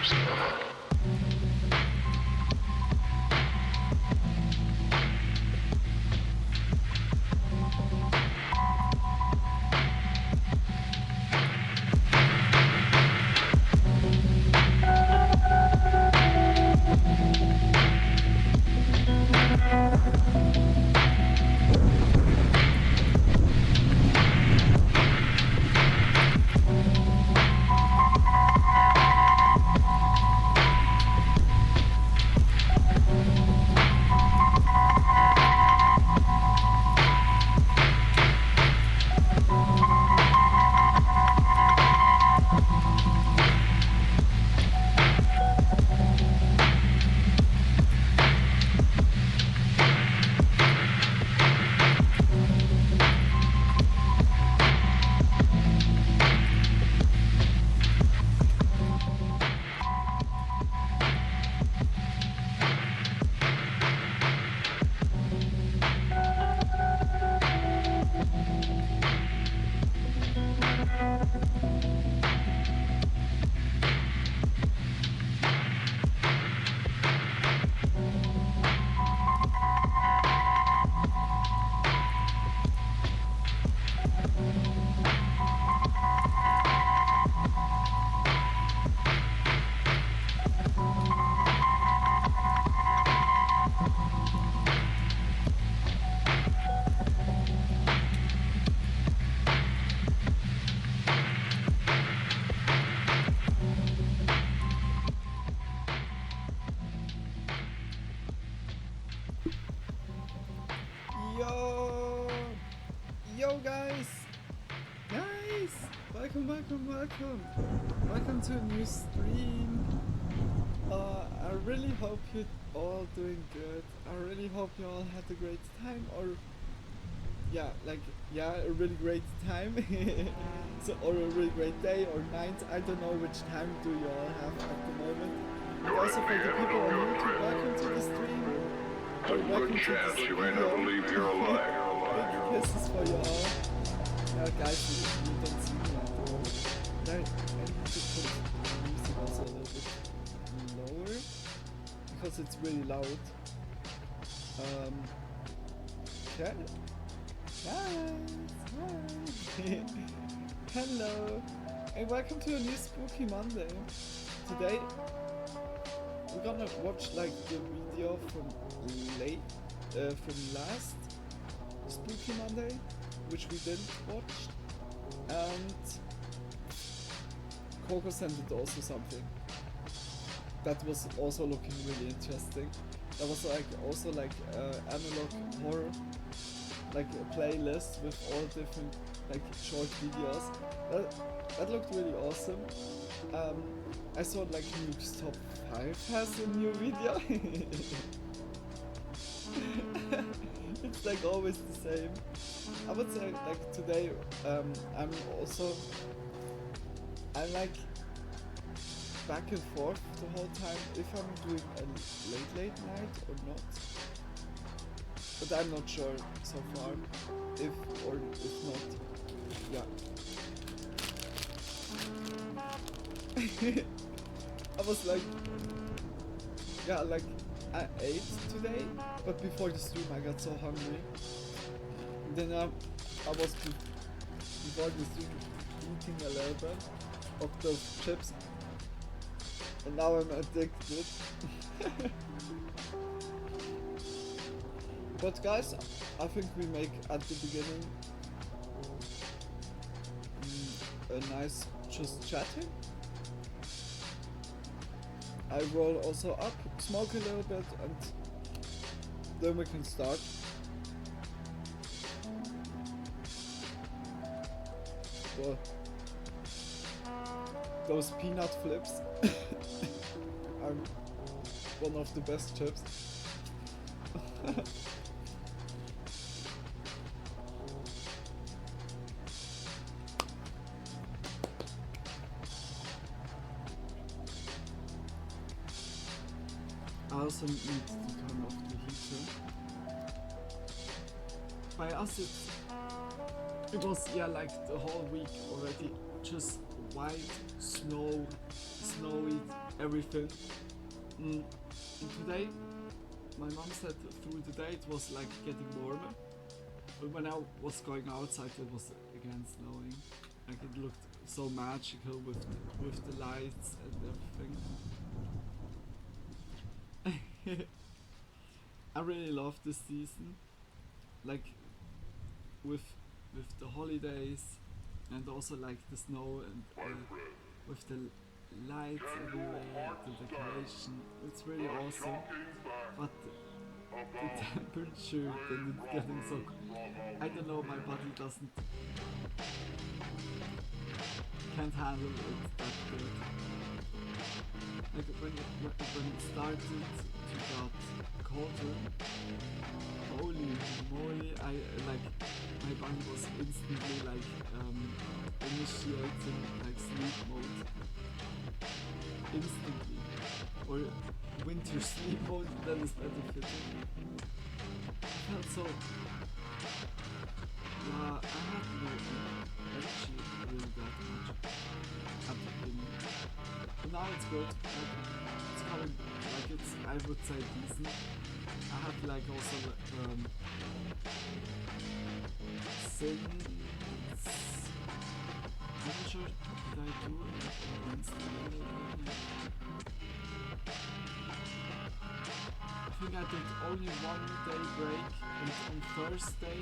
Yo guys! Welcome to a new stream. I really hope you're all doing good. I really hope you all had a great time, or a really great time. Or a really great day or night. I don't know which time do you all have at the moment. And also for the people on YouTube, welcome to the stream. Welcome to the stream. You may never leave here alive. Big kisses for you all. Guys, you don't see me at all. I need to put the music also a little bit lower because it's really loud. Okay. Hi. Hello, and welcome to a new Spooky Monday. Today we're gonna watch like the video from last Spooky Monday, which we didn't watch, and Coco sent it also something that was also looking really interesting. That was also analog horror, like a playlist with all different short videos. That looked really awesome. I saw Nuke's Top 5 has a new video. It's always the same. I would say today I'm back and forth the whole time if I'm doing a late night or not. But I'm not sure so far if not. I was I ate today, but before the stream I got so hungry. Then I was before the stream eating a little bit of those chips, and now I'm addicted. But guys, I think we make at the beginning a nice just chatting. I roll also up, smoke a little bit, and then we can start. Well, those peanut flips are one of the best chips. I also need to turn off the heater. By us it was the whole week already just white, snowy everything. And today, my mom said through the day it was like getting warmer, but when I was going outside it was again snowing. Like it looked so magical with the lights and everything. I really love this season, like with the holidays and also like the snow and with the lights everywhere, the decoration. It's really awesome. But the temperature then it's getting so. I don't know. My body can't handle it that good. Like when it started to get colder, holy moly! I like my body was instantly like initiating like sleep mode instantly, or winter sleep mode. That is better fitting. I felt so. Yeah, I had no energy really that much at the beginning. But now it's good. Like, it's coming, like it's, I would say, decent. I had like also since I'm not sure did I do it on Wednesday. I think I did only 1 day break and on Thursday,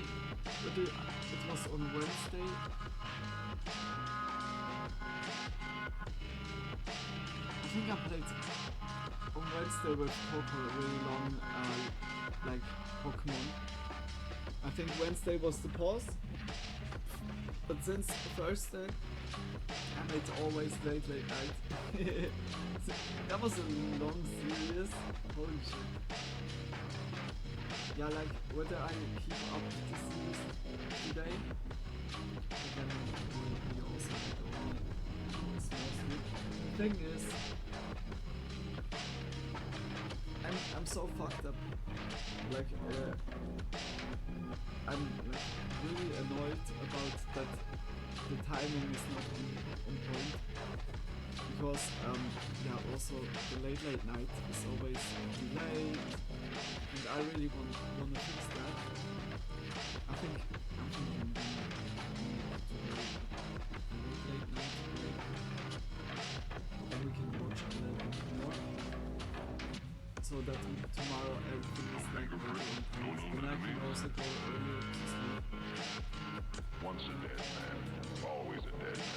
but it was on Wednesday. I think I played on Wednesday with Coco a really long like Pokemon. I think Wednesday was the pause, but since Thursday and it's always late night. So that was a long series. Holy shit. Yeah, like whether I keep up the series today, then we also need only small sleep. The thing is, I'm so fucked up. Like I'm like, really annoyed about that the timing is not on point, because yeah, also the late night is always delayed, and I really want to fix that. I think I'm thinking to late night break, then we can watch a little bit more, so that tomorrow everything is like very on point. Then I can also go earlier to sleep. Once a dead man, always a dead man.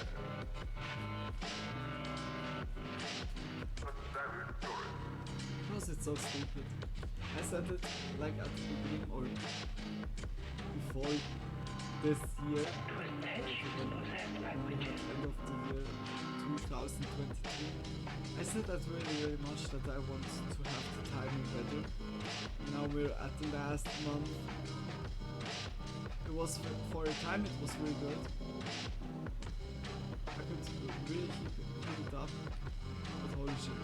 Because it's so stupid. I said it like at the beginning or before this year, when we had end of the year 2023. I said that really much that I want to have the timing better. Now we're at the last month. It was for a time it was really good. I could really keep it up, but holy shit.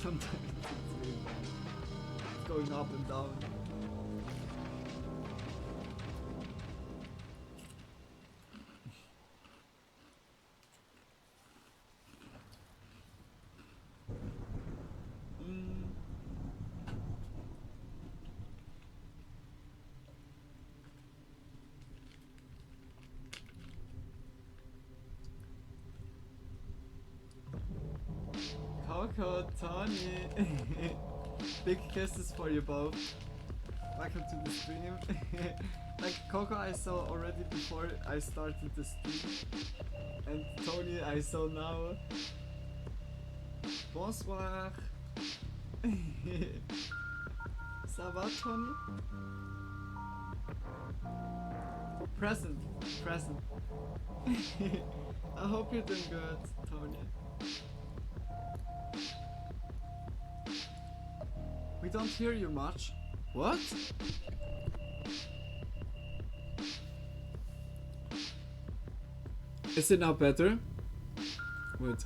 Sometimes it's really bad. It's going up and down. Coco, Tony, big kisses for you both. Welcome to the stream. Like Coco I saw already before I started the stream, and Tony I saw now. Bonsoir. Ça va, Tony? Present. I hope you're doing good, Tony. We don't hear you much. What? Is it now better? Wait.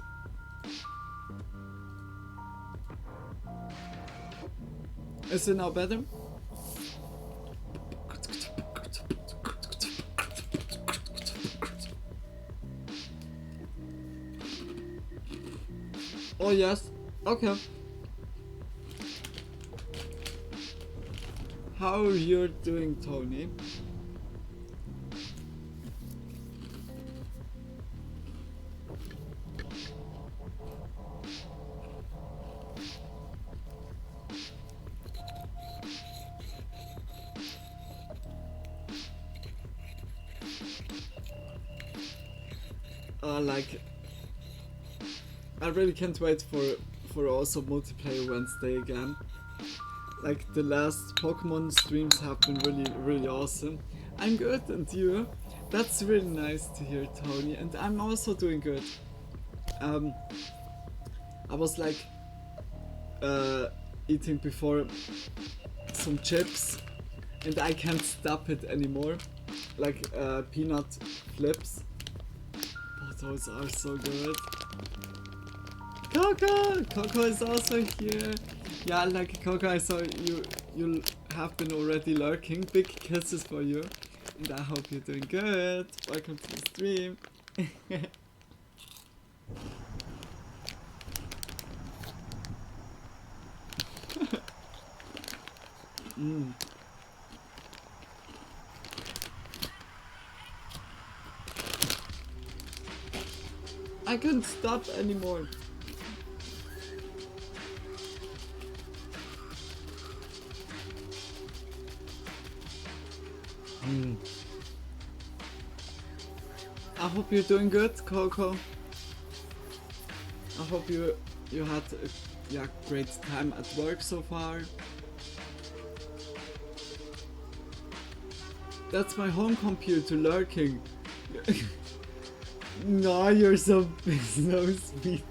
Is it now better? Oh yes. Okay. How are you doing, Tony? Like, I really can't wait for also multiplayer Wednesday again. Like, the last Pokemon streams have been really awesome. I'm good, and you? That's really nice to hear, Tony. And I'm also doing good. I was like eating before some chips, and I can't stop it anymore. Like peanut flips. But those are so good. Coco is also here. Yeah, like Coco, I saw you have been already lurking. Big kisses for you, and I hope you're doing good. Welcome to the stream. I can't stop anymore. I hope you're doing good, Coco. I hope you had a great time at work so far. That's my home computer lurking. No, you're so sweet.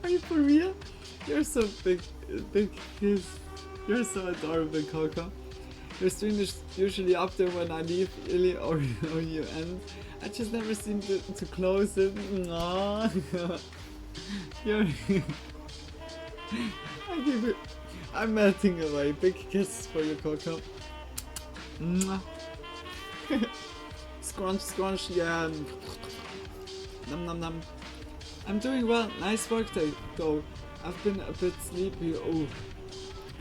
Are you for real? You're so big kiss. You're so adorable, Coco. Your stream is usually up there when I leave early or you end. I just never seem to close it. No. You're I'm melting away. Big kisses for you, Coco. Scrunch, yeah. Nom. I'm doing well. Nice work day, though. I've been a bit sleepy. Oh,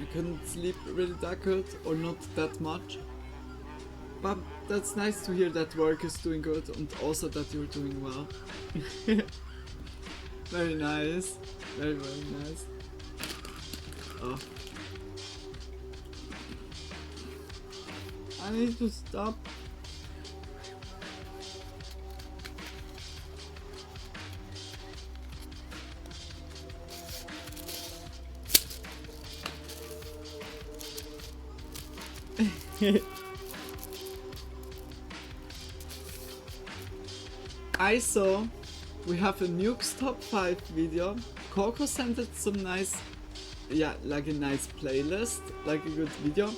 I couldn't sleep really that good, or not that much. But that's nice to hear that work is doing good, and also that you're doing well. Very nice. Very nice. Oh. I need to stop. I saw we have a Nukes top 5 video. Coco sent it some nice, like a nice playlist, like a good video.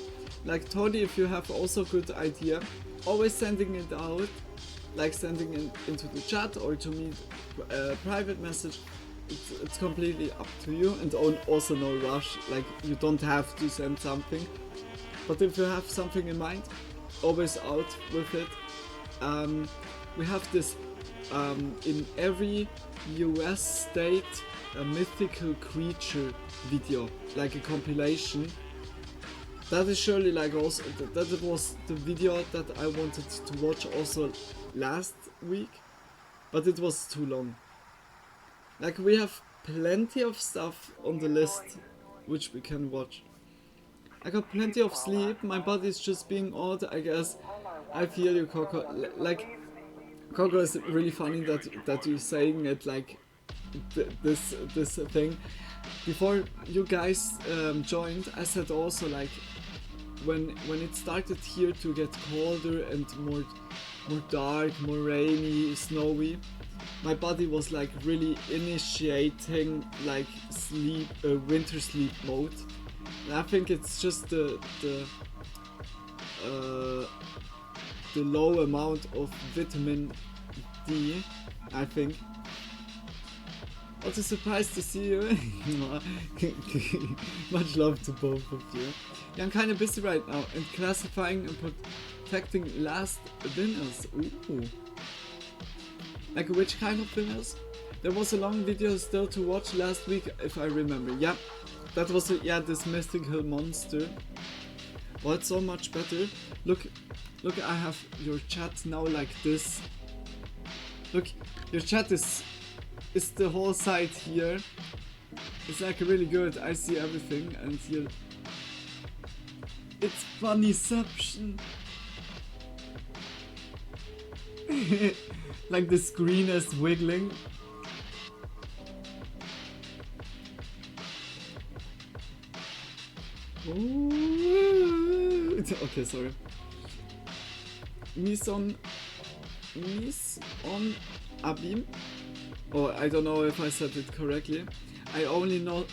Like Tony, if you have also good idea, always sending it out, like sending it into the chat or to me a private message. It's completely up to you, and also no rush, like you don't have to send something. But if you have something in mind, always out with it. We have this in every US state a mythical creature video, like a compilation. That is surely like also that was the video that I wanted to watch also last week, but it was too long. Like we have plenty of stuff on the list which we can watch. I got plenty of sleep, my body's just being odd, I guess. I feel you, Coco. Like, Coco, is really funny that you're saying it like this thing. Before you guys joined, I said also like when it started here to get colder and more dark, more rainy, snowy, my body was like really initiating like winter sleep mode. And I think it's just the low amount of vitamin D, I think. Also surprised to see you. Much love to both of you. Yeah, I'm kind of busy right now and classifying and protecting last winners. Ooh. Like which kind of winners? There was a long video still to watch last week, if I remember. Yeah, that was this mystical monster. Well, it's so much better. Look, I have your chat now like this. Look, your chat is the whole side here. It's like really good. I see everything, and here it's funnyception. Like the screen is wiggling. Ooh. Okay, sorry. Mise on Abim. Oh, I don't know if I said it correctly. I only know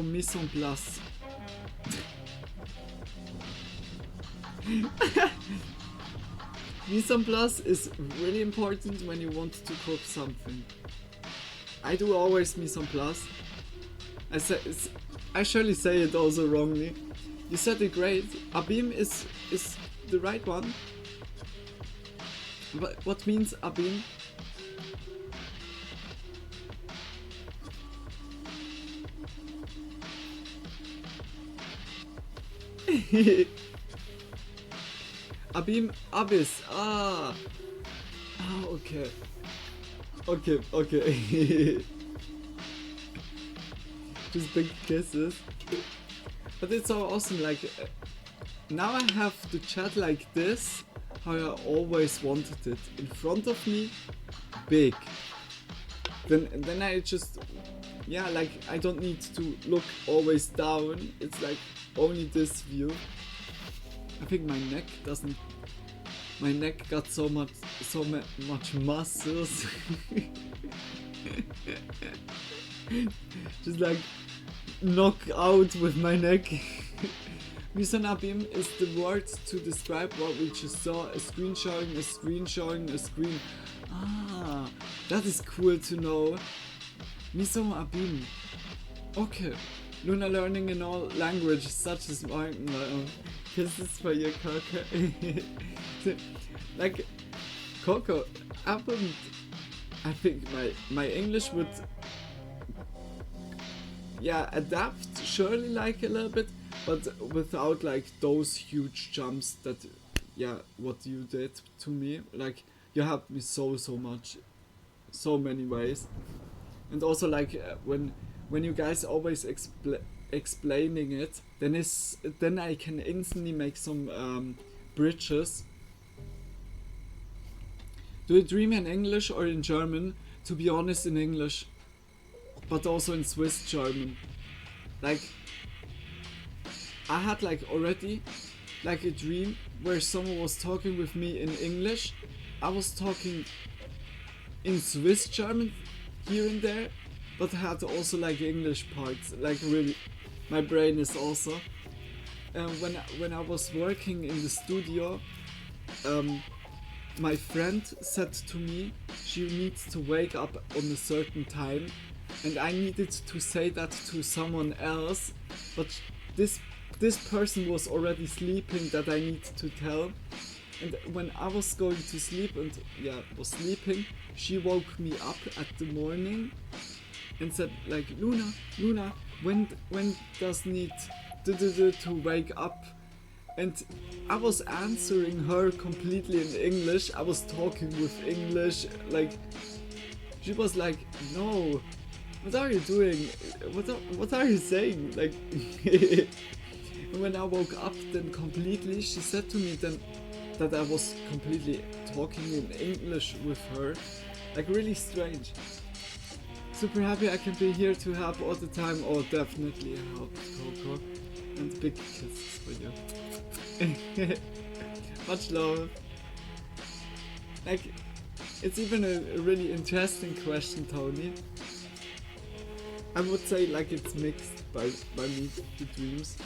mise en place. Mise en place is really important when you want to cook something. I do always mise en place. I surely say it also wrongly. You said it great. Abim is the right one. What means Abim? Abim, Abyss. Ah, okay. Just big kisses. But it's so awesome, like, now I have the chat like this, how I always wanted it. In front of me, big. Then I just, yeah, like, I don't need to look always down. It's like only this view. I think my neck got so much muscles. Just like knock out with my neck. Misanabim is the word to describe what we just saw. A screen showing a screen. Ah, that is cool to know. Misanabim. Okay. Luna learning in all languages such as mine. Kisses for your Coco. Like Coco, I think my English would adapt surely like a little bit, but without like those huge jumps that what you did to me. Like you helped me so much, so many ways. And also like when you guys always explaining it, then I can instantly make some bridges. Do you dream in English or in German? To be honest, in English, but also in Swiss German. Like I had like already like a dream where someone was talking with me in English. I was talking in Swiss German here and there, but I had also like English parts. Like really, my brain is also. When I was working in the studio, my friend said to me she needs to wake up on a certain time, and I needed to say that to someone else, but this person was already sleeping that I need to tell. And when I was going to sleep and was sleeping, she woke me up at the morning and said like, Luna, when does need to wake up? And I was answering her completely in English. I was talking with English. Like she was like, no, what are you doing? What are you saying? Like and when I woke up then completely, she said to me then that I was completely talking in English with her. Like really strange. Super happy I can be here to help all the time. Oh, definitely help, Coco. And big kisses for you. Much love. Like, it's even a really interesting question, Tony. I would say like it's mixed by me, the dreams.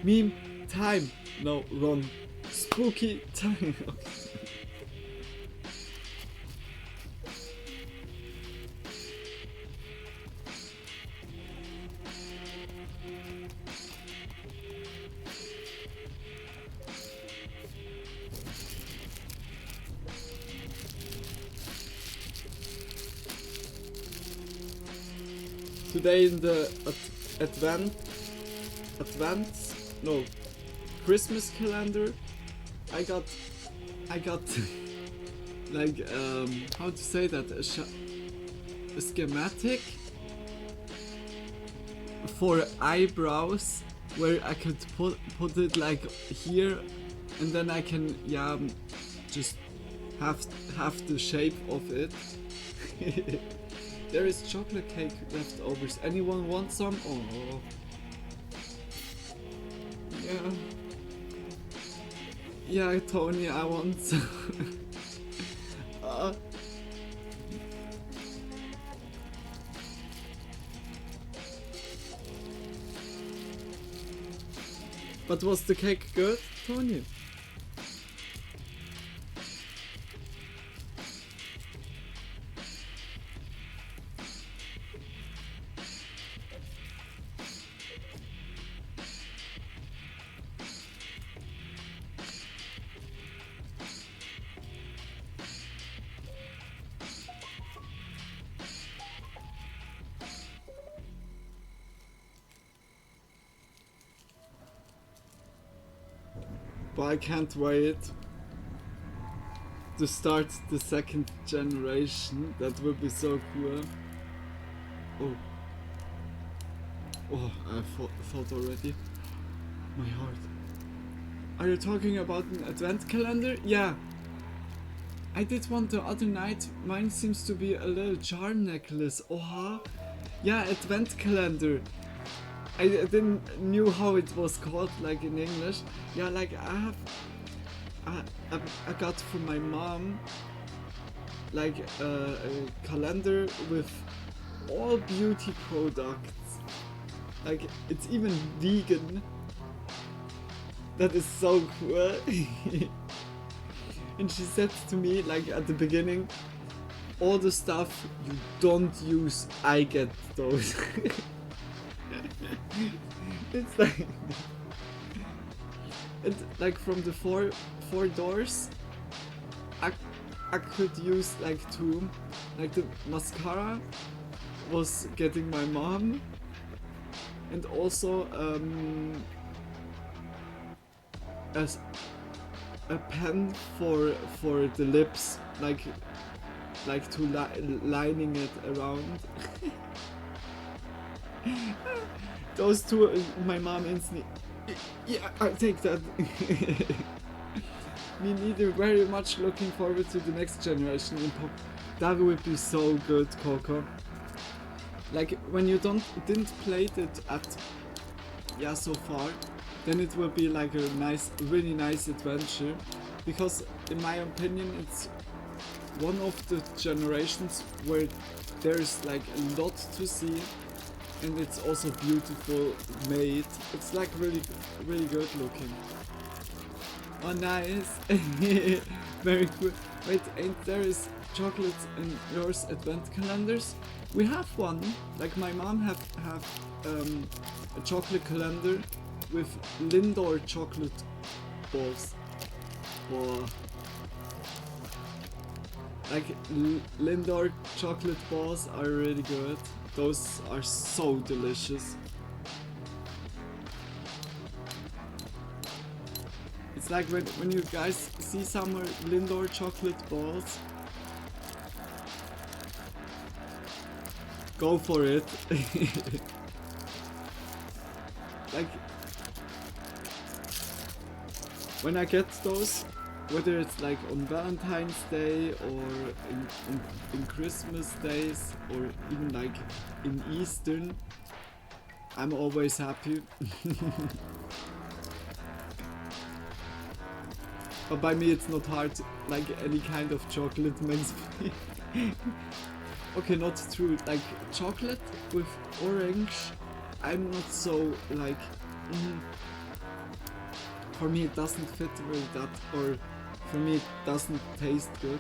Meme time. No, wrong. Spooky time. today in the Christmas calendar, I got like how to say that, a schematic for eyebrows where I could put it like here, and then I can just have the shape of it. There is chocolate cake leftovers. Anyone want some? Oh. Yeah. Yeah, Tony, I want some. But was the cake good, Tony? But I can't wait to start the second generation. That will be so cool. Oh, I thought already. My heart. Are you talking about an advent calendar? Yeah. I did one the other night. Mine seems to be a little charm necklace. Oh, yeah, advent calendar. I didn't knew how it was called, like in English. Yeah, like I got from my mom like a calendar with all beauty products. Like it's even vegan. That is so cool. And she said to me, like at the beginning, all the stuff you don't use, I get those. It's like from the four doors, I could use like two. Like the mascara was getting my mom, and also as a pen for the lips, like to lining it around. Those two, my mom instantly. Yeah, I'll take that. Me neither. Very much looking forward to the next generation in pop. That would be so good, Coco. Like when you didn't play it at so far, then it will be like a really nice adventure, because in my opinion it's one of the generations where there's like a lot to see. And it's also beautiful made. It's like really good looking. Oh, nice. Very cool. Wait, ain't there is chocolates in yours advent calendars? We have one. Like my mom have a chocolate calendar with Lindor chocolate balls. Or like Lindor chocolate balls are really good. Those are so delicious. It's like when you guys see somewhere Lindor chocolate balls, go for it. Like when I get those, whether it's like on Valentine's Day or in Christmas days or even like in Eastern, I'm always happy. But by me it's not hard, like any kind of chocolate makes me... Okay, not true, like chocolate with orange, I'm not so like... For me it doesn't fit with that, or for me it doesn't taste good.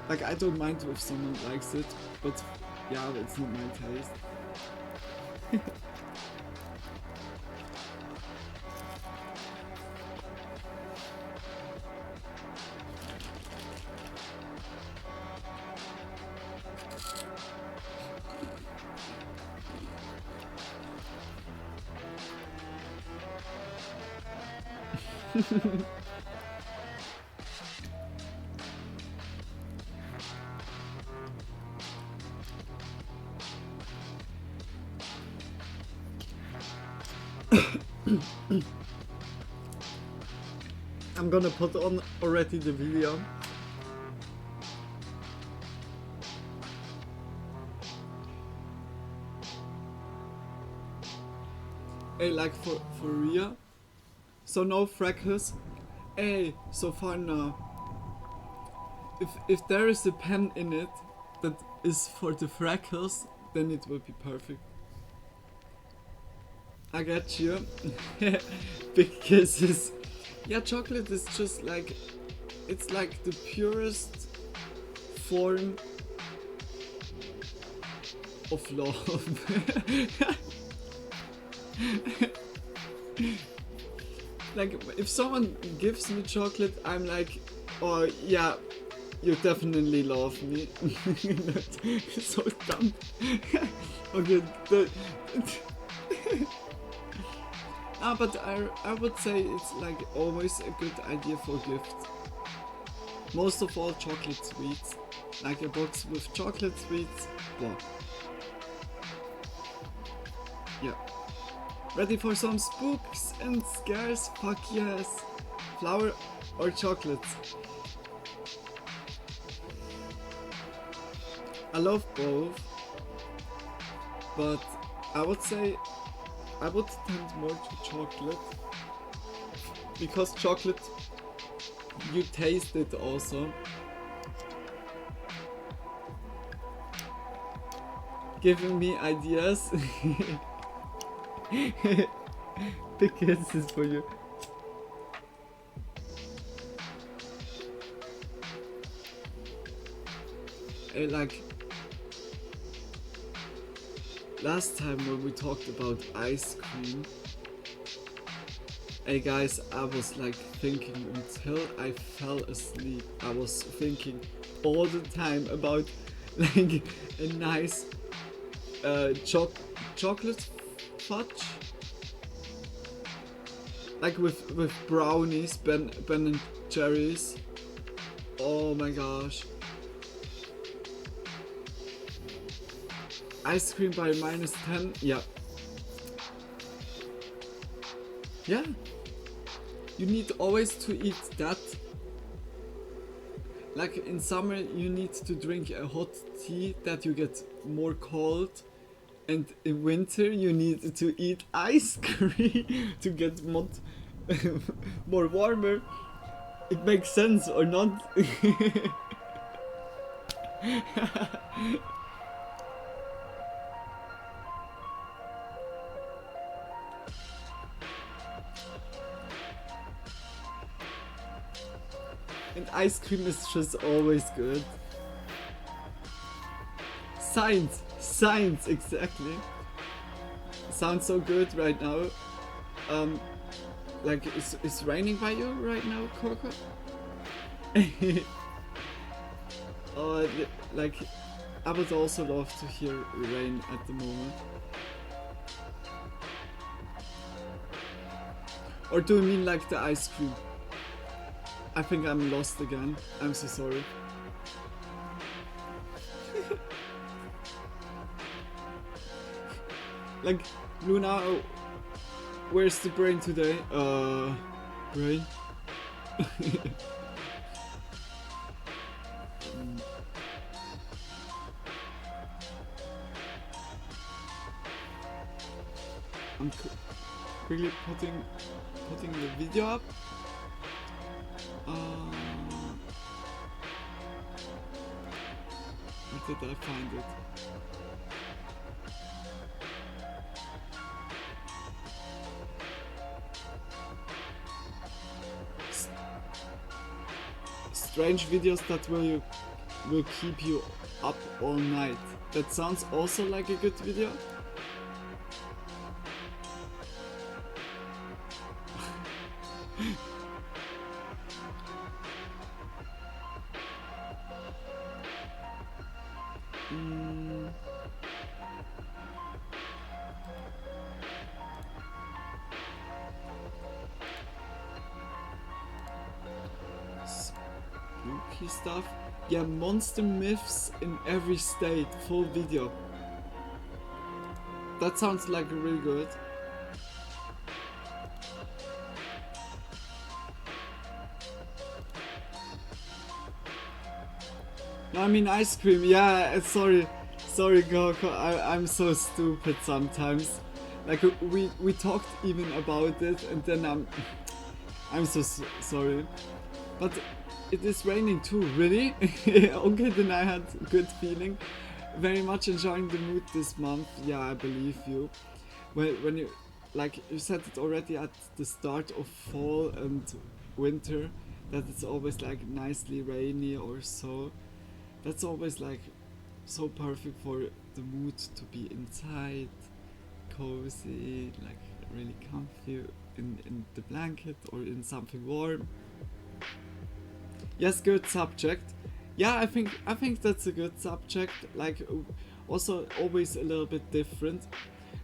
Like I don't mind if someone likes it, but yeah, it's not my taste. I'm gonna put on already the video. Hey, like for real. So no freckles. Hey, so far now. If there is a pen in it that is for the freckles, then it will be perfect. I got you. Big kisses. Yeah, chocolate is just like, it's like the purest form of love. Like, if someone gives me chocolate, I'm like, oh yeah, you definitely love me. That's so dumb. Okay, but I would say it's like always a good idea for gifts. Most of all chocolate sweets. Like a box with chocolate sweets. Wow. Yeah. Ready for some spooks and scares? Fuck yes. Flower or chocolates? I love both. But I would say I would tend more to chocolate. Because chocolate, you taste it also. Giving me ideas. Big kisses for you. Hey, like last time when we talked about ice cream, hey guys, I was like thinking until I fell asleep. I was thinking all the time about like a nice chocolate fudge, like with brownies, Ben and Jerry's. Oh my gosh. Ice cream by -10, yeah. Yeah. You need always to eat that. Like in summer you need to drink a hot tea that you get more cold. And in winter you need to eat ice cream to get more warmer. It makes sense or not? And ice cream is just always good. Science, exactly. Sounds so good right now. Like it's raining by you right now, Coco? Like I would also love to hear rain at the moment. Or do you mean like the ice cream? I think I'm lost again. I'm so sorry. Like, Luna, where's the brain today? Brain? I'm quickly putting the video up. Where did I find it? Strange videos that will keep you up all night. That sounds also like a good video. karaoke stuff. Yeah, monster myths in every state, full video. That sounds like really good. No, I mean ice cream. Yeah, sorry, Goku. I'm so stupid sometimes. Like we talked even about it, and then I'm so sorry. But it is raining too. Really? Okay, then I had a good feeling. Very much enjoying the mood this month. Yeah, I believe you. When you, like you said it already at the start of fall and winter, that it's always like nicely rainy or so. That's always like so perfect for the mood to be inside, cozy, like really comfy in the blanket or in something warm. Yes, good subject. Yeah, I think that's a good subject. Like also always a little bit different.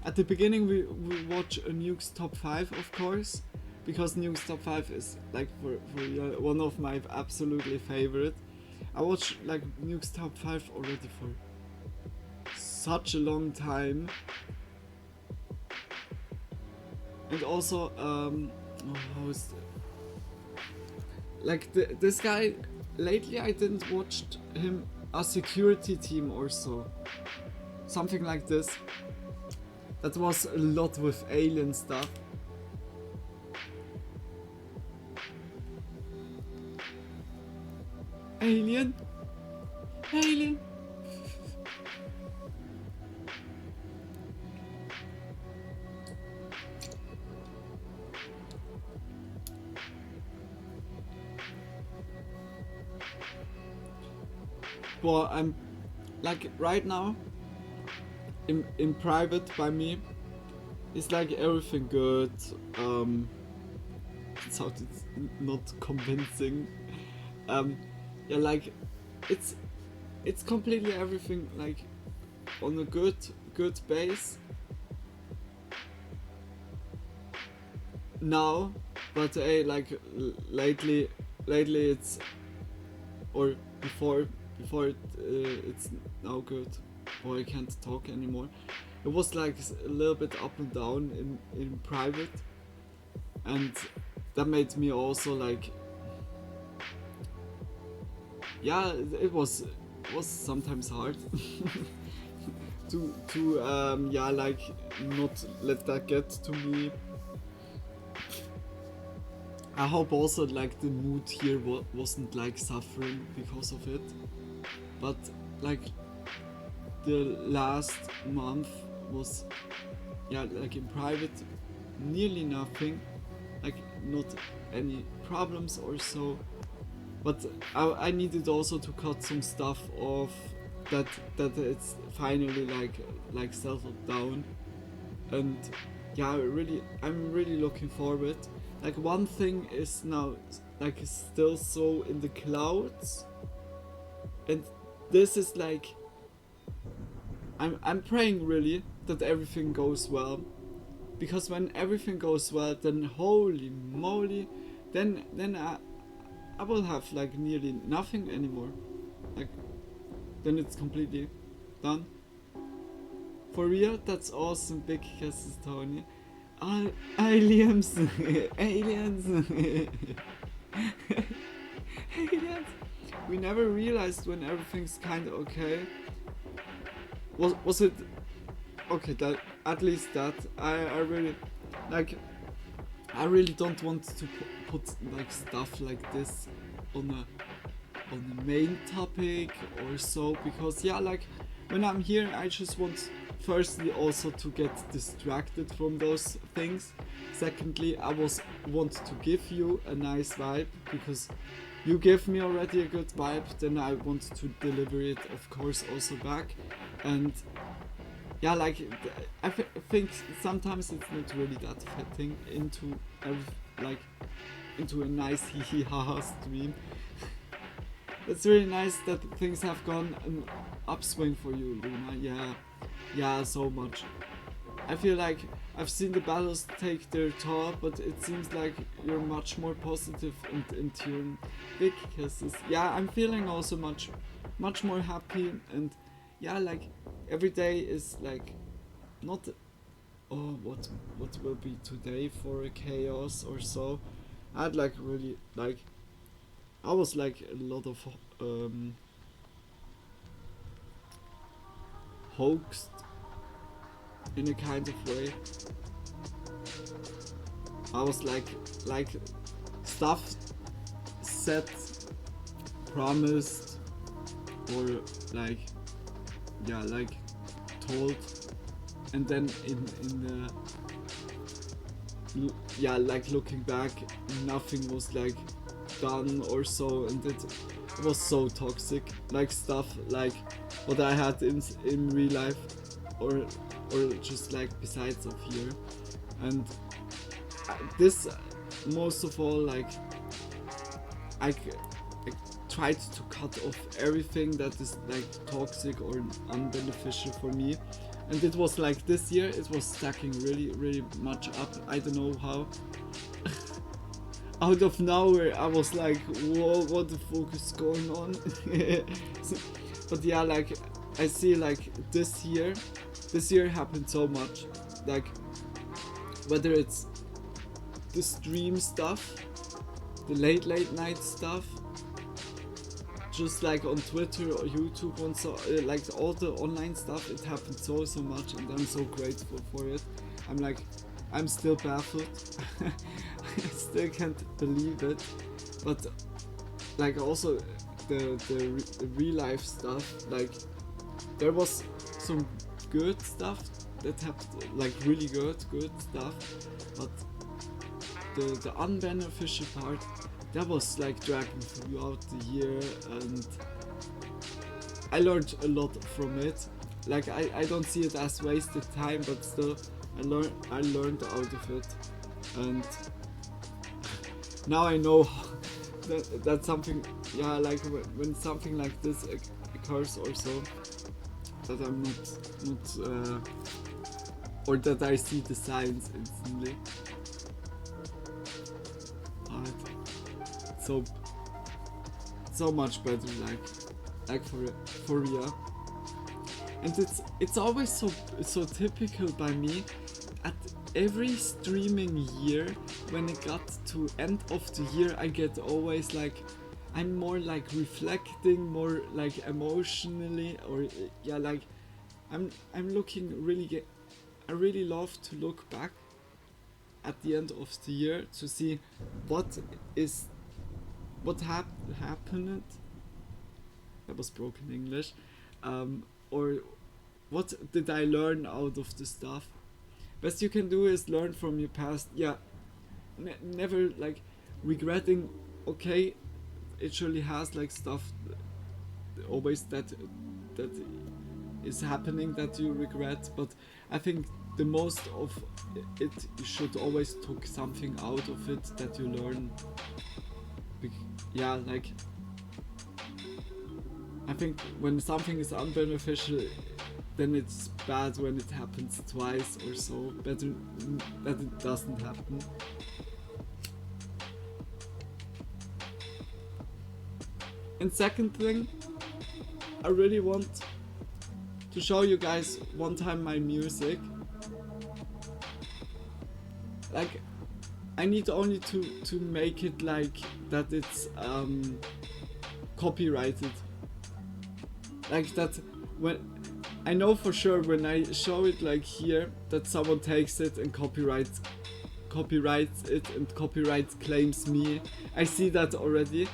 At the beginning we watch a Nuke's top 5, of course, because Nuke's top 5 is like for one of my absolutely favorite. I watched like Nuke's top 5 already for such a long time. And also, how is like this guy, lately I didn't watch him a security team or so. Something like this. That was a lot with alien stuff. Alien? Alien? Well, I'm like right now in private by me, it's like everything good. It sounded not convincing. Yeah, like it's completely everything like on a good base now, but like lately it's, or before it's now good, or I can't talk anymore. It was like a little bit up and down in private, and that made me also like, yeah, it was sometimes hard to yeah, like not let that get to me. I hope also like the mood here wasn't like suffering because of it, but like the last month was, yeah, like in private nearly nothing, like not any problems or so, but I needed also to cut some stuff off that it's finally like settled down, and yeah, I'm really looking forward. Like one thing is now like still so in the clouds, and this is like I'm praying really that everything goes well, because when everything goes well, then holy moly, then I will have like nearly nothing anymore. Like then it's completely done. For real, that's awesome. Big kisses, Tony. Aliens, aliens, aliens. We never realized when everything's kind of okay. Was it okay? That at least that I really like. I really don't want to put like stuff like this on a main topic or so, because yeah, like when I'm here, I just want firstly also to get distracted from those things. Secondly, I want to give you a nice vibe, because you give me already a good vibe, then I want to deliver it of course also back. And yeah, like I think sometimes it's not really that fitting into into a nice hee hee ha ha stream. It's really nice that things have gone an upswing for you, Luna. Yeah, so much. I feel like I've seen the battles take their toll, but it seems like you're much more positive and in tune. Big kisses. Yeah, I'm feeling also much more happy, and yeah, like every day is like not oh what will be today for a chaos or so. I'd like really like I was like a lot of hoaxed in a kind of way. I was like stuff said, promised, or like yeah, like told, and then in the yeah, like looking back, nothing was like done or so, and it was so toxic. Like stuff like what I had in real life, or just like besides of here, and this most of all like I tried to cut off everything that is like toxic or unbeneficial for me, and it was like this year it was stacking really much up. I don't know how. Out of nowhere I was like, whoa, what the fuck is going on? But yeah, like I see like this year happened so much, like whether it's the stream stuff, the late night stuff, just like on Twitter or YouTube and so like all the online stuff, it happened so much, and I'm so grateful for it. I'm still baffled. I still can't believe it, but like also the real life stuff, like there was some good stuff that happened, like really good stuff, but the unbeneficial part, that was like dragging throughout the year, and I learned a lot from it. Like I don't see it as wasted time, but still I learned out of it, and now I know that something, yeah, like when something like this occurs or so, that I'm not or that I see the signs instantly. So much better, like for real. And it's always so typical by me. At every streaming year, when it got to end of the year, I get always like, I'm more like reflecting, more like emotionally, or yeah, like I'm looking really. I really love to look back at the end of the year to see what happened. That was broken English. Or what did I learn out of the stuff? Best you can do is learn from your past. Yeah, never like regretting. Okay, it surely has like stuff always that is happening that you regret, but I think the most of it, you should always take something out of it that you learn. Yeah, like I think when something is unbeneficial, then it's bad when it happens twice or so. Better that it doesn't happen. And second thing, I really want to show you guys one time my music. Like, I need only to make it like that it's copyrighted. Like that, when I know for sure when I show it like here that someone takes it and copyrights it and copyright claims me. I see that already.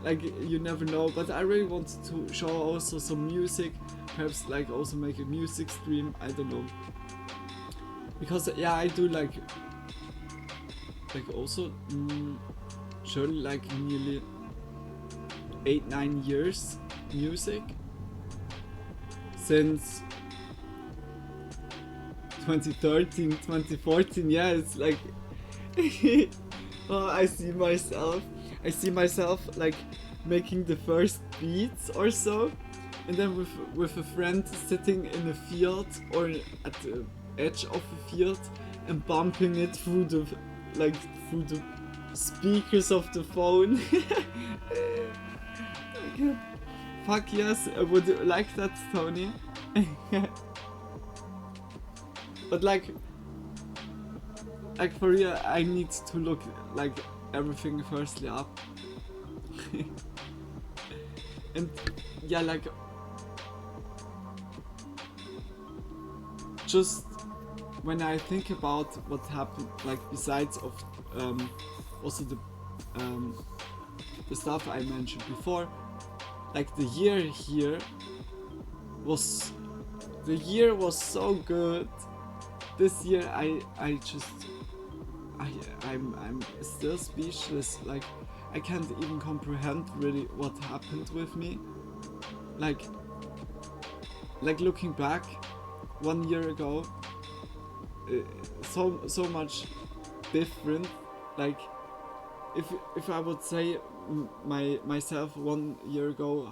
Like, you never know, but I really want to show also some music, perhaps like also make a music stream, I don't know. Because yeah, I do like also surely like nearly 8-9 years music since 2013, 2014. Yeah, it's like oh, I see myself like making the first beats or so, and then with a friend sitting in a field or at the edge of a field and bumping it through the speakers of the phone. Okay. Fuck yes, I would like that, Tony. But like for real, I need to look like everything firstly up. And yeah, like just when I think about what happened, like besides of also the stuff I mentioned before, like the year here was so good. This year I'm still speechless. Like I can't even comprehend really what happened with me. Like looking back 1 year ago, so much different. Like if I would say myself 1 year ago,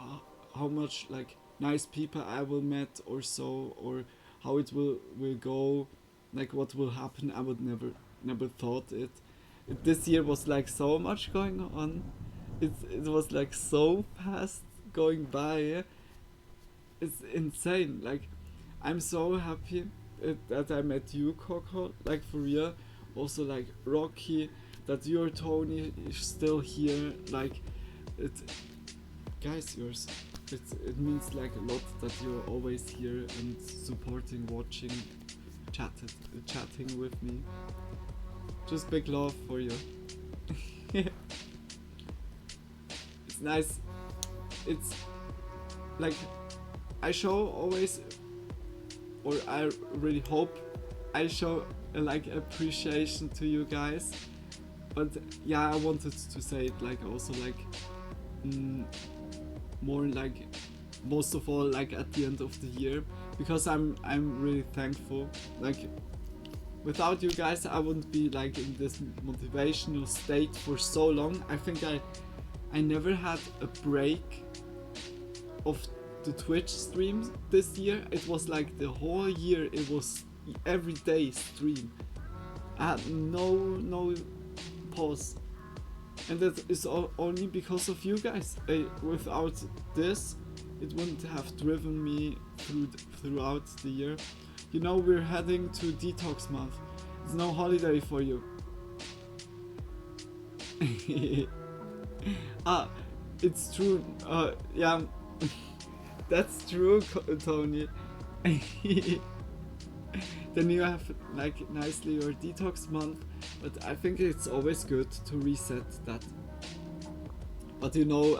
how much like nice people I will met or so, or how it will go, like what will happen, I would never thought it. This year was like so much going on. It was like so fast going by. It's insane. Like I'm so happy that I met you, Coco. Like for real. Also like Rocky, that your Tony is still here. Like it, guys, it means like a lot that you're always here and supporting, watching, chatting with me. Just big love for you. It's nice. It's like I show always, or I really hope I show like appreciation to you guys. But yeah, I wanted to say it like also like more like most of all like at the end of the year, because I'm really thankful. Like without you guys I wouldn't be like in this motivational state for so long. I think I never had a break of the Twitch streams this year. It was like the whole year, it was every day stream. I had no pause, and that is only because of you guys. Without this, it wouldn't have driven me throughout the year. You know, we're heading to detox month. It's no holiday for you. It's true. Yeah, that's true, Tony. Then you have like nicely your detox month, but I think it's always good to reset that. But you know,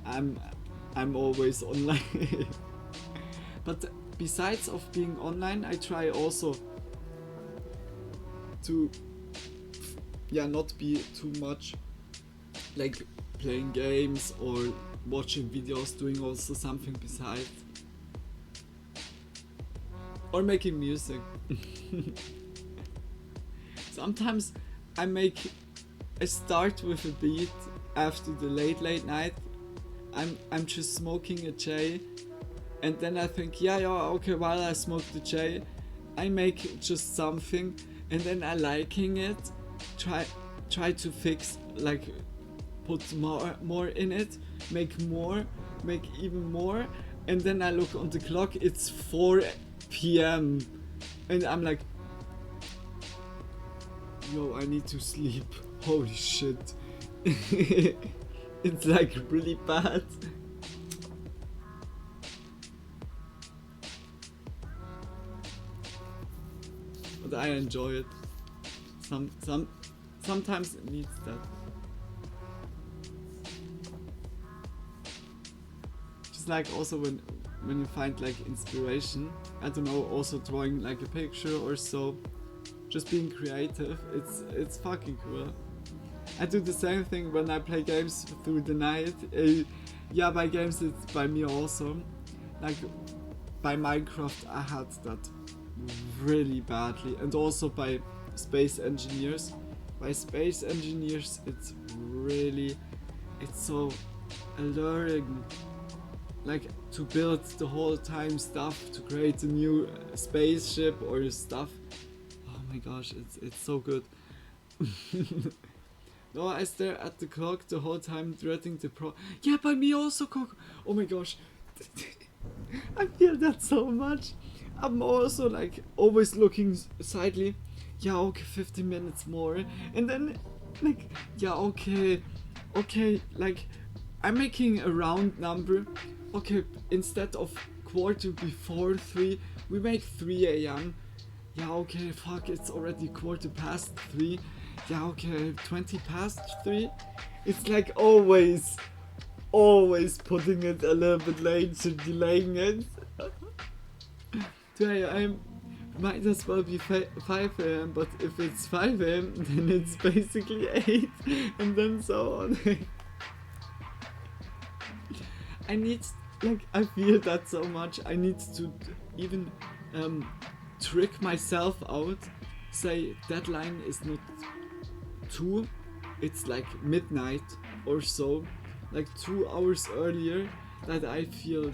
I'm always online. But besides of being online, I try also to not be too much like playing games or watching videos, doing also something besides, or making music. Sometimes I start with a beat after the late night. I'm just smoking a J, and then I think yeah okay, while I smoke the J I make just something, and then I liking it, try to fix, like put more in it, make even more, and then I look on the clock, it's 4 p.m. and I'm like, yo, I need to sleep. Holy shit. It's like really bad. But I enjoy it. Sometimes it needs that. Just like also when you find like inspiration, I don't know, also drawing like a picture or so, just being creative, it's fucking cool. I do the same thing when I play games through the night. Yeah, by games it's by me also. Like by Minecraft I had that really badly, and also by Space Engineers. By Space Engineers it's so alluring, like to build the whole time stuff, to create a new spaceship or stuff. my gosh, it's so good. No, I stare at the clock the whole time, dreading the pro. Yeah, by me also, Coco. Oh my gosh, I feel that so much. I'm also like always looking sidely. Yeah, okay, 15 minutes more, and then like, yeah, okay, like I'm making a round number. Okay, instead of quarter before 3, we make 3 a.m. Yeah, okay, fuck, it's already quarter past 3. Yeah, okay, 20 past 3. It's like always putting it a little bit later, delaying it. Today I might as well be 5 a.m., but if it's 5 a.m., then it's basically 8, and then so on. I need, like, I feel that so much. I need to even trick myself out. Say deadline is not 2, it's like midnight or so, like 2 hours earlier, that I feel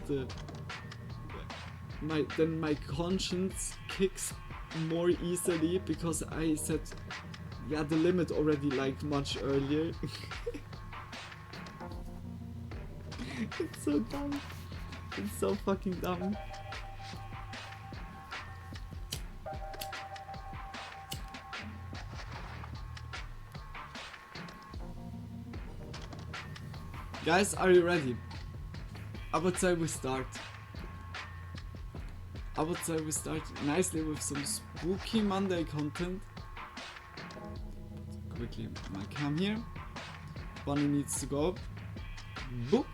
then my conscience kicks more easily, because I set, yeah, the limit already like much earlier. It's so dumb. It's so fucking dumb. Guys, are you ready? I would say we start. Nicely with some spooky Monday content. Quickly, my cam here. Bunny needs to go. Boop.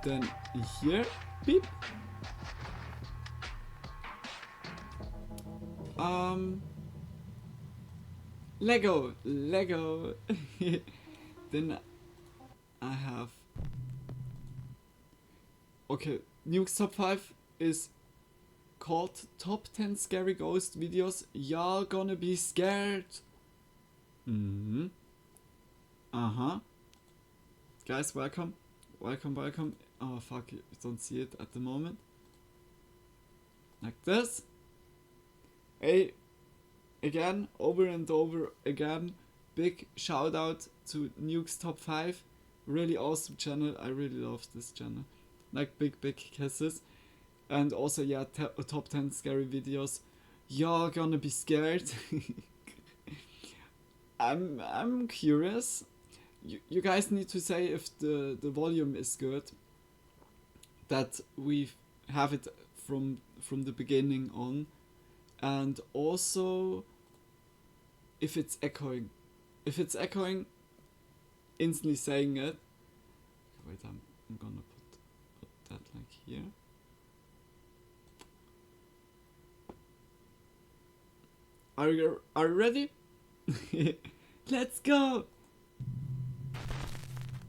Then here, beep. Lego. Then I have. Okay, Nuke's top 5 is called Top 10 Scary Ghost Videos Y'all Gonna Be Scared. Guys, welcome. Oh fuck, you don't see it at the moment. Like this. Hey, again, over and over again, big shout out to Nuke's Top 5. Really awesome channel. I really love this channel. Like big kisses. And also, yeah, top 10 scary videos. Y'all gonna be scared. I'm curious. You guys need to say if the volume is good. That we have it from the beginning on. And also if it's echoing. If it's echoing, instantly saying it. Wait, I'm gonna put that like here. Are you ready? Let's go!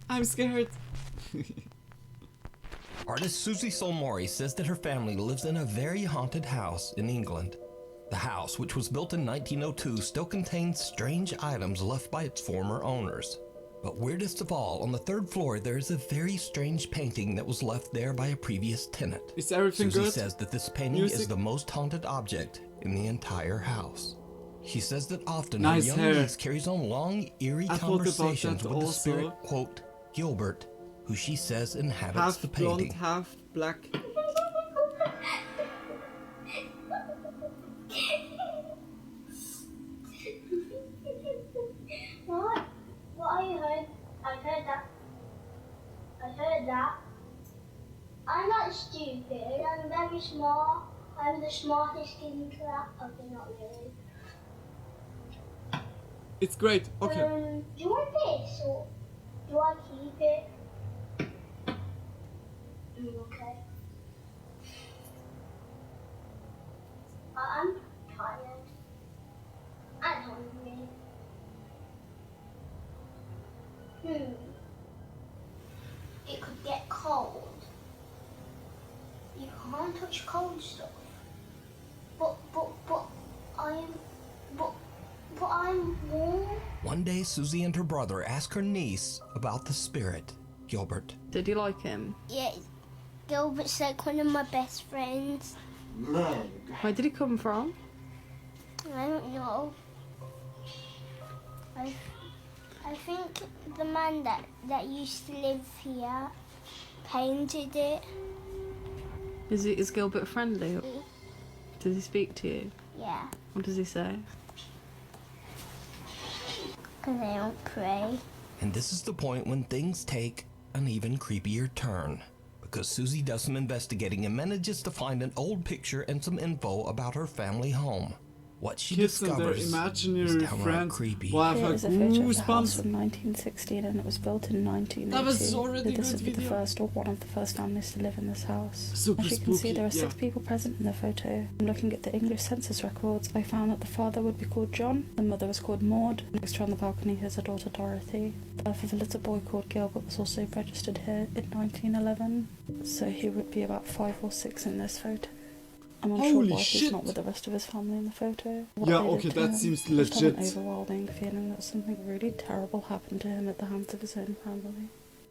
I'm scared. Artist Susie Solmori says that her family lives in a very haunted house in England. The house, which was built in 1902, still contains strange items left by its former owners. But weirdest of all, on the 3rd floor, there is a very strange painting that was left there by a previous tenant. Is everything Susie good? says that this painting is the most haunted object in the entire house. She says that often Nice her young hair. niece carries on long, eerie I thought about conversations that with the also. spirit, quote, Gilbert, who she says inhabits Half the blonde, painting. half black. What? What you heard? I heard that. I'm not stupid. I'm very smart. I'm the smartest in class. Okay, not really. It's great. Okay. Do you want this or do I keep it? Okay. I'm tired. I'm hungry. It could get cold. You can't touch cold stuff. But I'm warm. One day, Susie and her brother ask her niece about the spirit, Gilbert. Did you like him? Yeah, Gilbert's like one of my best friends. Where did he come from? No. I think the man that used to live here painted it. Is Gilbert friendly? Does he speak to you? Yeah, What does he say? because I don't pray. And this is the point when things take an even creepier turn. Because Susie does some investigating and manages to find an old picture and some info about her family home. What she Kids and their discovers is imaginary downright friends. creepy. Wow, I've Here had is a photo of the house goosebumps. from 1916 and it was built in 1902. That was already This good would be the video. first or one of the first families to live in this house. Super As you can see, spooky, there are yeah. 6 people present in the photo. Looking at the English census records, I found that the father would be called John, the mother was called Maud. Next to on the balcony is a daughter Dorothy. The birth of a little boy called Gilbert was also registered here in 1911. So he would be about 5 or 6 in this photo. I'm unsure Holy why shit. he's not with the rest of his family in the photo. What Yeah, they did okay, to that him. seems Just had an legit. overwhelming feeling that something really terrible happened to him at the hands of his own family.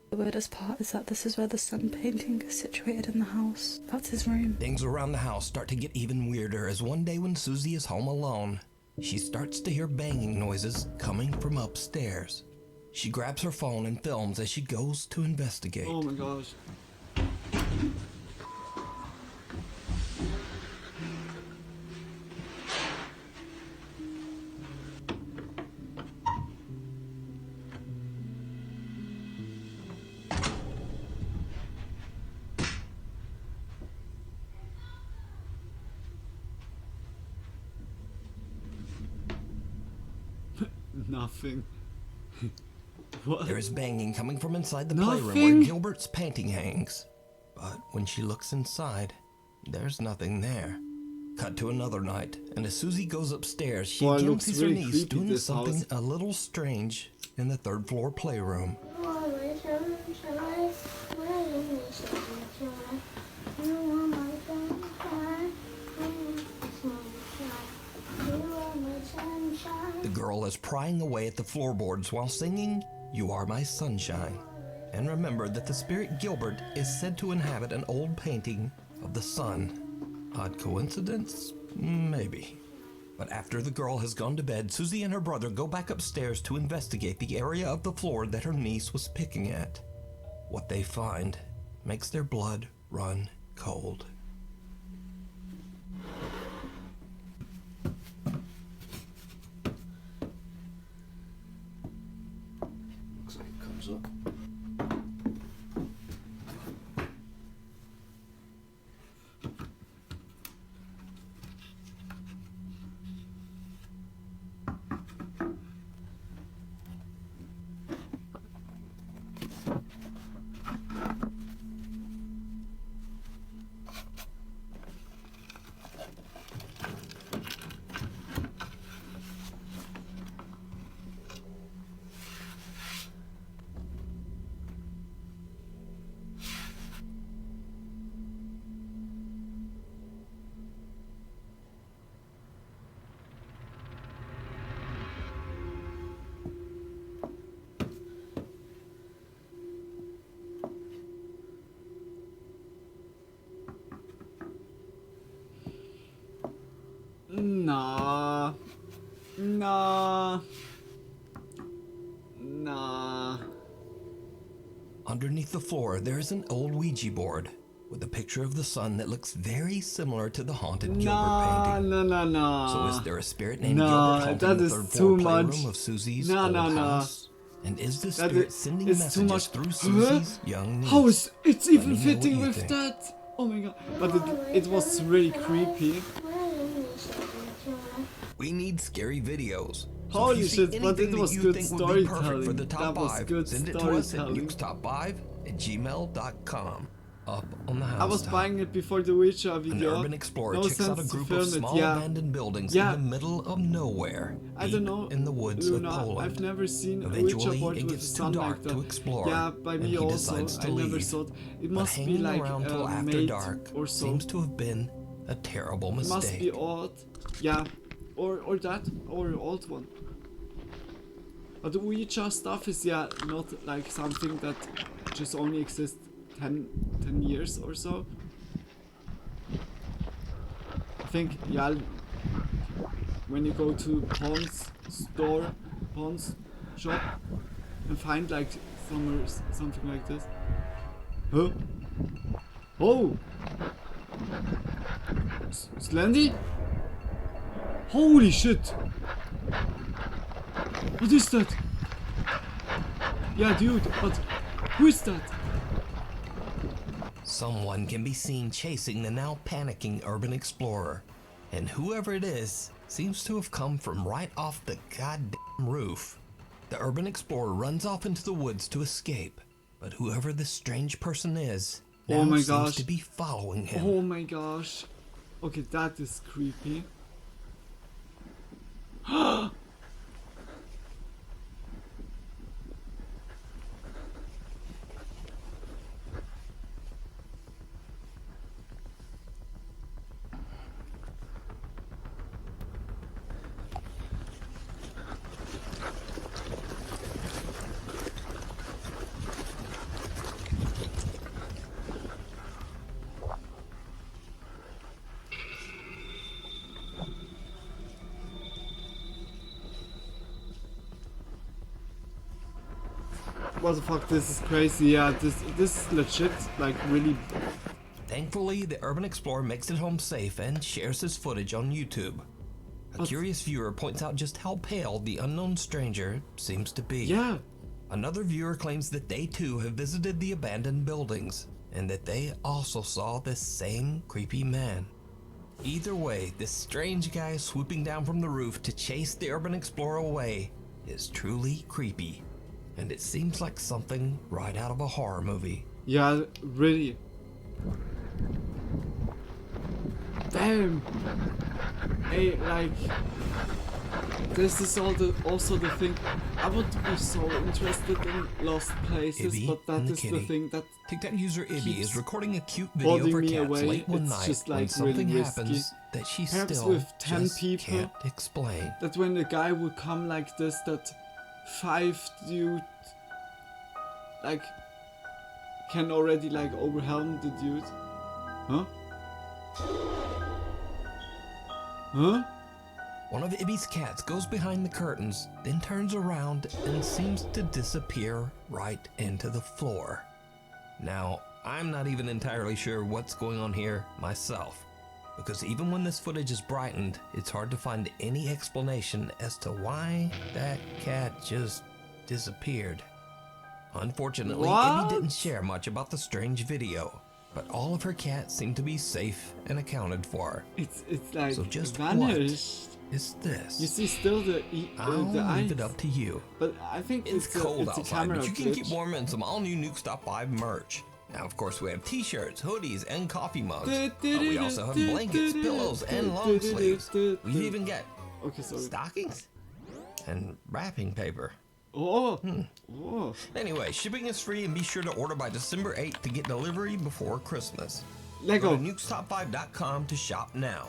The weirdest part is that this is where the sun painting is situated in the house. That's his room. Things around the house start to get even weirder as one day when Susie is home alone, she starts to hear banging noises coming from upstairs. She grabs her phone and films as she goes to investigate. Oh my gosh. Nothing. What? There is banging coming from inside the playroom Nothing. where Gilbert's painting hangs. But when she looks inside, there's nothing there. Cut to another night, and as Susie goes upstairs, she Boy, it again looks sees her really niece creepy, doing this something house. a little strange in the third floor playroom. You are my sunshine, my only sunshine. You are my sunshine, my only sunshine. You are my sunshine. The girl is prying away at the floorboards while singing, "You Are My Sunshine." And remember that the spirit Gilbert is said to inhabit an old painting of the sun. Odd coincidence? Maybe. But after the girl has gone to bed, Susie and her brother go back upstairs to investigate the area of the floor that her niece was picking at. What they find makes their blood run cold. Looks like it comes up. Nah. Nah. Nah. Underneath the floor, there is an old Ouija board with a picture of the sun that looks very similar to the haunted Gilbert Nah, painting. no, no, no. So is there a spirit named Nah, Gilbert haunting that the is third too floor much. playroom of Susie's Nah, old nah, nah. house? And is the That spirit is- sending it's too messages much. through Huh? Susie's young niece? How is it's Let even me know fitting what you with think. that? Oh my god. But it was really creepy. My only sunshine. We need scary videos. So Holy if you see shit, but anything it that was you good think would be perfect for storytelling. the top That was 5, good send it to us at storytelling. nukestop5@gmail.com. Up on the house. I was buying it before the Witcher An video. urban explorer No checks out a sense to group film of it, small yeah. abandoned buildings Yeah. in the middle of nowhere, I deep don't know, in the woods Luna, of Poland. I've never seen a Witcher Eventually, board it with a gets too sun dark like that. to explore, Yeah, by and me he also. decides to I never leave. thought it But must be hanging like around till after made dark or so. seems to have been a terrible It mistake. must be odd. Yeah, or that or an old one. But the Ouija stuff is not like something that just only exists 10 years or so. I think when you go to Pawn's shop, and find like something like this. Huh? Oh! Slendy? Holy shit! What is that? Yeah, dude, but who is that? Someone can be seen chasing the now panicking urban explorer, and whoever it is seems to have come from right off the goddamn roof. The urban explorer runs off into the woods to escape, but whoever this strange person is now seems to be following him. Oh my gosh. Okay, that is creepy. What the fuck, this is crazy. Yeah, this is legit, like really. Thankfully, the urban explorer makes it home safe and shares his footage on YouTube. A curious viewer points out just how pale the unknown stranger seems to be. Yeah. Another viewer claims that they too have visited the abandoned buildings and that they also saw this same creepy man. Either way, this strange guy swooping down from the roof to chase the urban explorer away is truly creepy. And it seems like something right out of a horror movie. Yeah, really. Damn. Hey, like, this is also the thing. I would be so interested in lost places, Ibby but that and the is kitty. the thing that TikTok user Ibby is recording a cute video holding for me cats away. late one It's night just when like something really happens risky. that she Perhaps still with 10 just people, can't explain. that when a guy would come like this, that 5 dude like can already like overwhelm the dude. Huh? Huh? One of Ibby's cats goes behind the curtains, then turns around and seems to disappear right into the floor. Now, I'm not even entirely sure what's going on here myself, because even when this footage is brightened, it's hard to find any explanation as to why that cat just disappeared. Unfortunately, Ibby didn't share much about the strange video, but all of her cats seem to be safe and accounted for. It's like So just vanished. what is this? You see still the I'll eyes. leave it up to you. But I think It's cold it's a outside, camera but you can keep glitch. warm in some all-new Nuke Stop 5 merch. Now, of course, we have t-shirts, hoodies, and coffee mugs. But we also have blankets, pillows, and long sleeves. We even get stockings and wrapping paper. Oh. Oh. Anyway, shipping is free, and be sure to order by December 8th to get delivery before Christmas. Lego. Go to nukestop5.com to shop now.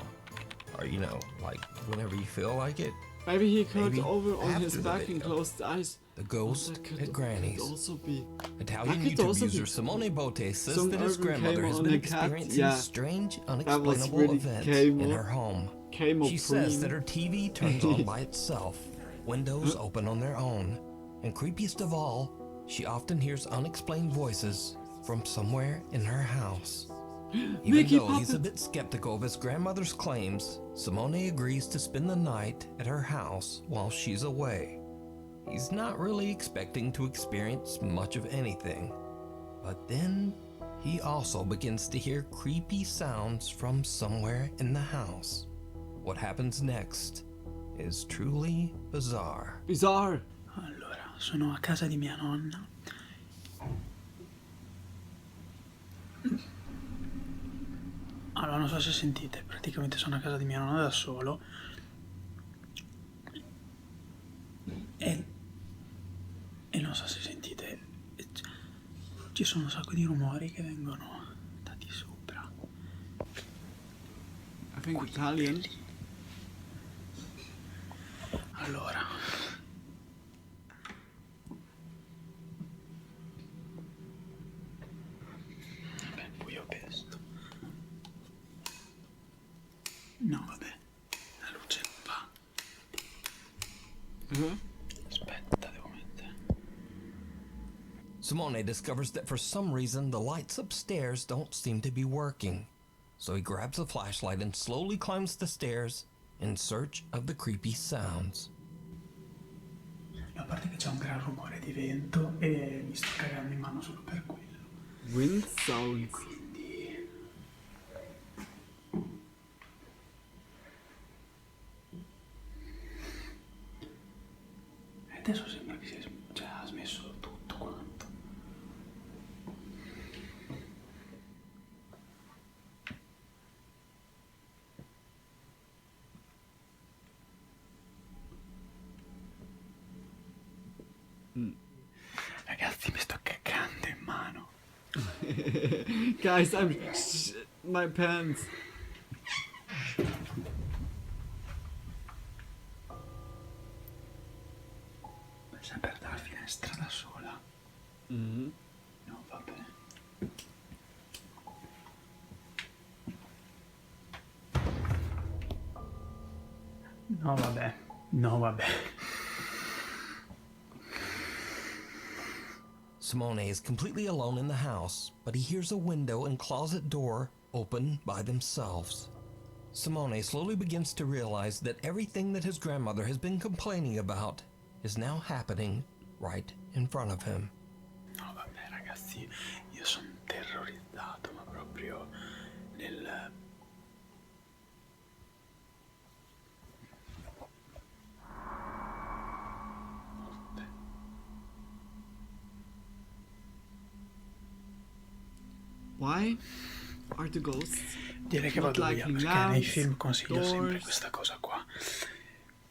Or, you know, like whenever you feel like it. Maybe he curled Maybe over on his after the back and video. closed the eyes. The Ghost at Granny's. Could also be. Italian That could YouTube also user be Simone Bote says some that his urban grandmother camo has on been a cat. experiencing Yeah. strange, was unexplainable really events camo. in her home. Camo She says preem. that her TV turns on by itself, windows open on their own, and creepiest of all, she often hears unexplained voices from somewhere in her house. Even Mickey though he's a Puppet. bit skeptical of his grandmother's claims, Simone agrees to spend the night at her house while she's away. He's not really expecting to experience much of anything, but then he also begins to hear creepy sounds from somewhere in the house. What happens next is truly bizarre. Bizarre. Allora, sono a casa di mia nonna. Allora, non so se sentite, praticamente sono a casa di mia nonna da solo. E non so se sentite, ci sono un sacco di rumori che vengono da di sopra. I think Italian. Allora. Vabbè, buio pesto. No, vabbè, la luce va. Aspetta, devo mettere. Simone discovers that for some reason the lights upstairs don't seem to be working. So he grabs a flashlight and slowly climbs the stairs in search of the creepy sounds. A parte che c'è un gran rumore di vento e mi sto cagando in mano solo per quello. Wind sounds. Quindi... adesso sembra che ha smesso tutto quanto. Ragazzi, mi sto cagando in mano. Guys, my pants. È sempre dalla finestra da sola. No, vabbè. No, vabbè. No, vabbè. Simone is completely alone in the house, but he hears a window and closet door open by themselves. Simone slowly begins to realize that everything that his grandmother has been complaining about is now happening right in front of him. No, vabbè, ragazzi, io sono terrorizzato, ma proprio nel... Why are the ghosts Direi che not vado via, liking perché nei lamps, film consiglio sempre doors? questa cosa qua.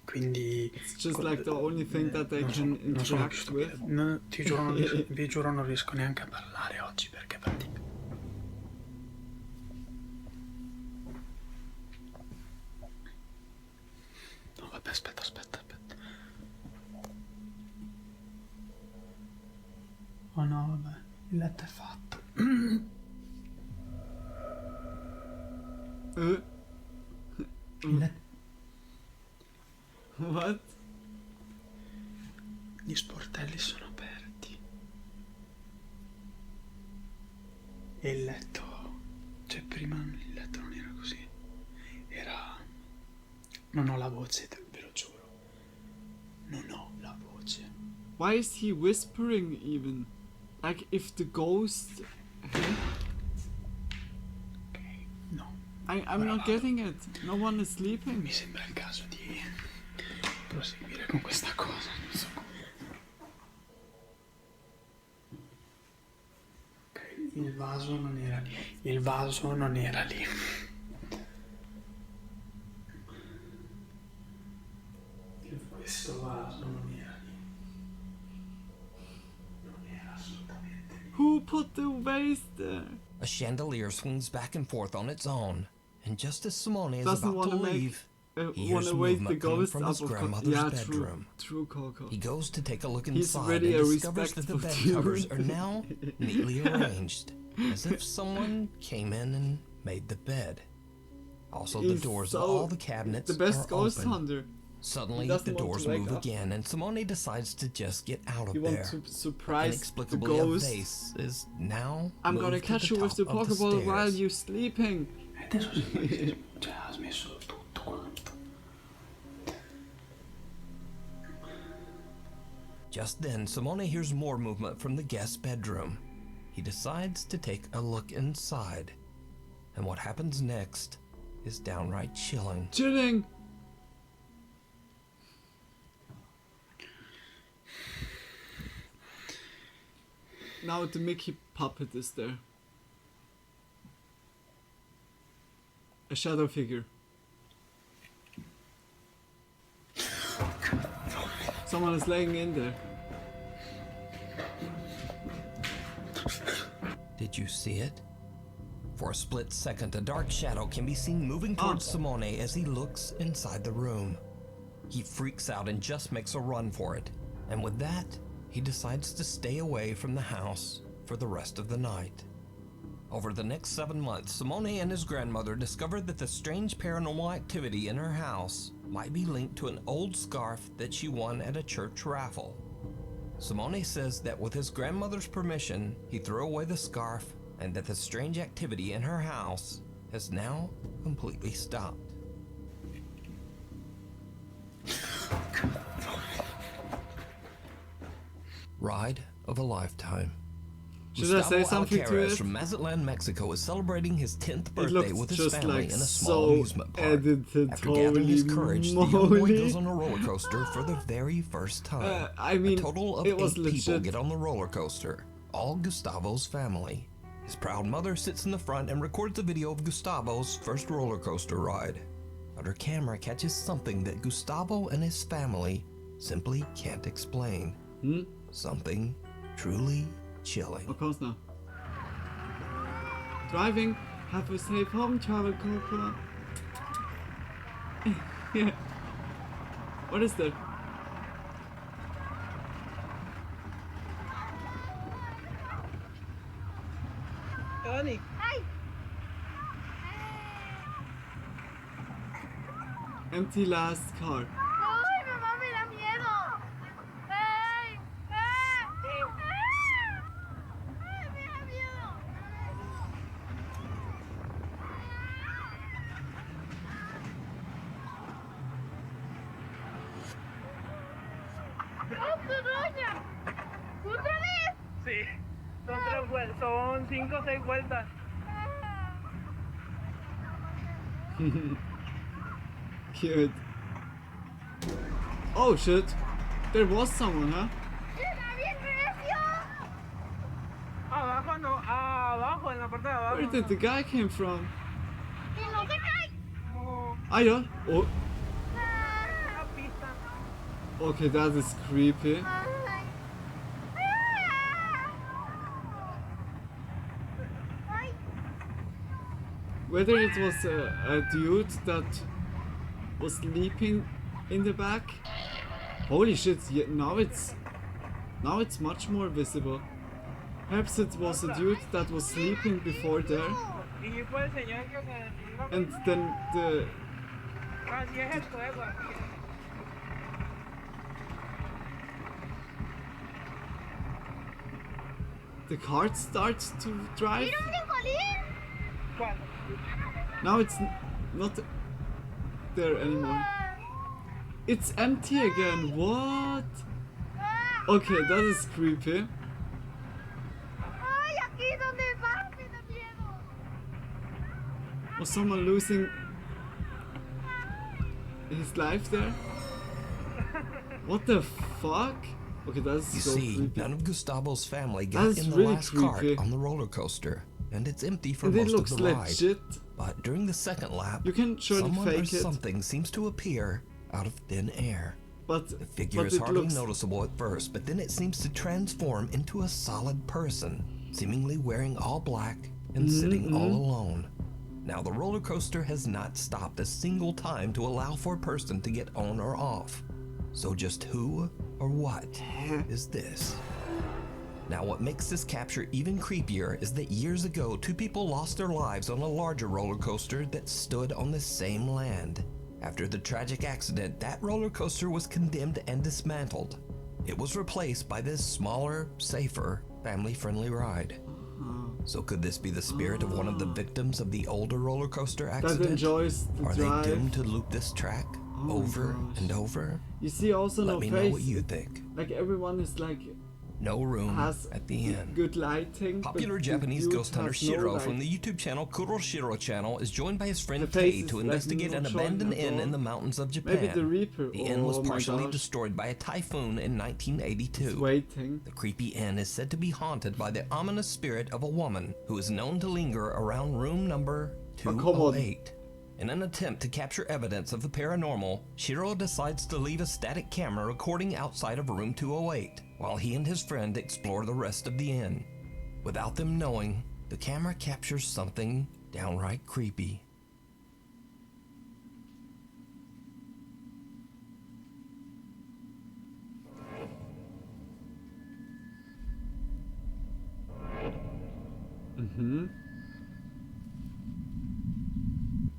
Quindi... It's just like the only thing that they can non sono più interact stupido. with. No, ti giuro, vi giuro non riesco neanche a parlare oggi perché fatica. No, vabbè, aspetta. Oh no, vabbè, il letto è fatto. Il letto... What? Gli sportelli sono aperti. E il letto... cioè prima il letto non era così. Era... non ho la voce, ve lo giuro. Non ho la voce. Why is he whispering even? Like if the ghost... Ok, no. I'm Ora not vado. getting it. No one is sleeping. Mi sembra il caso di proseguire con questa cosa. Non so come. Ok, il vaso non era lì. Il vaso non era lì. Questo vaso non era lì. Non era assolutamente lì. Who put the vase there? A chandelier swings back and forth on its own, and just as Simone is Doesn't about to wanna make- leave, he Wanna hears wake the movement coming ghost from up his of course. grandmother's Yeah, bedroom. true, Coco. He goes to take a look He's inside really and a discovers that the bed respectful covers dude. are now neatly arranged, as if someone came in and made the bed. Also, the He's doors of so- all the cabinets The best are ghost open. hunter. Suddenly, He the doesn't want doors to wake move up. again, and Simone decides to just get out of You there. want to surprise the Inexplicably, a ghost. vase is now I'm gonna moved to catch the you with the top of the Pokeball while stairs. you're sleeping. E adesso sembra che cioè, ha smesso tutto quanto. Just then, Simone hears more movement from the guest bedroom. He decides to take a look inside. And what happens next is downright chilling. Chilling. Now the Mickey puppet is there. A shadow figure. Someone is laying in there. Did you see it? For a split second, a dark shadow can be seen moving towards Simone as he looks inside the room. He freaks out and just makes a run for it. And with that, he decides to stay away from the house for the rest of the night. Over the next 7 months, Simone and his grandmother discovered that the strange paranormal activity in her house might be linked to an old scarf that she won at a church raffle. Simone says that with his grandmother's permission, he threw away the scarf and that the strange activity in her house has now completely stopped. Ride of a lifetime. Should I say Gustavo something to Alcaraz it? from Mazatlan, Mexico is celebrating his 10th It birthday looks with his just family like in a small so amusement park. edited. After gathering his Holy courage, the young boy moly. goes on a roller coaster for the very first time. I mean, a total of it was 8 people legit. get on the roller coaster, all Gustavo's family. His proud mother sits in the front and records a video of Gustavo's first roller coaster ride. But her camera catches something that Gustavo and his family simply can't explain. Something truly chilling. Of course not. Driving, have a safe home travel, Coco. Yeah. What is that? Empty last car. ¡Ay, mamá, me da miedo! ¡Ay! ¡Ay! ¡Ay, me da miedo! ¡Oh, tu doña! ¿Otra vez? Sí, son 3 vueltas, son 5 o 6 vueltas. Cute. Oh shit. There was someone, huh? ¡Está bien recio! Abajo no, abajo, en la parte de abajo. Where did the guy came from? ¡Que no se cae! No, Ah, yeah. Oh, una pista. okay, that is creepy. ¡Ay! ¡Ay! Whether it was a dude that was sleeping in the back. Holy shit! Yeah, now it's much more visible. Perhaps it was a dude that was sleeping before there, Y fue el señor que se... and then the Así es el fuego aquí. cart starts to drive. ¡Mira un frijolín! ¿Cuál? Now it's not there anymore. It's empty again. What? Okay, that is creepy. ¡Ay, aquí donde va! ¡Me da miedo! Was someone losing his life there? What the fuck? Okay, that's You so see, creepy. none of Gustavo's family got That's in the really last creepy. cart on the roller coaster, and it's empty for And it most looks of the ride. legit. But during the second lap, You can surely someone or fake it, something seems to appear out of thin air. but The figure is it hardly looks noticeable at first, but then it seems to transform into a solid person, seemingly wearing all black and sitting all alone. Now, the roller coaster has not stopped a single time to allow for a person to get on or off. So just who or what is this? Now, what makes this capture even creepier is that years ago, 2 people lost their lives on a larger roller coaster that stood on the same land. After the tragic accident, that roller coaster was condemned and dismantled. It was replaced by this smaller, safer, family-friendly ride. So could this be the spirit of one of the victims of the older roller coaster that accident? enjoys the Are drive. they doomed to loop this track my over gosh. and over? You see also Let no me face. know what you think. Like everyone is like No room has at the end. good lighting. but Popular the Japanese dude ghost hunter has no Shiro light. from the YouTube channel Kuro Shiro channel is joined by his friend The face Kei is, to like, investigate not an showing abandoned at inn all. in the mountains of Japan. Maybe the Reaper. The inn was Oh my partially gosh. destroyed by a typhoon in It's 1982. waiting. The creepy inn is said to be haunted by the ominous spirit of a woman who is known to linger around room number Oh, come on. 208. In an attempt to capture evidence of the paranormal, Shiro decides to leave a static camera recording outside of room 208 while he and his friend explore the rest of the inn. Without them knowing, the camera captures something downright creepy.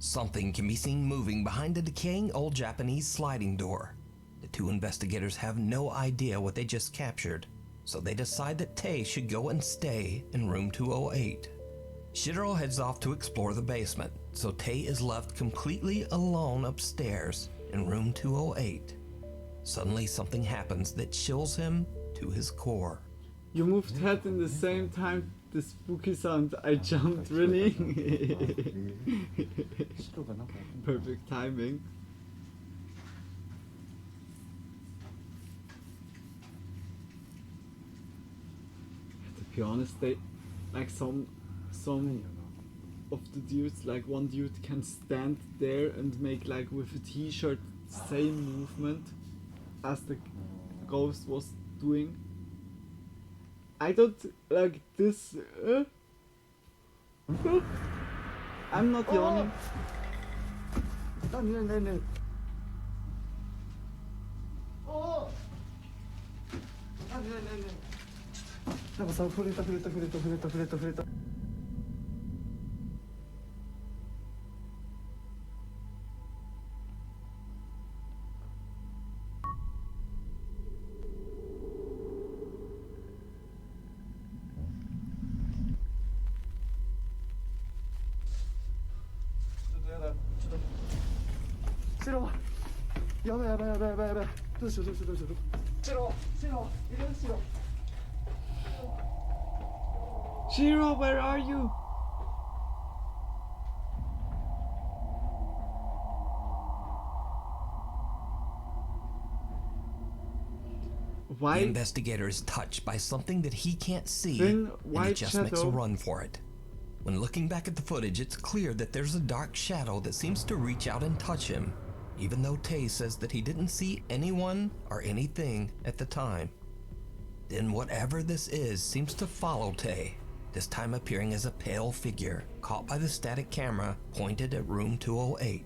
Something can be seen moving behind a decaying old Japanese sliding door. The two investigators have no idea what they just captured, so they decide that Tay should go and stay in room 208. Shiro heads off to explore the basement, so Tay is left completely alone upstairs in room 208. Suddenly something happens that chills him to his core. You moved head in the same time the spooky sound. I jumped really. Perfect timing. To be honest, they like some of the dudes, like one dude can stand there and make like with a t-shirt same movement as the ghost was doing. I don't like this. I'm not yawning. Shiro, where are you? Why? The investigator is touched by something that he can't see, Thin, and white he just makes a shadow. run for it. When looking back at the footage, it's clear that there's a dark shadow that seems to reach out and touch him, even though Tay says that he didn't see anyone or anything at the time. Then whatever this is seems to follow Tay, this time appearing as a pale figure caught by the static camera pointed at room 208.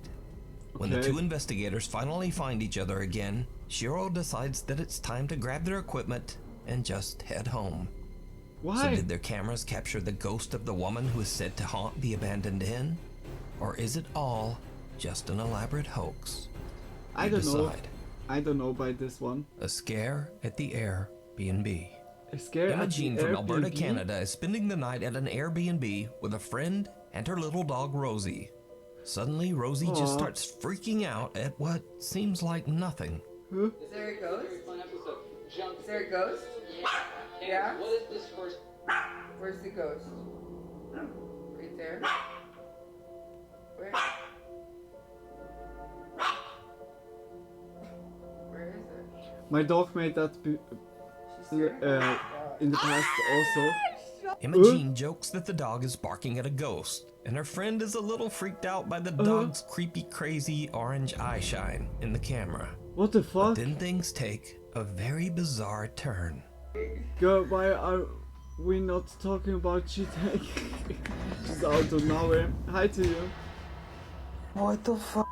When the Okay. two investigators finally find each other again, Shiro decides that it's time to grab their equipment and just head home. So Why? did their cameras capture the ghost of the woman who is said to haunt the abandoned inn? Or is it all just an elaborate hoax? I You don't know. decide. I don't know by this one. A scare at the Airbnb. A scare Emma at the Jean from Alberta, Airbnb? Canada is spending the night at an Airbnb with a friend and her little dog Rosie. Suddenly, Rosie just Aw. starts freaking out at what seems like nothing. Huh? Is there a ghost? Is there a ghost? Yeah? What is this first? Where's the ghost? Right there? Where? Where is it? My dog made that She's here? in the past also. Emma Jean jokes that the dog is barking at a ghost, and her friend is a little freaked out by the dog's creepy, crazy orange eye shine in the camera. What the fuck? Then things take a very bizarre turn. Girl, why are we not talking about cheating? She's out of nowhere. Hi to you. What the fuck?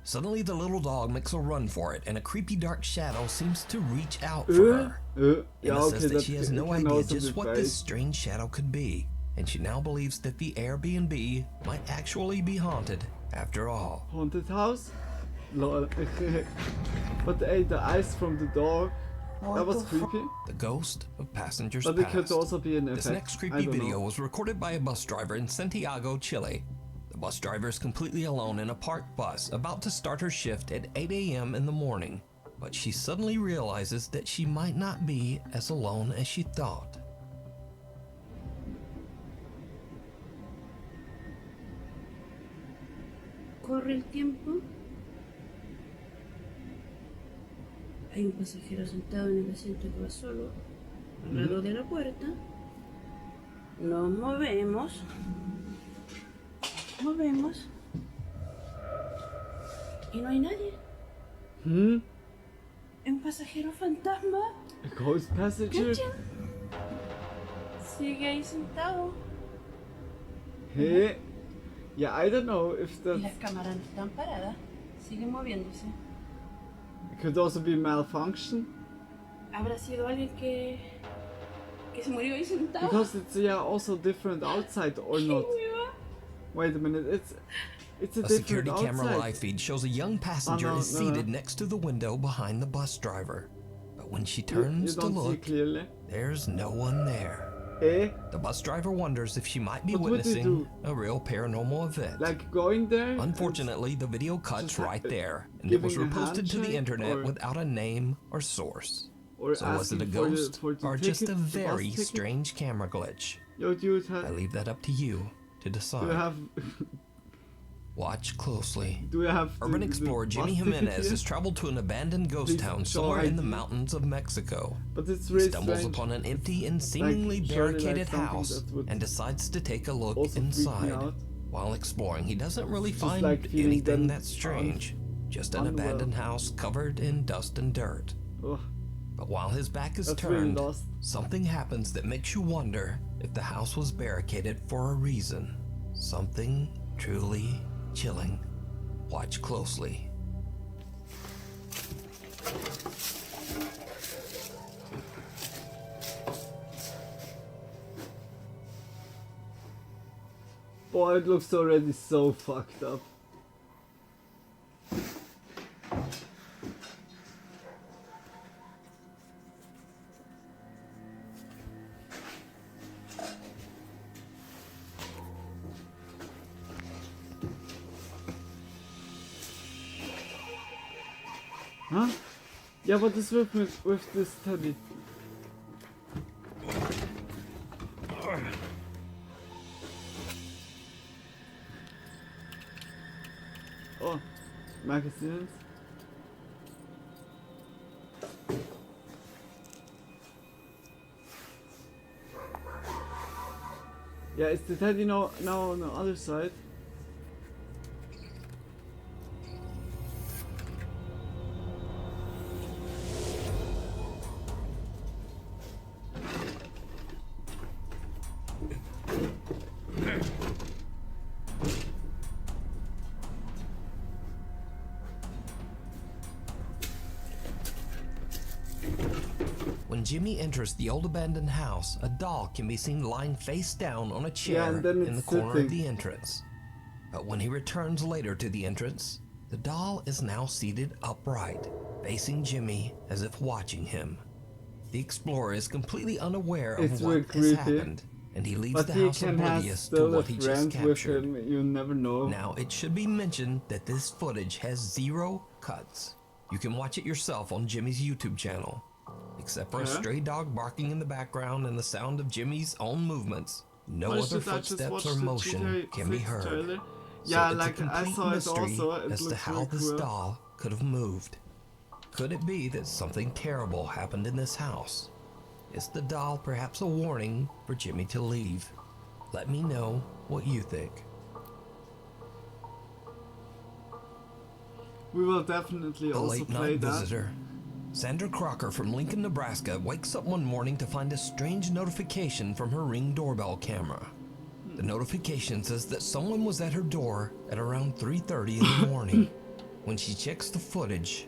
Suddenly, the little dog makes a run for it, and a creepy dark shadow seems to reach out for her. Yeah, Emma okay, says that that she has no can idea also just be what fake. this strange shadow could be, and she now believes that the Airbnb might actually be haunted after all. Haunted house? Lol. But hey, the eyes from the door, that was creepy. The ghost of passengers But it past. could also be an effect. This next I creepy don't video know. was recorded by a bus driver in Santiago, Chile. The bus driver is completely alone in a parked bus, about to start her shift at 8 a.m. in the morning. But she suddenly realizes that she might not be as alone as she thought. Corre el tiempo. Hay un pasajero sentado en el asiento que va solo, al lado de la puerta. Nos movemos. Movemos. Y no hay nadie. Hmm? Un pasajero fantasma. A ghost passenger? ¿Cachan? Sigue ahí sentado. Hey. Yeah, I don't know if Y that las cámaras no están paradas. Siguen moviéndose. could also be malfunction. ¿Habrá sido alguien que se murió ahí sentado? Because it's also different outside or ¿Qué not. hueva? Wait a minute, It's a A different security camera outside. live feed shows a young passenger no, is no, seated no. next to the window behind the bus driver. But when she You turns to don't see look, clearly. there's no one there. Eh? The bus driver wonders if she might be What would they witnessing do? a real paranormal event. Like going there? and Unfortunately, the video cuts just right there, and it was giving a reposted to the handshake, internet or- without a name or source. Or So was it a asking for the- ghost for the or just a ticket, the bus very ticket? strange camera glitch? Yo, dude, I leave that up to you to do decide. you have Watch closely. do you have Urban the explorer bus Jimmy ticket Jimenez here? has traveled to an abandoned ghost Please town show somewhere in the ID. mountains of Mexico. But it's He really stumbles strange. upon an empty and seemingly surely like barricaded something house that would and decides to take a look also freak me inside. out. While exploring, he doesn't really Just find like feeling anything them that's strange. Just an unwell. abandoned house covered in dust and dirt. Ugh, But while his back is that's really turned, lost. something happens that makes you wonder if the house was barricaded for a reason. Something truly chilling. Watch closely. Boy, it looks already so fucked up. Huh? Yeah, what is with this teddy? Oh, magazines. Yeah, is the teddy now on the other side? When Jimmy enters the old abandoned house, a doll can be seen lying face down on a chair and then in the it's corner of sitting. the entrance. But when he returns later to the entrance, the doll is now seated upright, facing Jimmy as if watching him. The explorer is completely unaware of It's what really has creepy. happened, and he leaves But the he house can have oblivious to still a what he just friend with captured. him, you never know. Now, it should be mentioned that this footage has 0 cuts. You can watch it yourself on Jimmy's YouTube channel. Except for a Huh? stray dog barking in the background and the sound of Jimmy's own movements, no Why other should I just footsteps watch or the motion GTA can be 6 heard. trailer? So Yeah, it's a like I complete saw it mystery also, it as to looks how really this cool. doll could have moved. Could it be that something terrible happened in this house? Is the doll perhaps a warning for Jimmy to leave? Let me know what you think. We will definitely A also late play night that. visitor. Sandra Crocker from Lincoln, Nebraska wakes up one morning to find a strange notification from her Ring doorbell camera. The notification says that someone was at her door at around 3:30 in the morning. When she checks the footage,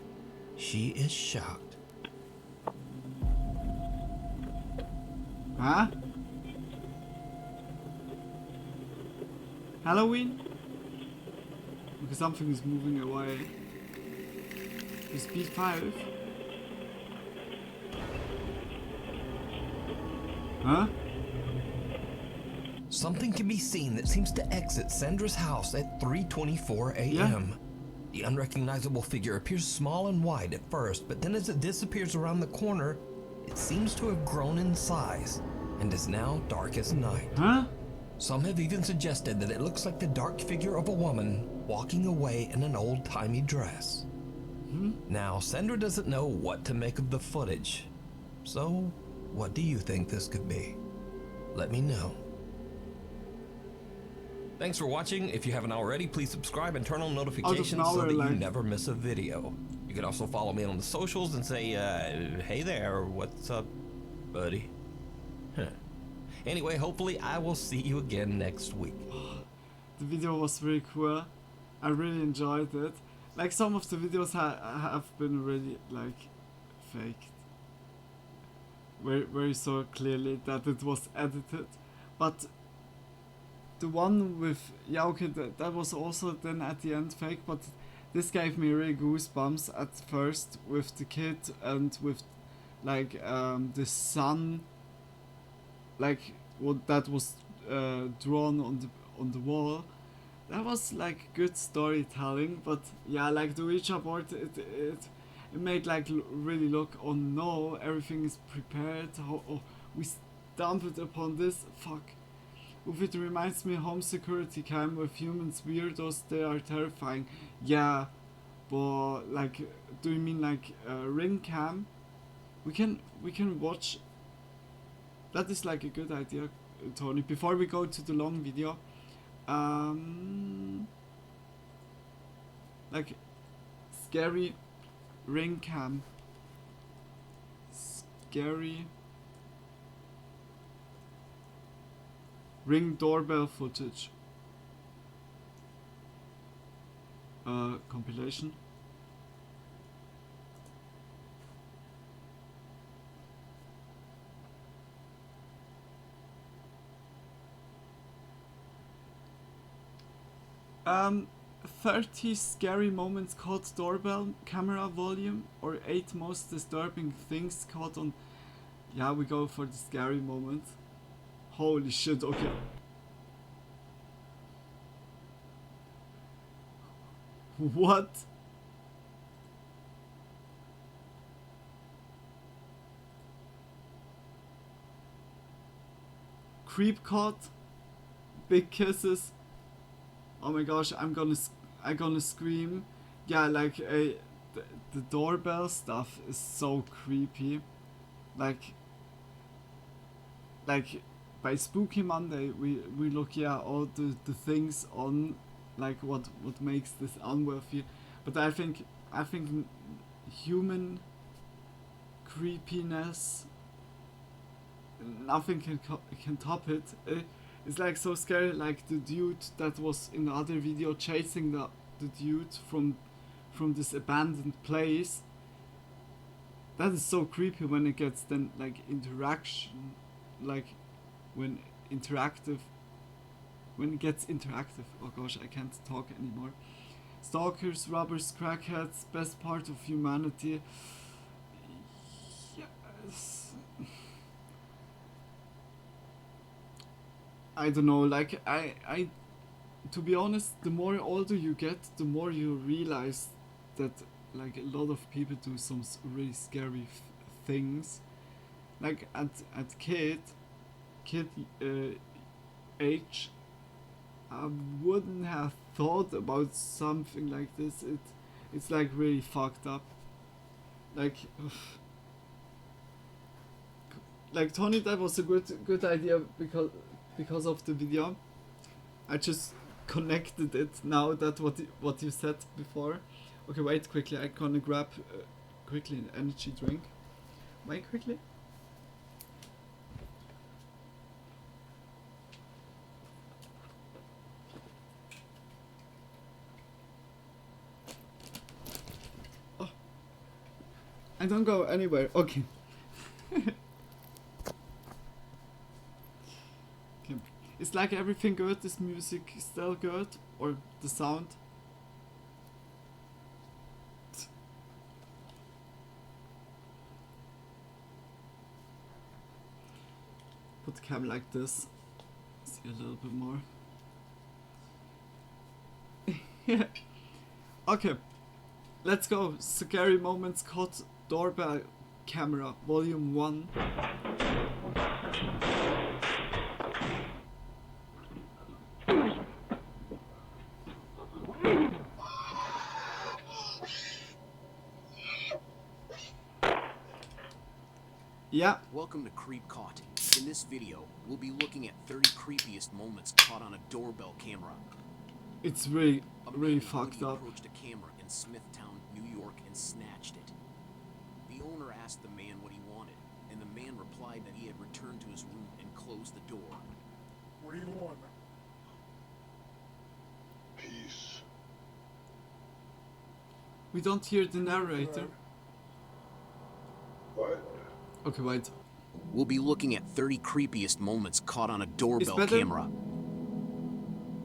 she is shocked. Huh? Halloween? Because something is moving away. Is speed 5? Huh? Something can be seen that seems to exit Sandra's house at 3:24 a.m. The unrecognizable figure appears small and wide at first, but then as it disappears around the corner, it seems to have grown in size and is now dark as night. Huh? Some have even suggested that it looks like the dark figure of a woman walking away in an old-timey dress. Now, Sandra doesn't know what to make of the footage. So, what do you think this could be? Let me know. Thanks for watching. If you haven't already, please subscribe and turn on notifications so nowhere, that you like- never miss a video. You can also follow me on the socials and say, hey there, what's up, buddy? Huh. Anyway, hopefully I will see you again next week. The video was really cool. I really enjoyed it. Like some of the videos have been really like faked. Very so clearly that it was edited. But the one with, yeah, okay, that was also then at the end fake, but this gave me really goosebumps at first with the kid and with like the sun, like what that was drawn on the wall. That was like good storytelling, but yeah, like the Ouija board, it made like really look, oh no, everything is prepared. Oh, we stumbled upon this. Fuck. If it reminds me home security cam with humans weirdos, they are terrifying. Yeah, but like, do you mean like ring cam? We can watch. That is like a good idea, Tony. Before we go to the long video, like scary ring cam, scary ring doorbell footage, compilation. Um, 30 scary moments caught doorbell camera volume, or 8 most disturbing things caught on. Yeah, we go for the scary moment. Holy shit, okay. What? Creep caught, big kisses. Oh my gosh, I'm gonna scream. Yeah, like the doorbell stuff is so creepy. Like by Spooky Monday we look, yeah, all the things on, like what makes this unworthy. But I think human creepiness, nothing can top it. It's like so scary, like the dude that was in the other video chasing the dude from this abandoned place. That is so creepy when it gets then like interaction, like when it gets interactive. Oh gosh, I can't talk anymore. Stalkers, robbers, crackheads, best part of humanity. Yes. I don't know, like I to be honest, the more older you get, the more you realize that like a lot of people do some really scary things. Like at kid age, I wouldn't have thought about something like this. It's like really fucked up. Like like Tony, that was a good idea because of the video. I just connected it now that what you said before. Okay, wait quickly. I'm gonna grab quickly an energy drink. Wait quickly. Oh, I don't go anywhere. Okay. Is like everything good? Is music still good? Or the sound? Put the camera like this. See a little bit more. Yeah. Okay. Let's go. Scary moments caught doorbell camera, volume 1. Yeah. Welcome to Creep Caught. In this video, we'll be looking at 30 creepiest moments caught on a doorbell camera. It's really fucked up. Approached a camera in Smithtown, New York, and snatched it. The owner asked the man what he wanted, and the man replied that he had returned to his room and closed the door. What do you want? Peace. We don't hear the narrator. What? Okay, wait. We'll be looking at 30 creepiest moments caught on a doorbell camera.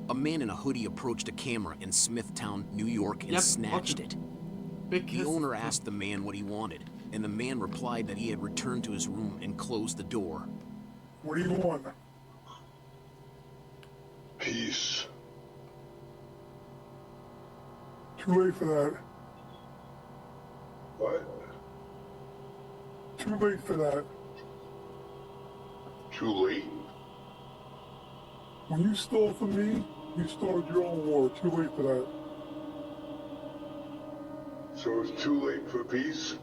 a man in a hoodie approached a camera in Smithtown, New York, and snatched it. The owner asked the man what he wanted, and the man replied that he had returned to his room and closed the door. What do you want? Peace. Too late for that. What? Too late for that. Too late? When you stole from me, you started your own war. Too late for that. So it's too late for peace?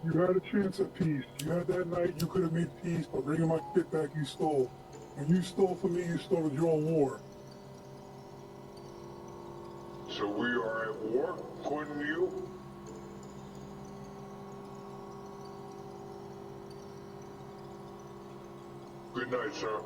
You had a chance at peace. You had that night, you could have made peace by bringing my shit back you stole. When you stole from me, you started your own war. So we are at war, according to you? Good night, sir.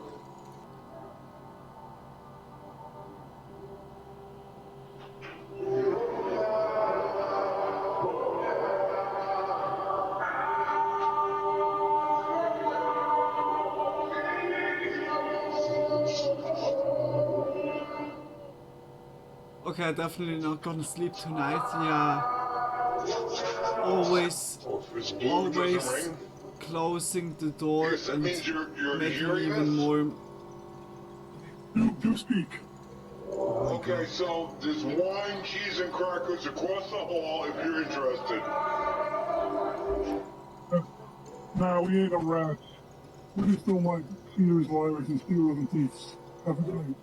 Okay, definitely not gonna sleep tonight. Yeah. Always closing the door and making even more. You speak. Okay, so there's wine, cheese, and crackers across the hall if you're interested. Nah, we ain't no rats. We just don't like stealers, liars, and stealers and thieves. Have a good night.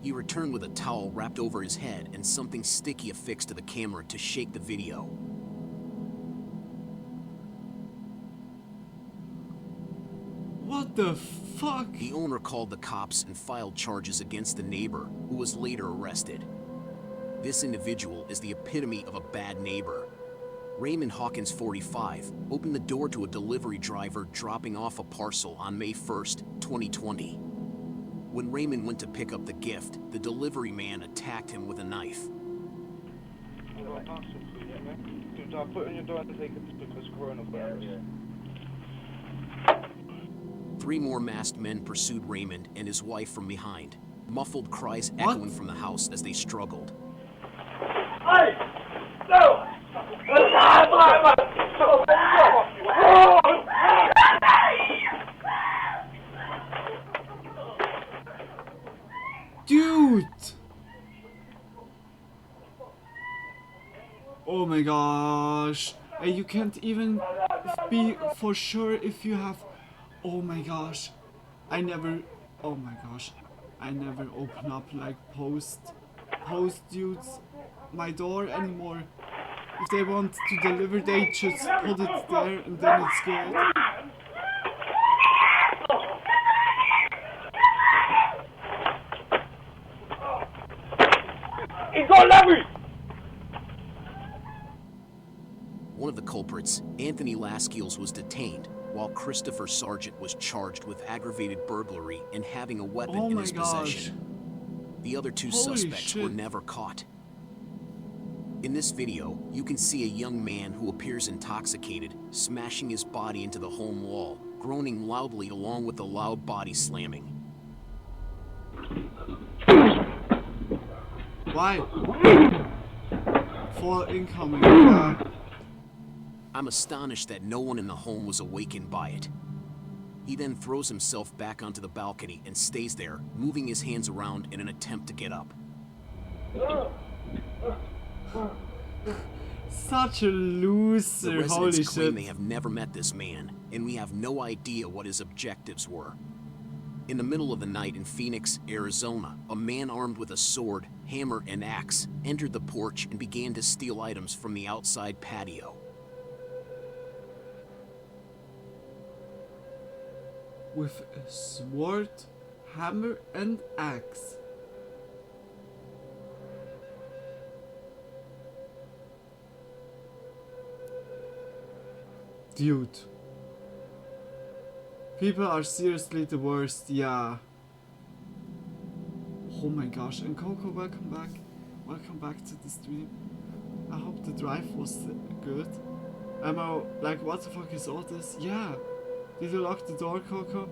He returned with a towel wrapped over his head and something sticky affixed to the camera to shake the video. What the fuck? The owner called the cops and filed charges against the neighbor, who was later arrested. This individual is the epitome of a bad neighbor. Raymond Hawkins, 45, opened the door to a delivery driver dropping off a parcel on May 1st, 2020. When Raymond went to pick up the gift, the delivery man attacked him with a knife. I'll put it on your door and take it because coronavirus. 3 more masked men pursued Raymond and his wife from behind, muffled cries echoing from the house as they struggled. Hey! No! Dude! Oh my gosh. You can't even be for sure if you have... Oh my gosh. I never open up like post dudes my door anymore. If they want to deliver, they just put it there and then it's good. One of the culprits, Anthony Lascelles, was detained, while Christopher Sargent was charged with aggravated burglary and having a weapon in his possession. The other 2 suspects were never caught. In this video, you can see a young man who appears intoxicated, smashing his body into the home wall, groaning loudly along with the loud body slamming. Why? 4 incoming. I'm astonished that no one in the home was awakened by it. He then throws himself back onto the balcony and stays there, moving his hands around in an attempt to get up. Such a loser, The residents holy claim shit. they have never met this man, and we have no idea what his objectives were. In the middle of the night in Phoenix, Arizona, a man armed with a sword, hammer, and axe entered the porch and began to steal items from the outside patio. With a sword, hammer, and axe. Dude. People are seriously the worst, yeah. Oh my gosh, and Coco, welcome back. Welcome back to the stream. I hope the drive was good. Like, what the fuck is all this? Yeah. Did you lock the door, Coco?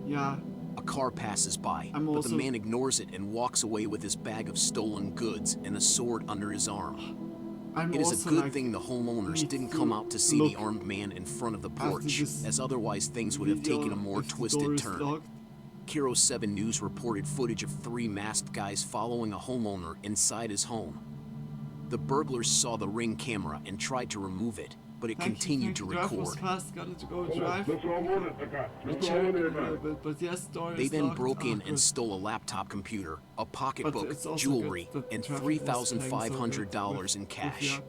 Yeah. A car passes by, I'm but also- the man ignores it and walks away with his bag of stolen goods and a sword under his arm. I'm It is a also, good like, thing the homeowners need didn't to come out to see the look armed man in front of the after porch, this as otherwise things would have video taken a more if the door twisted is turn. locked. Kiro 7 News reported footage of 3 masked guys following a homeowner inside his home. The burglars saw the Ring camera and tried to remove it, but it continued to Drive was record. fast, got to go drive. Let's all run it, okay? Let's all Check run a it, little man. bit, but yes, door They is then locked. broke in Ah, and good. stole a laptop computer, a pocketbook, it's also jewelry, good that and traffic was playing so $3,500 good in cash. yeah.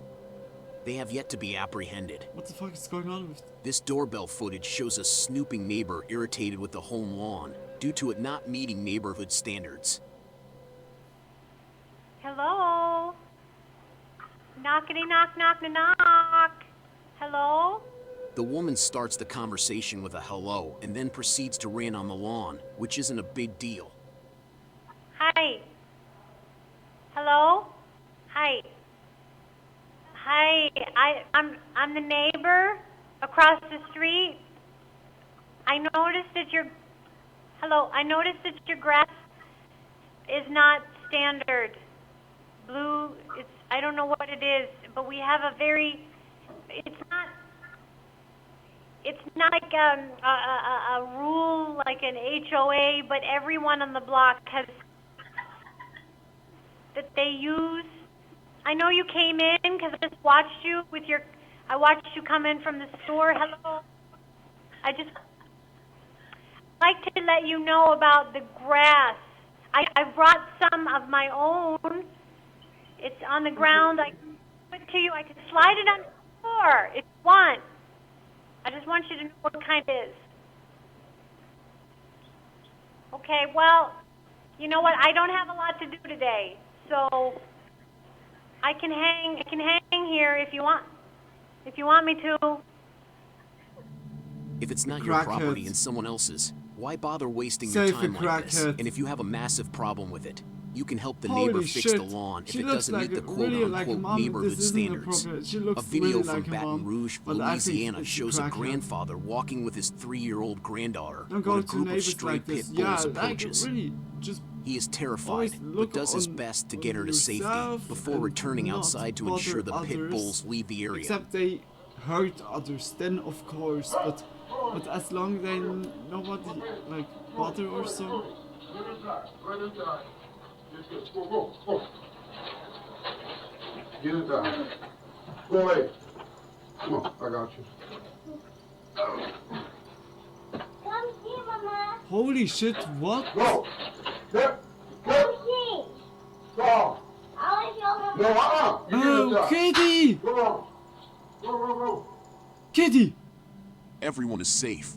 They have yet to be apprehended. What the fuck is going on with This doorbell footage shows a snooping neighbor irritated with the home lawn due to it not meeting neighborhood standards. Hello? Knockity knock knock knock. Hello? The woman starts the conversation with a hello and then proceeds to rant on the lawn, which isn't a big deal. Hi. Hello? Hi. Hi. I'm the neighbor across the street. I noticed that your grass is not standard. Blue, I don't know what it is, but we have it's not like a rule like an HOA, but everyone on the block has that they use. I know you came in because I just watched you I watched you come in from the store. Hello. I'd like to let you know about the grass. I brought some of my own. It's on the ground. I can give it to you. I can slide it on the floor if you want. I just want you to know what kind it is. Okay, well, you know what? I don't have a lot to do today, so I can hang here if you want. If you want me to. If it's not your Crackheads. property and someone else's, why bother wasting Save your time the like this? crackhead. And if you have a massive problem with it, you can help the Holy neighbor fix shit. the lawn if She it looks doesn't like meet the really like a quote-unquote mom. neighborhood This isn't standards. appropriate. She A looks video really from like a Baton mom, Rouge, but I think Louisiana it's shows a crackhead. grandfather walking with his 3-year-old granddaughter Don't go when a to group of neighbors stray like pit this. bulls Yeah, like approaches. really, just He is terrified, always but look does his on- best to on get her to safety yourself before and returning not outside to bother ensure the pit others, bulls leave the area. Except they hurt others, then of course, but as long as they nobody like bother or so. Get inside. Go away. Come on, I got you. Come see, Mama. Holy shit! What? Go. Get. Come see. Go. I want to show No, Mama. You get Oh, inside. Kitty! Go on. Go. Kitty! Everyone is safe.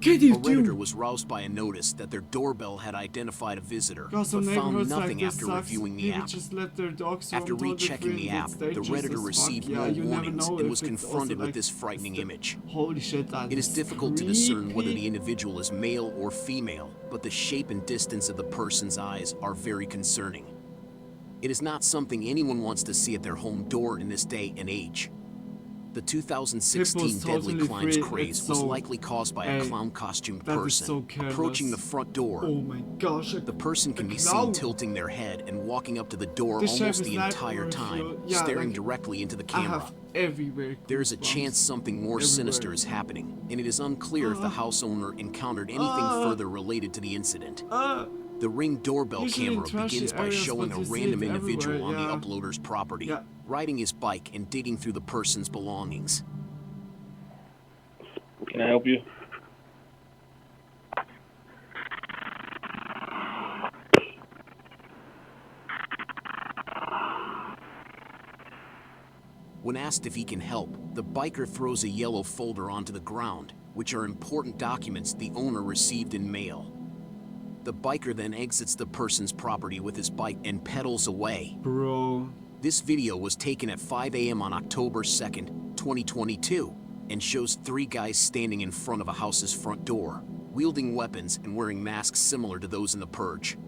Kitty, A Redditor dude! was roused by a notice that their doorbell had identified a visitor, Got but some found neighborhoods like nothing this after sucks. reviewing the People app. just let their dogs After roam totally rechecking free the and app, it's the dangerous Redditor as fuck. received Yeah, no you never warnings know and if was it's confronted also, with this frightening image. Holy shit, that It is difficult to discern whether the creepy. individual is male or female, but the shape and distance of the person's eyes are very concerning. It is not something anyone wants to see at their home door in this day and age. The 2016 People's deadly totally clowns free. craze It's was so- likely caused by a Hey, clown-costumed that is person so careless. approaching the front door. Oh my gosh, The person can a be clown. seen tilting their head and walking up to the door This shape almost is the not entire over time, here. Yeah, staring like, directly into the I camera. have everywhere. There is a goosebumps. chance something more Everywhere. sinister is happening, and it is unclear if the house owner encountered anything further related to the incident. The Ring doorbell Usually in camera trashy begins by areas, showing but a you see random it individual everywhere, on yeah. the uploader's property, Yeah. riding his bike and digging through the person's belongings. Can I help you? When asked if he can help, the biker throws a yellow folder onto the ground, which are important documents the owner received in mail. The biker then exits the person's property with his bike and pedals away. Bro. This video was taken at 5 a.m. on October 2nd, 2022, and shows 3 guys standing in front of a house's front door, wielding weapons and wearing masks similar to those in The Purge.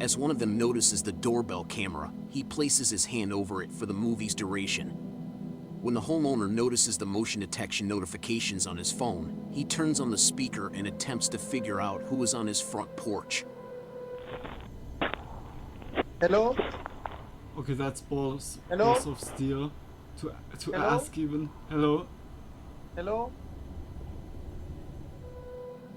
As one of them notices the doorbell camera, he places his hand over it for the movie's duration. When the homeowner notices the motion detection notifications on his phone, he turns on the speaker and attempts to figure out who is on his front porch. Hello? Okay, that's balls of steel to ask even. Hello? Hello?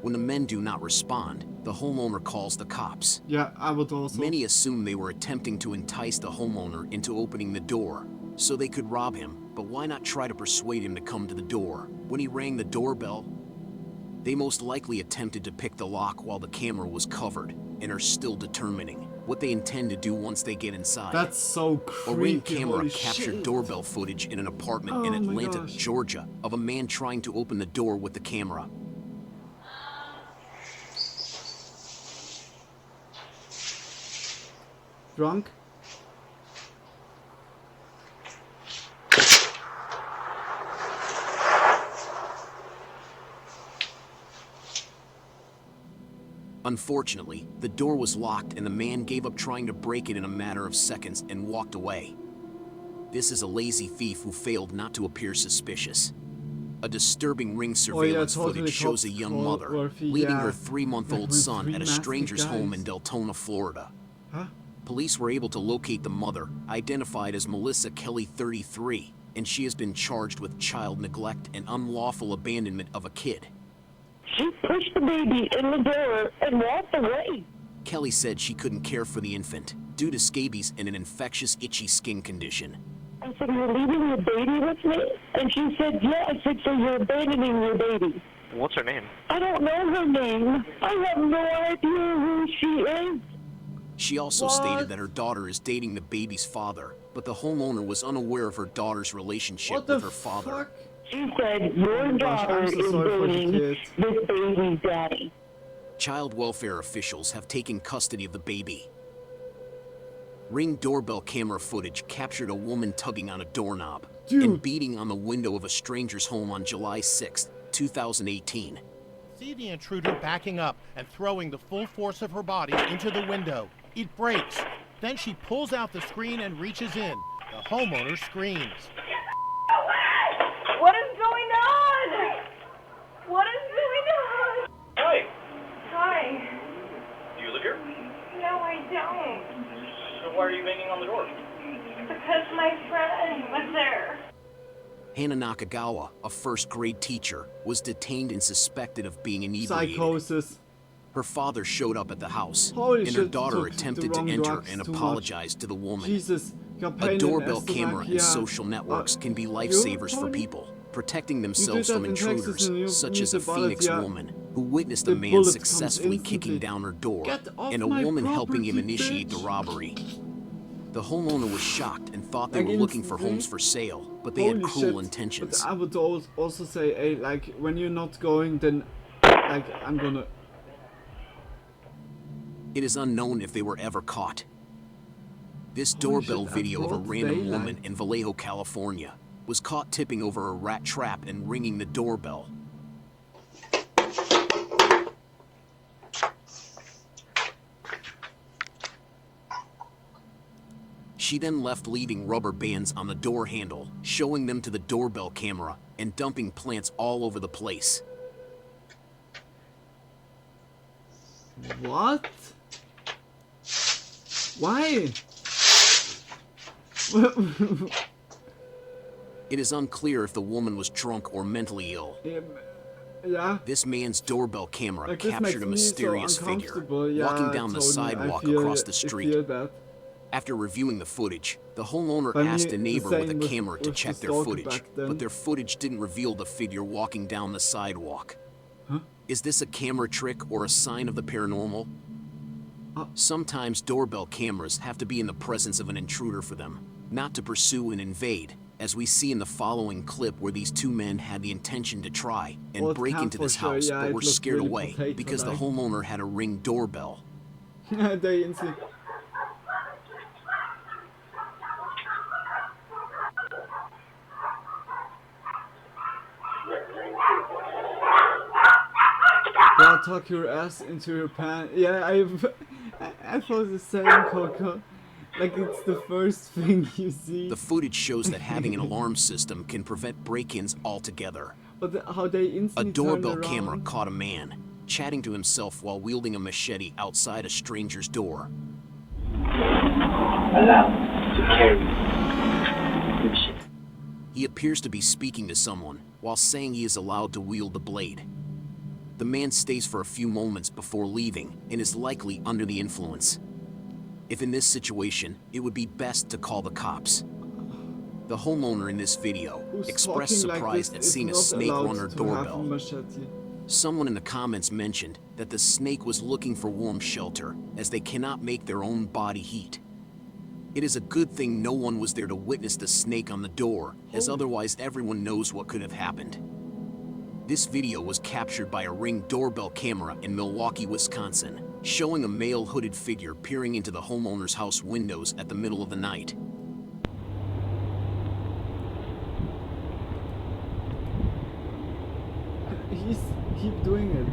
When the men do not respond, the homeowner calls the cops. Yeah, I would also. Many assume they were attempting to entice the homeowner into opening the door so they could rob him, but why not try to persuade him to come to the door? When he rang the doorbell, they most likely attempted to pick the lock while the camera was covered and are still determining what they intend to do once they get inside. That's so creepy. A Ring camera holy captured shit. doorbell footage in an apartment in Atlanta, Georgia, of a man trying to open the door with the camera. Drunk? Unfortunately, the door was locked and the man gave up trying to break it in a matter of seconds and walked away. This is a lazy thief who failed not to appear suspicious. A disturbing Ring surveillance footage shows a young mother leading her 3-month-old son at a stranger's home in Deltona, Florida. Huh? Police were able to locate the mother, identified as Melissa Kelly, 33, and she has been charged with child neglect and unlawful abandonment of a kid. She pushed the baby in the door and walked away. Kelly said she couldn't care for the infant due to scabies and an infectious itchy skin condition. I said, "You're leaving your baby with me?" And she said, "Yeah." I said, "So you're abandoning your baby?" What's her name? I don't know her name. I have no idea who she is. She also stated that her daughter is dating the baby's father, but the homeowner was unaware of her daughter's relationship with her father. She said, "Your daughter is dating this baby's daddy." Child welfare officials have taken custody of the baby. Ring doorbell camera footage captured a woman tugging on a doorknob and beating on the window of a stranger's home on July 6, 2018. See the intruder backing up and throwing the full force of her body into the window. It breaks. Then she pulls out the screen and reaches in. The homeowner screams. What is going on? What is going on? Hi. Hi. Do you live here? No, I don't. So why are you banging on the door? Because my friend was there. Hannah Nakagawa, a first-grade teacher, was detained and suspected of being inebriated. Psychosis. Her father showed up at the house, Holy and shit, her daughter took attempted the to wrong enter drugs and too apologize to the woman. Jesus, A doorbell camera and social networks can be lifesavers for people, protecting themselves from intruders, such as a Phoenix woman who witnessed a man successfully kicking down her door, and a woman helping him initiate the robbery. The homeowner was shocked and thought they were looking for homes for sale, but they had cruel intentions. But I would also say, hey, like, when you're not going, then, like, I'm gonna... It is unknown if they were ever caught. This doorbell video of a random woman in Vallejo, California, was caught tipping over a rat trap and ringing the doorbell. She then left, leaving rubber bands on the door handle, showing them to the doorbell camera, and dumping plants all over the place. What? Why? It is unclear if the woman was drunk or mentally ill. Yeah. This man's doorbell camera Like, captured a mysterious figure walking down the sidewalk across the street. After reviewing the footage, the homeowner asked a neighbor with a camera to check their footage, but their footage didn't reveal the figure walking down the sidewalk. Huh? Is this a camera trick or a sign of the paranormal? Sometimes doorbell cameras have to be in the presence of an intruder for them, not to pursue and invade, as we see in the following clip where these two men had the intention to try and break into this house, but were scared away because the homeowner had a Ring doorbell. They instantly... Yeah, tuck your ass into your pants. Yeah, I thought the same, Coco. Like it's the first thing you see. The footage shows that having an alarm system can prevent break-ins altogether. But how they A instantly doorbell turned camera around. caught a man chatting to himself while wielding a machete outside a stranger's door. Allowed to carry. He appears to be speaking to someone while saying he is allowed to wield the blade. The man stays for a few moments before leaving and is likely under the influence. If in this situation, it would be best to call the cops. The homeowner in this video expressed surprise at seeing a snake run her doorbell. Someone in the comments mentioned that the snake was looking for warm shelter as they cannot make their own body heat. It is a good thing no one was there to witness the snake on the door, as otherwise everyone knows what could have happened. This video was captured by a Ring doorbell camera in Milwaukee, Wisconsin, showing a male hooded figure peering into the homeowner's house windows at the middle of the night. Keep doing it.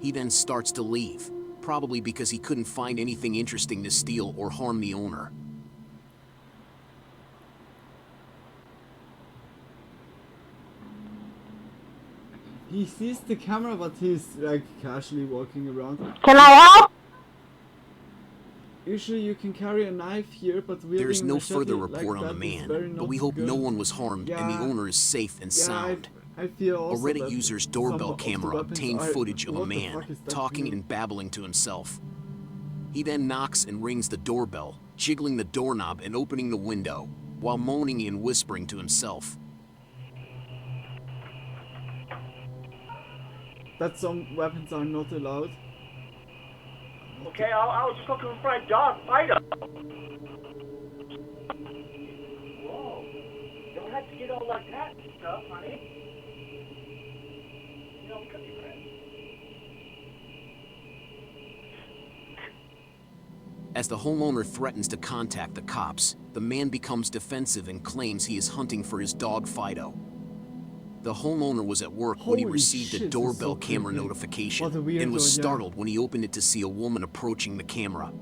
He then starts to leave, probably because he couldn't find anything interesting to steal or harm the owner. He sees the camera, but he's like casually walking around. Can I help? Usually you can carry a knife here, but There is wielding a no machete further like report on that the is man, very but we not hope no good. one was harmed and the Yeah. owner is safe and sound. I feel A also Reddit that user's some doorbell of the camera weapons obtained are- footage of a what the man fuck is that talking doing? and babbling to himself. He then knocks and rings the doorbell, jiggling the doorknob and opening the window, while moaning and whispering to himself. That some weapons are not allowed. Okay, I was just looking for a dog fighter. Whoa. Don't have to get all like that and stuff, honey. You know, cookie bread. As the homeowner threatens to contact the cops, the man becomes defensive and claims he is hunting for his dog Fido. The homeowner was at work when he Holy received shit, a this is doorbell so camera creepy. notification What a and was weirdo, yeah. startled when he opened it to see a woman approaching the camera.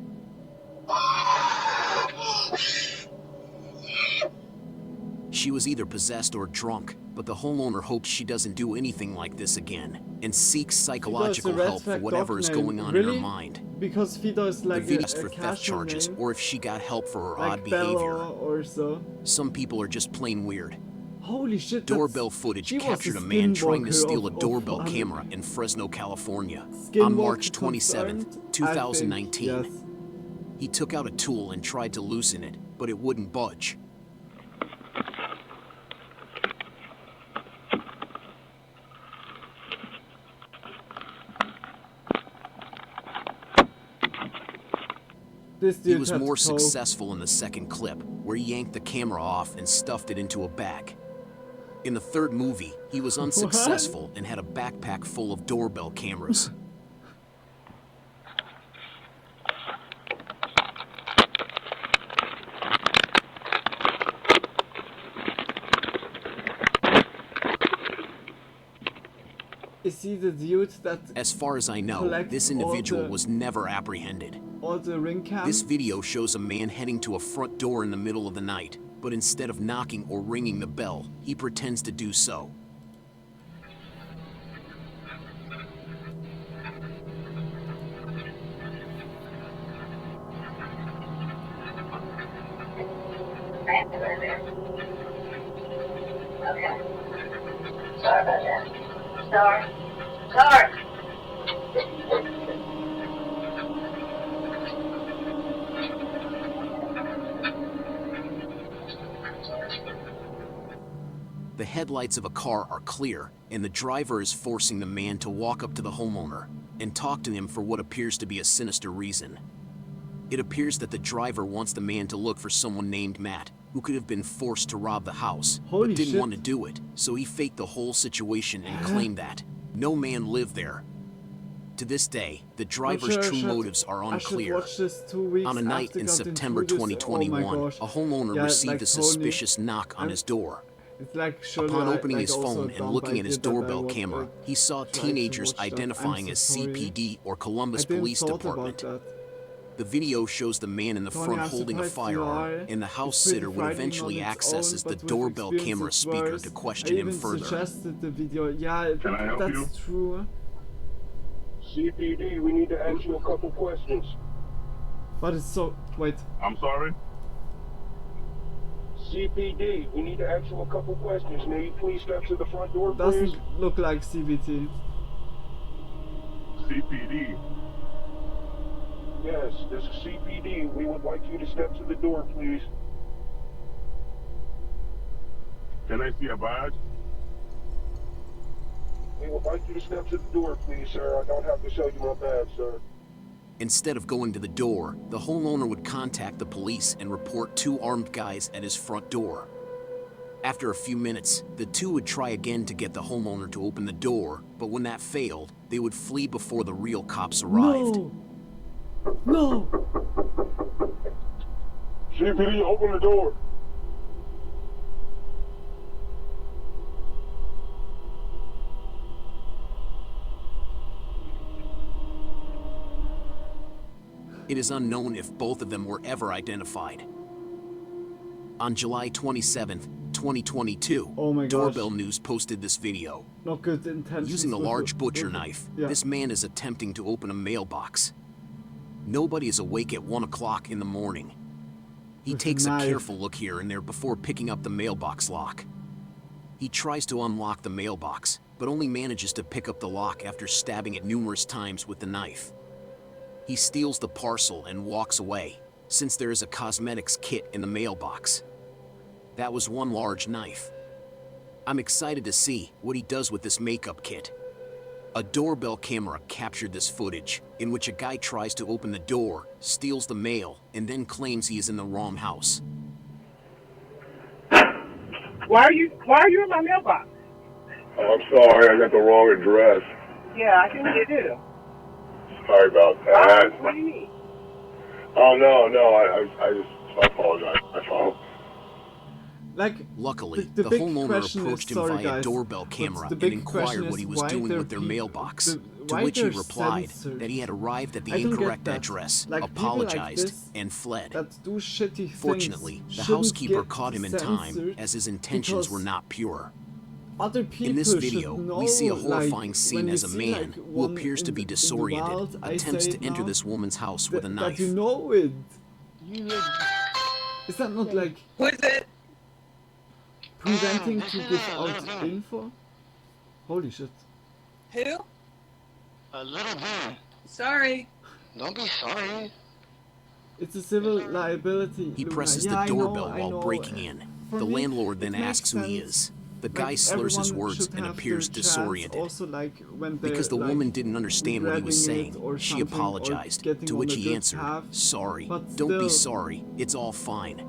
She was either possessed or drunk, but the homeowner hopes she doesn't do anything like this again and seeks psychological Fido is a red help for flag whatever dog is name. going on in her Really? mind. Because Fido is like The video's a for theft casual charges name, or if she got help for her like odd behavior. Bella or so. Some people are just plain weird. Holy shit! Doorbell footage she was captured a a man trying to skinwalker steal a of doorbell honor. camera in Fresno, California on Skinwalker March 27th, confirmed? 2019. I think, yes. He took out a tool and tried to loosen it, but it wouldn't budge. This He dude was had more coke. successful in the second clip, where he yanked the camera off and stuffed it into a bag. In the third movie, he was unsuccessful and had a backpack full of doorbell cameras. Is he the dude that As far as I know, collects this all individual the- was never apprehended. all the ring cams? This video shows a man heading to a front door in the middle of the night, but instead of knocking or ringing the bell, he pretends to do so. Okay. Sorry about that. Sorry. The headlights of a car are clear, and the driver is forcing the man to walk up to the homeowner and talk to him for what appears to be a sinister reason. It appears that the driver wants the man to look for someone named Matt, who could have been forced to rob the house, Holy but didn't shit. want to do it, so he faked the whole situation and claimed that no man lived there. To this day, the driver's sure I true should- motives are I should unclear. watch this 2 weeks On a night after in got September into this. Oh my 2021, gosh. a homeowner Yeah, received like a Tony. suspicious knock on I'm- his door. It's like surely Upon I- opening like his also phone and dumb looking at his idea that I doorbell would, camera, he saw try to teenagers watch that. I'm identifying so as sorry. CPD or Columbus I didn't Police thought Department. about that. The video shows the man in the Tony, front I'm holding a surprised you firearm, are. and the house It's pretty sitter would frightening eventually on its accesses own, the but with doorbell experience camera it's speaker worse. to I question him even further. suggested the video. Yeah, Can I help that's you? true. CPD, we need to ask you a couple questions. But it's so... Wait. I'm sorry? CPD, we need to ask you a couple questions. May you please step to the front door, please? Doesn't look like CBT. CPD. Yes, this is CPD. We would like you to step to the door, please. Can I see a badge? We would like you to step to the door, please, sir. I don't have to show you my badge, sir. Instead of going to the door, the homeowner would contact the police and report 2 armed guys at his front door. After a few minutes, the 2 would try again to get the homeowner to open the door, but when that failed, they would flee before the real cops arrived. No! CPD, open the door. It is unknown if both of them were ever identified. On July 27th, 2022, Oh my gosh. Doorbell News posted this video. Not good intentions. Using a with- large butcher with- knife, yeah. this man is attempting to open a mailbox. Nobody is awake at 1 o'clock in the morning. He With a takes a knife. careful look here and there before picking up the mailbox lock. He tries to unlock the mailbox, but only manages to pick up the lock after stabbing it numerous times with the knife. He steals the parcel and walks away, since there is a cosmetics kit in the mailbox. That was one large knife. I'm excited to see what he does with this makeup kit. A doorbell camera captured this footage, in which a guy tries to open the door, steals the mail, and then claims he is in the wrong house. Why are you in my mailbox? Oh, I'm sorry, I got the wrong address. Yeah, I can hear you. Sorry about that. What do you mean? Oh, no, I apologize. That's all. Like, Luckily, the the big homeowner question approached is, him sorry via guys, doorbell but camera the and big question inquired what is he was why doing they're with their pe- mailbox, the- to why which he they're replied censored. that he had arrived at the I don't get incorrect that. address, Like, people like apologized, this and fled. that do shitty things Fortunately, the shouldn't housekeeper get caught him in time, censored as his intentions were because not pure. Other people In this should video, know, we see a like, horrifying when scene you as a see, man like, who one appears to in be the disoriented wild, I attempts say to it enter now, this woman's house with a that knife. you know it. Is that not like... Who is it? Preventing to give out info? Holy shit. Who? A little bit. Sorry. Don't be sorry. It's a civil liability. He Luna. presses Yeah, the I know, doorbell I while know. breaking in. For The me, landlord then it makes asks who he sense. is. The Like, guy slurs his everyone words should and have appears their chance disoriented. Also, like, when Because the they're, woman like, didn't understand what he was regretting it saying, or she something, or apologized, getting to on which a he good answered, path. "Sorry, But don't be still, sorry, it's all fine."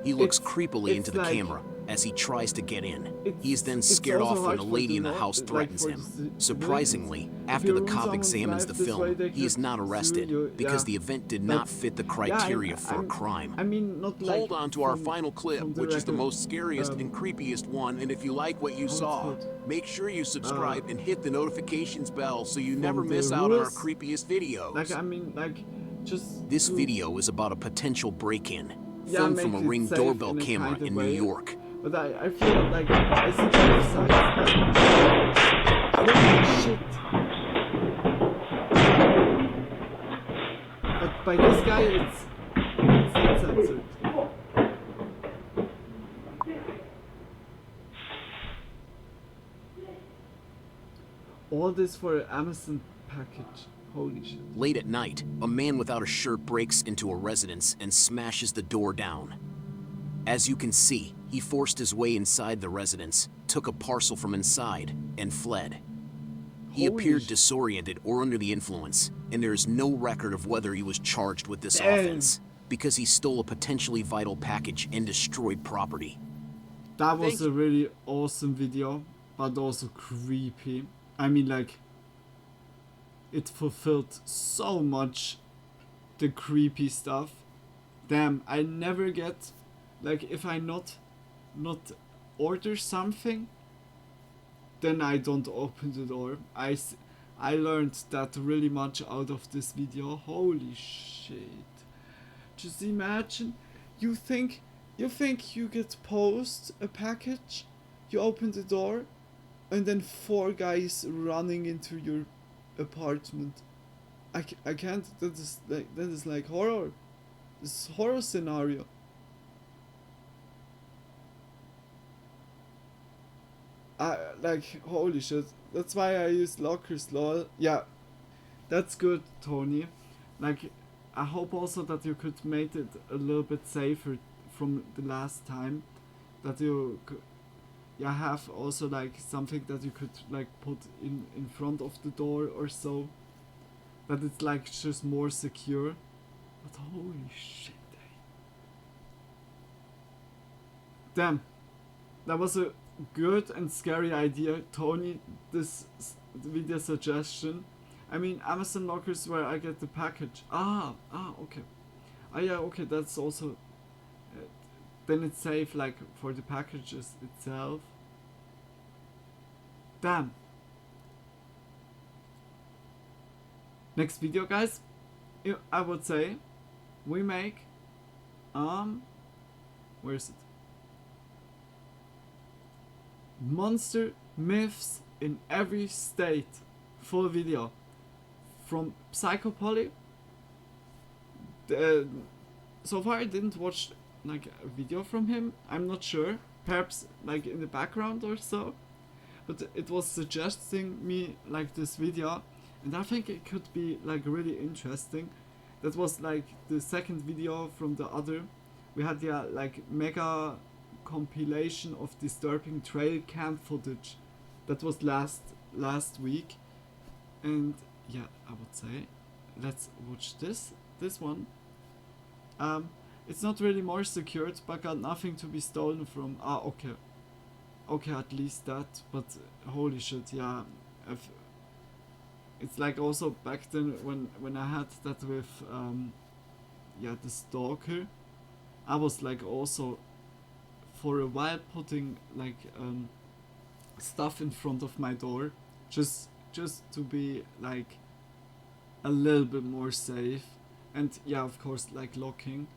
He looks creepily it's into the like- camera as he tries to get in. He is then it's scared also off when hard a for lady the in the not- house like, threatens for him. the Surprisingly, civilians. after If the you ruin cop someone's examines the life this way, film, they he is could not sue arrested you, because yeah. the event did But- not fit the criteria for a crime. I mean, not like... Hold on to our from- final clip, from the which is the record, most scariest and creepiest one. And if you like what you how it's saw, called? make sure you subscribe and hit the notifications bell so you never the miss out on our rules. creepiest videos. Like, I mean, like, just... This to- video is about a potential break-in, Yeah, filmed from a make it Ring safe doorbell in a camera kind of in New way. York. But I feel like I see both sides. Holy shit. But by this guy, it's not censored. All this for an Amazon package. Holy shit. Late at night, a man without a shirt breaks into a residence and smashes the door down. As you can see, he forced his way inside the residence, took a parcel from inside, and fled. He Holy appeared sh- disoriented or under the influence, and there is no record of whether he was charged with this Damn. offense, because he stole a potentially vital package and destroyed property. That was a really awesome video, but also creepy. I mean, like, it fulfilled so much the creepy stuff. Damn, I never get, like, if I not order something, then I don't open the door. I learned that really much out of this video. Holy shit. Just imagine, you think you get post a package, you open the door, and then 4 guys running into your apartment. I can't, that is like horror. This is horror scenario. Like, holy shit. That's why I use lockers, lol. Yeah, that's good, Tony. Like, I hope also that you could make it a little bit safer from the last time. That you have also like something that you could like put in front of the door or so. That it's like just more secure. But holy shit. Damn. That was a good and scary idea, Tony, this video suggestion. I mean, Amazon lockers where I get the package. Okay. Yeah, okay, that's also... then it's safe, like, for the packages itself. Damn. Next video, guys, I would say we make... where is it? Monster myths in every state. Full video. From Psychopoly. So far I didn't watch like a video from him. I'm not sure. Perhaps like in the background or so. But it was suggesting me like this video. And I think it could be like really interesting. That was like the second video from the other. We had like mega compilation of disturbing trail cam footage. That was last week. And yeah, I would say let's watch this one. It's not really more secured, but got nothing to be stolen from. Okay, at least that. But holy shit, yeah, it's like also back then when I had that with the stalker. I was like also for a while putting like stuff in front of my door, just to be like a little bit more safe. And yeah, of course, like locking.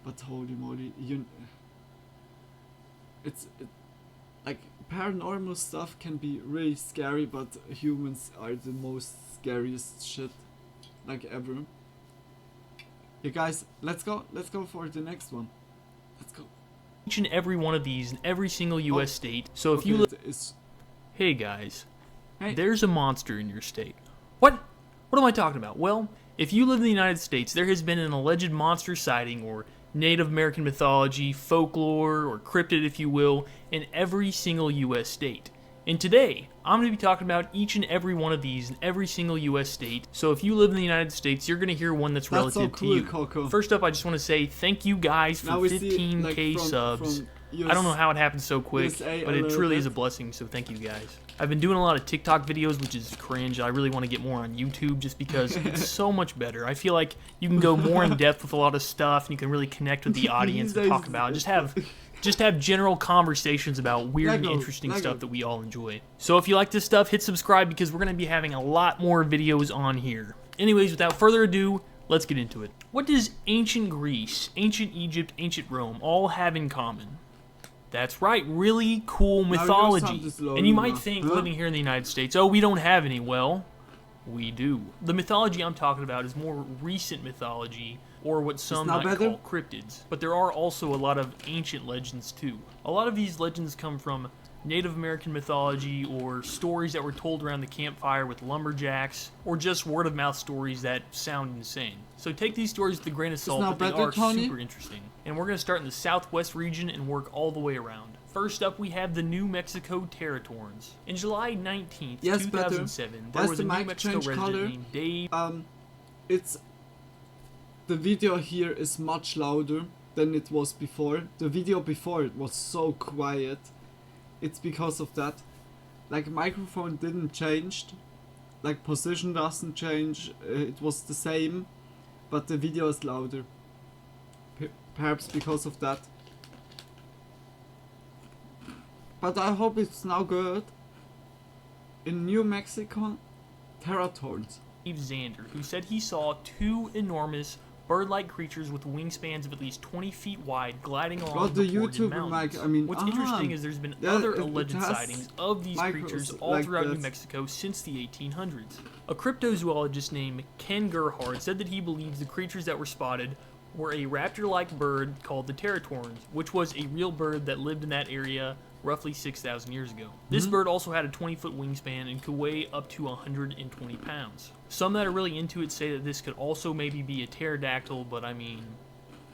But holy moly, like paranormal stuff can be really scary, but humans are the most scariest shit like ever. Yeah, guys, let's go for the next one. Let's go. Each and every one of these in every single U.S. state. So if you hey guys, there's a monster in your state. What am I talking about? Well, if you live in the United States, there has been an alleged monster sighting or Native American mythology, folklore, or cryptid, if you will, in every single U.S. state. And today, I'm going to be talking about each and every one of these in every single U.S. state. So if you live in the United States, you're going to hear one that's relative to you. Coco. First up, I just want to say thank you guys for 15K subs. I don't know how it happened so quick, but it truly is a blessing, so thank you guys. I've been doing a lot of TikTok videos, which is cringe. I really want to get more on YouTube just because it's so much better. I feel like you can go more in depth with a lot of stuff, and you can really connect with the audience and talk about it. Just have general conversations about weird and interesting stuff that we all enjoy. So if you like this stuff, hit subscribe because we're going to be having a lot more videos on here. Anyways, without further ado, let's get into it. What does ancient Greece, ancient Egypt, ancient Rome all have in common? That's right, really cool mythology. And you might think, living here in the United States, oh, we don't have any. Well, we do. The mythology I'm talking about is more recent mythology, or what some might call cryptids. But there are also a lot of ancient legends too. A lot of these legends come from Native American mythology, or stories that were told around the campfire with lumberjacks, or just word-of-mouth stories that sound insane. So take these stories with a grain of salt, but they are super interesting. And we're going to start in the southwest region and work all the way around. First up, we have the New Mexico Territorns. In July 19th, 2007, there was a New Mexico resident named Dave. The video here is much louder than it was before. The video before it was so quiet. It's because of that. Like, microphone didn't change. Like, position doesn't change. It was the same, but the video is louder. Perhaps because of that. but I hope it's now good. In New Mexico, Terratons. Xander, who said he saw 2 enormous bird-like creatures with wingspans of at least 20 feet wide gliding along the Oregon mountains. What's interesting is there's been other alleged sightings of these creatures all throughout New Mexico since the 1800s. A cryptozoologist named Ken Gerhard said that he believes the creatures that were spotted were a raptor-like bird called the Terratons, which was a real bird that lived in that area roughly 6,000 years ago. This bird also had a 20-foot wingspan and could weigh up to 120 pounds. Some that are really into it say that this could also maybe be a pterodactyl, but I mean,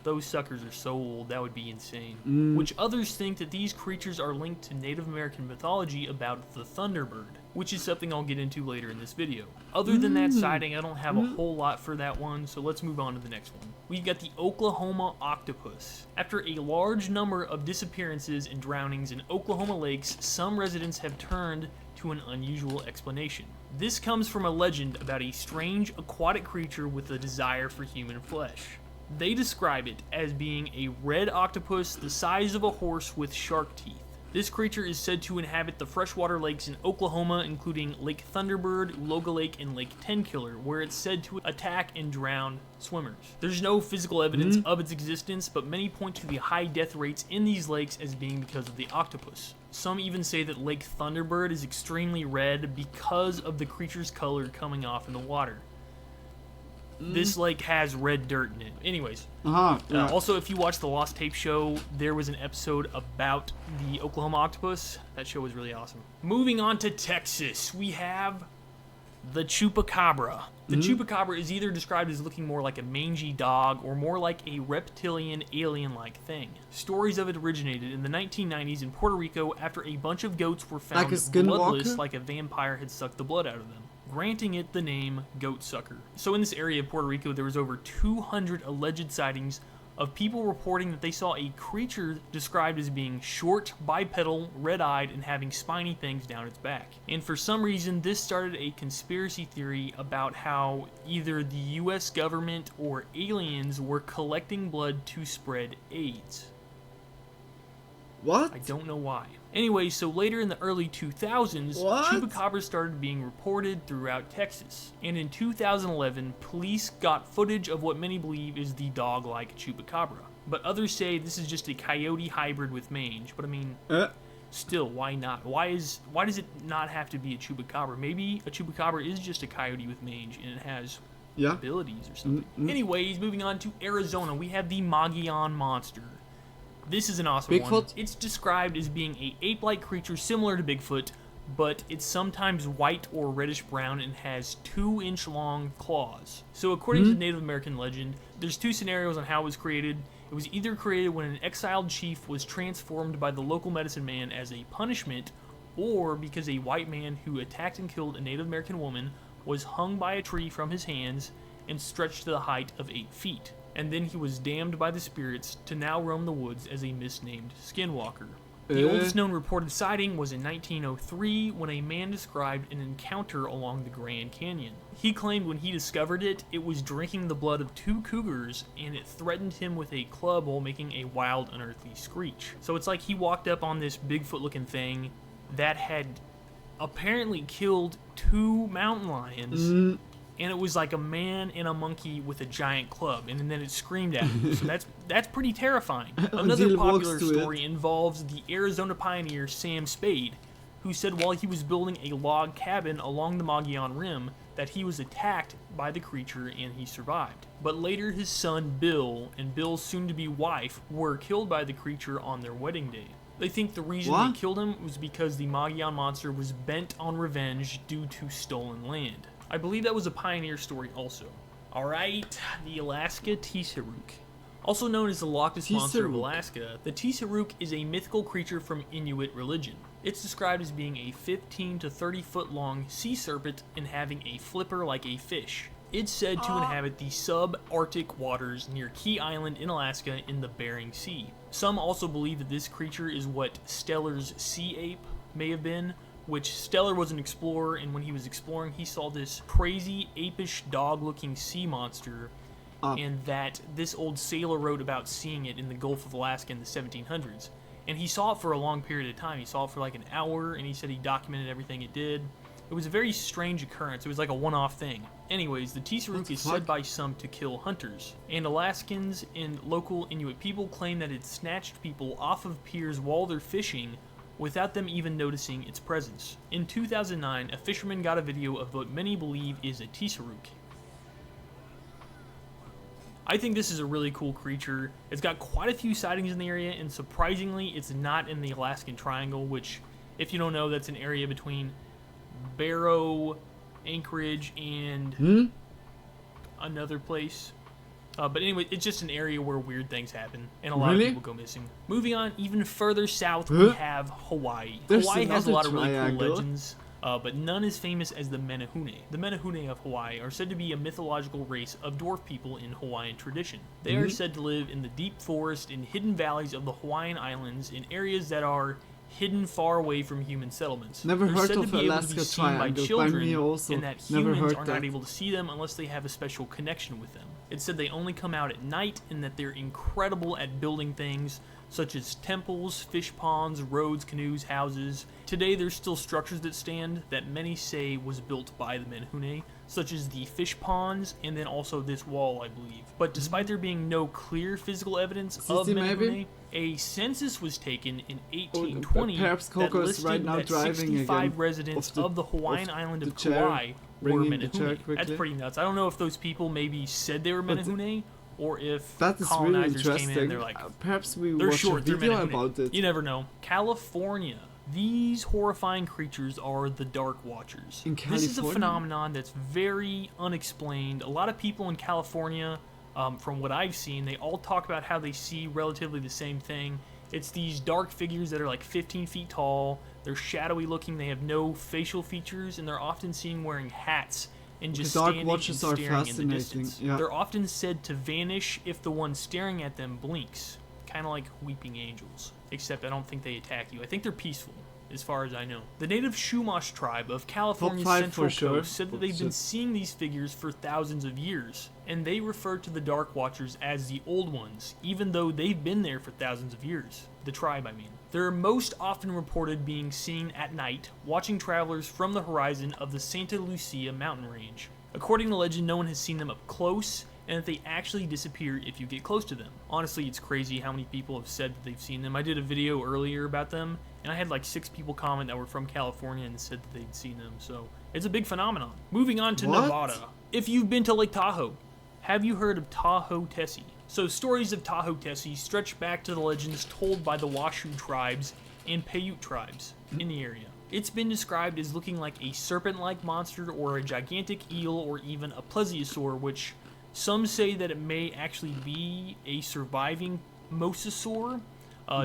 those suckers are so old, that would be insane. Which others think that these creatures are linked to Native American mythology about the Thunderbird, which is something I'll get into later in this video. Other than that sighting, I don't have a whole lot for that one, so let's move on to the next one. We've got the Oklahoma octopus. After a large number of disappearances and drownings in Oklahoma lakes, some residents have turned to an unusual explanation. This comes from a legend about a strange aquatic creature with a desire for human flesh. They describe it as being a red octopus the size of a horse with shark teeth. This creature is said to inhabit the freshwater lakes in Oklahoma, including Lake Thunderbird, Loga Lake, and Lake Tenkiller, where it's said to attack and drown swimmers. There's no physical evidence of its existence, but many point to the high death rates in these lakes as being because of the octopus. Some even say that Lake Thunderbird is extremely red because of the creature's color coming off in the water. This lake has red dirt in it. Anyways, also if you watch the Lost Tape show, there was an episode about the Oklahoma octopus. That show was really awesome. Moving on to Texas, we have the chupacabra. The chupacabra is either described as looking more like a mangy dog or more like a reptilian, alien-like thing. Stories of it originated in the 1990s in Puerto Rico after a bunch of goats were found bloodless, like a vampire had sucked the blood out of them, granting it the name goat sucker. So in this area of Puerto Rico, there was over 200 alleged sightings of people reporting that they saw a creature described as being short, bipedal, red-eyed, and having spiny things down its back. And for some reason, this started a conspiracy theory about how either the US government or aliens were collecting blood to spread AIDS. What? I don't know why. Anyway, so later in the early 2000s, chupacabras started being reported throughout Texas. And in 2011, police got footage of what many believe is the dog-like chupacabra. But others say this is just a coyote hybrid with mange. But I mean, still, why not? Why does it not have to be a chupacabra? Maybe a chupacabra is just a coyote with mange and it has abilities or something. Anyways, moving on to Arizona, we have the Mogollon monster. This is an awesome one. It's described as being a ape-like creature similar to Bigfoot, but it's sometimes white or reddish-brown and has 2-inch-long claws. So according to the Native American legend, there's 2 scenarios on how it was created. It was either created when an exiled chief was transformed by the local medicine man as a punishment, or because a white man who attacked and killed a Native American woman was hung by a tree from his hands and stretched to the height of 8 feet. And then he was damned by the spirits to now roam the woods as a misnamed skinwalker. The oldest known reported sighting was in 1903 when a man described an encounter along the Grand Canyon. He claimed when he discovered it, it was drinking the blood of 2 cougars and it threatened him with a club while making a wild, unearthly screech. So it's like he walked up on this Bigfoot-looking thing that had apparently killed 2 mountain lions. And it was like a man and a monkey with a giant club, and then it screamed at him. So that's pretty terrifying. Another popular story involves the Arizona pioneer Sam Spade, who said while he was building a log cabin along the Mogollon Rim that he was attacked by the creature and he survived. But later his son Bill and Bill's soon-to-be wife were killed by the creature on their wedding day. They think the reason they killed him was because the Mogollon monster was bent on revenge due to stolen land. I believe that was a pioneer story also. Alright, the Alaska Tisaruk. Also known as the Loch Ness Monster of Alaska, the Tisaruk is a mythical creature from Inuit religion. It's described as being a 15 to 30 foot long sea serpent and having a flipper like a fish. It's said to inhabit the subarctic waters near Key Island in Alaska in the Bering Sea. Some also believe that this creature is what Stellar's sea ape may have been, which Stellar was an explorer, and when he was exploring, he saw this crazy, apish, dog-looking sea monster, and that this old sailor wrote about seeing it in the Gulf of Alaska in the 1700s. and he saw it for a long period of time. He saw it for like an hour, and he said he documented everything it did. It was a very strange occurrence. It was like a one-off thing. Anyways, the Tisaruk is said by some to kill hunters, and Alaskans and local Inuit people claim that it snatched people off of piers while they're fishing without them even noticing its presence. In 2009, a fisherman got a video of what many believe is a Tisaruk. I think this is a really cool creature. It's got quite a few sightings in the area, and surprisingly, it's not in the Alaskan Triangle, which, if you don't know, that's an area between Barrow, Anchorage, and another place. But anyway, it's just an area where weird things happen, and a lot of people go missing. Moving on, even further south, we have Hawaii. Hawaii has a lot of really cool legends, but none as famous as the Menehune. The Menehune of Hawaii are said to be a mythological race of dwarf people in Hawaiian tradition. They are said to live in the deep forest and hidden valleys of the Hawaiian Islands in areas that are hidden far away from human settlements. Never They're heard said of to be able to Alaska be seen by Triangle. children, By me also. and that Never humans heard are that. not able to see them unless they have a special connection with them. It's said they only come out at night, and that they're incredible at building things such as temples, fish ponds, roads, canoes, houses. Today there's still structures that stand that many say was built by the Menehune, such as the fish ponds, and then also this wall, I believe. But despite there being no clear physical evidence of Menehune, a census was taken in 1820 perhaps that Coco is listed right now that driving 65 again residents of the Hawaiian island of Kauai were bringing the chair Menehune. quickly. That's pretty nuts. I don't know if those people maybe said they were Menehune, or if That is really colonizers came in interesting. and they're like, Perhaps we they're watch short, a they're video Menehune. about it. You never know. California. These horrifying creatures are the Dark Watchers. In This is a California? phenomenon that's very unexplained. A lot of people in California, from what I've seen, they all talk about how they see relatively the same thing. It's these dark figures that are like 15 feet tall. They're shadowy looking. They have no facial features, and they're often seen wearing hats and just Dark standing and Watchers are staring in the fascinating, distance. yeah. They're often said to vanish if the one staring at them blinks, kind of like weeping angels, except I don't think they attack you. I think they're peaceful, as far as I know. The native Chumash tribe of California's Top 5 Central for sure. Coast said that they've been seeing these figures for thousands of years, and they refer to the Dark Watchers as the Old Ones, even though they've been there for thousands of years. The tribe, I mean. They're most often reported being seen at night, watching travelers from the horizon of the Santa Lucia mountain range. According to legend, no one has seen them up close, and that they actually disappear if you get close to them. Honestly, it's crazy how many people have said that they've seen them. I did a video earlier about them, and I had like 6 people comment that were from California and said that they'd seen them, so it's a big phenomenon. Moving on to Nevada. If you've been to Lake Tahoe, have you heard of Tahoe Tessie? So stories of Tahoe Tessie stretch back to the legends told by the Washoe tribes and Paiute tribes in the area. It's been described as looking like a serpent-like monster or a gigantic eel or even a plesiosaur, which some say that it may actually be a surviving mosasaur,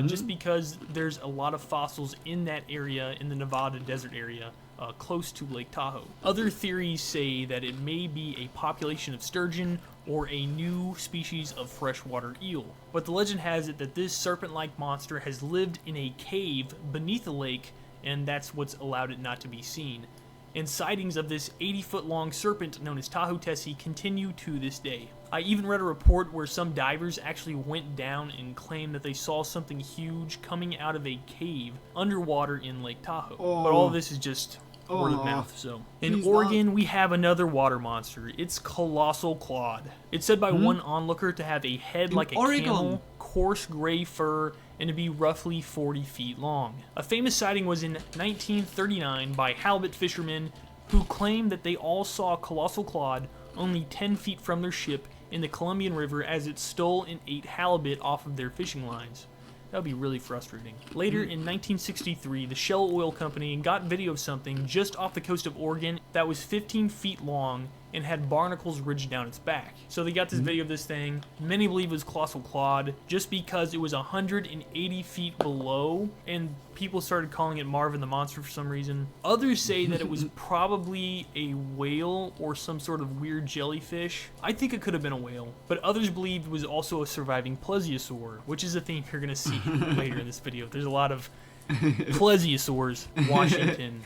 just because there's a lot of fossils in that area, in the Nevada desert area, close to Lake Tahoe. Other theories say that it may be a population of sturgeon or a new species of freshwater eel. But the legend has it that this serpent-like monster has lived in a cave beneath the lake, and that's what's allowed it not to be seen. And sightings of this 80-foot-long serpent known as Tahoe Tessie continue to this day. I even read a report where some divers actually went down and claimed that they saw something huge coming out of a cave underwater in Lake Tahoe. But all of this is just word of mouth, so. In Oregon, we have another water monster. It's Colossal Claude. It's said by one onlooker to have a head like a camel, coarse gray fur, and to be roughly 40 feet long. A famous sighting was in 1939 by halibut fishermen who claimed that they all saw Colossal Claude only 10 feet from their ship in the Columbian River as it stole and ate halibut off of their fishing lines. That would be really frustrating. Later in 1963, the Shell Oil Company got video of something just off the coast of Oregon that was 15 feet long and had barnacles ridged down its back. So they got this video of this thing. Many believe it was Colossal Claude just because it was 180 feet below, and people started calling it Marvin the Monster for some reason. Others say that it was probably a whale or some sort of weird jellyfish. I think it could have been a whale, but others believe it was also a surviving plesiosaur, which is a theme you're gonna see later in this video. There's a lot of plesiosaurs in Washington.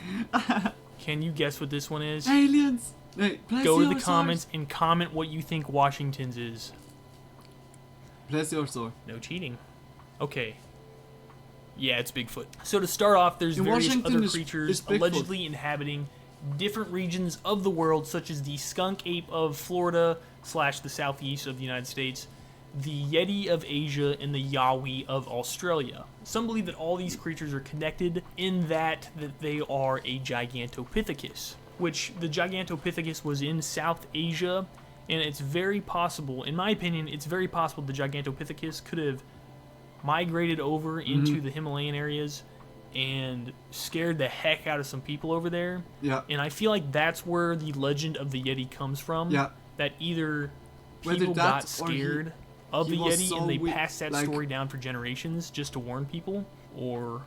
Can you guess what this one is? Aliens! Go to the comments and comment what you think Washington's is. Plesiosaur. No cheating. Okay. Yeah, it's Bigfoot. So to start off, there's In various Washington other is creatures Bigfoot. allegedly inhabiting different regions of the world, such as the skunk ape of Florida / the southeast of the United States, the Yeti of Asia, and the Yowie of Australia. Some believe that all these creatures are connected in that they are a Gigantopithecus, which the Gigantopithecus was in South Asia, and it's very possible, in my opinion, it's very possible the Gigantopithecus could have migrated over into the Himalayan areas and scared the heck out of some people over there. Yeah. And I feel like that's where the legend of the Yeti comes from. Yeah. That either Whether people that got or scared of he the was Yeti so and they weak, passed that like- story down for generations just to warn people, or...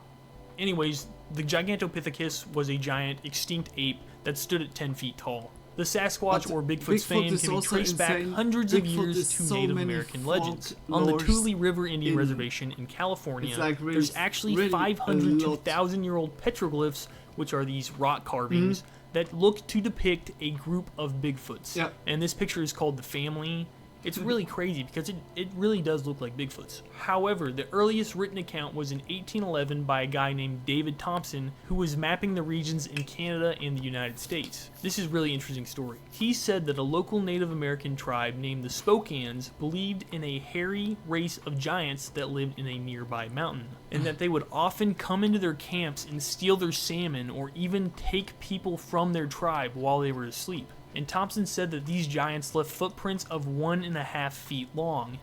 Anyways, the Gigantopithecus was a giant extinct ape that stood at 10 feet tall. The Sasquatch, But or Bigfoot's Bigfoot fame, is can be also traced back insane. hundreds of Bigfoot years is to so Native many American folk legends. On the lores Tule River Indian in- Reservation in California, It's like really- there's actually really 500 a to lot. 1,000-year-old petroglyphs, which are these rock carvings, that look to depict a group of Bigfoots. Yeah. And this picture is called The Family. It's really crazy because it really does look like Bigfoots. However, the earliest written account was in 1811 by a guy named David Thompson, who was mapping the regions in Canada and the United States. This is a really interesting story. He said that a local Native American tribe named the Spokanes believed in a hairy race of giants that lived in a nearby mountain, and that they would often come into their camps and steal their salmon or even take people from their tribe while they were asleep. And Thompson said that these giants left footprints of 1.5 feet long.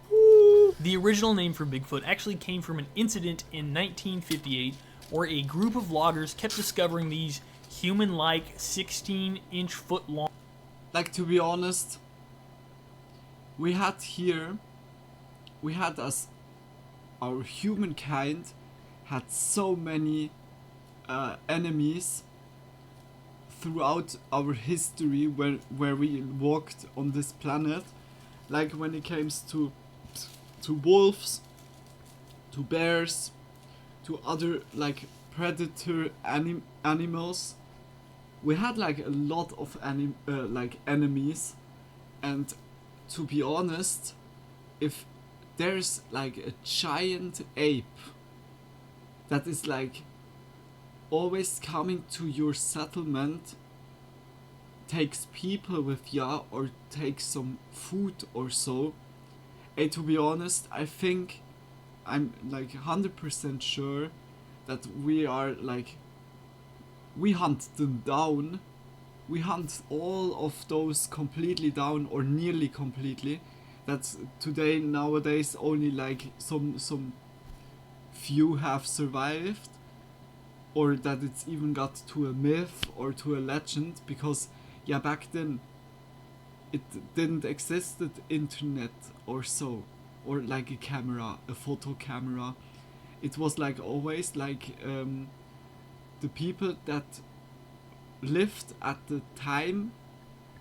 The original name for Bigfoot actually came from an incident in 1958 where a group of loggers kept discovering these human-like 16-inch foot long... Like, to be honest, we had as our humankind had so many enemies throughout our history where we walked on this planet, like when it comes to wolves, to bears, to other like predator animals. We had like a lot of enemies, and to be honest, if there's like a giant ape that is like always coming to your settlement, takes people with ya or takes some food or so, and to be honest, I think I'm like 100% sure that we hunt them down. We hunt all of those completely down or nearly completely. That's nowadays only like some few have survived, or that it's even got to a myth or to a legend, because yeah, back then it didn't exist, the internet or so, or like a photo camera. It was like always like the people that lived at the time,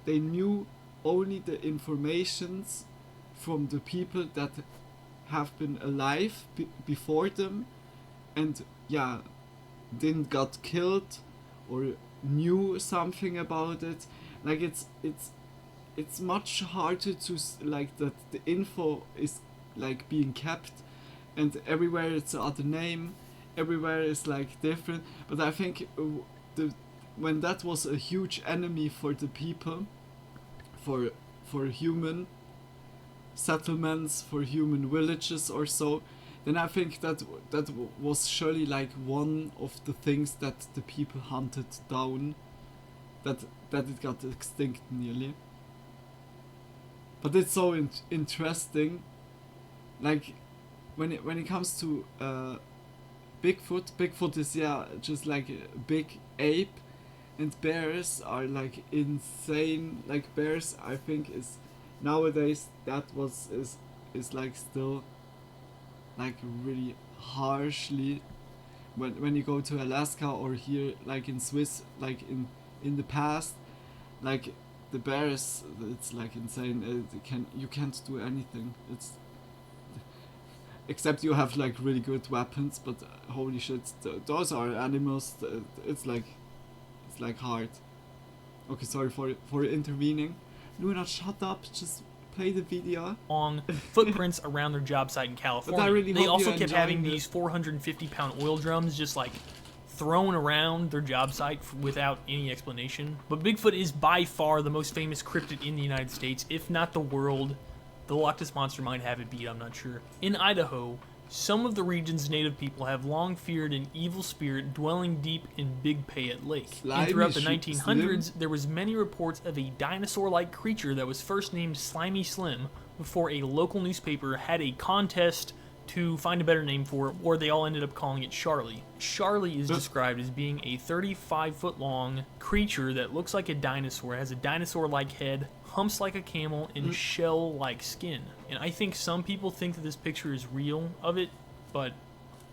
they knew only the informations from the people that have been alive before them, and yeah, didn't got killed or knew something about it. Like it's much harder to like that the info is like being kept, and everywhere it's other name, everywhere is like different. But I think when that was a huge enemy for the people, for human settlements, for human villages or so, then I think that was surely like one of the things that the people hunted down, that it got extinct nearly. But it's so interesting, like when it comes to Bigfoot is just like a big ape, and bears are like insane. Like bears, I think is nowadays is like still like really harshly when you go to Alaska or here like in Swiss, like in the past, like the bears, it's like insane. You can't do anything. It's except you have like really good weapons, but holy shit, those are animals. It's like hard. Okay, sorry for intervening. Luna, shut up. Just play the video. Long footprints around their job site in California. Really they also kept kept having these 450-pound oil drums just like thrown around their job site without any explanation. But Bigfoot is by far the most famous cryptid in the United States, if not the world. The Loch Ness Monster might have it beat, I'm not sure. In Idaho, some of the region's native people have long feared an evil spirit dwelling deep in Big Payette Lake. And throughout the 1900s, there was many reports of a dinosaur-like creature that was first named Slimy Slim before a local newspaper had a contest to find a better name for it, or they all ended up calling it Charlie. Charlie is described as being a 35-foot-long creature that looks like a dinosaur, has a dinosaur-like head, humps like a camel, and shell-like skin. And I think some people think that this picture is real of it, but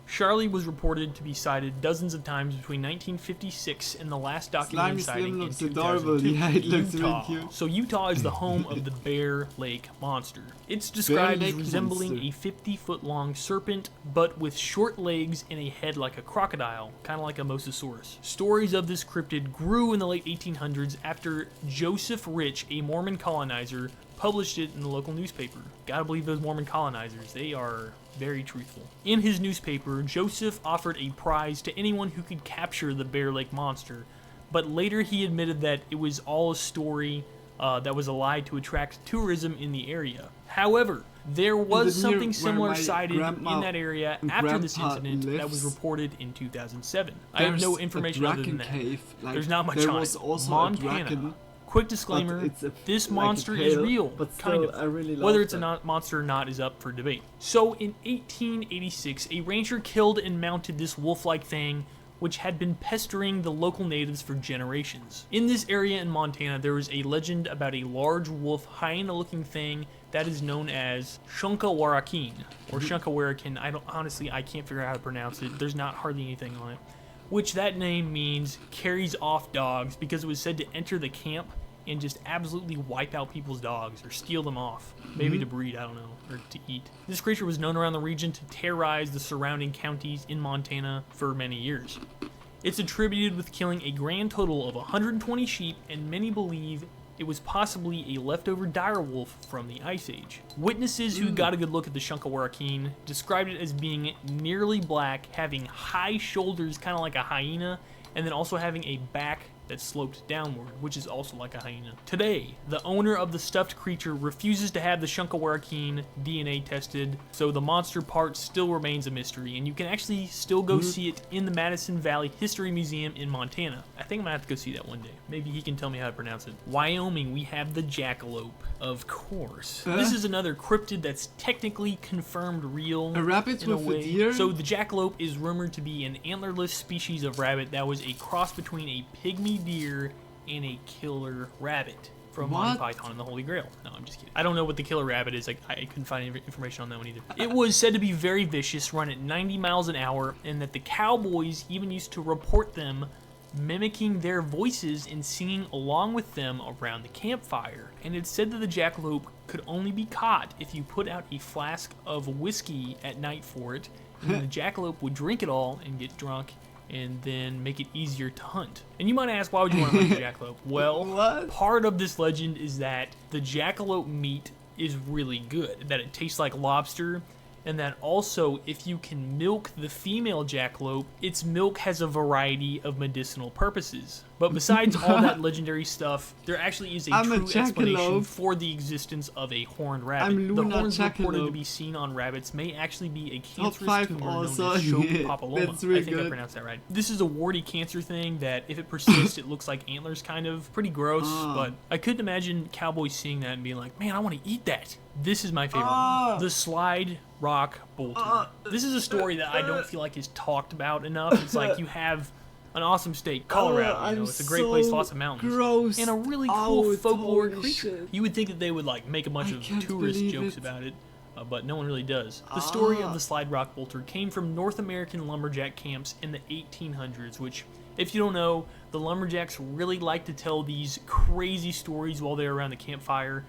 Charlie was reported to be sighted dozens of times between 1956 and the last documented sighting in 2002. Yeah, it looks Utah. really cute. So Utah is the home of the Bear Lake Monster. It's described as resembling a 50-foot-long serpent, but with short legs and a head like a crocodile, kind of like a mosasaurus. Stories of this cryptid grew in the late 1800s after Joseph Rich, a Mormon colonizer, published it in the local newspaper. Gotta believe those Mormon colonizers, they are very truthful. In his newspaper, Joseph offered a prize to anyone who could capture the Bear Lake Monster, but later he admitted that it was all a story that was a lie to attract tourism in the area. However, there was something similar sighted in that area after this incident that was reported in 2007. I have no information other than that. There's not much on it. Montana. Quick disclaimer, this monster is real, kind of. Whether it's a monster or not is up for debate. So in 1886, a rancher killed and mounted this wolf-like thing, which had been pestering the local natives for generations. In this area in Montana, there was a legend about a large wolf, hyena-looking thing that is known as Shunkawarakin, or Shunkawarakin. I can't figure out how to pronounce it. There's not hardly anything on it. Which that name means carries off dogs, because it was said to enter the camp and just absolutely wipe out people's dogs or steal them off. Maybe to breed, I don't know, or to eat. This creature was known around the region to terrorize the surrounding counties in Montana for many years. It's attributed with killing a grand total of 120 sheep, and many believe it was possibly a leftover dire wolf from the Ice Age. Witnesses who got a good look at the Shunkawarakin described it as being nearly black, having high shoulders, kind of like a hyena, and then also having a back that sloped downward, which is also like a hyena. Today, the owner of the stuffed creature refuses to have the Shunkawarakin DNA tested, so the monster part still remains a mystery, and you can actually still go see it in the Madison Valley History Museum in Montana. I think I'm gonna have to go see that one day. Maybe he can tell me how to pronounce it. Wyoming, we have the jackalope, of course. This is another cryptid that's technically confirmed real. A rabbit in a with way. a deer? So the jackalope is rumored to be an antlerless species of rabbit that was a cross between a pygmy deer and a killer rabbit from Monty Python and the Holy Grail. No, I'm just kidding. I don't know what the killer rabbit is. I couldn't find any information on that one either. It was said to be very vicious, run at 90 miles an hour, and that the cowboys even used to report them mimicking their voices and singing along with them around the campfire. And it's said that the jackalope could only be caught if you put out a flask of whiskey at night for it, and then the jackalope would drink it all and get drunk and then make it easier to hunt. And you might ask, why would you want to hunt the jackalope? Well, part of this legend is that the jackalope meat is really good, that it tastes like lobster, and that also, if you can milk the female jackalope, its milk has a variety of medicinal purposes. But besides all that legendary stuff, there actually is a true explanation for the existence of a horned rabbit. The horns reported to be seen on rabbits may actually be a cancerous tumor known as choke papilloma. I think I pronounced that right. This is a warty cancer thing that, if it persists, it looks like antlers, kind of. Pretty gross, but I couldn't imagine cowboys seeing that and being like, man, I want to eat that. This is my favorite one. The slide rock bolter. This is a story that I don't feel like is talked about enough. It's like you have an awesome state, Colorado. You know, it's a great place, lots of mountains, and a really cool folklore creature. You would think that they would like make a bunch of tourist jokes about it, but no one really does. The story of the slide rock bolter came from North American lumberjack camps in the 1800s, which, if you don't know, the lumberjacks really like to tell these crazy stories while they're around the campfire.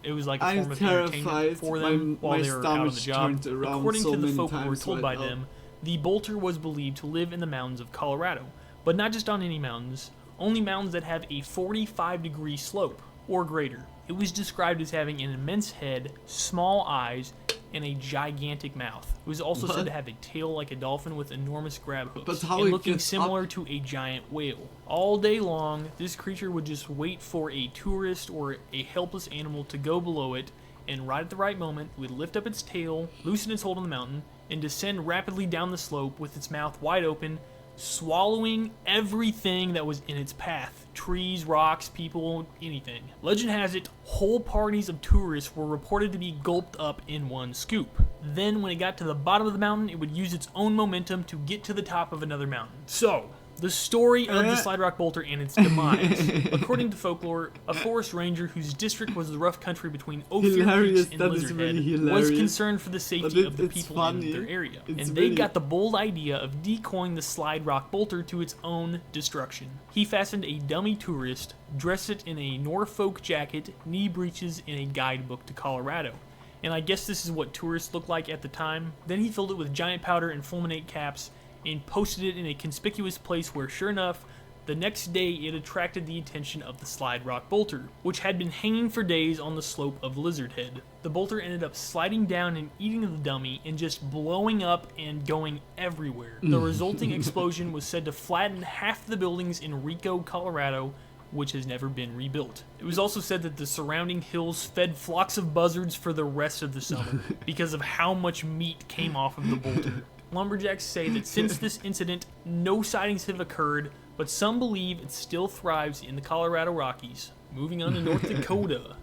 It was like a form of entertainment for them while they were out on the job. According to the folklore told by them, the bolter was believed to live in the mountains of Colorado, but not just on any mountains, only mountains that have a 45-degree slope. or greater. It was described as having an immense head, small eyes, and a gigantic mouth. It was also said to have a tail like a dolphin with enormous grab hooks, and looking similar to a giant whale. All day long, this creature would just wait for a tourist or a helpless animal to go below it, and right at the right moment, it would lift up its tail, loosen its hold on the mountain, and descend rapidly down the slope with its mouth wide open, swallowing everything that was in its path. Trees, rocks, people, anything. Legend has it, whole parties of tourists were reported to be gulped up in one scoop. Then when it got to the bottom of the mountain, it would use its own momentum to get to the top of another mountain. So, the story of the Slide Rock Bolter and its demise. According to folklore, a forest ranger whose district was the rough country between Ophir Peaks and Lizard Head was concerned for the safety of the people in their area. And they got the bold idea of decoying the Slide Rock Bolter to its own destruction. He fastened a dummy tourist, dressed it in a Norfolk jacket, knee breeches, and a guidebook to Colorado. And I guess this is what tourists looked like at the time. Then he filled it with giant powder and fulminate caps, and posted it in a conspicuous place where, sure enough, the next day it attracted the attention of the Slide Rock Bolter, which had been hanging for days on the slope of Lizard Head. The bolter ended up sliding down and eating the dummy and just blowing up and going everywhere. The resulting explosion was said to flatten half the buildings in Rico, Colorado, which has never been rebuilt. It was also said that the surrounding hills fed flocks of buzzards for the rest of the summer because of how much meat came off of the bolter. Lumberjacks say that since this incident, no sightings have occurred, but some believe it still thrives in the Colorado Rockies. Moving on to North Dakota,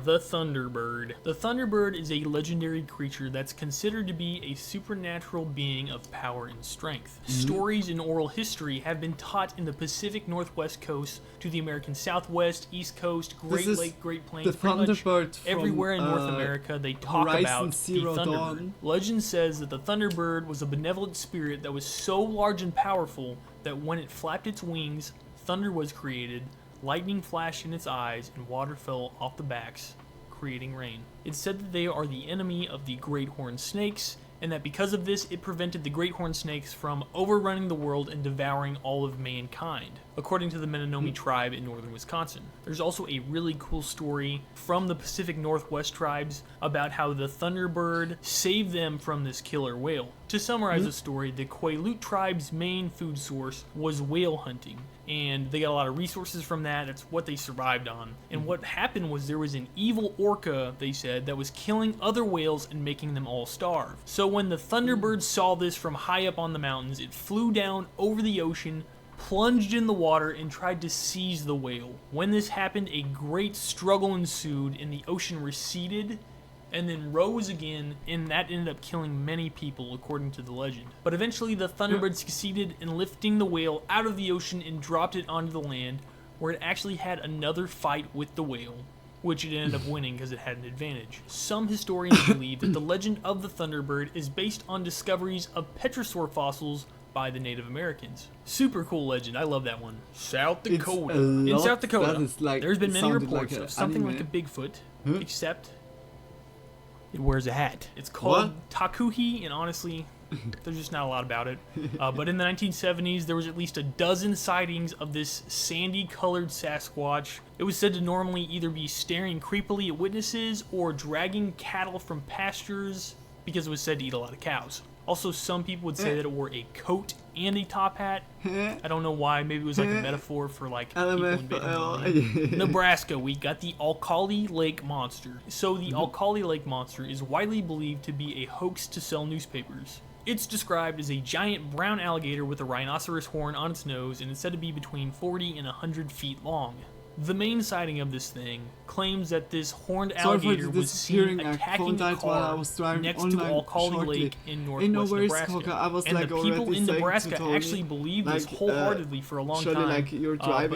the Thunderbird. The Thunderbird is a legendary creature that's considered to be a supernatural being of power and strength. Stories and oral history have been taught in the Pacific Northwest coast to the American Southwest, East Coast, Great Lake, Great Plains, pretty much everywhere in North America they talk about the Thunderbird. Legend says that the Thunderbird was a benevolent spirit that was so large and powerful that when it flapped its wings, thunder was created, lightning flashed in its eyes, and water fell off the backs, creating rain. It's said that they are the enemy of the great horned snakes, and that because of this, it prevented the great horned snakes from overrunning the world and devouring all of mankind, according to the Menominee tribe in northern Wisconsin. There's also a really cool story from the Pacific Northwest tribes about how the Thunderbird saved them from this killer whale. To summarize the story, the Quileute tribe's main food source was whale hunting, and they got a lot of resources from that. That's what they survived on. And what happened was there was an evil orca, they said, that was killing other whales and making them all starve. So when the Thunderbird saw this from high up on the mountains, it flew down over the ocean, plunged in the water, and tried to seize the whale. When this happened, a great struggle ensued, and the ocean receded and then rose again, and that ended up killing many people, according to the legend. But eventually the Thunderbird succeeded in lifting the whale out of the ocean and dropped it onto the land, where it actually had another fight with the whale, which it ended up winning because it had an advantage. Some historians believe that the legend of the Thunderbird is based on discoveries of petrosaur fossils by the Native Americans. Super cool legend. I love that one. South Dakota. In South Dakota, there's been many reports of something like a Bigfoot, except it wears a hat. It's called Takuhi, and honestly, there's just not a lot about it. But in the 1970s, there was at least a dozen sightings of this sandy-colored Sasquatch. It was said to normally either be staring creepily at witnesses or dragging cattle from pastures because it was said to eat a lot of cows. Also, some people would say that it wore a coat and a top hat. I don't know why. Maybe it was like a metaphor for like people invading Nebraska. We got the Alkali Lake Monster. So the Alkali Lake Monster is widely believed to be a hoax to sell newspapers. It's described as a giant brown alligator with a rhinoceros horn on its nose, and it's said to be between 40 and 100 feet long. The main sighting of this thing claims that this horned alligator was seen attacking a car next to Alkali Lake in northwest Nebraska. And the people in Nebraska actually believed this wholeheartedly for a long time.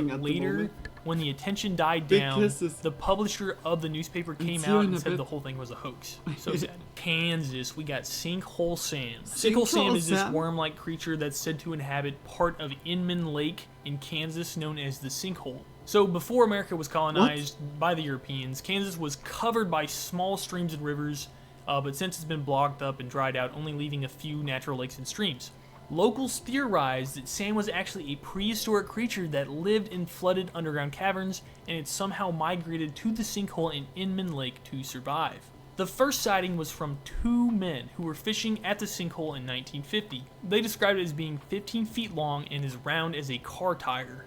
But later, when the attention died down, the publisher of the newspaper came out and said the whole thing was a hoax. So sad. Kansas, we got Sinkhole Sam. Sinkhole Sam is this worm-like creature that's said to inhabit part of Inman Lake in Kansas known as the Sinkhole. So before America was colonized by the Europeans, Kansas was covered by small streams and rivers, but since it's been blocked up and dried out, only leaving a few natural lakes and streams. Locals theorized that Sam was actually a prehistoric creature that lived in flooded underground caverns, and it somehow migrated to the sinkhole in Inman Lake to survive. The first sighting was from 2 men who were fishing at the sinkhole in 1950. They described it as being 15 feet long and as round as a car tire.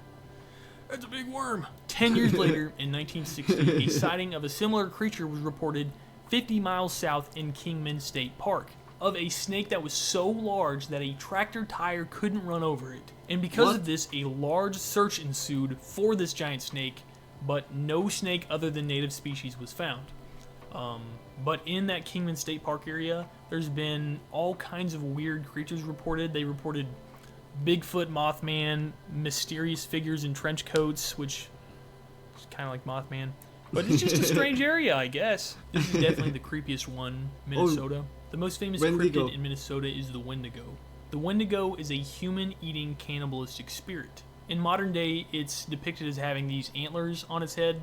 That's a big worm. 10 years later, in 1960, a sighting of a similar creature was reported 50 miles south in Kingman State Park, of a snake that was so large that a tractor tire couldn't run over it. And because of this, a large search ensued for this giant snake, but no snake other than native species was found. But in that Kingman State Park area, there's been all kinds of weird creatures reported. They reported Bigfoot, Mothman, mysterious figures in trench coats, which is kind of like Mothman. But it's just a strange area, I guess. This is definitely the creepiest one, Minnesota. The most famous cryptid in Minnesota is the Wendigo. The Wendigo is a human-eating cannibalistic spirit. In modern day, it's depicted as having these antlers on its head,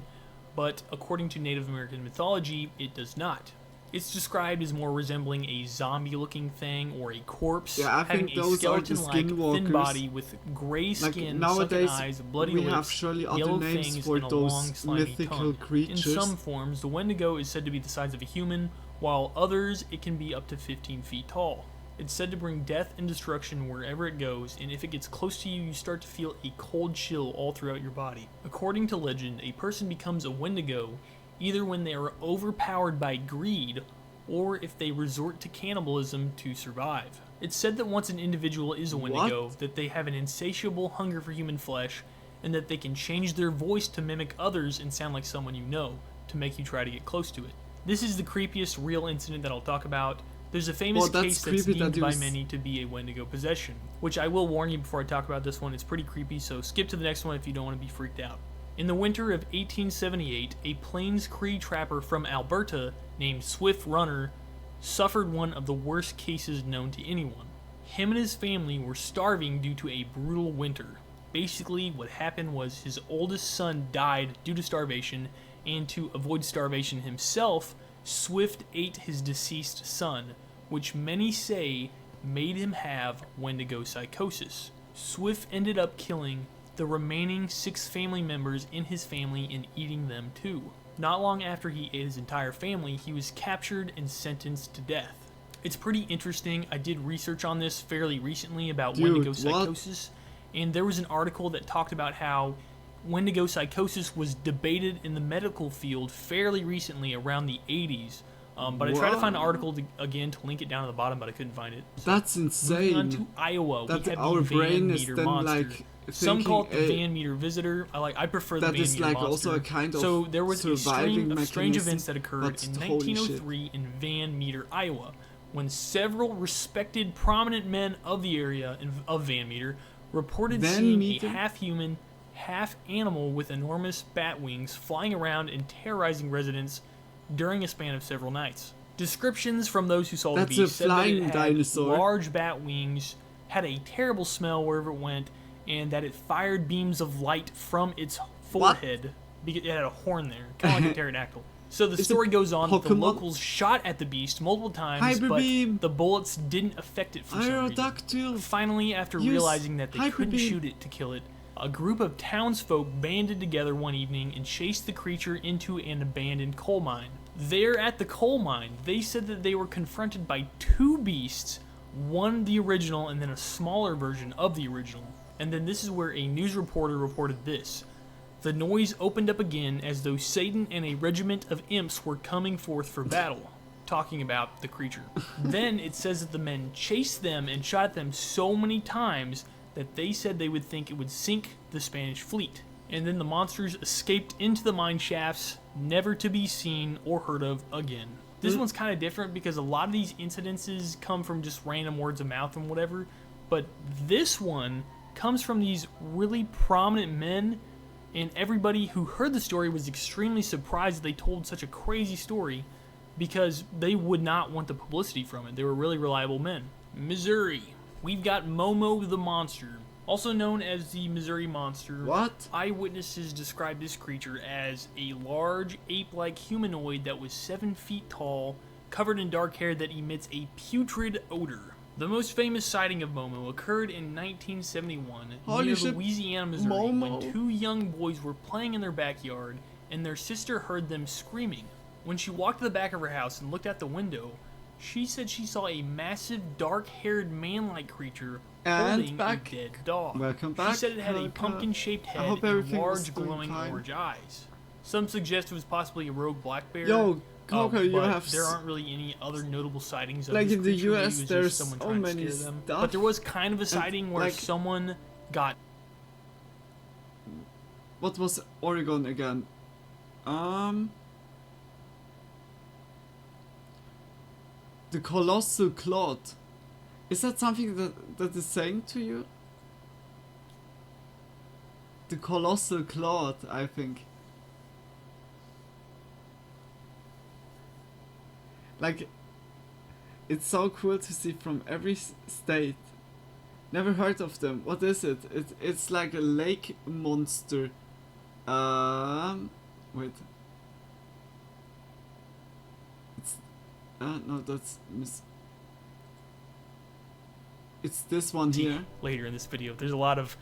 but according to Native American mythology, it does not. It's described as more resembling a zombie-looking thing or a corpse, having a skeleton-like thin body with gray skin, sunken eyes, bloody lips, yellow fangs, and a long, slimy tongue. In some forms, the Wendigo is said to be the size of a human, while others, it can be up to 15 feet tall. It's said to bring death and destruction wherever it goes, and if it gets close to you, you start to feel a cold chill all throughout your body. According to legend, a person becomes a Wendigo either when they are overpowered by greed, or if they resort to cannibalism to survive. It's said that once an individual is a Wendigo, that they have an insatiable hunger for human flesh, and that they can change their voice to mimic others and sound like someone you know, to make you try to get close to it. This is the creepiest real incident that I'll talk about. There's a famous case that's deemed by many to be a Wendigo possession, which I will warn you before I talk about this one, it's pretty creepy, so skip to the next one if you don't want to be freaked out. In the winter of 1878, a Plains Cree trapper from Alberta named Swift Runner suffered one of the worst cases known to anyone. Him and his family were starving due to a brutal winter. Basically, what happened was his oldest son died due to starvation, and to avoid starvation himself, Swift ate his deceased son, which many say made him have Wendigo psychosis. Swift ended up killing the remaining 6 family members in his family and eating them too. Not long after he ate his entire family, he was captured and sentenced to death. It's pretty interesting. I did research on this fairly recently about Wendigo psychosis, and there was an article that talked about how Wendigo psychosis was debated in the medical field fairly recently, around the 80s. But I tried to find an article again to link it down at the bottom, but I couldn't find it. So, that's insane. Moving on to Iowa, we have our the brain Van is Meter then monster. like Some call it the Van Meter visitor. I prefer the Van That is Meter like monster. also a kind of so there was a string of strange mechanism, events that occurred in 1903 in Van Meter, Iowa, when several respected prominent men of the area of Van Meter reported seeing a half-human, half-animal with enormous bat wings flying around and terrorizing residents during a span of several nights. Descriptions from those who saw the beast said that it had large bat wings, had a terrible smell wherever it went, and that it fired beams of light from its forehead. It had a horn there, kind of like a pterodactyl. So the story goes on that the locals shot at the beast multiple times, but the bullets didn't affect it for some reason. Finally, after realizing that they couldn't shoot it to kill it, a group of townsfolk banded together one evening and chased the creature into an abandoned coal mine. There at the coal mine, they said that they were confronted by 2 beasts, one the original and then a smaller version of the original. And then this is where a news reporter reported this. The noise opened up again as though Satan and a regiment of imps were coming forth for battle, talking about the creature. Then it says that the men chased them and shot at them so many times that they said they would think it would sink the Spanish fleet. And then the monsters escaped into the mine shafts, never to be seen or heard of again. This one's kind of different because a lot of these incidences come from just random words of mouth and whatever, but this one comes from these really prominent men, and everybody who heard the story was extremely surprised that they told such a crazy story because they would not want the publicity from it. They were really reliable men. Missouri. We've got Momo the Monster, also known as the Missouri Monster. What? Eyewitnesses described this creature as a large, ape-like humanoid that was 7 feet tall, covered in dark hair that emits a putrid odor. The most famous sighting of Momo occurred in 1971 Holy near shit, Louisiana, Missouri, Momo. when 2 young boys were playing in their backyard and their sister heard them screaming. When she walked to the back of her house and looked out the window, she said she saw a massive dark-haired man-like creature holding a dead dog. Welcome back. She said it had a pumpkin-shaped head and large glowing orange eyes. Some suggest it was possibly a rogue black bear. Yo, Coco, you but have there aren't really any other notable sightings of like this in the creature. Maybe US it was there's just someone so trying many to scare them. stuff. But there was kind of a sighting where like, someone got... What was Oregon again? The colossal clod. Is that something that is saying to you? The colossal clod, I think. Like, it's so cool to see from every state. Never heard of them. What is it? It's like a lake monster. Wait. It's no, that's it's this one here. Later in this video, there's a lot of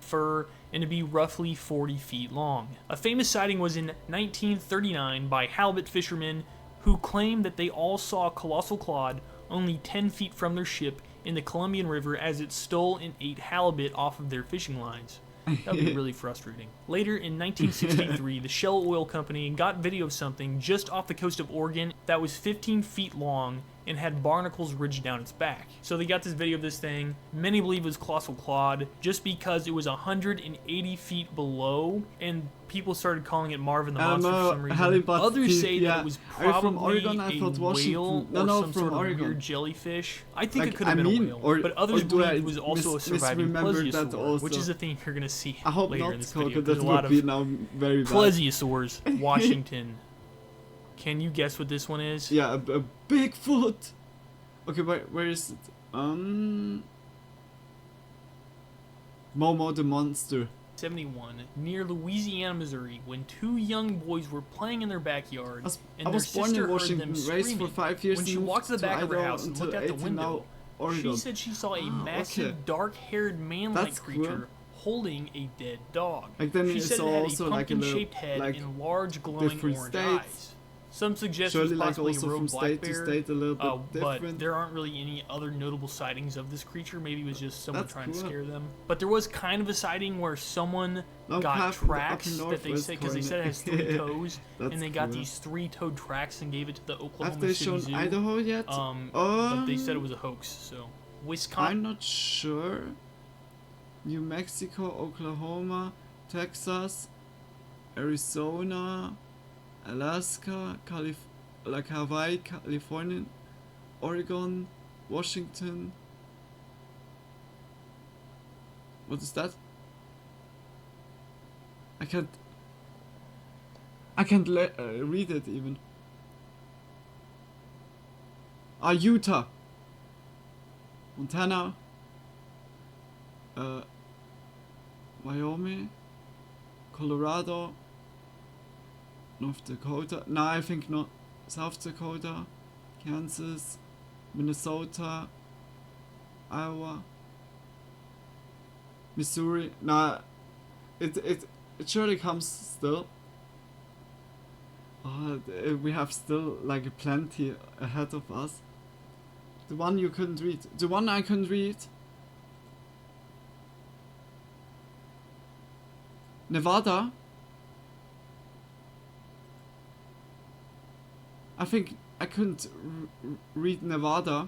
fur and to be roughly 40 feet long. A famous sighting was in 1939 by halibut fishermen who claimed that they all saw a colossal clod only 10 feet from their ship in the Columbian River as it stole and ate halibut off of their fishing lines. That would be really frustrating. Later in 1963, the Shell Oil Company got video of something just off the coast of Oregon that was 15 feet long and had barnacles ridged down its back. So they got this video of this thing. Many believe it was colossal clod just because it was 180 feet below, and people started calling it Marvin the Monster for some reason. Others say that it was probably from Oregon? I thought whale no, or no, some from sort of Oregon. weird jellyfish. I think Like, it could have been a whale, or, but others or do believe I it was also a surviving misremember that plesiosaur, also? which is a thing you're gonna see I hope later not, in this Coco, video. that There's a lot would be of now very bad. plesiosaurs. Washington. Can you guess what this one is? Yeah, a Bigfoot. Okay, where is it? Momo the monster. 71 near Louisiana, Missouri, when 2 young boys were playing in their backyard and I their was born sister in heard Washington, them raised screaming. for 5 years. When she and walked to the back of her Idaho house and until looked out the 18, window, now Oregon. she said she saw a massive okay. dark-haired man-like That's creature cool. holding a dead dog. Like then She it's said it had also a like a little, pumpkin-shaped head like and large glowing different orange states. eyes. Some suggest it was Surely like possibly also a rogue from black state bear, to state a little bit but different. there aren't really any other notable sightings of this creature. Maybe it was just someone That's trying to cool. scare them. But there was kind of a sighting where someone No, got half in the tracks upper that they northwest said, because they said it has 3 corner. toes, That's and they got cool. these 3-toed tracks and gave it to the Oklahoma Have they City shown Zoo. Idaho yet? But they said it was a hoax. So Wisconsin. I'm not sure. New Mexico, Oklahoma, Texas, Arizona, Alaska, like Hawaii, California, Oregon, Washington. What is that? I can't read it even. Utah, Montana, Wyoming, Colorado, North Dakota. No, I think not. South Dakota, Kansas, Minnesota, Iowa, Missouri. Nah, it surely comes still. We have still like plenty ahead of us. The one you couldn't read. The one I couldn't read. Nevada. I think I couldn't read Nevada.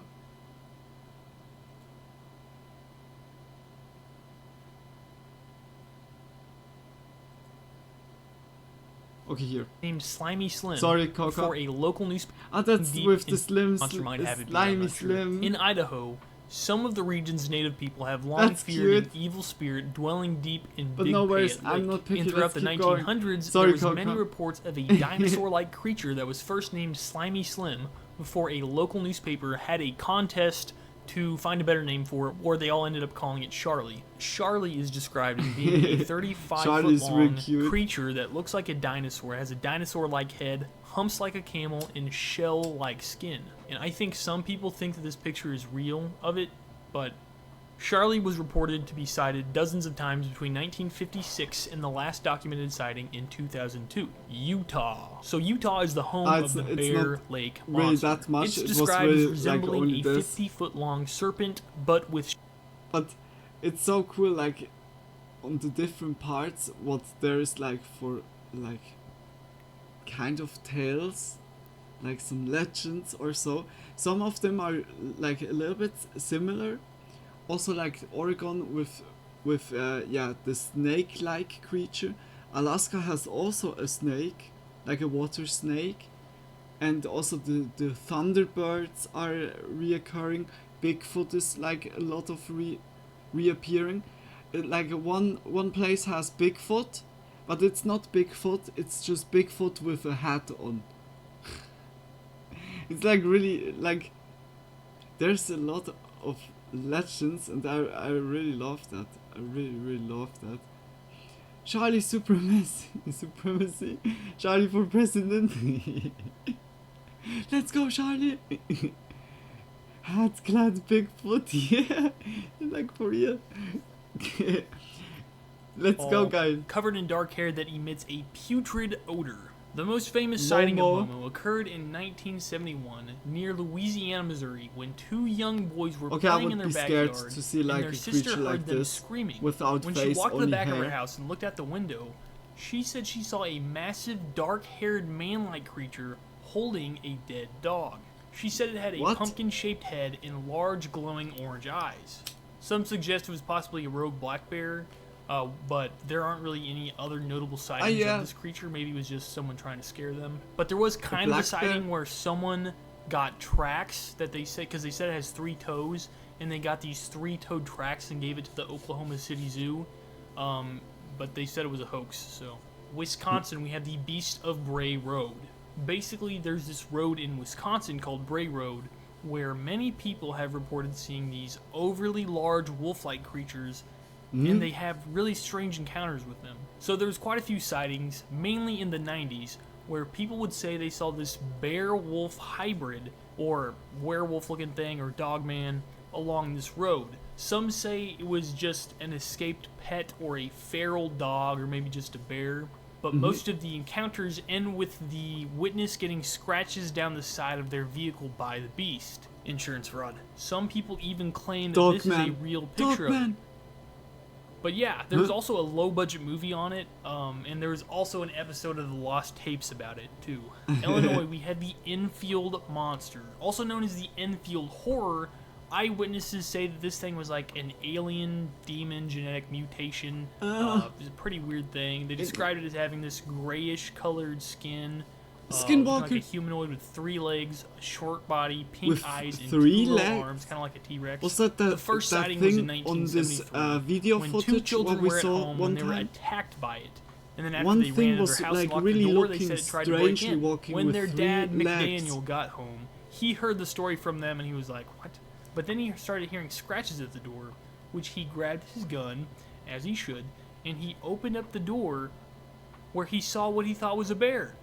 Okay, here. Named Slimy Slim. Sorry, Coco. For a local newspaper. That's with the Slimy Slim. In Idaho, some of the region's native people have long That's feared an cute. evil spirit dwelling deep in But Big no worries, Payette Lake. I'm not picky, And throughout let's the keep going. 1900s, Sorry, there was Coco. many reports of a dinosaur-like creature that was first named Slimy Slim before a local newspaper had a contest to find a better name for it, or they all ended up calling it Charlie. Charlie is described as being a 35-foot-long creature that looks like a dinosaur, has a dinosaur-like head, humps like a camel, and shell-like skin. And I think some people think that this picture is real of it, but Charlie was reported to be sighted dozens of times between 1956 and the last documented sighting in 2002. Utah. So Utah is the home of the Bear Lake Monster. Really that much. It's it described was really, as resembling like, a 50-foot-long serpent, but with... But it's so cool, like, on the different parts, what there is, like, for, like, kind of tales, like some legends or so. Some of them are, like, a little bit similar. Also, like Oregon with the snake-like creature. Alaska has also a snake, like a water snake, and also the thunderbirds are reoccurring. Bigfoot is like a lot of reappearing. Like one place has Bigfoot, but it's not Bigfoot. It's just Bigfoot with a hat on. It's like really like there's a lot of legends, and I really love that. I really love that. Charlie supremacy. Charlie for president. Let's go, Charlie. Hat-clad Bigfoot. Yeah, like for real. Let's go, guys. Covered in dark hair that emits a putrid odor. The most famous sighting of Momo occurred in 1971 near Louisiana, Missouri, when two young boys were playing in their backyard, to see, like, and their sister heard them screaming. Without when face, she walked to the back hair. of her house and looked out the window, she said she saw a massive, dark-haired man-like creature holding a dead dog. She said it had a pumpkin-shaped head and large, glowing orange eyes. Some suggest it was possibly a rogue black bear, but there aren't really any other notable sightings of this creature. Maybe it was just someone trying to scare them. But there was kind of a sighting where someone got tracks that they said, because they said it has 3 toes, and they got these 3-toed tracks and gave it to the Oklahoma City Zoo. But they said it was a hoax. So, Wisconsin, we have the Beast of Bray Road. Basically, there's this road in Wisconsin called Bray Road, where many people have reported seeing these overly large wolf-like creatures, and they have really strange encounters with them. So there's quite a few sightings, mainly in the 90s, where people would say they saw this bear-wolf hybrid, or werewolf-looking thing, or dogman, along this road. Some say it was just an escaped pet, or a feral dog, or maybe just a bear. But most of the encounters end with the witness getting scratches down the side of their vehicle by the beast. Insurance fraud. Some people even claim that this is a real picture of it. But yeah, there was also a low-budget movie on it, and there was also an episode of The Lost Tapes about it, too. Illinois, we had the Enfield Monster, also known as the Enfield Horror. Eyewitnesses say that this thing was like an alien demon genetic mutation. It was a pretty weird thing. They described it as having this grayish-colored skin. Skinwalker. Like a humanoid with 3 legs, a short body, pink with eyes, and 3 2 legs? arms, kind of like a T-Rex. Was that the first that sighting thing was in on this 1973 video when footage 2 children what we were at saw home one when they were time? attacked by it. And then after One they thing ran into was their house and like locked really the door, they looking said it tried to break strangely in. walking When with their 3 dad, legs. McDaniel, got home, he heard the story from them and he was like, what? But then he started hearing scratches at the door, which he grabbed his gun, as he should, and he opened up the door where he saw what he thought was a bear.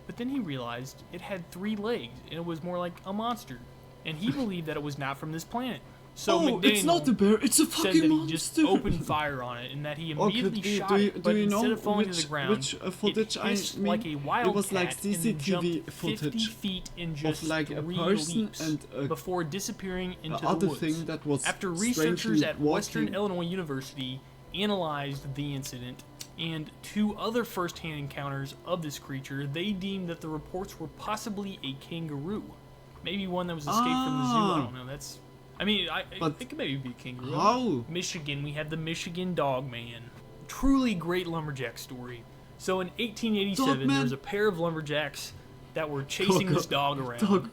But then he realized it had 3 legs, and it was more like a monster. And he believed that it was not from this planet. So McDaniel it's not a bear, it's a said fucking that he monster. just opened fire on it, and that he immediately shot it, but instead of falling to the ground, footage it hissed like a wildcat it was like and CCTV jumped 50 footage feet in just of like 3 a person leaps and a before disappearing into the other woods. thing that was After researchers strangely at walking. Western Illinois University analyzed the incident and 2 other first-hand encounters of this creature, they deemed that the reports were possibly a kangaroo. Maybe one that was escaped from the zoo, I don't know. That's... I mean, it could maybe be a kangaroo. How? Michigan, we have the Michigan Dogman. Truly great lumberjack story. So in 1887, there was a pair of lumberjacks that were chasing this dog around.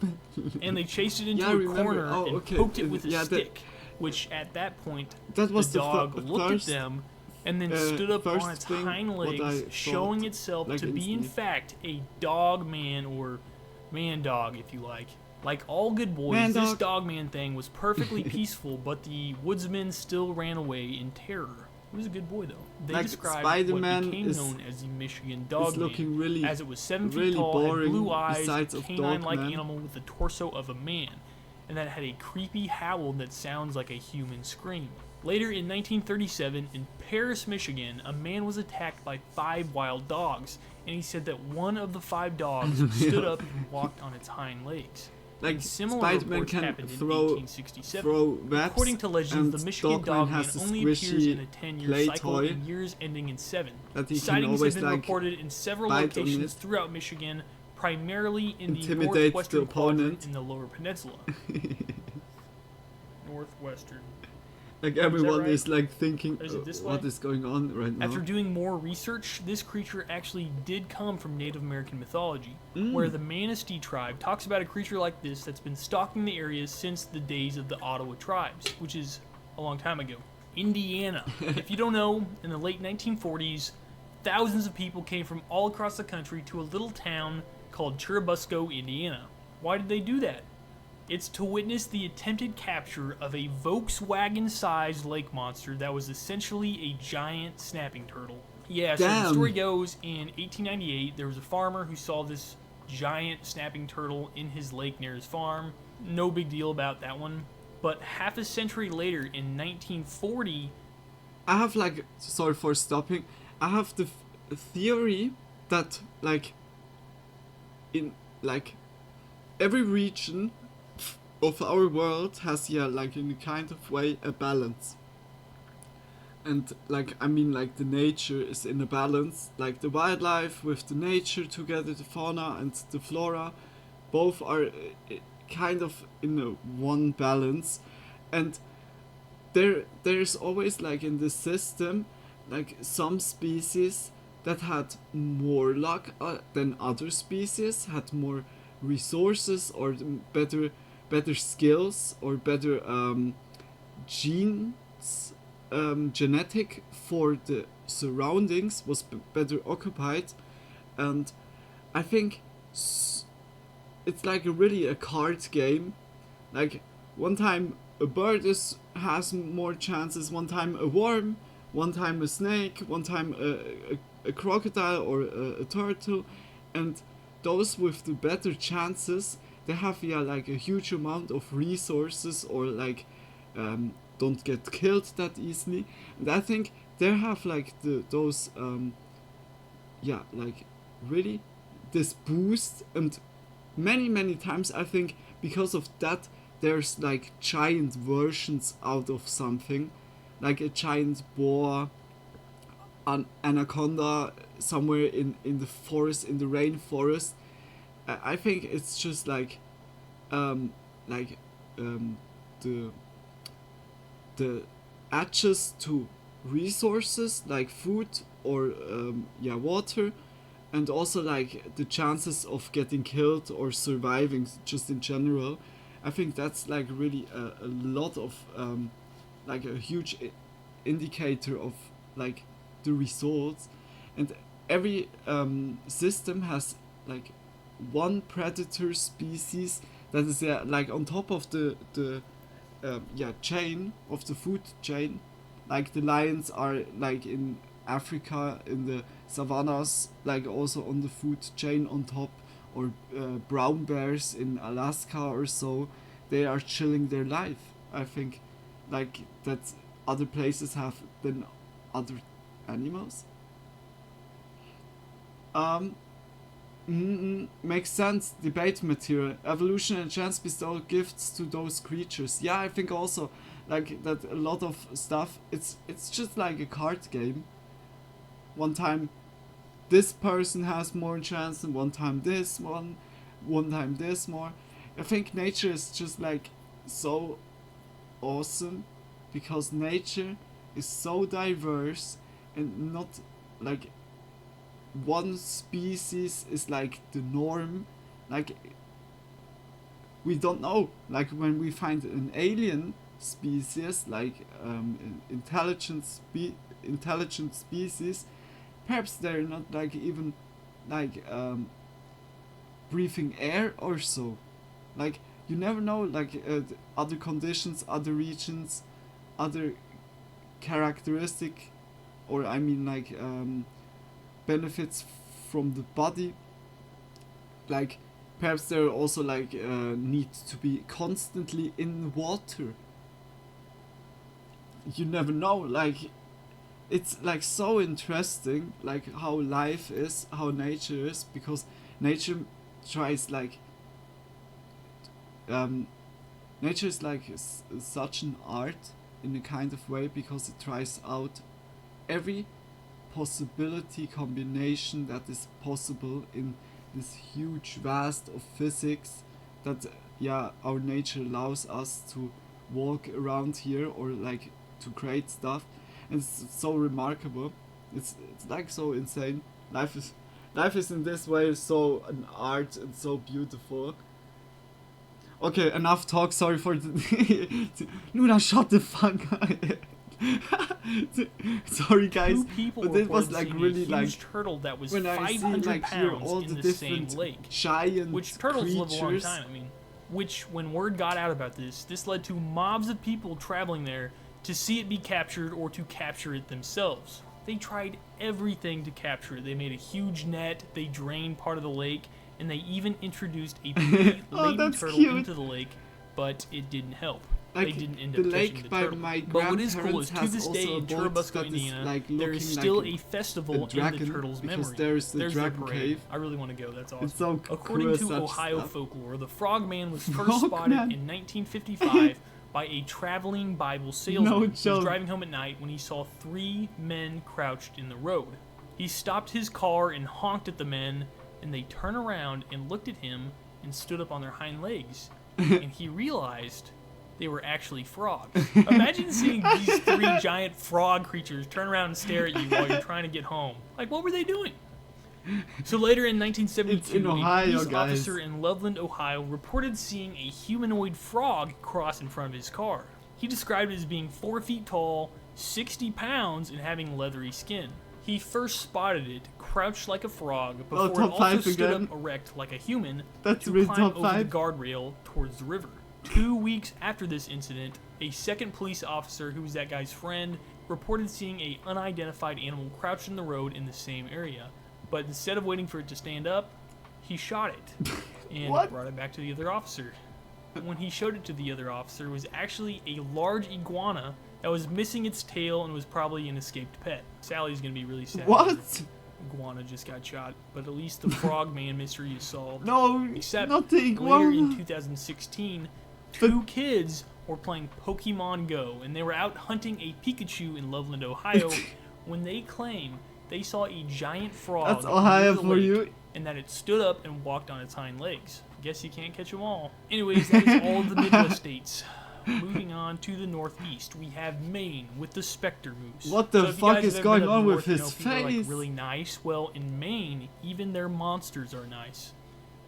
And they chased it into a corner and poked it with a stick. Which, at that point, the dog looked at them and then stood up on its hind legs, showing itself to be, in fact, a dog man, or man dog, if you like. Like all good boys, Man this dog. dogman thing was perfectly peaceful, but the woodsman still ran away in terror. He was a good boy, though. They Like, described Spider-Man what became is- known as the Michigan It's Dogman, looking really, as it was 7 feet really tall, had boring blue eyes, besides a of canine-like Dogman. animal with the torso of a man, and that had a creepy howl that sounds like a human scream. Later in 1937, in Paris, Michigan, a man was attacked by 5 wild dogs, and he said that one of the 5 dogs stood up and walked on its hind legs. Like, Similar Spider-Man reports can happened in throw 1867. webs, According to legends, the and Michigan Dogman Dogman has a only appears squishy in a 10-year play cycle toy in years ending in 7. that he can Sightings have always, been like, reported in several bite on locations it. throughout Michigan, primarily in the Intimidate the northwestern quadrant opponent. in the Lower Peninsula. Northwestern. Like everyone right? is like thinking, Is it this what way? is going on right now? After doing more research, this creature actually did come from Native American mythology, Mm. where the Manistee tribe talks about a creature like this that's been stalking the area since the days of the Ottawa tribes, which is a long time ago. Indiana. If you don't know, in the late 1940s, thousands of people came from all across the country to a little town called Churubusco, Indiana. Why did they do that? It's to witness the attempted capture of a Volkswagen-sized lake monster that was essentially a giant snapping turtle. Yeah, so the Damn. story goes, in 1898, there was a farmer who saw this giant snapping turtle in his lake near his farm. No big deal about that one. But half a century later, in 1940... I have like, sorry for stopping, I have the theory that like, in like, every region of our world has, yeah, like in a kind of way, a balance. And like, I mean, like the nature is in a balance, like the wildlife with the nature together, the fauna and the flora, both are kind of in a one balance. And there's always like in the system, like some species that had more luck than other species, had more resources or better skills or better genes, genetic for the surroundings, was better occupied. And I think it's like really a card game. Like one time a bird has more chances, one time a worm, one time a snake, one time a crocodile or a turtle, and those with the better chances, they have, yeah, like a huge amount of resources, or like don't get killed that easily. And I think they have like those yeah, like really this boost. And many times I think because of that there's like giant versions out of something, like a giant boar, an anaconda somewhere in the forest, in the rainforest. I think it's just like the access to resources like food or yeah, water, and also like the chances of getting killed or surviving just in general. I think that's like really a lot of like a huge indicator of like the results. And every system has like one predator species that is like on top of the yeah, chain of the food chain. Like the lions are like in Africa in the savannas, like also on the food chain on top, or brown bears in Alaska or so. They are chilling their life. I think like that other places have than other animals. Makes sense. Debate material. Evolution and chance bestow gifts to those creatures. Yeah, I think also like that a lot of stuff, it's just like a card game. One time this person has more chance, and one time this one time this more. I think nature is just like so awesome, because nature is so diverse, and not like one species is like the norm. Like we don't know, like when we find an alien species, like intelligent species, perhaps they're not like even like breathing air or so. Like you never know, like other conditions, other regions, other characteristic, or I mean like benefits from the body. Like perhaps there are also like need to be constantly in water. You never know, like it's like so interesting, like how life is, how nature is, because nature tries like nature is like such an art in a kind of way, because it tries out every possibility combination that is possible in this huge vast of physics that our nature allows us to walk around here, or like to create stuff. And it's so remarkable. It's like so insane. Life is in this way so an art and so beautiful. Okay, enough talk. Sorry for the Luna, shut the fuck up. Sorry guys, but it was like really like turtle that was when 500 I see, pounds all in the the same different lake, giant which turtles live a long creatures. time. I mean, which when word got out about this led to mobs of people traveling there to see it be captured or to capture it themselves. They tried everything to capture it. They made a huge net, they drained part of the lake, and they even introduced a lady turtle into the lake, but it didn't help. Like, they didn't end the up lake catching the by turtle. my But what is cool is grandparents to this has day also in a boat Churubusco, that is, Indiana, like, there is looking still like a festival in the dragon, turtle's because memory. there's the their dragon parade. cave. I really want to go. That's awesome. It's so According cool, to such Ohio stuff. folklore, the frogman was first spotted in 1955 by a traveling Bible salesman who was joke. driving home at night when he saw 3 men crouched in the road. He stopped his car and honked at the men, and they turned around and looked at him and stood up on their hind legs. And he realized they were actually frogs. Imagine seeing these 3 giant frog creatures turn around and stare at you while you're trying to get home. Like, what were they doing? So later in 1972, It's in Ohio, a police guys. officer in Loveland, Ohio, reported seeing a humanoid frog cross in front of his car. He described it as being 4 feet tall, 60 pounds, and having leathery skin. He first spotted it crouched like a frog before it top also 5 stood again. up erect like a human That's to really climb top over 5. the guardrail towards the river. 2 weeks after this incident, a second police officer who was that guy's friend reported seeing a unidentified animal crouched in the road in the same area. But instead of waiting for it to stand up, he shot it and brought it back to the other officer. When he showed it to the other officer, it was actually a large iguana that was missing its tail and was probably an escaped pet. Sally's gonna be really sad. What? Iguana just got shot, but at least the frogman mystery is solved. No, except not the iguana. later in 2016, 2 kids were playing Pokemon Go, and they were out hunting a Pikachu in Loveland, Ohio, when they claim they saw a giant frog That's Ohio near the for lake, you. and that it stood up and walked on its hind legs. Guess you can't catch them all. Anyways, that is all of the Midwest states. Moving on to the Northeast, we have Maine with the Spectre Moose. What the So if you fuck guys is have ever going been up on north, with you his know people are, like, face? really nice. Well, in Maine, even their monsters are nice.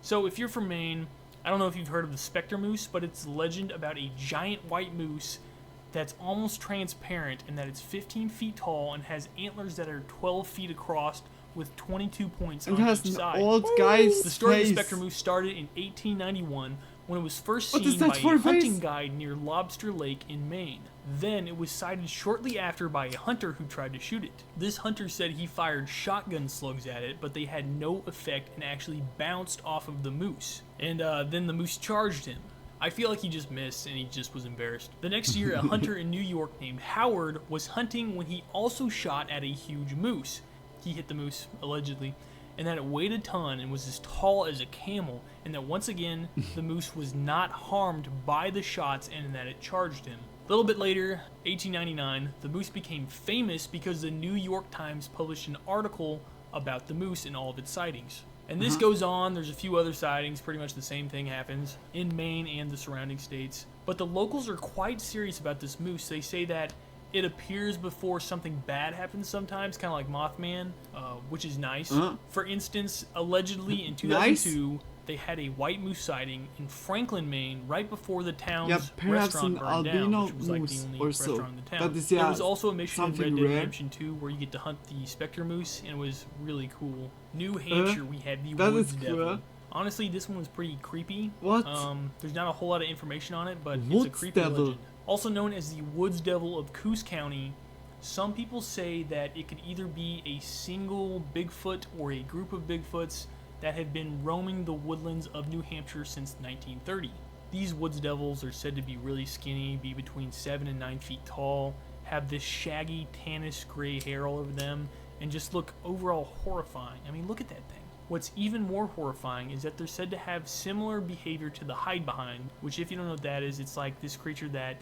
So if you're from Maine, I don't know if you've heard of the Spectre Moose, but it's a legend about a giant white moose that's almost transparent and that it's 15 feet tall and has antlers that are 12 feet across with 22 points And on has each an side. old guy's The story of face. the Spectre Moose started in 1891 when it was first What is seen that by for a a face? hunting guide near Lobster Lake in Maine. Then it was sighted shortly after by a hunter who tried to shoot it. This hunter said he fired shotgun slugs at it, but they had no effect and actually bounced off of the moose. And then the moose charged him. I feel like he just missed and he just was embarrassed. The next year, a hunter in New York named Howard was hunting when he also shot at a huge moose. He hit the moose, allegedly, and that it weighed a ton and was as tall as a camel, and that once again, the moose was not harmed by the shots and that it charged him. A little bit later, 1899, the moose became famous because the New York Times published an article about the moose and all of its sightings. And this goes on, there's a few other sightings, pretty much the same thing happens in Maine and the surrounding states. But the locals are quite serious about this moose. They say that it appears before something bad happens sometimes, kind of like Mothman, which is nice. For instance, allegedly in 2002, they had a white moose sighting in Franklin, Maine, right before the town's perhaps restaurant an burned down, albino which was like the moose only or so. restaurant in the town. That is, There was also a mission in Red something Dead rare. Redemption 2 where you get to hunt the Spectre Moose, and it was really cool. New Hampshire, we had the that Woods is Devil. cool. Honestly, this one was pretty creepy. What? There's not a whole lot of information on it, but Woods it's a creepy Devil. legend. Also known as the Woods Devil of Coos County, some people say that it could either be a single Bigfoot or a group of Bigfoots that have been roaming the woodlands of New Hampshire since 1930. These Woods Devils are said to be really skinny, be between 7 and 9 feet tall, have this shaggy, tannish gray hair all over them, and just look overall horrifying. I mean, look at that thing. What's even more horrifying is that they're said to have similar behavior to the hide behind, which, if you don't know what that is, it's like this creature that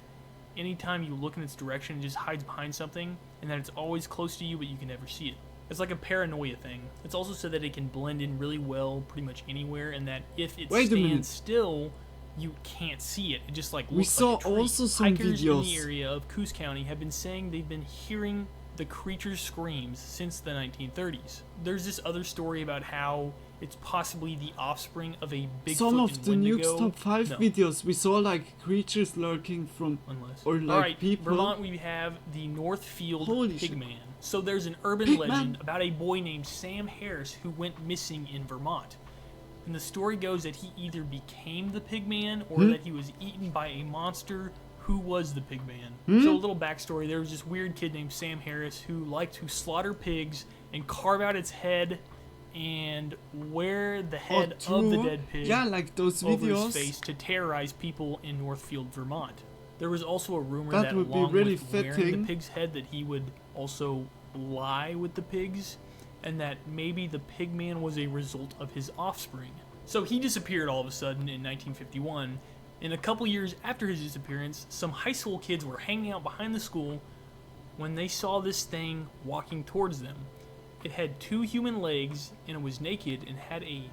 anytime you look in its direction, it just hides behind something, and that it's always close to you, but you can never see it. It's like a paranoia thing. It's also said that it can blend in really well pretty much anywhere, and that if it stands still, you can't see it. It just like looks like a tree. Also some Hikers videos. in the area of Coos County have been saying they've been hearing the creature's screams since the 1930s. There's this other story about how it's possibly the offspring of a Bigfoot Some of the Wendigo. Nuke's Top 5 videos, we saw like creatures lurking from, or like Alright, people. Vermont, we have the Northfield Holy shit. Pigman. So there's an urban legend about a boy named Sam Harris who went missing in Vermont. And the story goes that he either became the Pigman or that he was eaten by a monster who was the Pigman. So a little backstory, there was this weird kid named Sam Harris who liked to slaughter pigs and carve out its head and wear the head of the dead pig like those over videos. his face to terrorize people in Northfield, Vermont. There was also a rumor That that would be along really with wearing fitting. the pig's head that he would also lie with the pigs, and that maybe the Pigman was a result of his offspring. So he disappeared all of a sudden in 1951, and a couple years after his disappearance, some high school kids were hanging out behind the school when they saw this thing walking towards them. It had 2 human legs, and it was naked and had a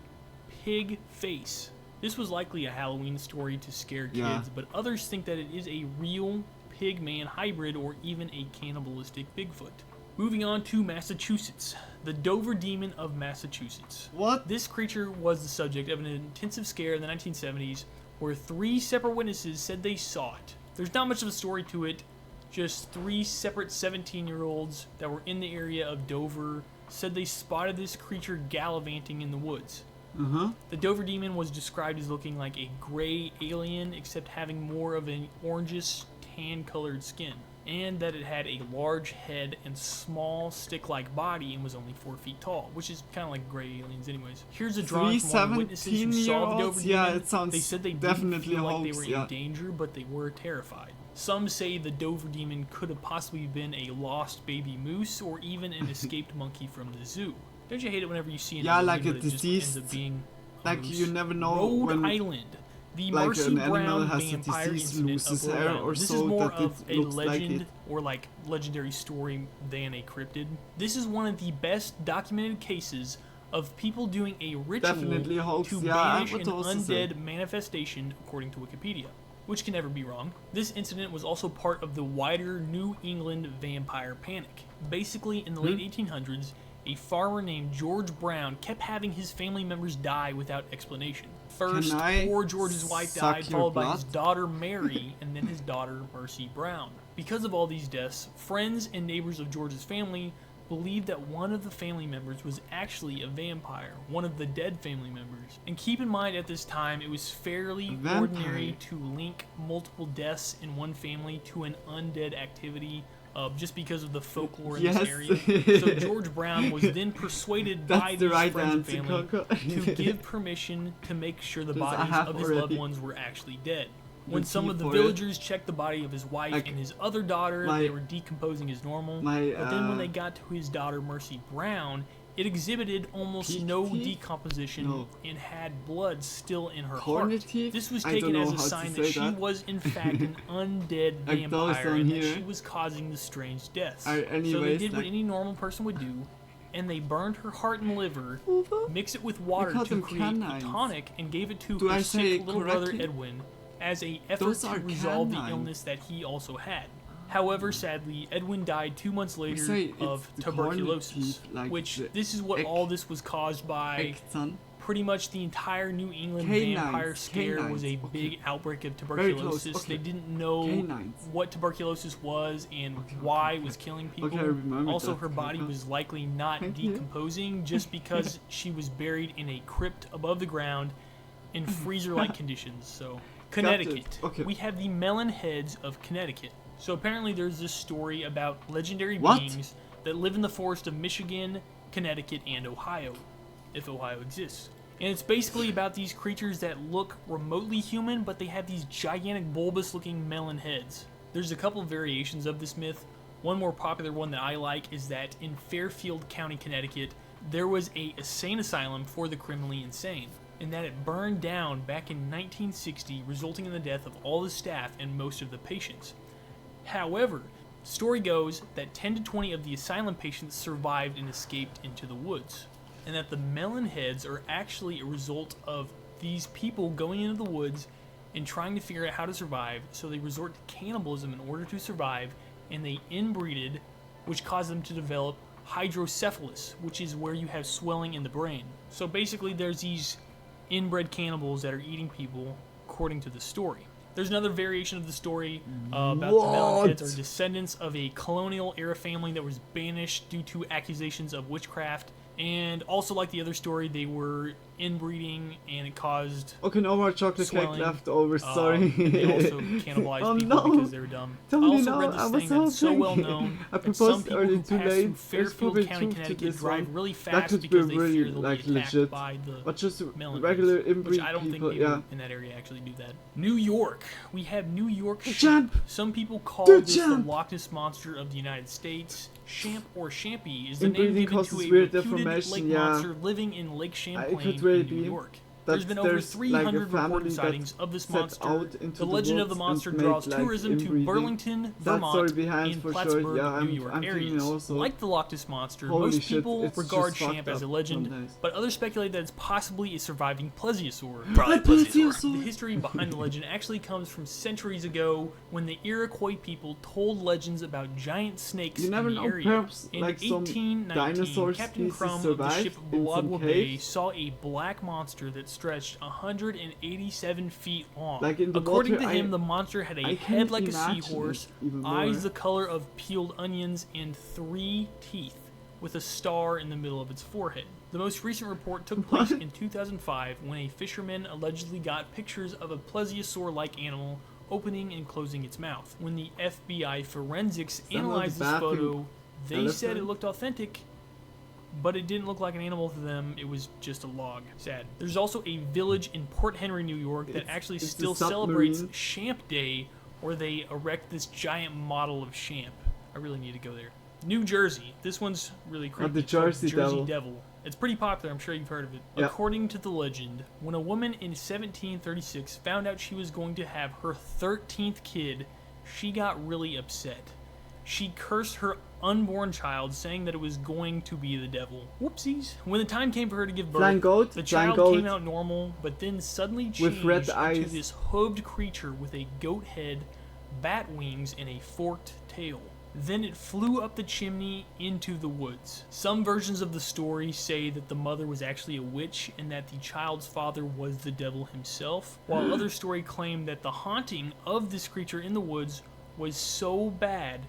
pig face. This was likely a Halloween story to scare kids, Yeah. but others think that it is a real pig-man hybrid or even a cannibalistic Bigfoot. Moving on to Massachusetts, the Dover Demon of Massachusetts. What? This creature was the subject of an intensive scare in the 1970s where 3 separate witnesses said they saw it. There's not much of a story to it, just 3 separate 17-year-olds that were in the area of Dover said they spotted this creature gallivanting in the woods. The Dover Demon was described as looking like a gray alien, except having more of an orangish tan-colored skin, and that it had a large head and small stick-like body and was only 4 feet tall, which is kind of like gray aliens anyways. Here's a drawing from one of the witnesses who saw the Dover Demon. Yeah, it sounds they said they definitely didn't feel like they hoax, were yeah. in danger, but they were terrified. Some say the Dover Demon could have possibly been a lost baby moose or even an escaped monkey from the zoo. Don't you hate it whenever you see an alien, like a but it just diseased, ends up being a like moose? you never know Rhode when Island. The like Mercy an animal Brown has a vampire disease, incident loses of Rhode hair Island. or This so is more that of it a looks like legend it. or like legendary story than a cryptid. This is one of the best documented cases of people doing a ritual Definitely a hoax, to yeah, I banish would an also say. undead manifestation, according to Wikipedia, which can never be wrong. This incident was also part of the wider New England vampire panic. Basically, in the late 1800s, a farmer named George Brown kept having his family members die without explanation. First, poor George's wife died, followed by his daughter Mary, and then his daughter Mercy Brown. Because of all these deaths, friends and neighbors of George's family believed that one of the family members was actually a vampire, one of the dead family members. And keep in mind, at this time, it was fairly ordinary to link multiple deaths in one family to an undead activity, just because of the folklore in this area. So George Brown was then persuaded by these friends and family to give permission to make sure the bodies of his loved ones were actually dead. When some of the villagers checked the body of his wife and his other daughter, they were decomposing as normal. But then when they got to his daughter Mercy Brown, it exhibited almost no decomposition and had blood still in her heart. This was taken as a sign that she was in fact an undead vampire and that she was causing the strange deaths. So they did what any normal person would do, and they burned her heart and liver, mixed it with water to create a tonic, and gave it to her sick little brother Edwin as an effort to resolve the illness that he also had. However, sadly, Edwin died 2 months later of tuberculosis, which this is what all this was caused by. pretty much the entire New England Canines, vampire scare canines, was a okay. big outbreak of Very close, tuberculosis. okay. They didn't know Canines. what tuberculosis was and why it was killing people. Okay, I remember Also, that. her body was likely not Thank you. decomposing just because she was buried in a crypt above the ground in freezer-like conditions. So, Connecticut. Okay. We have the melon heads of Connecticut. So apparently there's this story about legendary What? beings that live in the forest of Michigan, Connecticut, and Ohio, if Ohio exists. And it's basically about these creatures that look remotely human, but they have these gigantic bulbous-looking melon heads. There's a couple variations of this myth. One more popular one that I like is that in Fairfield County, Connecticut, there was a insane asylum for the criminally insane, and that it burned down back in 1960, resulting in the death of all the staff and most of the patients. However, the story goes that 10 to 20 of the asylum patients survived and escaped into the woods, and that the melon heads are actually a result of these people going into the woods and trying to figure out how to survive, so they resort to cannibalism in order to survive, and they inbreeded, which caused them to develop hydrocephalus, which is where you have swelling in the brain. So basically there's these inbred cannibals that are eating people, according to the story. There's another variation of the story about the melon heads are descendants of a colonial era family that was banished due to accusations of witchcraft. And also, like the other story, they were inbreeding and it caused Okay, no more chocolate swelling. cake left over, sorry. And they also cannibalized Oh, people no. because they were dumb. Tell I me also no, read I this was thing that's so hoping. well known I that some proposed people early who too pass late. through There's probably Fairfield County, truth to Connecticut this drive one. really That fast could be because they really, fear they'll like, be attacked legit. by the But just melon regular heads, inbreed which I don't people, think people yeah. in that area actually do that. New York. We have New York Champ. Champ. Some people call Dude, this Champ. the Loch Ness Monster of the United States. Champ or Champy is the name Inbreeding given to causes a weird reputed deformation, lake yeah. monster living in Lake It Champlain could really in New be York. that There's been over there's, like, a 300 family reported that sightings of this set monster. out into The the legend of the woods monster and draws made, like, tourism to inbreeding. Burlington, That Vermont, story behind and for sure. Plattsburgh, Yeah, New York I'm thinking areas. also. Like the Loch Ness Monster, Holy most shit, people it's regard just Champ fucked as a up legend, sometimes. but others speculate that it's possibly a surviving plesiosaur. Probably plesiosaur. The history behind the legend actually comes from centuries ago when the Iroquois people told legends about giant snakes You never in the know, area. perhaps, In like, some 1819, dinosaur Captain species Crumb of the survived ship in some Belagua Bay cave. saw a black monster that stretched 187 feet long. Like in the According water, to him, the monster had a I head can't like a imagine seahorse, it even more. eyes the color of peeled onions, and 3 teeth, with a star in the middle of its forehead. The most recent report took place in 2005 when a fisherman allegedly got pictures of a plesiosaur-like animal opening and closing its mouth. When the FBI forensics analyzed this photo, they said it looked authentic, but it didn't look like an animal to them. It was just a log. Sad. There's also a village in Port Henry, New York that actually it's still the submarine. celebrates Champ Day, where they erect this giant model of Champ. I really need to go there. New Jersey. This one's really creepy. the It's called Jersey Devil. It's pretty popular. I'm sure you've heard of it. Yeah. According to the legend, when a woman in 1736 found out she was going to have her 13th kid, she got really upset. She cursed her unborn child, saying that it was going to be the devil. Whoopsies. When the time came for her to give birth, Flying goat, the flying child goat. came out normal, but then suddenly With changed red into eyes. this hooved creature with a goat head, bat wings, and a forked tail. Then it flew up the chimney into the woods. Some versions of the story say that the mother was actually a witch and that the child's father was the devil himself, while other stories claim that the haunting of this creature in the woods was so bad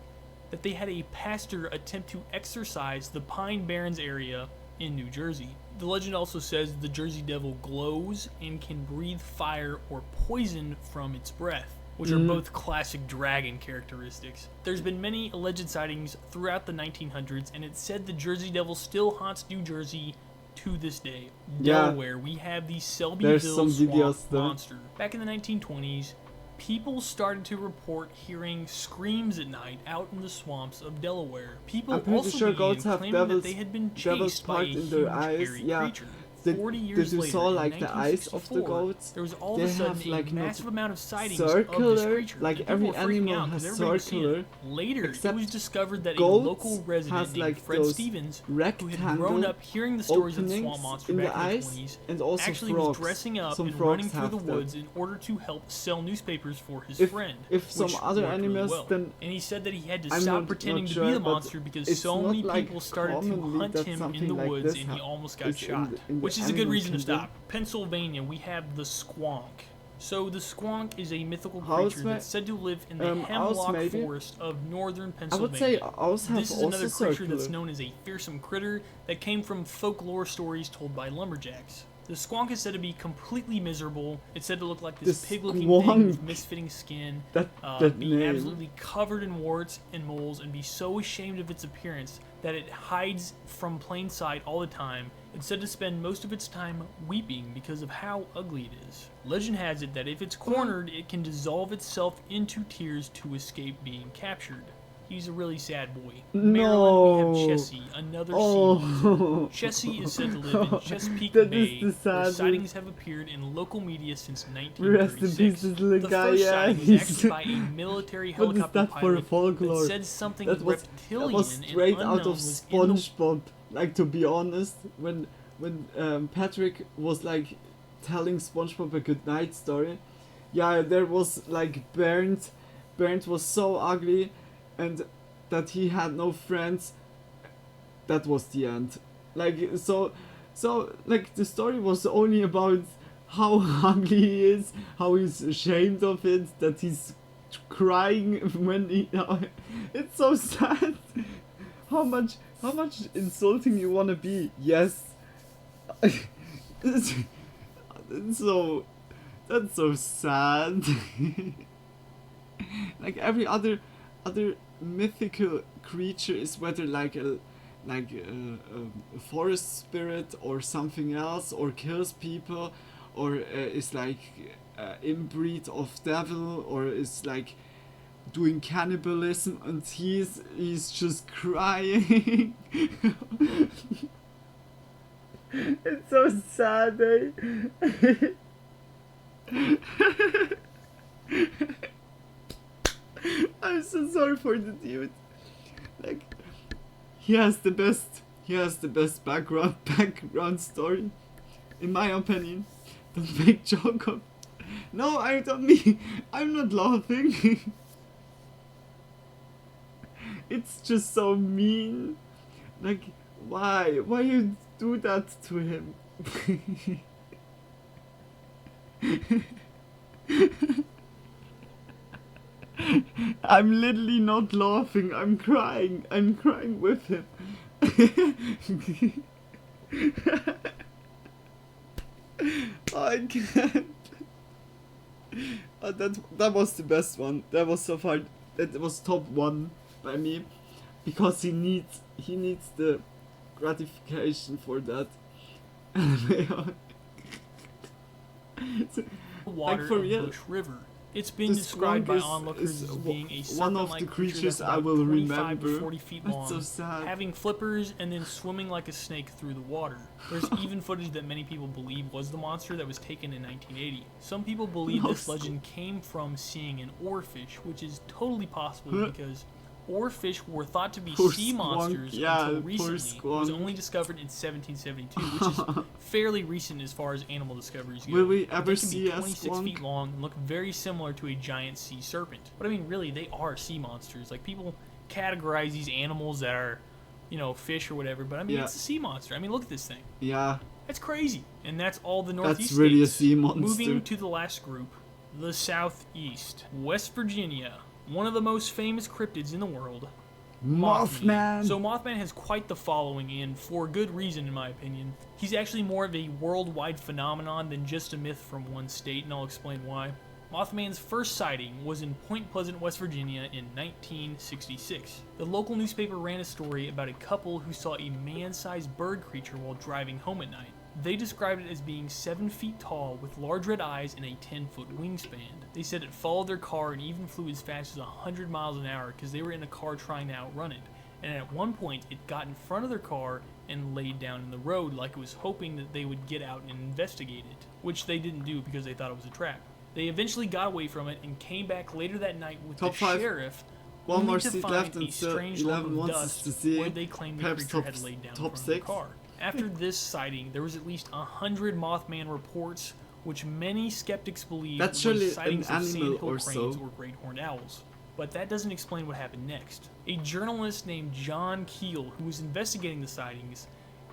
that they had a pastor attempt to exorcise the Pine Barrens area in New Jersey. The legend also says the Jersey Devil glows and can breathe fire or poison from its breath, which are both classic dragon characteristics. There's been many alleged sightings throughout the 1900s, and it's said the Jersey Devil still haunts New Jersey to this day. Yeah. Delaware, we have the There's Selbyville some videos Swamp though. Monster. Back in the 1920s, people started to report hearing screams at night out in the swamps of Delaware. People I'm pretty also sure began goats have claiming that devils, they had been devil's chased by a part in their huge, eyes. hairy Yeah. creature. Did, 40 did years you later, saw in like the eyes of the 1964, goats? there was all They of a sudden have like a not massive amount of sightings of circular, this creature. like and every people were freaking animal out 'cause has everybody was seeing it. circular. Later, it except was discovered that a goats local resident has named like Fred those Stevens, who rectangle had grown up hearing the stories of the Swamp openings Monster in back the in the eyes, 20s, and also actually frogs. was dressing up Some and frogs running through have the that. woods in order to help sell newspapers for his If- friend. if some which other worked really animals, well. then And he said that he had to I'm stop not pretending to sure, be the but monster because it's so not many like people started to commonly hunt that him in something the like woods this and he almost got is in shot. the Which which is a good reason to stop. Pennsylvania, we have the squonk. So the squonk is a mythical creature that's said to live in the hemlock forest of northern Pennsylvania. I would say owls have this is another also creature circular. that's known as a fearsome critter that came from folklore stories told by lumberjacks. The squonk is said to be completely miserable. It's said to look like this pig-looking thing with misfitting skin, be name. absolutely covered in warts and moles, and be so ashamed of its appearance that it hides from plain sight all the time. It's said to spend most of its time weeping because of how ugly it is. Legend has it that if it's cornered, it can dissolve itself into tears to escape being captured. He's a really sad boy. Maryland, we have Chessie, another sea monster. Chessie is said to live in Chesapeake Bay, where sightings have appeared in local media since 1936. The first sighting was actually by a military helicopter pilot that said something reptilian that was straight and out of was in the SpongeBob. Like, to be honest, when Patrick was like telling SpongeBob a good night story, yeah, there was like Bernd was so ugly, and that he had no friends. That was the end. Like, so like the story was only about how ugly he is, how he's ashamed of it, that he's crying when he. It's so sad. How much insulting you wanna be? Yes. That's so sad. Like every other mythical creature is whether like a forest spirit or something else, or kills people, or is like inbreed of devil, or is like doing cannibalism, and he's just crying. It's so sad, eh? I'm so sorry for the dude. Like, he has the best background story, in my opinion. Don't make joke of. No, I don't mean. I'm not laughing. It's just so mean. Like, why you do that to him? I'm literally not laughing, I'm crying with him. I can't. That was the best one. That was so far. That was top 1 by me, because he needs the gratification for that. Water like, for of real, Bush River. It's been described by onlookers as being a serpent-like creature that's about 25 to 40 feet long, so sad. having flippers, and then swimming like a snake through the water. There's even footage that many people believe was the monster that was taken in 1980. Some people believe this legend came from seeing an oarfish, which is totally possible because oarfish were thought to be sea monsters until recently. It was only discovered in 1772, which is fairly recent as far as animal discoveries go. Will we ever they can see be a 26 squonk? feet long and look very similar to a giant sea serpent. But I mean, really, they are sea monsters. Like, people categorize these animals that are, you know, fish or whatever, but I mean, it's a sea monster. I mean, look at this thing. Yeah. That's crazy. And that's all the Northeast That's really states. a sea monster. Moving to the last group, the Southeast. West Virginia. One of the most famous cryptids in the world. Mothman. So Mothman has quite the following, and for good reason, in my opinion. He's actually more of a worldwide phenomenon than just a myth from one state, and I'll explain why. Mothman's first sighting was in Point Pleasant, West Virginia in 1966. The local newspaper ran a story about a couple who saw a man-sized bird creature while driving home at night. They described it as being 7 feet tall with large red eyes and a 10-foot wingspan. They said it followed their car and even flew as fast as 100 miles an hour because they were in a car trying to outrun it. And at one point, it got in front of their car and laid down in the road like it was hoping that they would get out and investigate it, which they didn't do because they thought it was a trap. They eventually got away from it and came back later that night with the sheriff, One more to seat find left, a and still strange 11 lump of wants us dust to see. where they claimed the Perhaps creature had laid down in front of the car. After this sighting, there was at least 100 Mothman reports, which many skeptics believe were sightings of sandhill cranes or great horned owls. But that doesn't explain what happened next. A journalist named John Keel, who was investigating the sightings,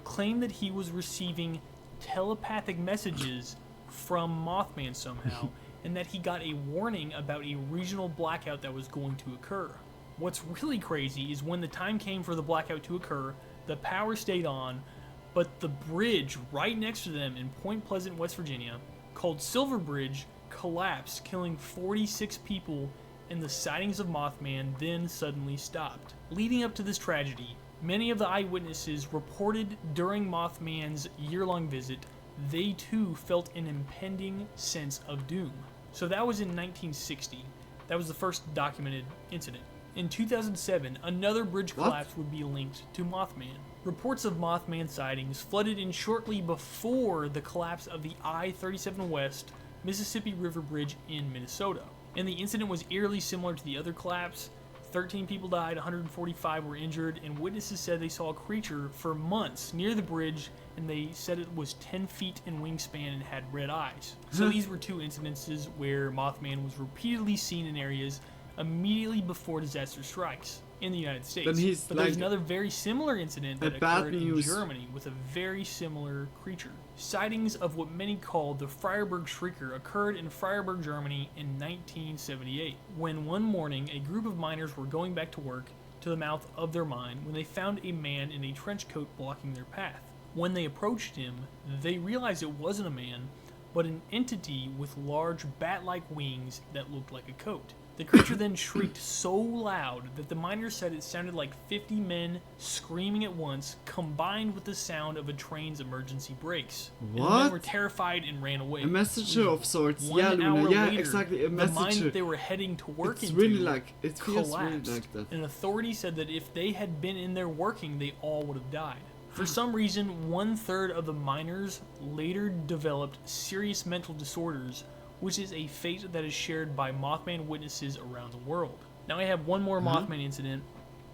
claimed that he was receiving telepathic messages from Mothman somehow, and that he got a warning about a regional blackout that was going to occur. What's really crazy is when the time came for the blackout to occur, the power stayed on, but the bridge right next to them in Point Pleasant, West Virginia, called Silver Bridge, collapsed, killing 46 people, and the sightings of Mothman then suddenly stopped. Leading up to this tragedy, many of the eyewitnesses reported during Mothman's year-long visit they too felt an impending sense of doom. So that was in 1960. That was the first documented incident. In 2007, another bridge collapse would be linked to Mothman. Reports of Mothman sightings flooded in shortly before the collapse of the I-37 West Mississippi River Bridge in Minnesota. And the incident was eerily similar to the other collapse. 13 people died, 145 were injured, and witnesses said they saw a creature for months near the bridge, and they said it was 10 feet in wingspan and had red eyes. So these were two incidences where Mothman was repeatedly seen in areas immediately before disaster strikes in the United States. But there's another very similar incident that occurred in Germany with a very similar creature. Sightings of what many call the Freiburg Shrieker occurred in Freiburg, Germany in 1978, when one morning a group of miners were going back to work to the mouth of their mine when they found a man in a trench coat blocking their path. When they approached him, they realized it wasn't a man, but an entity with large bat-like wings that looked like a coat. The creature then shrieked so loud that the miners said it sounded like 50 men screaming at once, combined with the sound of a train's emergency brakes. And the men were terrified and ran away. A messenger of sorts. Yeah, Luna. Yeah, Later, exactly. A messenger. The mine that they were heading to work into it feels collapsed. really like that. And authorities said that if they had been in there working, they all would have died. For some reason, 1/3 of the miners later developed serious mental disorders, which is a fate that is shared by Mothman witnesses around the world. Now I have one more Mothman incident.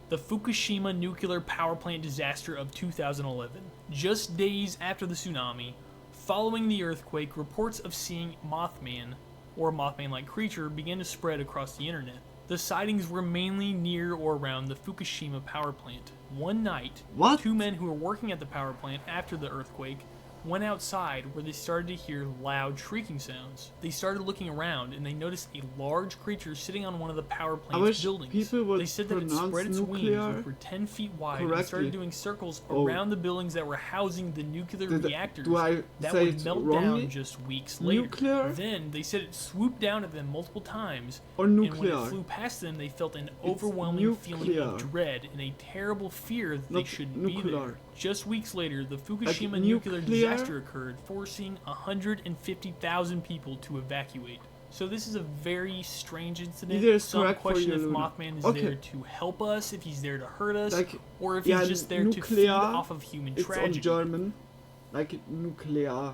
The Fukushima nuclear power plant disaster of 2011. Just days after the tsunami, following the earthquake, reports of seeing Mothman, or a Mothman-like creature, began to spread across the internet. The sightings were mainly near or around the Fukushima power plant. One night, two men who were working at the power plant after the earthquake went outside where they started to hear loud shrieking sounds. They started looking around and they noticed a large creature sitting on one of the power plant's buildings. They said that it spread its wings, which were 10 feet wide, and started doing circles around the buildings that were housing the nuclear reactors that would melt down just weeks later. Then they said it swooped down at them multiple times, and when it flew past them, they felt an overwhelming feeling of dread and a terrible fear that they shouldn't be there. Just weeks later, the Fukushima nuclear disaster occurred, forcing 150,000 people to evacuate. So this is a very strange incident. Some question if Mothman is there to help us, if he's there to hurt us, or if he's just there to feed off of human tragedy. It's on German, like nuclear.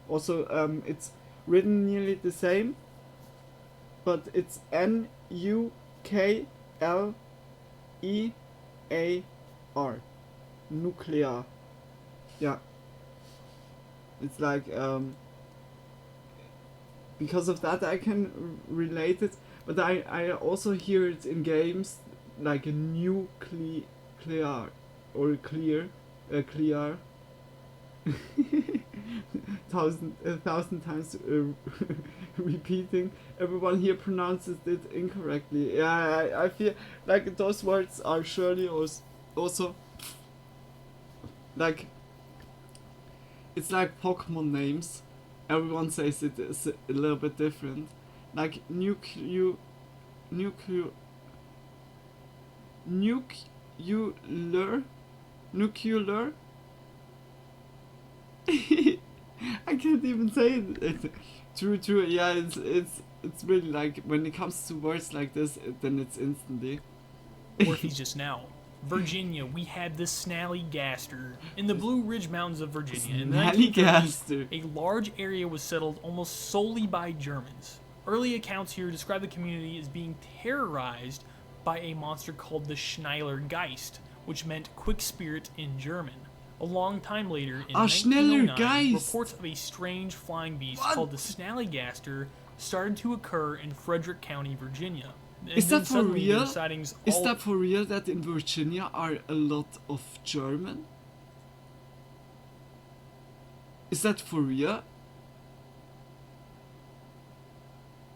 Also, it's written nearly the same, but it's N-U-K-L-E-A-R. Nuclear. Yeah. It's like, because of that I can relate it, but I also hear it in games like a nuclear or clear. A thousand times repeating. Everyone here pronounces it incorrectly. Yeah, I feel like those words are surely also like, it's like Pokemon names. Everyone says it is a little bit different. Like nuclear. I can't even say it. True. Yeah, it's really like when it comes to words like this, then it's instantly. Or if he's just now. Virginia, we had the Snallygaster in the Blue Ridge Mountains of Virginia. In the 1930s, a large area was settled almost solely by Germans. Early accounts here describe the community as being terrorized by a monster called the Schneidergeist, which meant quick spirit in German. A long time later, in 1909, reports of a strange flying beast called the Snallygaster started to occur in Frederick County, Virginia. Is that for real? Is that for real that in Virginia are a lot of German? Is that for real?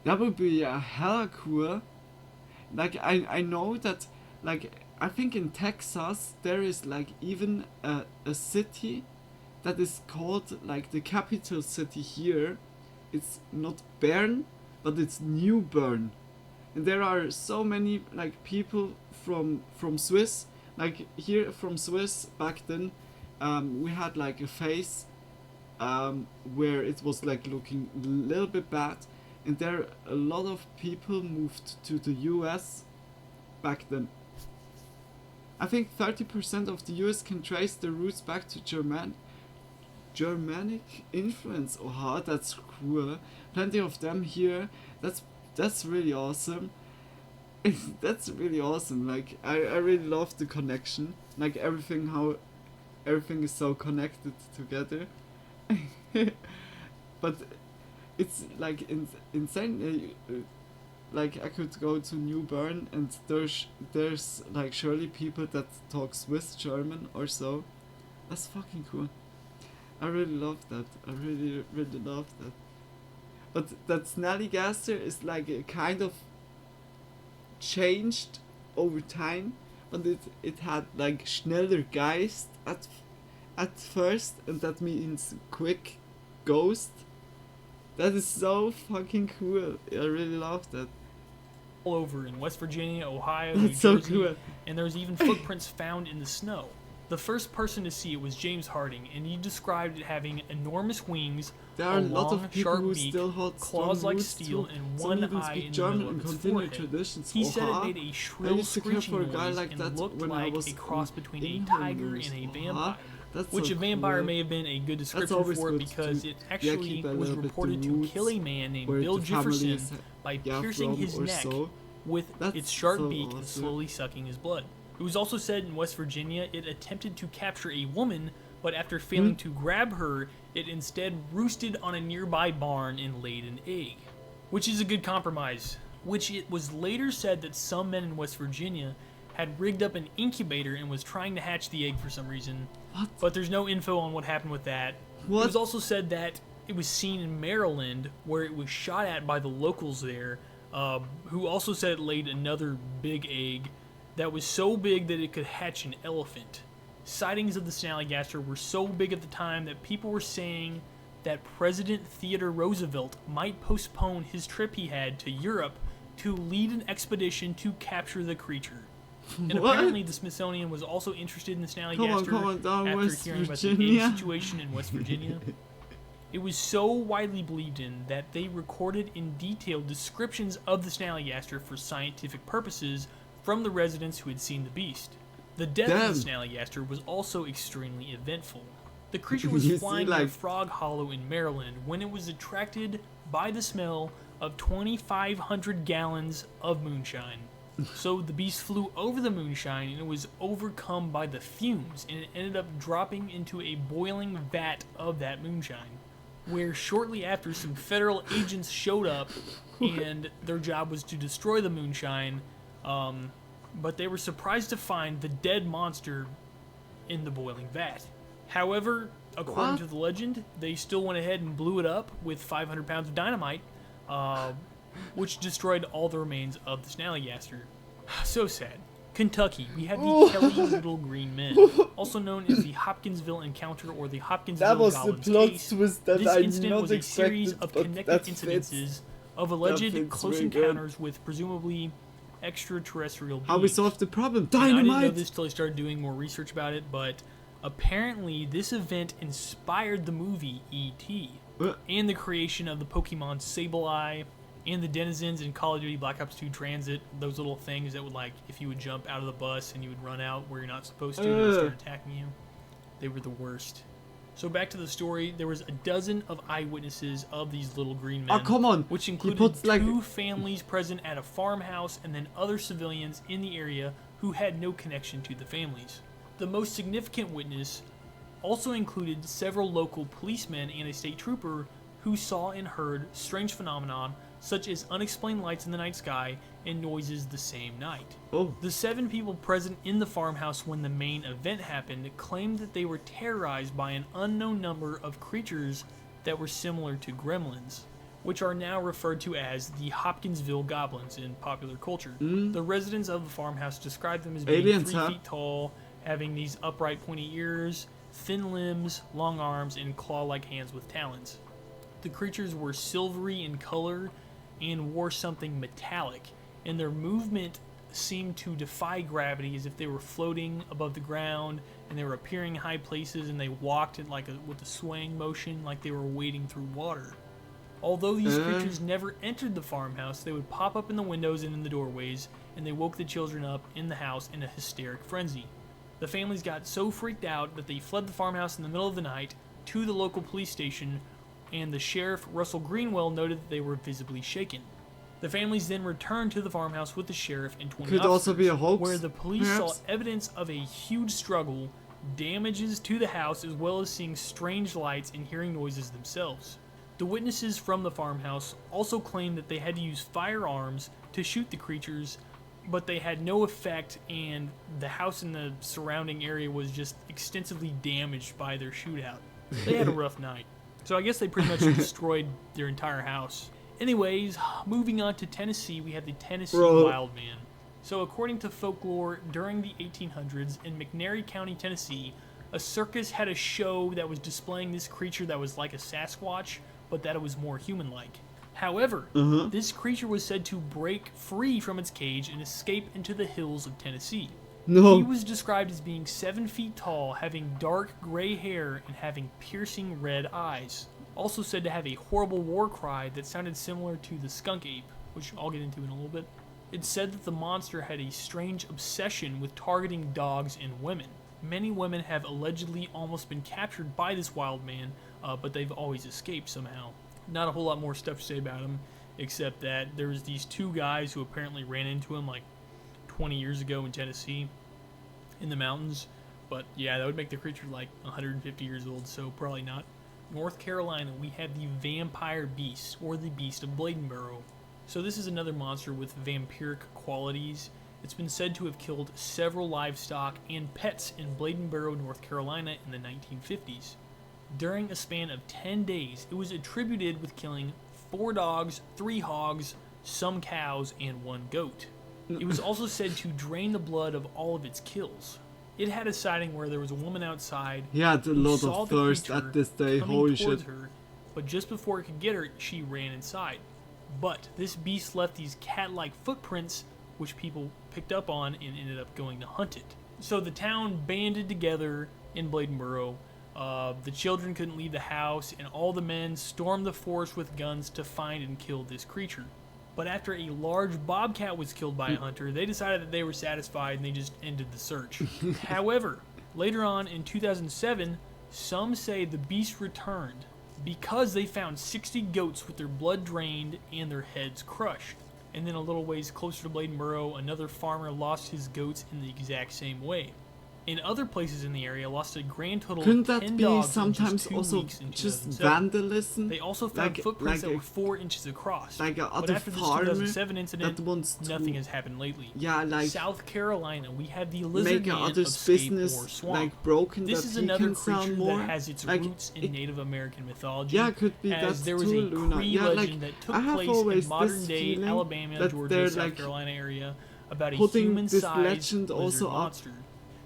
That would be hella cool. Like, I know that, like, I think in Texas there is like even a city that is called, like, the capital city here. It's not Bern, but it's New Bern. And there are so many, like, people from Swiss. Like, here from Swiss back then, we had like a phase where it was like looking a little bit bad, and there a lot of people moved to the US back then. I think 30% of the US can trace their roots back to Germanic influence. Oh, that's cool. Plenty of them here. That's really awesome. That's really awesome. Like, I really love the connection. Like, how everything is so connected together. But it's like insane. Like, I could go to New Bern and there's like surely people that talk Swiss German or so. That's fucking cool. I really love that. I really love that. But that Snallygaster is like a kind of changed over time, but it had like schneller Geist at first, and that means quick ghost. That is so fucking cool. I really love that. All over in West Virginia, Ohio, That's New so Jersey, cool. and there was even footprints found in the snow. The first person to see it was James Harding, and he described it having enormous wings, There are a lot long, of people sharp who beak, still hold claws strong like roots steel, too. and Some one even eye speak in the German middle and of its continue forehead. traditions. He said it Oha. made a I shrill used to care screeching for a guy noise like and that looked when I like was a cross in between a England tiger years. and a Oha. vampire. That's Which so a vampire cool. may have been a good That's description always for it good because to it actually keep a was little bit reported the to roots kill a man named where Bill the family Jefferson is by from piercing his or neck so. with That's its sharp so beak and awesome. slowly sucking his blood. It was also said in West Virginia it attempted to capture a woman, but after failing to grab her, it instead roosted on a nearby barn and laid an egg. Which is a good compromise. Which it was later said that some men in West Virginia had rigged up an incubator and was trying to hatch the egg for some reason. What? But there's no info on what happened with that. What? It was also said that it was seen in Maryland, where it was shot at by the locals there, who also said it laid another big egg that was so big that it could hatch an elephant. Sightings of the Snallygaster were so big at the time that people were saying that President Theodore Roosevelt might postpone his trip he had to Europe to lead an expedition to capture the creature. And What? apparently the Smithsonian was also interested in the Snallygaster Come on, down after West hearing about the Virginia. egg situation in West Virginia. It was so widely believed in that they recorded in detail descriptions of the Snallygaster for scientific purposes from the residents who had seen the beast. The death of the Snallygaster was also extremely eventful. The creature was You see, flying like- near Frog Hollow in Maryland when it was attracted by the smell of 2,500 gallons of moonshine. So the beast flew over the moonshine and it was overcome by the fumes, and it ended up dropping into a boiling vat of that moonshine, where shortly after some federal agents showed up and their job was to destroy the moonshine, but they were surprised to find the dead monster in the boiling vat. However, according to the legend, they still went ahead and blew it up with 500 pounds of dynamite, which destroyed all the remains of the Snallygaster. So sad. Kentucky, we have the Kelly Little Green Men, also known as the Hopkinsville Encounter or the Hopkinsville That was the Goblins plot case. twist that This I incident not was a series expected, of but connected that fits. incidences of alleged fits close very good. encounters with presumably extraterrestrial beings. How we solved the problem? And I didn't know Dynamite! this till I started doing more research about it, but apparently this event inspired the movie E.T. and the creation of the Pokemon Sableye and the denizens in Call of Duty Black Ops 2 Transit, those little things that would, like, if you would jump out of the bus and you would run out where you're not supposed to and they start attacking you. They were the worst. So back to the story, there was a dozen of eyewitnesses of these little green men. Oh, come on. Which He included puts, like- two families present at a farmhouse and then other civilians in the area who had no connection to the families. The most significant witness also included several local policemen and a state trooper who saw and heard strange phenomenon such as unexplained lights in the night sky and noises the same night. Oh. The 7 people present in the farmhouse when the main event happened claimed that they were terrorized by an unknown number of creatures that were similar to gremlins, which are now referred to as the Hopkinsville goblins in popular culture. The residents of the farmhouse described them as being Aliens, 3 feet tall, having these upright pointy ears, thin limbs, long arms, and claw-like hands with talons. The creatures were silvery in color and wore something metallic, and their movement seemed to defy gravity, as if they were floating above the ground, and they were appearing in high places, and they walked in with a swaying motion like they were wading through water. Although these creatures never entered the farmhouse, they would pop up in the windows and in the doorways, and they woke the children up in the house in a hysteric frenzy. The families got so freaked out that they fled the farmhouse in the middle of the night to the local police station, and the sheriff, Russell Greenwell, noted that they were visibly shaken. The families then returned to the farmhouse with the sheriff and 20 Could officers, also be a hoax, where the police perhaps? saw evidence of a huge struggle, damages to the house, as well as seeing strange lights and hearing noises themselves. The witnesses from the farmhouse also claimed that they had to use firearms to shoot the creatures, but they had no effect, and the house and the surrounding area was just extensively damaged by their shootout. They had a rough night. So I guess they pretty much destroyed their entire house. Anyways, moving on to Tennessee, we have the Tennessee Wild Man. So according to folklore, during the 1800s in McNairy County, Tennessee, a circus had a show that was displaying this creature that was like a Sasquatch, but that it was more human-like. However, this creature was said to break free from its cage and escape into the hills of Tennessee. No. He was described as being 7 feet tall, having dark gray hair, and having piercing red eyes. Also said to have a horrible war cry that sounded similar to the skunk ape, which I'll get into in a little bit. It's said that the monster had a strange obsession with targeting dogs and women. Many women have allegedly almost been captured by this wild man, but they've always escaped somehow. Not a whole lot more stuff to say about him, except that there was these 2 guys who apparently ran into him like 20 years ago in Tennessee, in the mountains. But yeah, that would make the creature like 150 years old, so probably not. North Carolina, we have the Vampire Beast, or the Beast of Bladenboro. So this is another monster with vampiric qualities. It's been said to have killed several livestock and pets in Bladenboro, North Carolina in the 1950s. During a span of 10 days, it was attributed with killing 4 dogs, 3 hogs, some cows, and 1 goat. It was also said to drain the blood of all of its kills. It had a sighting where there was a woman outside. He had a lot of thirst at this day, holy shit. Her, but just before it could get her, she ran inside. But this beast left these cat-like footprints, which people picked up on and ended up going to hunt it. So the town banded together in Bladenboro. The children couldn't leave the house, and all the men stormed the forest with guns to find and kill this creature. But after a large bobcat was killed by a hunter, they decided that they were satisfied and they just ended the search. However, later on in 2007, some say the beast returned because they found 60 goats with their blood drained and their heads crushed. And then a little ways closer to Bladenboro, another farmer lost his goats in the exact same way. In other places in the area, lost a grand total Couldn't of that 10 be dogs sometimes in just 2 also weeks in just 2007. vandalism? They also found footprints that were 4 inches across. Like a but other after this farmer 2007 incident, that wants to, nothing has happened lately. Yeah, like South Carolina, we have the lizard make a man other of Scape business or Swamp. like broken This that is he another can creature sound more. that has its Like, roots in Native American mythology. Yeah, could be as that's there was too, a Luna. Cree Yeah, legend like that took I have place always in modern this day feeling Alabama, that Georgia, they're South like Carolina area about a putting this human-sized legend lizard also up monster.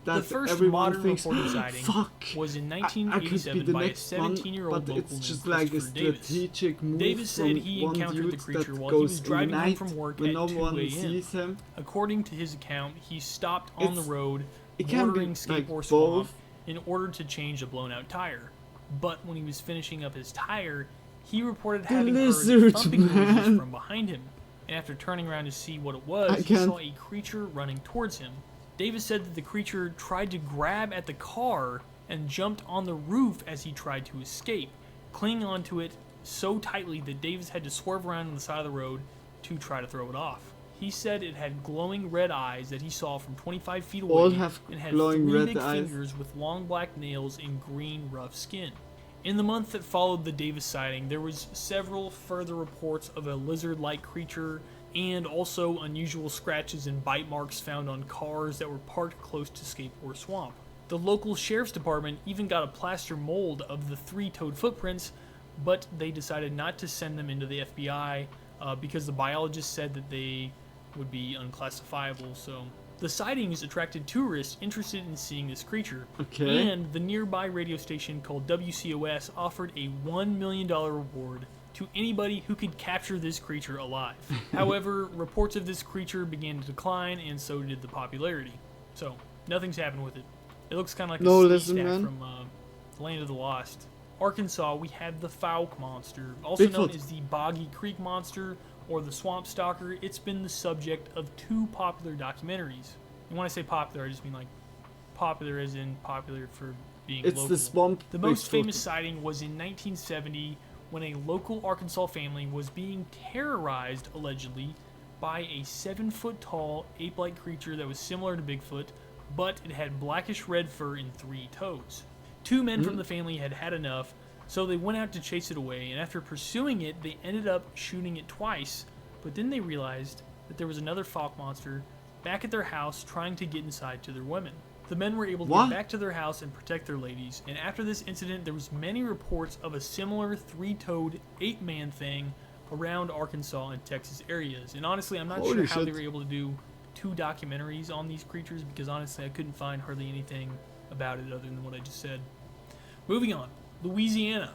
that The first everyone modern thinks, reported sighting fuck, was in I could be 1987 the by a next one, 17-year-old but local it's named just like a Christopher Davis. strategic move Davis said from he one encountered the dude creature that while he was goes in the driving home night from work when at no 2 one a.m. sees him. According to his account, he stopped on the road, it can be, bordering like, Scape or both. Swamp, in order to change a blown-out tire. But when he was finishing up his tire, he reported having heard lizard thumping noises man. from behind him. And after turning around to see what it was, I he can't- saw a creature running towards him. Davis said that the creature tried to grab at the car and jumped on the roof as he tried to escape, clinging onto it so tightly that Davis had to swerve around on the side of the road to try to throw it off. He said it had glowing red eyes that he saw from 25 feet away All have and had glowing 3 red big eyes. fingers with long black nails and green rough skin. In the month that followed the Davis sighting, there was several further reports of a lizard-like creature and also unusual scratches and bite marks found on cars that were parked close to Skateboard Swamp. The local sheriff's department even got a plaster mold of the 3-toed footprints, but they decided not to send them into the FBI because the biologist said that they would be unclassifiable. So the sightings attracted tourists interested in seeing this creature. Okay. And the nearby radio station called WCOS offered a $1 million reward to anybody who could capture this creature alive. However, reports of this creature began to decline, and so did the popularity. So nothing's happened with it. It looks kind of like a ski stack from Land of the Lost. Arkansas, we have the Fouke monster, also known as the Boggy Creek monster or the Swamp Stalker. It's been the subject of 2 popular documentaries. And when I say popular, I just mean like popular as in popular for being local. It's the Swamp. The most famous sighting was in 1970 when a local Arkansas family was being terrorized, allegedly, by a 7-foot-tall ape-like creature that was similar to Bigfoot, but it had blackish red fur and 3 toes. 2 men from the family had had enough, so they went out to chase it away, and after pursuing it, they ended up shooting it twice, but then they realized that there was another Fouke monster back at their house trying to get inside to their women. The men were able to get back to their house and protect their ladies, and after this incident, there was many reports of a similar 3-toed ape-man thing around Arkansas and Texas areas. And honestly, I'm not sure how they were able to do 2 documentaries on these creatures, because honestly, I couldn't find hardly anything about it other than what I just said. Moving on, Louisiana.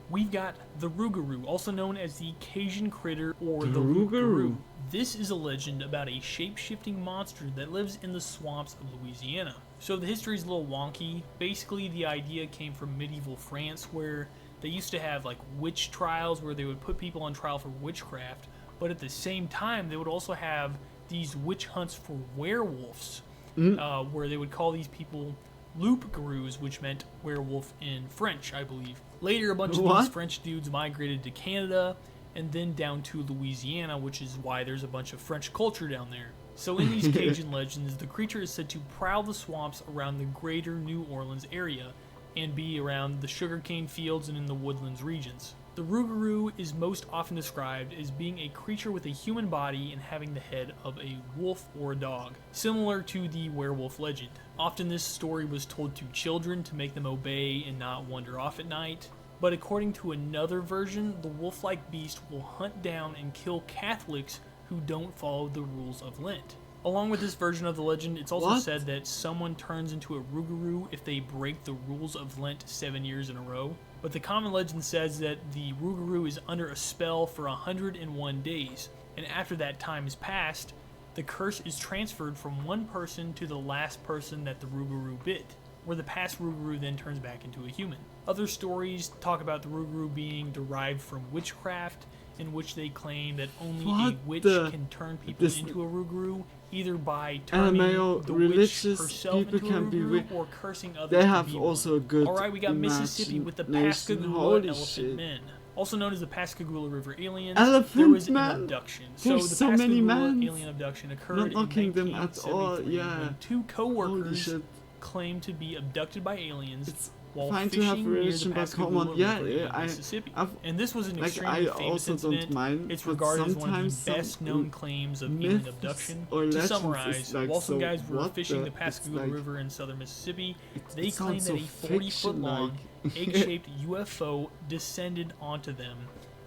We've got the Rougarou, also known as the Cajun Critter or the Rougarou. This is a legend about a shape-shifting monster that lives in the swamps of Louisiana. So the history is a little wonky. Basically, the idea came from medieval France, where they used to have like witch trials where they would put people on trial for witchcraft, but at the same time, they would also have these witch hunts for werewolves, where they would call these people loup-garous, which meant werewolf in French, I believe. Later, a bunch of these French dudes migrated to Canada and then down to Louisiana, which is why there's a bunch of French culture down there. So in these Cajun legends, the creature is said to prowl the swamps around the greater New Orleans area and be around the sugarcane fields and in the woodlands regions. The Rougarou is most often described as being a creature with a human body and having the head of a wolf or a dog, similar to the werewolf legend. Often this story was told to children to make them obey and not wander off at night, but according to another version, the wolf-like beast will hunt down and kill Catholics who don't follow the rules of Lent. Along with this version of the legend, it's also said that someone turns into a Rougarou if they break the rules of Lent 7 years in a row. But the common legend says that the Rougarou is under a spell for 101 days, and after that time is passed, the curse is transferred from one person to the last person that the Rougarou bit, where the past Rougarou then turns back into a human. Other stories talk about the Rougarou being derived from witchcraft, in which they claim that only a witch can turn people into a Rougarou, either by turning the witch herself into a Rougarou or cursing others. They have also a good. Alright, we got Mississippi with the Pascagoula elephant men, also known as the Pascagoula River aliens. There was an abduction. So the Pascagoula alien abduction occurred in 1978 when 2 co-workers claimed to be abducted by aliens while fishing near the Pascagoula River in Mississippi. And this was an extremely famous incident. It's regarded as one of the best-known claims of alien abduction. To summarize, while some guys were fishing the Pascagoula River in southern Mississippi, they claimed that a 40-foot-long, egg-shaped UFO descended onto them,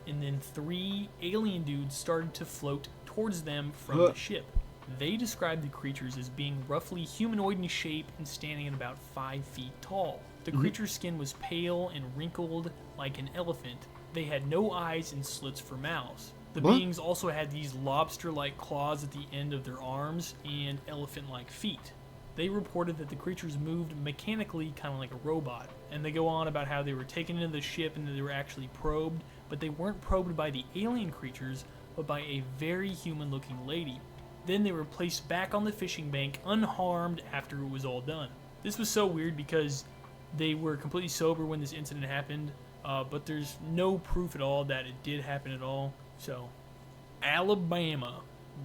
and then 3 alien dudes started to float towards them from the ship. They described the creatures as being roughly humanoid in shape and standing at about 5 feet tall. The creature's skin was pale and wrinkled like an elephant. They had no eyes and slits for mouths. The beings also had these lobster-like claws at the end of their arms and elephant-like feet. They reported that the creatures moved mechanically, kind of like a robot, and they go on about how they were taken into the ship and that they were actually probed, but they weren't probed by the alien creatures, but by a very human-looking lady. Then they were placed back on the fishing bank unharmed after it was all done. This was so weird because they were completely sober when this incident happened, but there's no proof at all that it did happen at all. So, Alabama,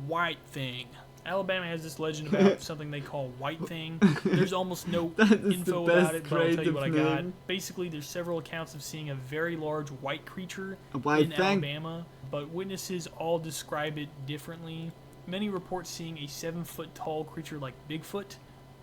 white thing. Alabama has this legend about something they call White Thing. There's almost no info about it, but I'll tell you what I got. Basically, there's several accounts of seeing a very large white creature in Alabama, but witnesses all describe it differently. Many report seeing a 7-foot-tall creature like Bigfoot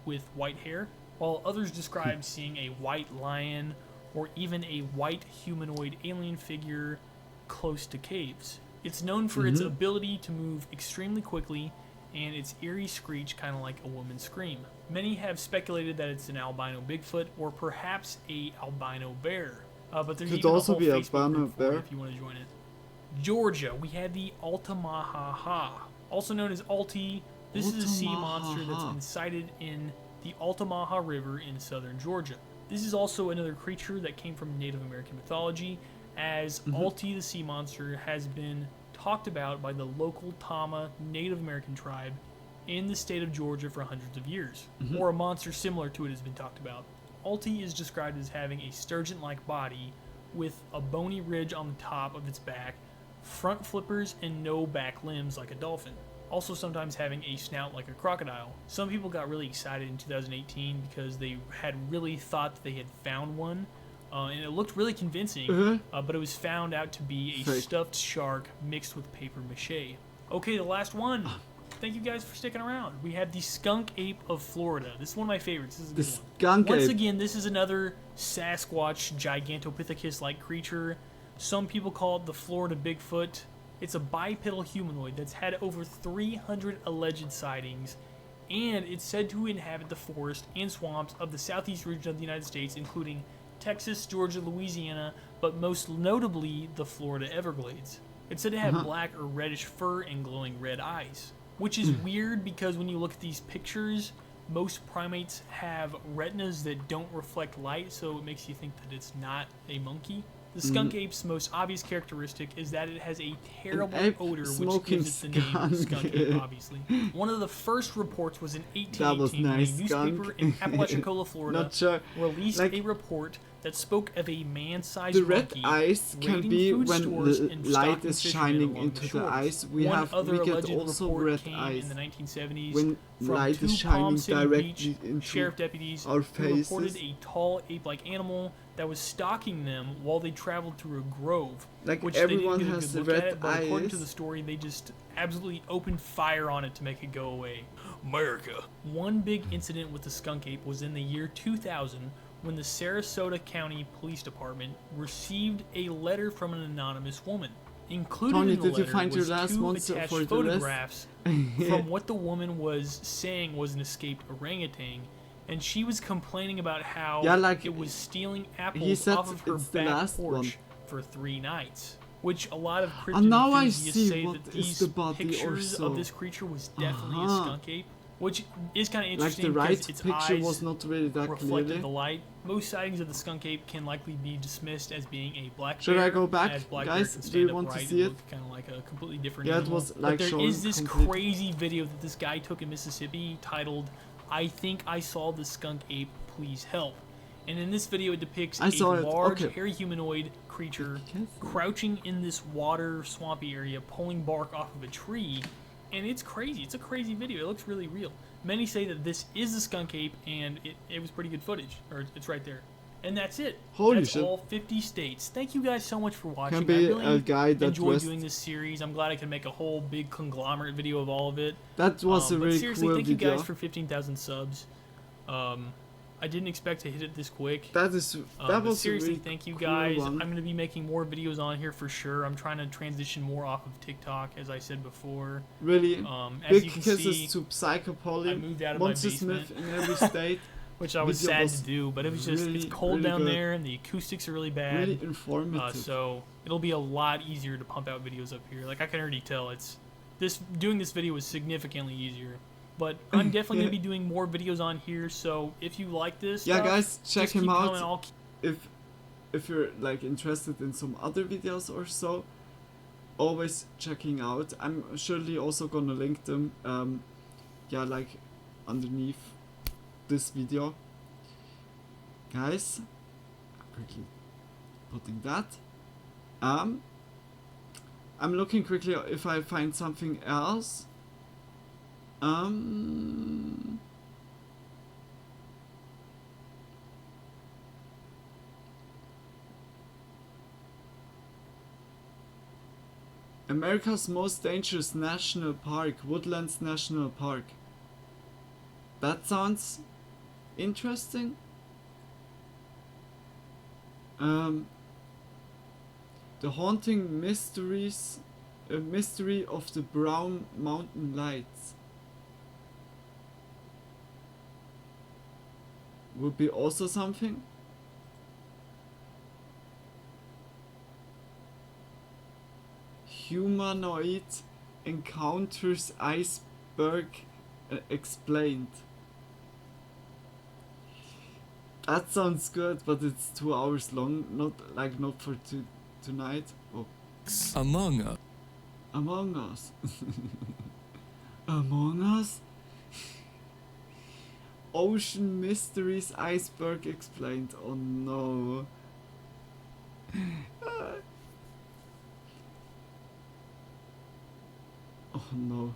with white hair, while others describe seeing a white lion or even a white humanoid alien figure close to caves. It's known for its ability to move extremely quickly and its eerie screech, kind of like a woman's scream. Many have speculated that it's an albino Bigfoot or perhaps a albino bear. But there's even also a whole Facebook group for it if you want to join it. Georgia, we have the Altamaha, also known as Alti. This is a sea monster that's been sighted in the Altamaha River in southern Georgia. This is also another creature that came from Native American mythology, as Alti the sea monster has been talked about by the local Tama Native American tribe in the state of Georgia for hundreds of years, or a monster similar to it has been talked about. Alti is described as having a sturgeon-like body with a bony ridge on the top of its back, front flippers, and no back limbs like a dolphin. Also sometimes having a snout like a crocodile. Some people got really excited in 2018 because they had really thought that they had found one, and it looked really convincing, but it was found out to be a stuffed shark mixed with paper mache. Okay, the last one. Thank you guys for sticking around. We have the skunk ape of Florida. This is one of my favorites. This is a good one. Skunk Once ape. again, this is another Sasquatch Gigantopithecus-like creature. Some people call it the Florida Bigfoot. It's a bipedal humanoid that's had over 300 alleged sightings, and it's said to inhabit the forest and swamps of the southeast region of the United States, including Texas, Georgia, Louisiana, but most notably the Florida Everglades. It's said to have black or reddish fur and glowing red eyes, which is weird because when you look at these pictures, most primates have retinas that don't reflect light, so it makes you think that it's not a monkey. The skunk ape's most obvious characteristic is that it has a terrible odor, which gives it the name skunk ape, obviously. One of the first reports was in 1818 when a newspaper in Apalachicola, Florida, released a report that spoke of a man-sized the red monkey eyes can be when the light is shining into the eyes. We get also red eyes in the 1970s when light is shining directly into sheriff deputies our who reported faces. a tall ape-like animal that was stalking them while they traveled through a grove, Like which everyone they didn't has get a the good look red at, but according to eyes. the story, they just absolutely opened fire on it to make it go away. America. One big incident with the skunk ape was in the year 2000 when the Sarasota County Police Department received a letter from an anonymous woman. Included Tony, in the did you letter find your was last 2 monster attached for the photographs rest? from what the woman was saying was an escaped orangutan, and she was complaining about how it was stealing apples off of her back porch for 3 nights. Which a lot of cryptid now I enthusiasts see say what that is these the body or pictures so. of this creature was definitely a skunk ape, which is kind of Like interesting the right because its picture eyes was not really that reflected clearly. the light. Most sightings of the skunk ape can likely be dismissed as being a black Should bear, I go back, as black guys? bears can Do stand you want to upright see and it? look kind of like a completely different Yeah, it animal. was, like, but there shown is this complete. crazy video that this guy took in Mississippi titled "I Think I Saw the Skunk Ape, Please Help." And in this video, it depicts a large, hairy humanoid creature crouching in this water, swampy area, pulling bark off of a tree. And it's crazy. It's a crazy video. It looks really real. Many say that this is the skunk ape, and it was pretty good footage. Or it's right there. And that's it. Holy that's shit. all 50 states. Thank you guys so much for watching. Can be I really a guy that enjoyed dressed- doing this series. I'm glad I can make a whole big conglomerate video of all of it. That was a but really seriously, cool thank you video. guys for 15,000 subs. I didn't expect to hit it this quick. That is But was a seriously, really thank you cool guys. one. I'm going to be making more videos on here for sure. I'm trying to transition more off of TikTok, as I said before. Really, as big you can kisses see, to Psychopoly, I moved out of Monster my basement, Smith in every state. which I was Video sad was to do, but it was just really, it's cold really down good. there and the acoustics are really bad. Really informative. So it'll be a lot easier to pump out videos up here. Like I can already tell, doing this video is significantly easier. But I'm definitely gonna be doing more videos on here. So if you like this, Yeah, stuff, guys, check just him keep out. coming. I'll keep If you're like interested in some other videos or so, always checking out. I'm surely also gonna link them. Yeah, like underneath this video. Guys, quickly putting that. I'm looking quickly if I find something else. America's most dangerous national park, Woodlands National Park. That sounds interesting. The haunting mystery of the Brown Mountain Lights would be also something. Humanoid encounters iceberg explained. That sounds good, but it's 2 hours long. Not for tonight. Oh. Among Us. Among Us. Among Us. Ocean Mysteries Iceberg Explained. Oh no. Oh no.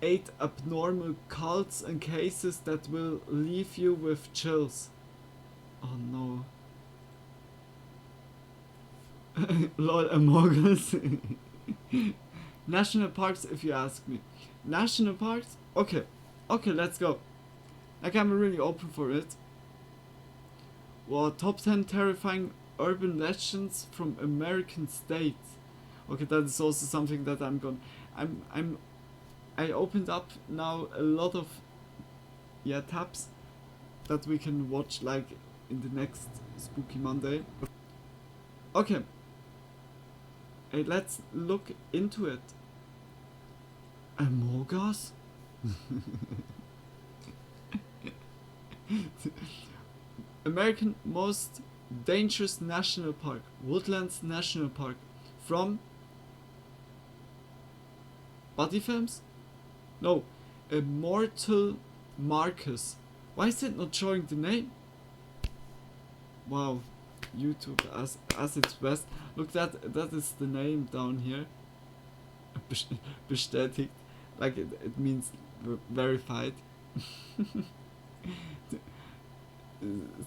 8 abnormal cults and cases that will leave you with chills. Oh no. Lol, Among Us. National parks, if you ask me. National parks? Okay. Okay, let's go. Like, I'm really open for it. Well, top 10 terrifying urban legends from American states. Okay, that is also something that I opened up now a lot of tabs that we can watch like in the next Spooky Monday. Okay. Hey, let's look into it. Among Us? American most dangerous national park, Woodlands National Park, from Buddy Films? No, Immortal Marcus. Why is it not showing the name? Wow, YouTube as its best. Look, that is the name down here. Bestätigt, like it means verified.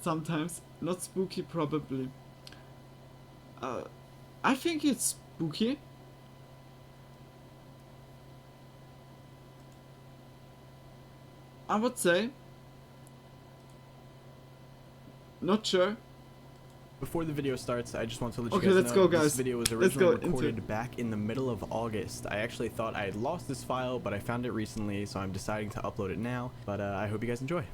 Sometimes not spooky, probably. I think it's spooky. I would say. Not sure. Before the video starts, I just want to let you Okay, guys let's know go, guys. this video was originally recorded back in the middle of August. I actually thought I had lost this file, but I found it recently, so I'm deciding to upload it now. But I hope you guys enjoy.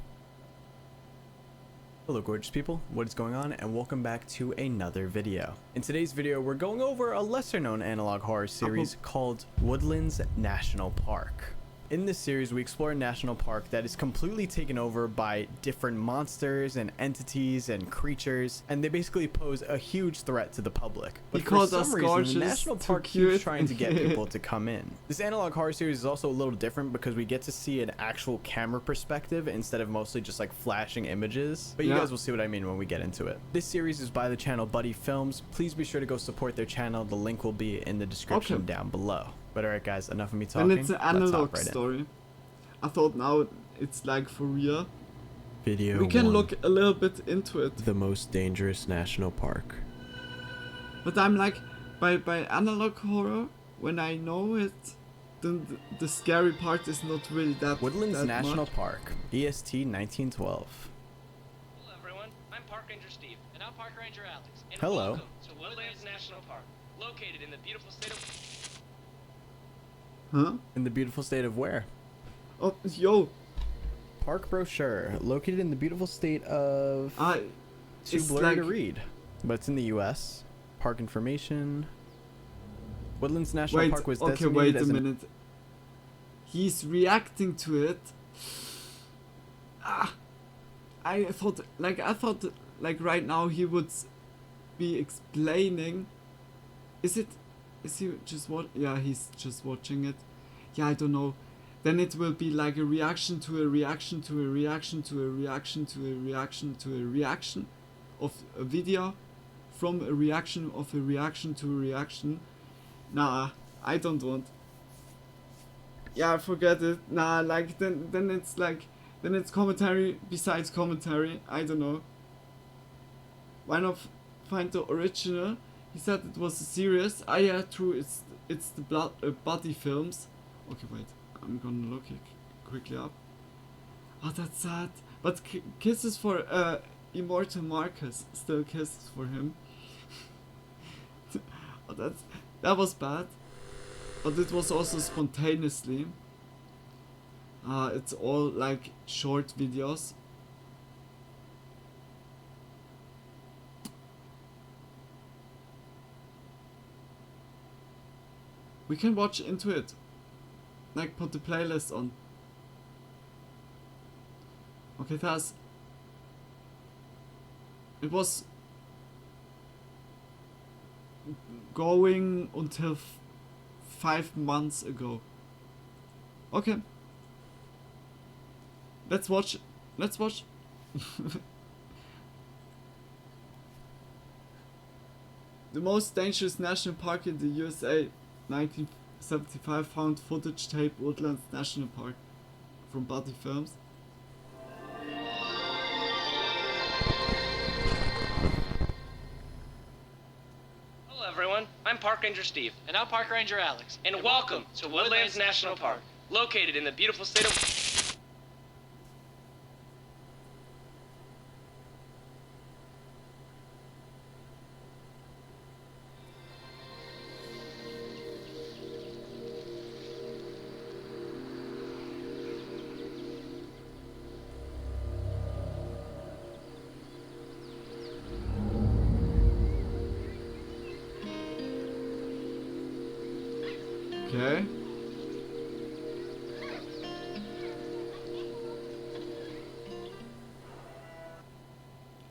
Hello gorgeous people, what is going on, and welcome back to another video. In today's video, we're going over a lesser known analog horror series called Woodlands National Park. In this series, we explore a national park that is completely taken over by different monsters and entities and creatures, and they basically pose a huge threat to the public. But for some reason, the national park keeps trying to get people to come in. This analog horror series is also a little different because we get to see an actual camera perspective instead of mostly just like flashing images. But you guys will see what I mean when we get into it. This series is by the channel Buddy Films. Please be sure to go support their channel. The link will be in the description down below. But alright guys, enough of me talking. And it's an analog story. I thought now it's like for real. Video we can 1. look a little bit into it. The most dangerous national park. But I'm like, by analog horror, when I know it, then the scary part is not really that Woodlands National much. Park, EST 1912. Hello everyone, I'm Park Ranger Steve, and I'm Park Ranger Alex. And Hello. Welcome to Woodlands National Park, located in the beautiful state of... Huh? In the beautiful state of where? Oh, yo. Park brochure, located in the beautiful state of... Too blurry to read. But it's in the US. Park information. Woodlands National Park was designated wait as a minute. He's reacting to it. I thought right now he would be explaining. Is he just yeah, he's just watching it. Yeah, I don't know. Then it will be like a reaction to a reaction to a reaction to a reaction to a reaction to a reaction of a video from a reaction of a reaction to a reaction. Nah, I don't want. Yeah, forget it. Nah, like then it's commentary besides commentary. I don't know. Why not find the original? He said it was a series. Ah yeah, true. It's the Buddy films. Okay, wait. I'm gonna look it quickly up. Oh, that's sad. But kisses for Immortal Marcus. Still kisses for him. Oh, that was bad. But it was also spontaneously. It's all like short videos. We can watch into it. Like put the playlist on. Okay, it was going until 5 months ago. Okay. Let's watch. The most dangerous national park in the USA, 1975 found footage tape, Woodlands National Park, from Buddy Films. Hello everyone, I'm Park Ranger Steve. And I'm Park Ranger Alex. And welcome to Woodlands National Park, located in the beautiful state of... Okay.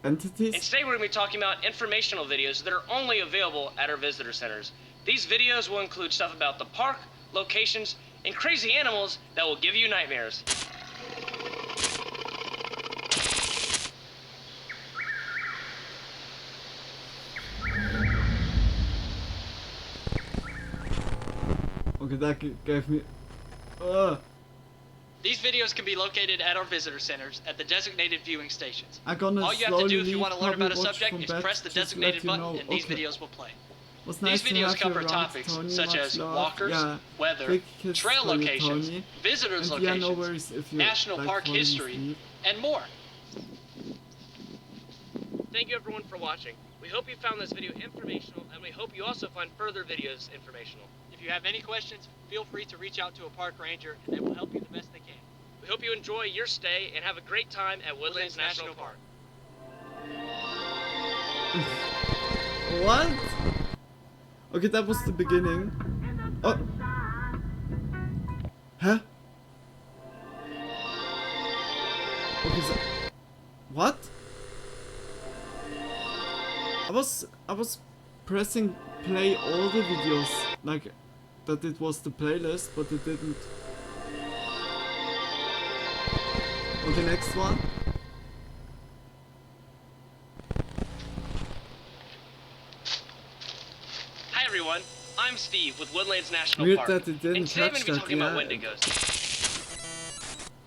Entities? And today we're going to be talking about informational videos that are only available at our visitor centers. These videos will include stuff about the park, locations, and crazy animals that will give you nightmares. Okay, that gave me... These videos can be located at our visitor centers at the designated viewing stations. I'm gonna All you have to do if you slowly want to learn about a watch subject from is back press the just to designated let you button know. and these Okay. videos will play. Was These nice to videos have cover you around, topics Tony. such Much as love. walkers, Yeah. weather, Big kiss trail for you, locations, Tony. visitors And yeah, no locations, worries if you national like park falling history, asleep. and more. Thank you everyone for watching. We hope you found this video informational, and we hope you also find further videos informational. If you have any questions, feel free to reach out to a park ranger, and they will help you the best they can. We hope you enjoy your stay and have a great time at Woodlands National Park. What? Okay, that was the beginning. Oh. Huh? Okay, so... What? I was pressing play all the videos, like that it was the playlist, but it didn't. Okay, next one. Hi everyone, I'm Steve with Woodlands National Weird Park. that it didn't and today I'm catch going to be talking that, about wendigos.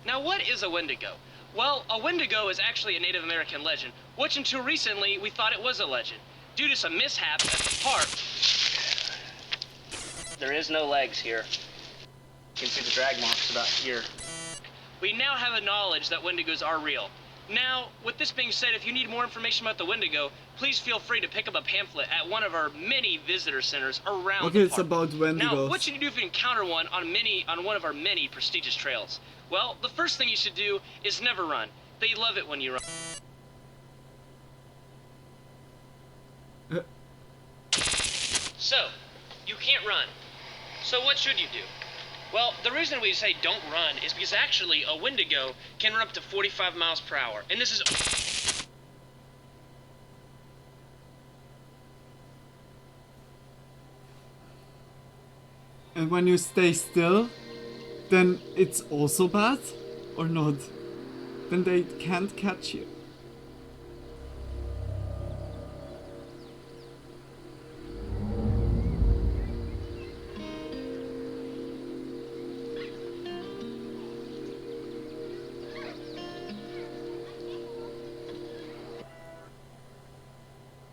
Now what is a wendigo? Well, a wendigo is actually a Native American legend, which until recently we thought it was a legend. Due to some mishaps at the park, there is no legs here. You can see the drag marks about here. We now have a knowledge that wendigos are real. Now, with this being said, if you need more information about the wendigo, please feel free to pick up a pamphlet at one of our many visitor centers around Okay, the it's park. about wendigos. Now, what should you do if you encounter one on one of our many prestigious trails? Well, the first thing you should do is never run. They love it when you run. So, you can't run. So what should you do? Well, the reason we say don't run is because actually a wendigo can run up to 45 miles per hour. And this is... And when you stay still, then it's also bad? Or not? Then they can't catch you.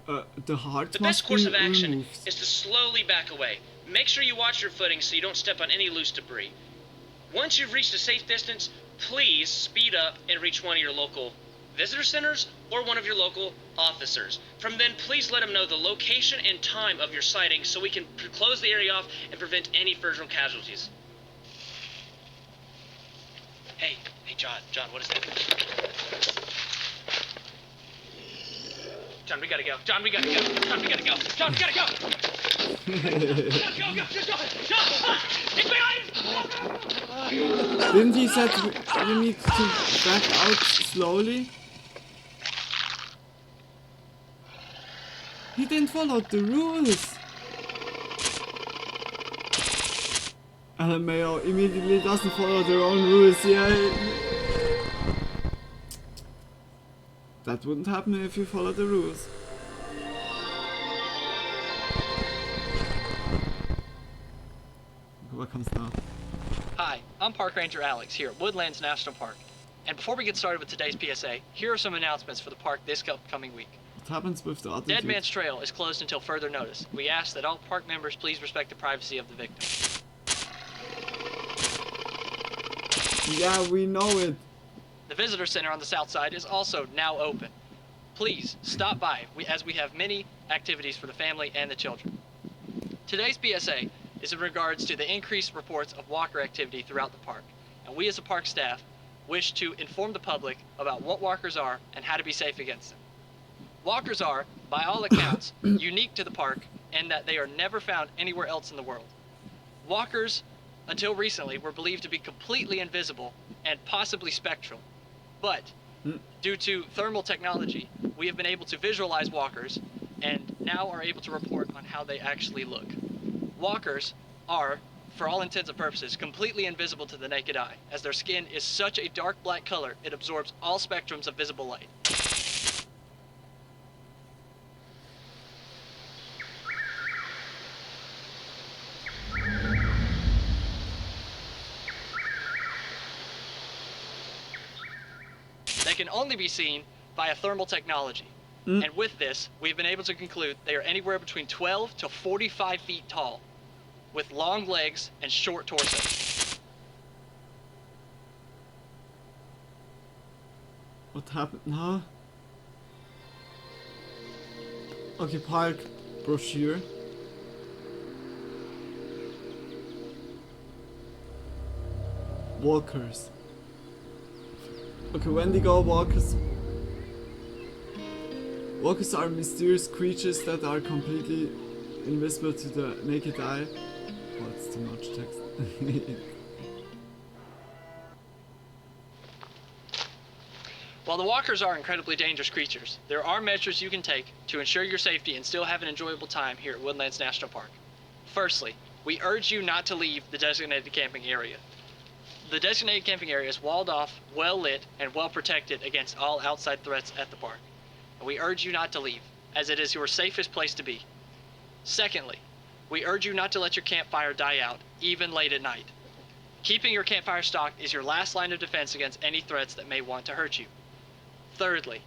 The heart The must best course be of action removed. is to slowly back away. Make sure you watch your footing so you don't step on any loose debris. Once you've reached a safe distance, please speed up and reach one of your local visitor centers or one of your local officers. From then, please let them know the location and time of your sighting so we can close the area off and prevent any further casualties. Hey, John, what is that? John, we gotta go. John, we gotta go. John, we gotta go. John, we gotta go. John, go. John, it's behind. Didn't he said we need to back out slowly? He didn't follow the rules. LMAO immediately doesn't follow their own rules. Yeah. That wouldn't happen if you follow the rules. What comes now? Hi, I'm Park Ranger Alex here at Woodlands National Park. And before we get started with today's PSA, here are some announcements for the park this upcoming week. What happens with the other Dead dude? Man's Trail is closed until further notice. We ask that all park members please respect the privacy of the victim. Yeah, we know it. The visitor center on the south side is also now open. Please stop by as we have many activities for the family and the children. Today's PSA is in regards to the increased reports of walker activity throughout the park. And we as a park staff wish to inform the public about what walkers are and how to be safe against them. Walkers are, by all accounts, unique to the park in that they are never found anywhere else in the world. Walkers, until recently, were believed to be completely invisible and possibly spectral. But due to thermal technology, we have been able to visualize walkers and now are able to report on how they actually look. Walkers are, for all intents and purposes, completely invisible to the naked eye, as their skin is such a dark black color it absorbs all spectrums of visible light. They can only be seen via thermal technology. And with this, we've been able to conclude they are anywhere between 12 to 45 feet tall, with long legs and short torsos. What happened now? Okay, park brochure. Walkers. Okay, Wendigo walkers. Walkers are mysterious creatures that are completely invisible to the naked eye. Oh, it's too much text. While the walkers are incredibly dangerous creatures, there are measures you can take to ensure your safety and still have an enjoyable time here at Woodlands National Park. Firstly, we urge you not to leave the designated camping area. The designated camping area is walled off, well lit, and well protected against all outside threats at the park. And we urge you not to leave, as it is your safest place to be. Secondly, we urge you not to let your campfire die out, even late at night. Keeping your campfire stocked is your last line of defense against any threats that may want to hurt you. Thirdly,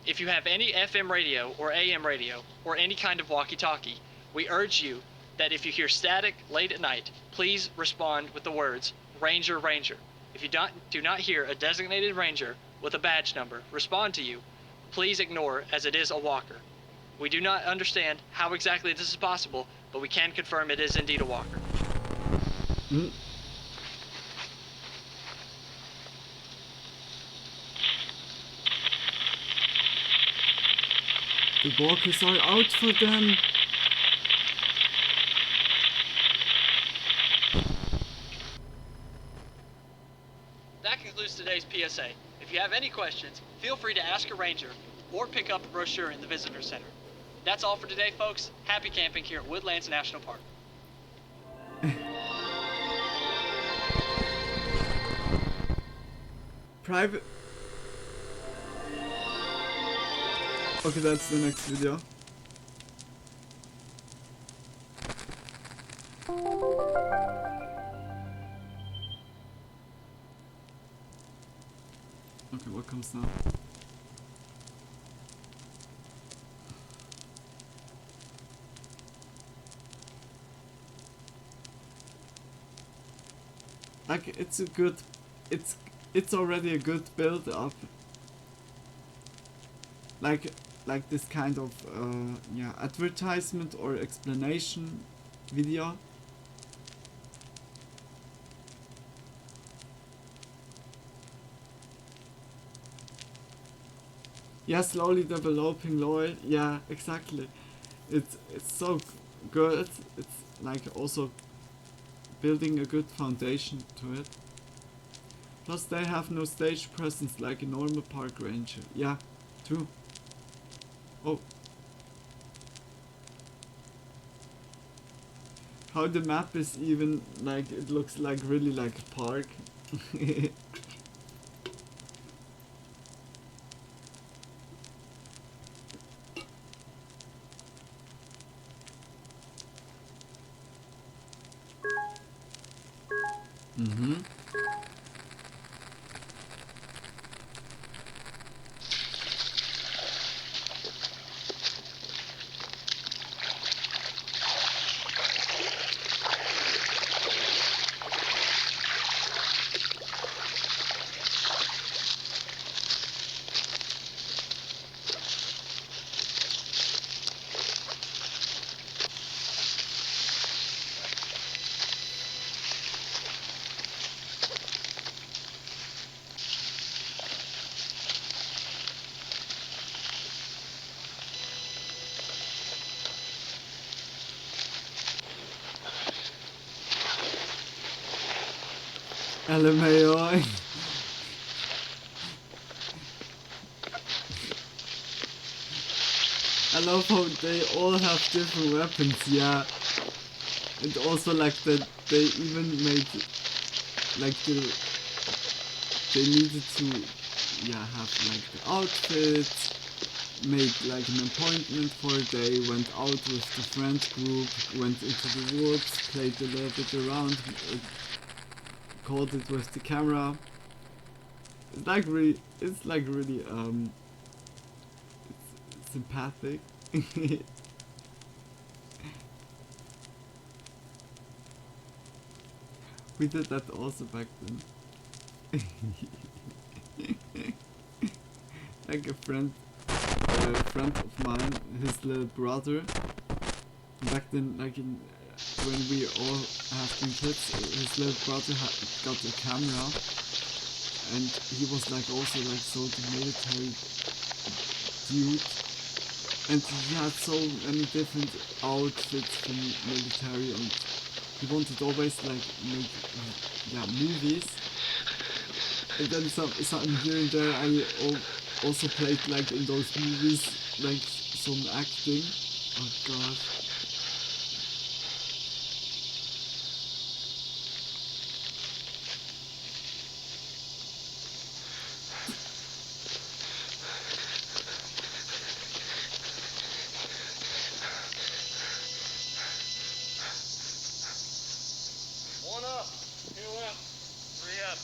if you have any FM radio or AM radio or any kind of walkie-talkie, we urge you that if you hear static late at night, please respond with the words, "Ranger, Ranger." If you do not hear a designated ranger with a badge number respond to you, please ignore, as it is a walker. We do not understand how exactly this is possible, but we can confirm it is indeed a walker. The walkers are out for them. That concludes today's PSA. If you have any questions, feel free to ask a ranger or pick up a brochure in the visitor center. That's all for today, folks. Happy camping here at Woodlands National Park. Private. Okay, that's the next video. Okay, what comes now? like it's a good, it's already a good build up. Like this kind of yeah, advertisement or explanation video. Yeah, slowly developing lore. Yeah, exactly. It's so good. It's like also building a good foundation to it. Plus they have no stage presence like a normal park ranger. Yeah, true. Oh. How the map is even like, it looks like really like a park. Mm-hmm. LMAO. I love how they all have different weapons, yeah. And also like that they even made like they needed to, yeah, have like the outfits, made like an appointment for a day, went out with the friend group, went into the woods, played a little bit around, caught it with the camera. It's like really it's sympathetic. We did that also back then. Like a friend of mine, his little brother, back then, like when we all have been kids, his little brother got a camera, and he was like also like so the military dude, and he had so many different outfits from military, and he wanted always like make movies, and then some here and there I also played like in those movies like some acting. Oh gosh. One up, two up, three up.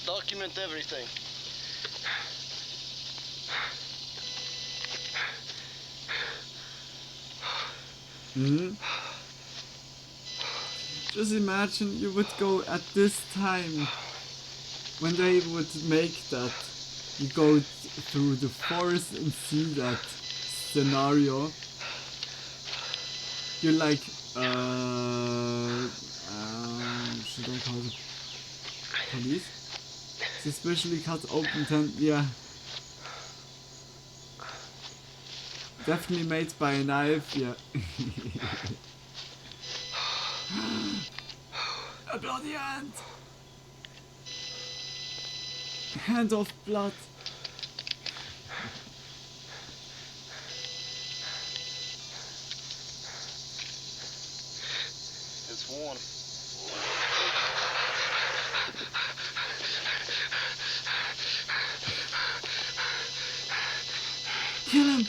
Document everything. Just imagine you would go at this time when they would make that. You go through the forest and see that scenario. You're like, should I call the police? Suspiciously cut open tent, yeah. Definitely made by a knife, yeah. A bloody hand! Hand of blood. It's warm. Kill him!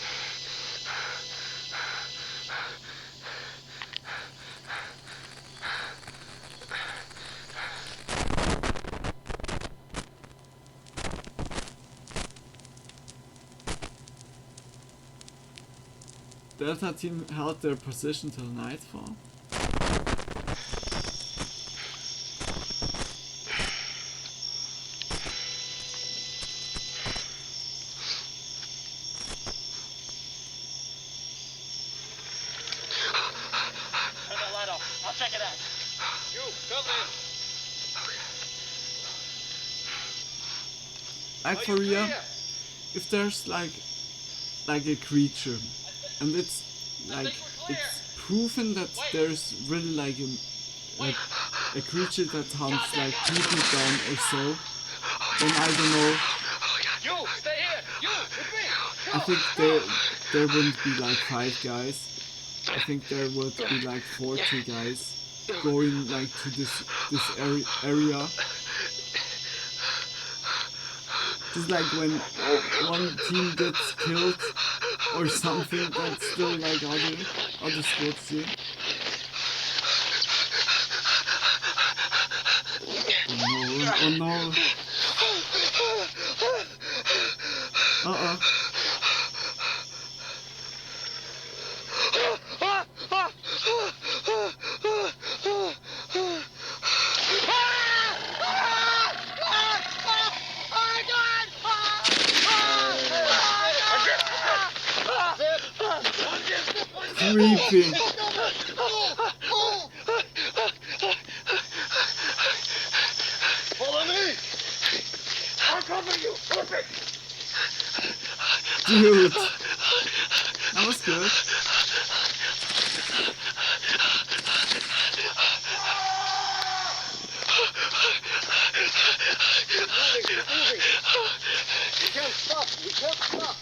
Delta team held their position till nightfall. I'll check it out. You, come in. Like for real, if there's like a creature, and it's proven that there's really like a creature that hunts like people down or so, then I don't know. You, stay here. You, with me. I think there wouldn't be like 5 guys. I think there would be like 40 guys going like to this area. Just like when one team gets killed or something, that's still like other squads here. Oh no. Uh-oh. Creepy. Follow me. I'll cover you. Perfect. Dude, that was good. We can't stop. We can't stop.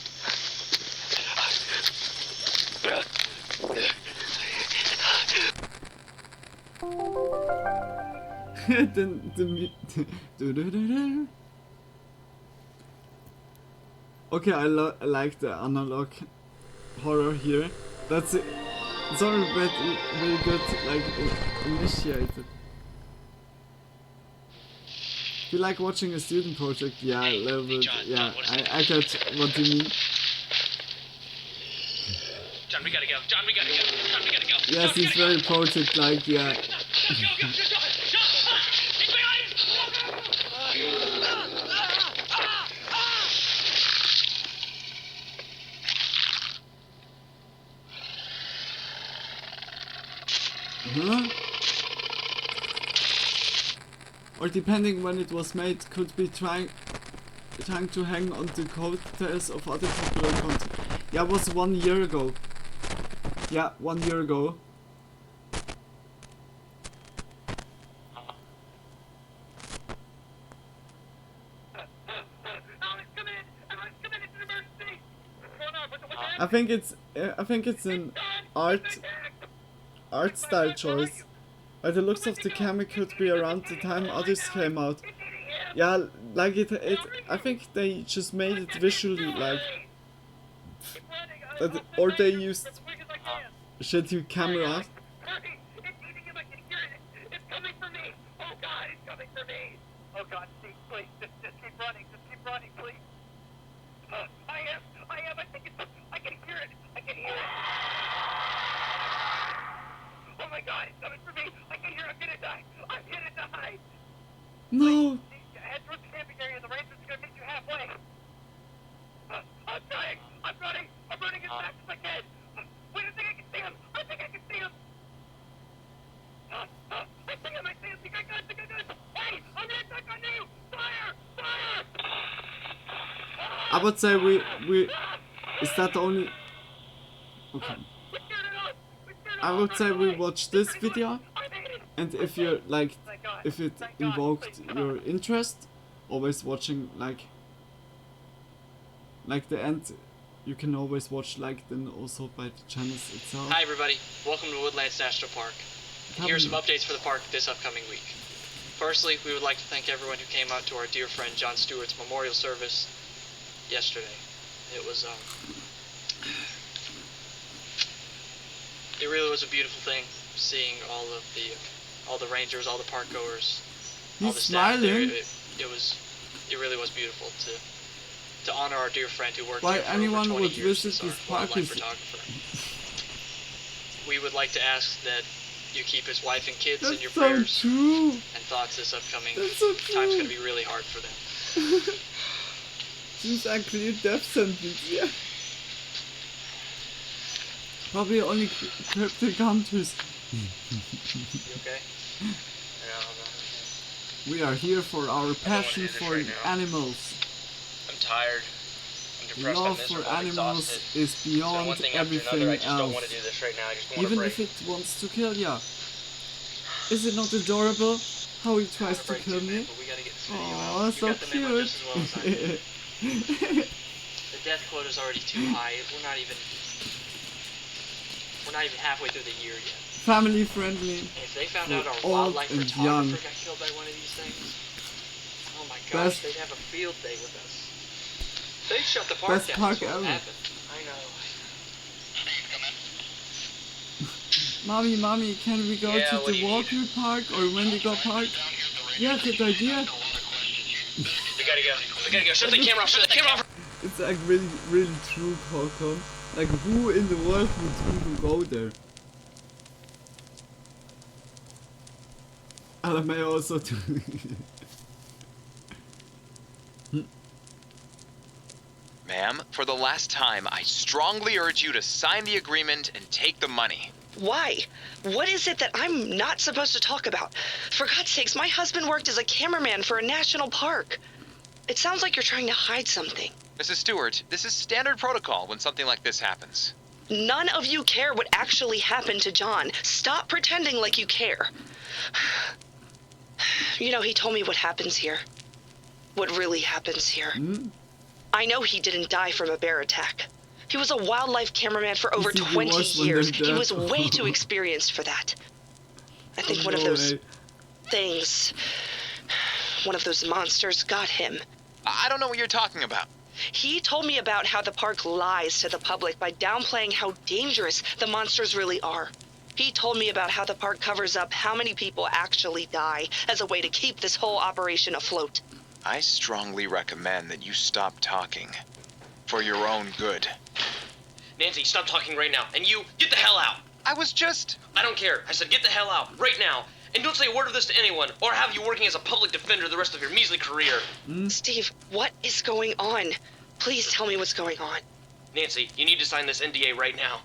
Okay, I like the analog horror here. That's it. It's already very good, like initiated. Do you like watching a student project? Yeah, a little bit. Yeah, I get what you mean. John, we gotta go. John, we gotta go. John, we gotta go. Yes, he's very project-like, yeah. Huh? Or depending when it was made, could be trying to hang on the coattails of other popular content. Yeah, it was 1 year ago. Yeah, 1 year ago. I think it's an art style choice. By the looks of the camera, could be around the time others came out. Yeah, like it I think they just made it visually like that, or they used shitty cameras. Oh God, please, just keep running, please. I can hear it. Oh my God, it's coming for me. I can hear it. I'm gonna die. No. Head towards the camping area. The range is gonna meet you halfway. I'm dying. I'm running as fast as I can. Wait, I think I can see him. I think I can see him. I think I got. Hey, I'm gonna attack on you. Fire. I would say we is that the only. Okay. I would say we watch this video, and if you like, if it invoked your interest, always watching like the end, you can always watch like then also by the channels itself. Hi everybody, welcome to Woodlands National Park. And here are some updates for the park this upcoming week. Firstly, we would like to thank everyone who came out to our dear friend Jon Stewart's memorial service yesterday. It was it really was a beautiful thing, seeing all the rangers, all the park goers, all the staff there. It really was beautiful to honor our dear friend who worked here for over 20 years as our wildlife photographer. we would like to ask that you keep his wife and kids in your so prayers true. and thoughts this upcoming So time's gonna be really hard for them. Seems actually a death sentence, yeah. Probably only cryptic countries. You okay? We are here for our passion for animals. I'm tired. I'm depressed. Love I'm for miserable. I'm animals exhausted. is beyond one thing after everything another, I just don't else. want to do this right now. I just want Even to break. if it wants to kill ya. Is it not adorable how he tries to kill me? Aww, so cute. The death quota is already too high. We're not even halfway through the year yet. Family friendly. If they found for out our old wildlife and photographer young. got killed by one of these things, oh my gosh, Best- they'd have a field day with us. They'd shut the park Best down. park That's what ever. happened. I know. Mommy, can we go Yeah, to what do the you Walker Park or Wendigo Park? Yeah, good idea. We gotta go. Shut the camera off. Shut the camera off. It's like really, really true, Coco. Like, who in the world would even go there? And I may also do. Ma'am, for the last time, I strongly urge you to sign the agreement and take the money. Why? What is it that I'm not supposed to talk about? For God's sakes, my husband worked as a cameraman for a national park. It sounds like you're trying to hide something. Mrs. Stewart, this is standard protocol when something like this happens. None of you care what actually happened to John. Stop pretending like you care. You know, he told me what happens here. What really happens here. I know he didn't die from a bear attack. He was a wildlife cameraman for over 20 years. He was way too experienced for that. I think one of those things, one of those monsters got him. I don't know what you're talking about. He told me about how the park lies to the public by downplaying how dangerous the monsters really are. He told me about how the park covers up how many people actually die as a way to keep this whole operation afloat. I strongly recommend that you stop talking. For your own good. Nancy, stop talking right now. And you, get the hell out. I was just... I don't care. I said get the hell out, right now. And don't say a word of this to anyone, or have you working as a public defender the rest of your measly career. Steve, what is going on? Please tell me what's going on. Nancy, you need to sign this NDA right now.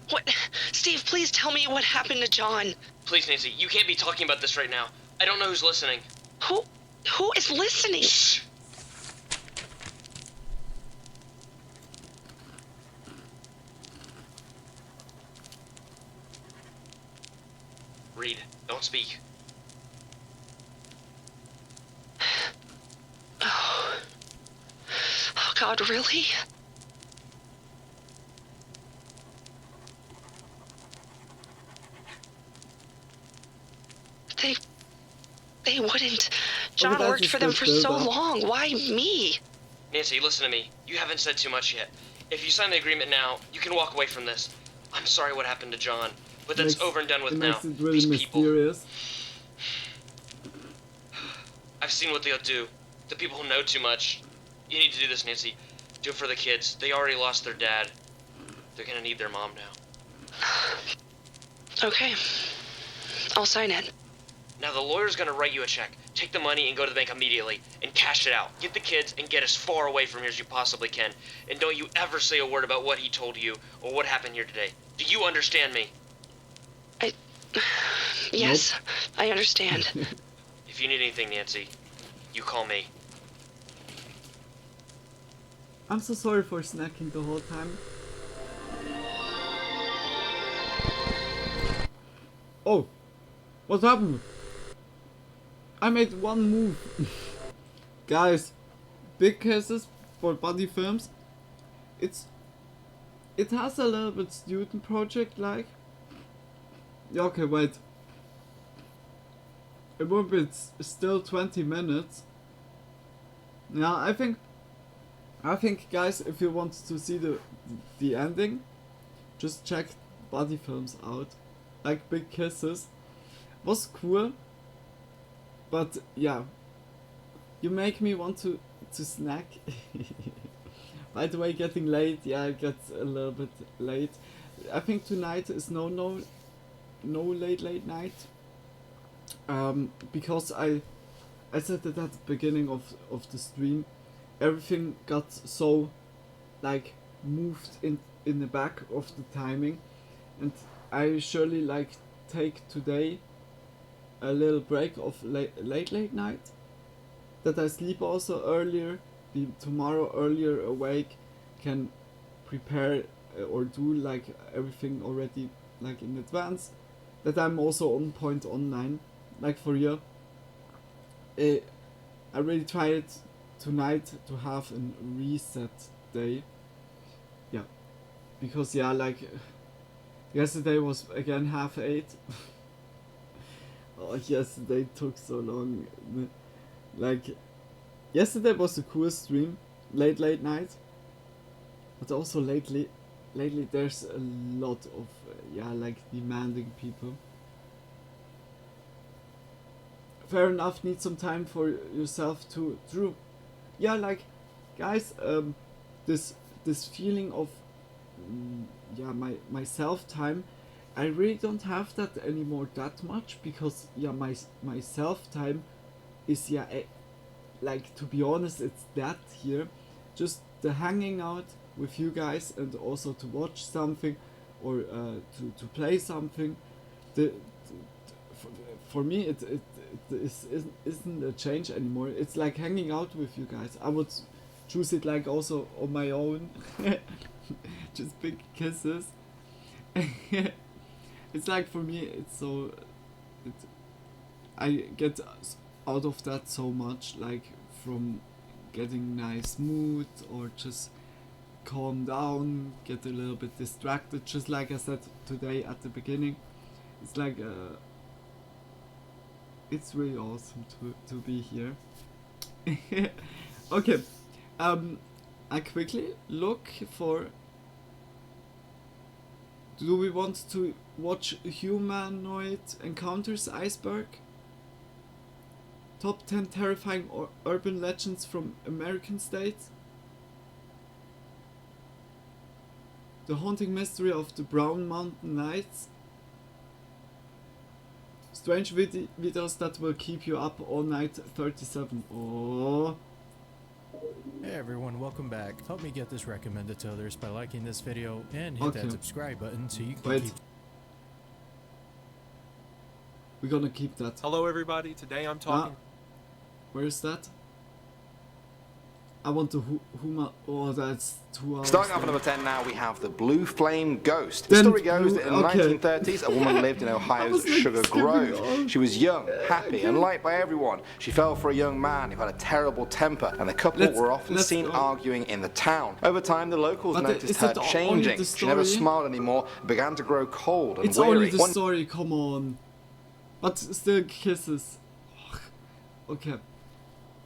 What? Steve, please tell me what happened to John. Please, Nancy, you can't be talking about this right now. I don't know who's listening. Who is listening? Shh. Read. Don't speak. Oh God, really? They wouldn't. John worked for them for so long. Why me? Nancy, listen to me. You haven't said too much yet. If you sign the agreement now, you can walk away from this. I'm sorry what happened to John, but that's over and done with now. It really mysterious. I've seen what they'll do. The people who know too much. You need to do this, Nancy. Do it for the kids. They already lost their dad. They're gonna need their mom now. Okay. I'll sign it. Now the lawyer's gonna write you a check. Take the money and go to the bank immediately and cash it out. Get the kids and get as far away from here as you possibly can. And don't you ever say a word about what he told you or what happened here today. Do you understand me? Yes, I understand. If you need anything, Nancy, you call me. I'm so sorry for snacking the whole time. Oh, what happened? I made one move. Guys, big cases for buddy films. It has a little bit student project like. Yeah, okay, wait. It will be still 20 minutes. Yeah, I think guys, if you want to see the ending, just check buddy films out. Like Big Kisses. Was cool. But yeah, you make me want to snack. By the way, getting late. Yeah, it gets a little bit late. I think tonight is no late night. Because I said that at the beginning of the stream, everything got so like moved in the back of the timing, and I surely like take today a little break of late night, that I sleep also earlier, be tomorrow earlier awake, can prepare or do like everything already like in advance, that I'm also on point online, like for you. I really tried tonight to have a reset day. Yeah, because yeah, like yesterday was again 8:30. Oh, yesterday took so long. Like yesterday was a cool stream, late night, but also lately there's a lot of yeah, like demanding people. Fair enough, need some time for yourself to yeah, like guys, this feeling of yeah, my self time, I really don't have that anymore that much, because yeah, my self time is yeah, like, to be honest, it's that here, just the hanging out with you guys, and also to watch something, or to play something. For me it isn't a change anymore. It's like hanging out with you guys. I would choose it like also on my own. Just big kisses. It's like, for me, it's so I get out of that so much, like from getting nice mood, or just calm down, get a little bit distracted, just like I said today at the beginning. It's like it's really awesome to be here. Okay, I quickly look for. Do we want to watch Humanoid Encounters Iceberg? Top 10 terrifying urban legends from American states? The Haunting Mystery of the Brown Mountain Nights? Strange videos that will keep you up all night, 37. Oh. Hey everyone, welcome back. Help me get this recommended to others by liking this video and hit that subscribe button so you can keep... We're gonna keep that. Hello everybody, today I'm talking... Where is that? I want to Huma. Oh, that's 2 hours. Starting off at number 10 now, we have the Blue Flame Ghost. The story goes that in the 1930s, a woman lived in Ohio's Sugar Grove. She was young, happy, and liked by everyone. She fell for a young man who had a terrible temper, and the couple were often seen arguing in the town. Over time, the locals noticed her changing. She never smiled anymore, and began to grow cold and weary. It's only the story, come on. But still kisses. Okay.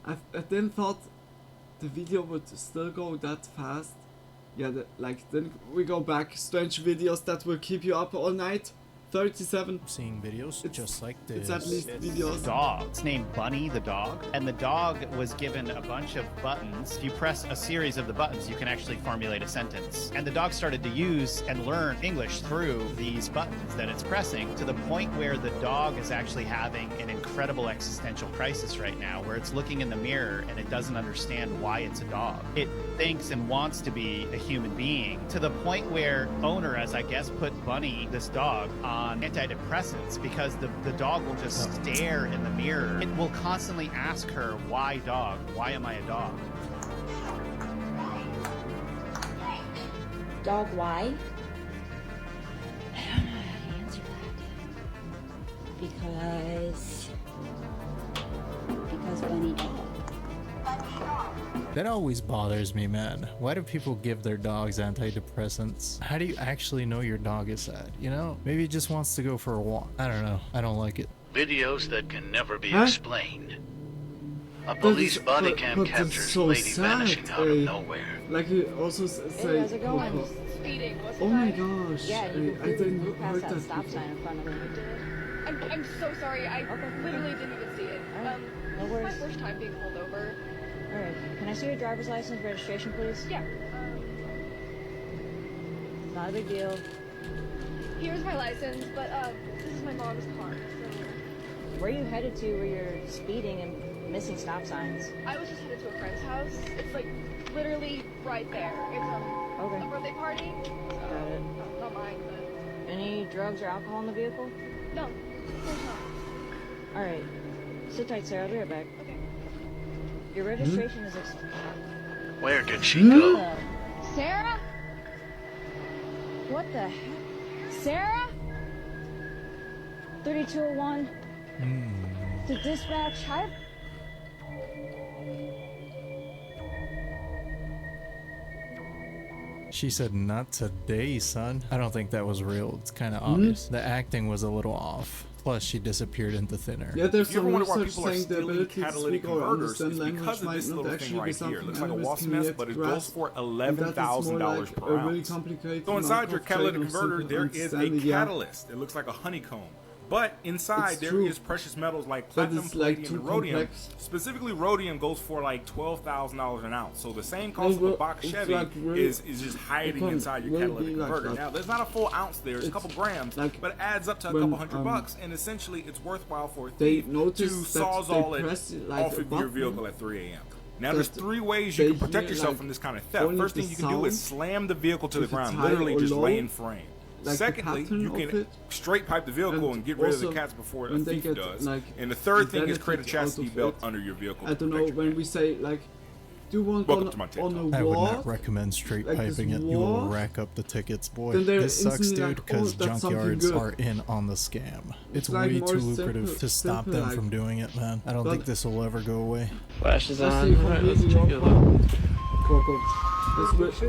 I then thought the video would still go that fast. Yeah, then we go back. Strange videos that will keep you up all night. 37. Seeing videos just like this. It's at least videos. Dog. It's named Bunny the dog, and the dog was given a bunch of buttons. If you press a series of the buttons, you can actually formulate a sentence. And the dog started to use and learn English through these buttons that it's pressing, to the point where the dog is actually having an incredible existential crisis right now, where it's looking in the mirror and it doesn't understand why it's a dog. It thinks and wants to be a human being, to the point where owner, as I guess, put Bunny, this dog, on antidepressants, because the dog will just stare in the mirror. It will constantly ask her, why dog? Why am I a dog? Dog, why? I don't know how to answer that. Because Bunny dog. That always bothers me, man. Why do people give their dogs antidepressants? How do you actually know your dog is sad, you know? Maybe it just wants to go for a walk. I don't know. I don't like it. Videos that can never be explained. A police body cam captures so lady sad, vanishing out of nowhere. Like you also say, how's it going? Speeding. Oh my gosh. Yeah, I didn't pass heard that that stop before. sign in front of me. I'm so sorry. I literally didn't even see it. No This worries. is my first time being pulled over. Alright, can I see your driver's license registration, please? Yeah. Not a big deal. Here's my license, but this is my mom's car. So. Where are you headed to where you're speeding and missing stop signs? I was just headed to a friend's house. It's like literally right there. It's Okay. a birthday party. Got it. Not mine, but. Any drugs or alcohol in the vehicle? No, of course not. All right. Sit tight, Sarah. I'll be right back. Okay. Your registration is Where did she go? Sarah? What the heck? Sarah? 3201. The dispatch. She said, "Not today, son." I don't think that was real. It's kind of obvious. The acting was a little off. Plus, she disappeared into thin air. Yeah, there's If you ever some wonder why research people are saying the stealing ability to catalytic speak or converters, understand it's language because of might this not little thing actually be right here. something It looks like a analysts wasp can nest, yet but it grasp, goes for and that is more $11,000 like per a really ounce. complicated So inside amount your of catalytic trade or converter, simple there is a understanding, yeah. catalyst. It looks like a honeycomb. But inside, It's there true. is precious metals like But platinum, it's, like, palladium, too and rhodium. complex. Specifically, rhodium goes for like $12,000 an ounce. So the same cost of Well, a box it's Chevy like really- is just hiding inside your will catalytic be like converter. that. Now, there's not a full ounce there. It's a couple grams, like but it adds up to a when, couple $100 bucks. And essentially, it's worthwhile for a they thief notice to that sawzall they it press it like off a of your button, vehicle at 3 a.m. Now, there's that 3 ways you they can protect hear, yourself like, from this kind of theft. only First the thing you can do is sound, slam the vehicle to the if it's ground, high literally or just low, lay in frame. like the Secondly, pattern you of can it. straight pipe the vehicle and get rid of the also, cats before a when they thief get, does. like, And the third the thing is create a benefit out chastity of belt it. under your vehicle. I don't know, when we say like, do you want Welcome to my on a I would walk? not recommend straight like this piping it. You will walk, rack up the tickets, boy. then they're This sucks, instantly dude, like, because oh, that's something junkyards good. are in on the scam. It's like way more too lucrative simple- to stop simple, them like- from doing it, man. I don't But- think this will ever go away. Flash is I on. see Alright, let's completely check it wrong. out. Cool.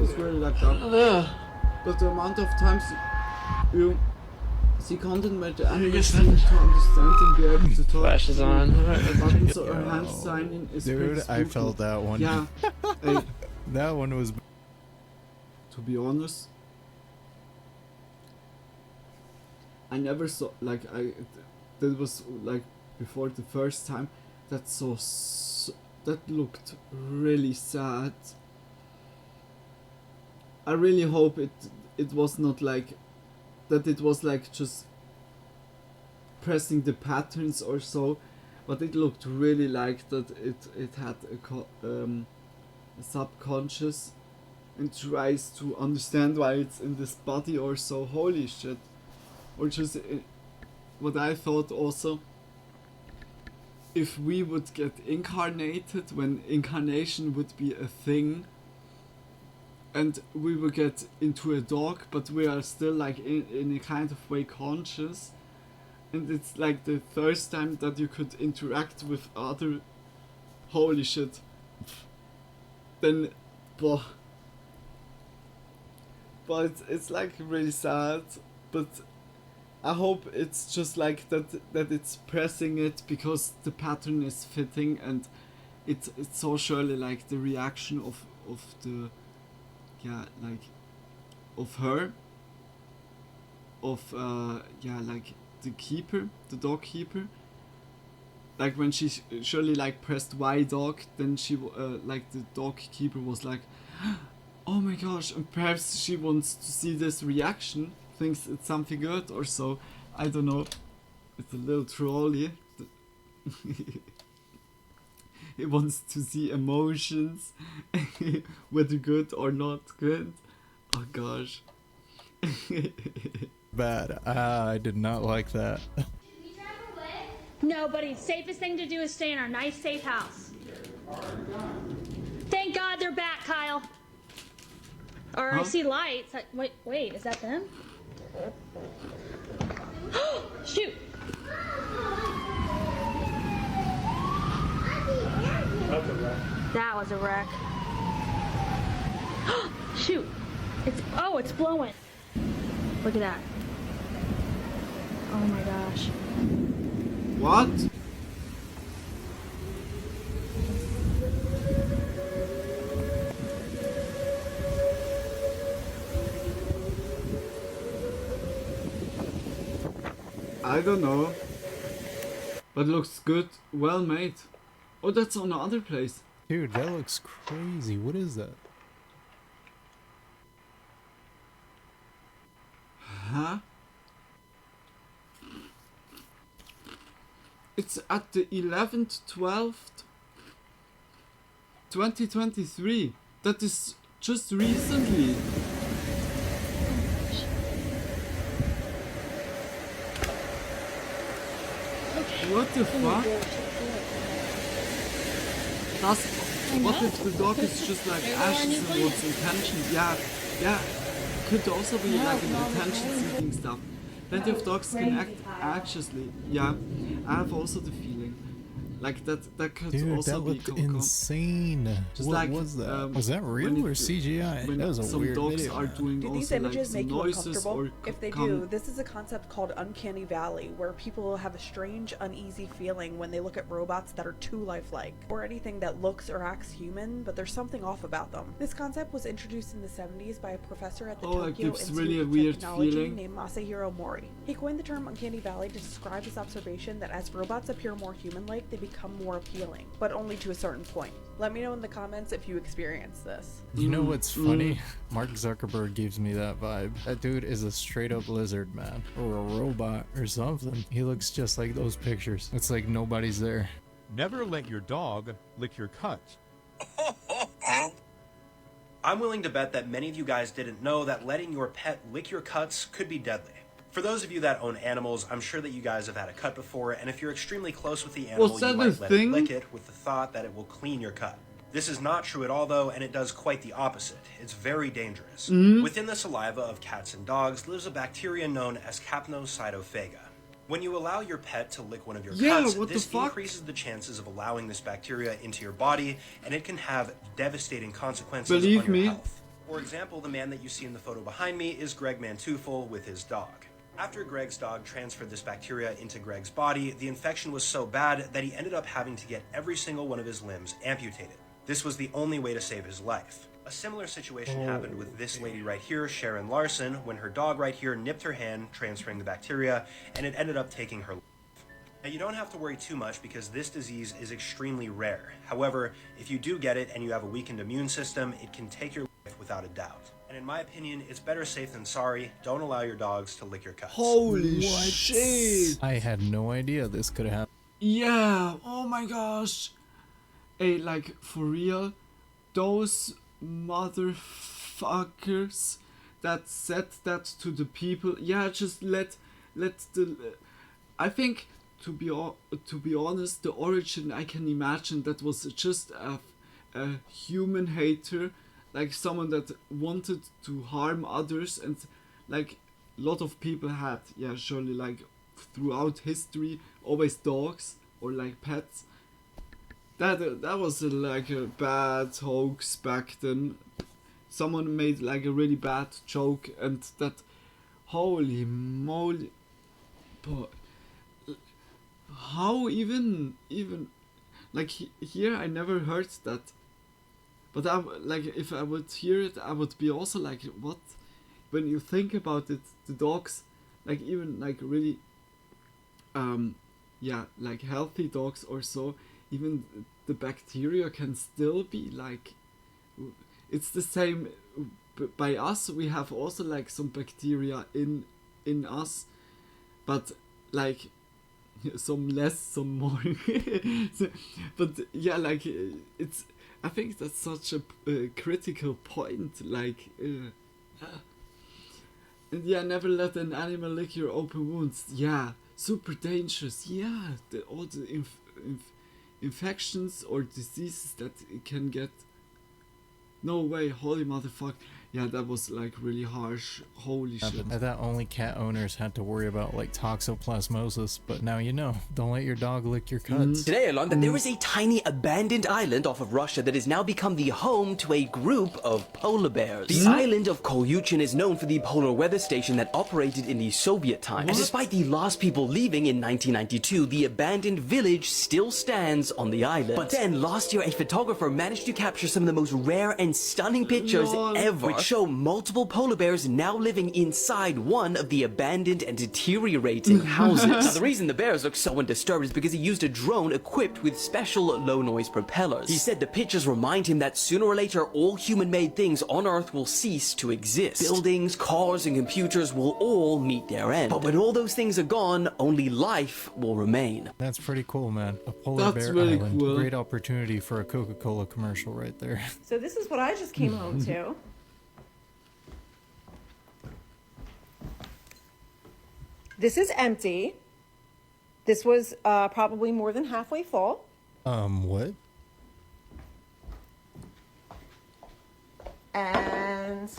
It's really like that. But the amount of times you see content where the animals need to understand and be able to talk. Flash is on. Alright, The let's buttons check it or out. hand signing is Dude, pretty I spooky. felt that one. Yeah. Hey, That one was. to be honest, I never saw that was like before the first time that that looked really sad. I really hope it was not like that. It was like just pressing the patterns or so, but it looked really like that. It had a subconscious and tries to understand why it's in this body or so. Holy shit. Or just what I thought also, if we would get incarnated, when incarnation would be a thing, and we would get into a dog, but we are still like in a kind of way conscious, and it's like the first time that you could interact with other. Holy shit. Then, but it's like really sad, but I hope it's just like that it's pressing it because the pattern is fitting, and it's so surely like the reaction of the like of her, of like the keeper, the dog keeper, like when she surely like pressed Y dog, then she like the dog keeper was like, oh my gosh, and perhaps she wants to see this reaction, thinks it's something good or so. I don't know. It's a little trolly. He wants to see emotions, whether good or not good. Oh gosh. Bad. I did not like that. No, buddy, safest thing to do is stay in our nice, safe house. Thank God they're back, Kyle. Or I see lights. Wait, is that them? Shoot! That was a wreck. Shoot! It's blowing. Look at that. Oh my gosh. What? I don't know. But looks good. Well made. Oh, that's on the other place. Dude, that looks crazy. What is that? It's at the 11th, 12th, 2023. That is just recently. What the fuck? What if the dog is just like ashes and what's intention? Yeah, could also be like an attention-seeking stuff. Plenty of dogs can act anxiously. Yeah, I have also the feeling. Like that could Dude, also that be looked insane. Just what like, was that? Was that real or CGI? That was a weird video. Are doing Do these also images like make you noises uncomfortable? or If they do, this is a concept called Uncanny Valley, where people have a strange, uneasy feeling when they look at robots that are too lifelike, or anything that looks or acts human, but there's something off about them. This concept was introduced in the 70s by a professor at the Tokyo Institute really of weird Technology feeling. named Masahiro Mori. He coined the term Uncanny Valley to describe this observation that as robots appear more human-like, they become more appealing, but only to a certain point. Let me know in the comments if you experience this. You know what's funny? Mark Zuckerberg gives me that vibe. That dude is a straight up lizard man or a robot or something. He looks just like those pictures. It's like nobody's there. Never let your dog lick your cuts. I'm willing to bet that many of you guys didn't know that letting your pet lick your cuts could be deadly. For those of you that own animals, I'm sure that you guys have had a cut before, and if you're extremely close with the animal, you might let it lick it with the thought that it will clean your cut. This is not true at all though, and it does quite the opposite. It's very dangerous. Within the saliva of cats and dogs lives a bacteria known as capnocytophaga. When you allow your pet to lick one of your cuts, this increases the chances of allowing this bacteria into your body, and it can have devastating consequences on your health. For example, the man that you see in the photo behind me is Greg Mantufel with his dog. After Greg's dog transferred this bacteria into Greg's body, the infection was so bad that he ended up having to get every single one of his limbs amputated. This was the only way to save his life. A similar situation happened with this lady right here, Sharon Larson, when her dog right here nipped her hand, transferring the bacteria, and it ended up taking her life. Now, you don't have to worry too much because this disease is extremely rare. However, if you do get it and you have a weakened immune system, it can take your life without a doubt. And in my opinion, it's better safe than sorry. Don't allow your dogs to lick your cuts. Holy shit! I had no idea this could have happened. Yeah, oh my gosh. Hey, like, for real, those motherfuckers that said that to the people, yeah, just let the... I think, to be honest, the origin, I can imagine that was just a human hater, like someone that wanted to harm others, and like a lot of people had, yeah, surely, like throughout history, always dogs or like pets. That was like a bad hoax back then. Someone made like a really bad joke, and that, holy moly, but how even like here I never heard that. But like, if I would hear it, I would be also like, what? When you think about it, the dogs, like even like really, yeah, like healthy dogs or so, even the bacteria can still be like, it's the same. By us, we have also like some bacteria in us, but like some less, some more. But yeah, like it's. I think that's such a critical point, like, and yeah, never let an animal lick your open wounds. Yeah, super dangerous. Yeah, all the infections or diseases that it can get. No way, holy motherfucker. Yeah, that was like really harsh. Holy shit. I thought only cat owners had to worry about like toxoplasmosis, but now you know. Don't let your dog lick your cuts. Today I learned that there is a tiny abandoned island off of Russia that has now become the home to a group of polar bears. The island of Kolyuchin is known for the polar weather station that operated in the Soviet times. And despite the last people leaving in 1992, the abandoned village still stands on the island. But then last year a photographer managed to capture some of the most rare and stunning pictures ever, which show multiple polar bears now living inside one of the abandoned and deteriorating houses. Now, the reason the bears look so undisturbed is because he used a drone equipped with special low-noise propellers. He said the pictures remind him that sooner or later all human-made things on Earth will cease to exist. Buildings, cars, and computers will all meet their end. But when all those things are gone, only life will remain. That's pretty cool, man. A polar bear really island. cool. Great opportunity for a Coca-Cola commercial right there. So this is what I just came home to. This is empty. This was probably more than halfway full. What? And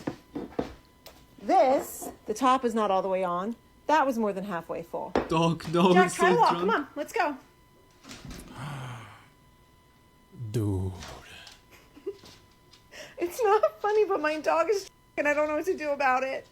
this, the top is not all the way on. That was more than halfway full. Dog, no, Jack, he's try so to walk. drunk. Come on, let's go. Dude. It's not funny, but my dog is and I don't know what to do about it.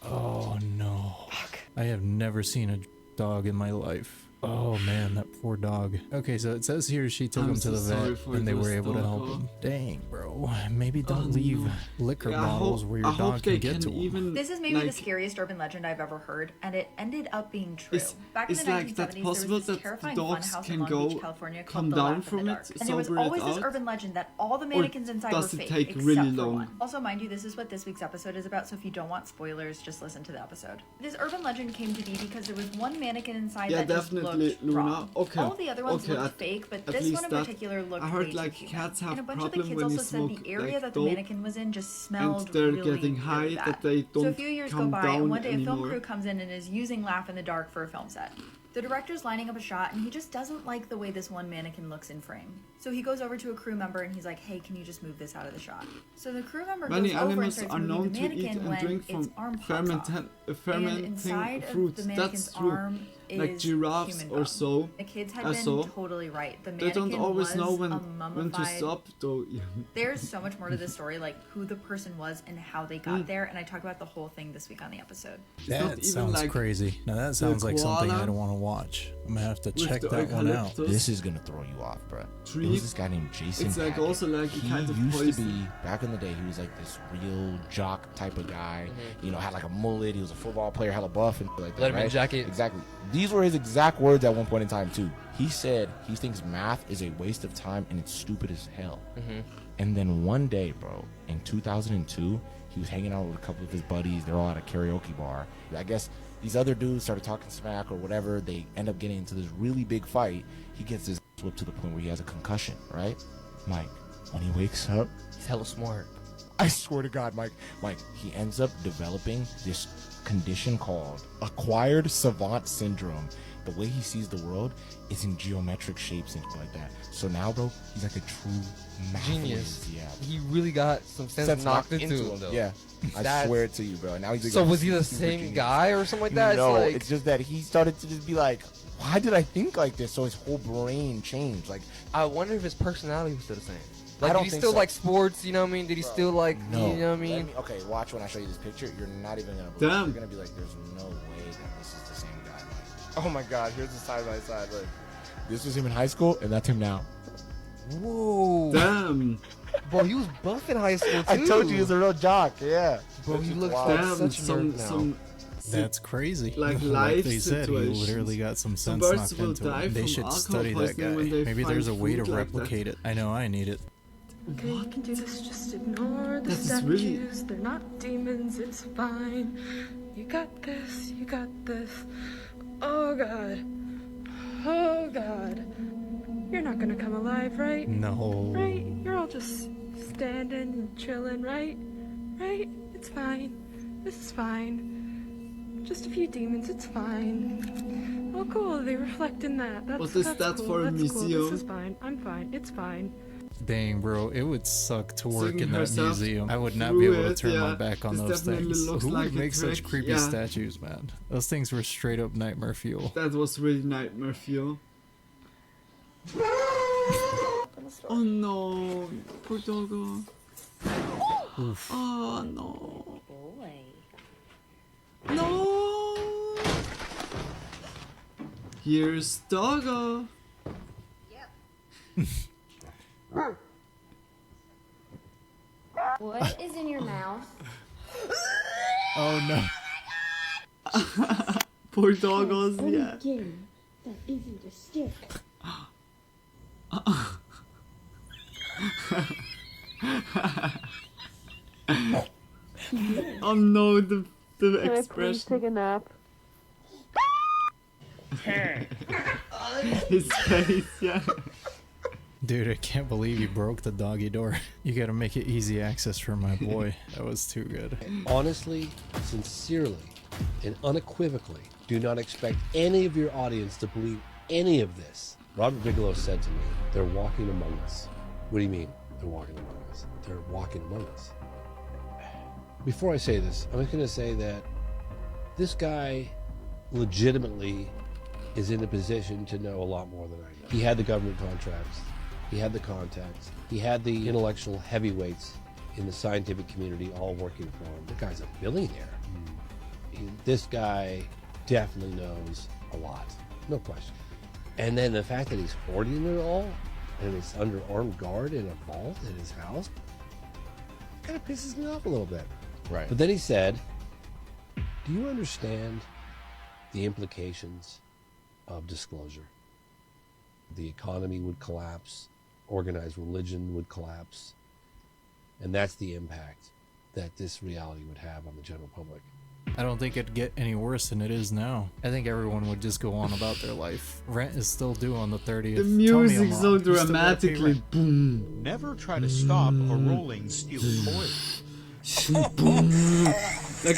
Oh no. Fuck. I have never seen a dog in my life. Oh man, that poor dog. Okay, so it says here she took him to the vet and they were able to help him. Dang, bro. Maybe don't leave liquor bottles where your dog can get to them. This is maybe the scariest urban legend I've ever heard, and it ended up being true. Back in the 1970s, there was this terrifying funhouse in Long Beach, California called the Laugh in the Dark. And there was always this urban legend that all the mannequins inside were fake, except for one. Also, mind you, this is what this week's episode is about, so if you don't want spoilers, just listen to the episode. This urban legend came to be because there was one mannequin inside that just looked wrong. Okay. All the other ones Okay, looked fake, but at this least one in that- particular looked I heard way too like human. cats have And a bunch of the problem kids when also they said the smoke, area like, that the dope, mannequin was in just smelled and they're really, getting high really bad. that they So a don't few years go come by, and down one day a film anymore. crew comes in and is using Laugh in the Dark for a film set. The director's lining up a shot, and he just doesn't like the way this one mannequin looks in frame. So he goes over to a crew member and he's like, "Hey, can you just move this out of the shot?" So the crew member Many goes over and animals starts are moving known the to eat mannequin and when drink its from arm pops off. And fermenting inside fruits. of the mannequin's That's true. arm Like is giraffes human or bone. so. The kids had I been saw. totally right. The They mannequin don't always was know a when to mummified. stop, though. There's so much more to this story, like who the person was and how they got there, and I talk about the whole thing this week on the episode. That sounds like crazy. Now that sounds like something koala I don't want to watch. I'm gonna have to with check the that one out. eucalyptus. This is gonna throw you off, bro. Tree. There was this guy named Jason. It's like Hackett. also like a he kind of used to poison. be back in the day. He was like this real jock type of guy. You know, had like a mullet. He was a football player, hella buff and like that. Letterman Right? jacket. Exactly. These were his exact words at one point in time too. He said he thinks math is a waste of time and it's stupid as hell. And then one day, bro, in 2002, he was hanging out with a couple of his buddies. They're all at a karaoke bar. I guess these other dudes started talking smack or whatever. They end up getting into this really big fight. He gets his whipped to the point where he has a concussion, right? Mike, when he wakes up, He's hella smart. I swear to God, Mike, he ends up developing this condition called acquired savant syndrome. The way he sees the world is in geometric shapes and shit like that. So now, bro, he's like a true math Genius. whiz. Yeah. He really got some sense knocked into him, though. Yeah, I That's- swear it to you, bro. Now he's like So a was he the super same genius. guy or something like that? No, It's like- it's just that he started to just be like, why did I think like this? So his whole brain changed. Like, I wonder if his personality was still the same. I Like, don't did he think still so. like sports? You know what I mean? Did he still like? no. You know what I mean? Okay, watch when I show you this picture. You're not even gonna believe it. Damn. You're gonna be like, there's no way that this is the same guy. Like, oh my God, here's the side by side. Look, this was him in high school, and that's him now. Whoa. Damn. Bro, he was buff in high school too. I told you he was a real jock. Yeah. Bro, he looks Wow. like Damn, such a nerd now. That's crazy. Like like life they said, he situations. literally got some Some sense birds knocked will into die him. They from should alcohol study that poisoning guy. when they Maybe find there's a way to food like that. replicate it. I know I need it. Okay, you can do this, just ignore the That is statues. really- They're not demons, it's fine. You got this, you got this. Oh god. Oh god. You're not gonna come alive, right? No. Right? You're all just standing and chilling, right? Right? It's fine. This is fine. Just a few demons, it's fine. Oh cool, they reflect in that. That's, What is that's that cool. for a That's cool. museum? This is fine. I'm fine. It's fine. Dang, bro, it would suck to work Seeing in that herself museum. I would not through be able to it, turn my yeah. back on This those definitely things. looks Who like would a make such trick, creepy yeah. statues, man? Those things were straight up nightmare fuel. That was really nightmare fuel. Oh no, poor doggo. Oof. Oh no. Boy. No. Here's doggo. What is in your mouth? Oh no. Poor doggos, yeah. Game that isn't a stick. Oh no, the Can I please expression. take a nap? His face, yeah. Dude, I can't believe you broke the doggy door. You gotta make it easy access for my boy. That was too good. Honestly, sincerely, and unequivocally, do not expect any of your audience to believe any of this. Robert Bigelow said to me, they're walking among us. What do you mean, they're walking among us? They're walking among us. Before I say this, I'm just going to say that this guy legitimately is in a position to know a lot more than I know. He had the government contracts. He had the contacts. He had the intellectual heavyweights in the scientific community all working for him. The guy's a billionaire. This guy definitely knows a lot, no question. And then the fact that he's hoarding it all, and it's under armed guard in a vault in his house, kind of pisses me off a little bit. Right. But then he said, do you understand the implications of disclosure? The economy would collapse, organized religion would collapse, and that's the impact that this reality would have on the general public. I don't think it'd get any worse than it is now. I think everyone would just go on about their life. Rent is still due on the 30th. The music's so dramatically boom. Never try to stop a rolling steel coil. Boom. Like,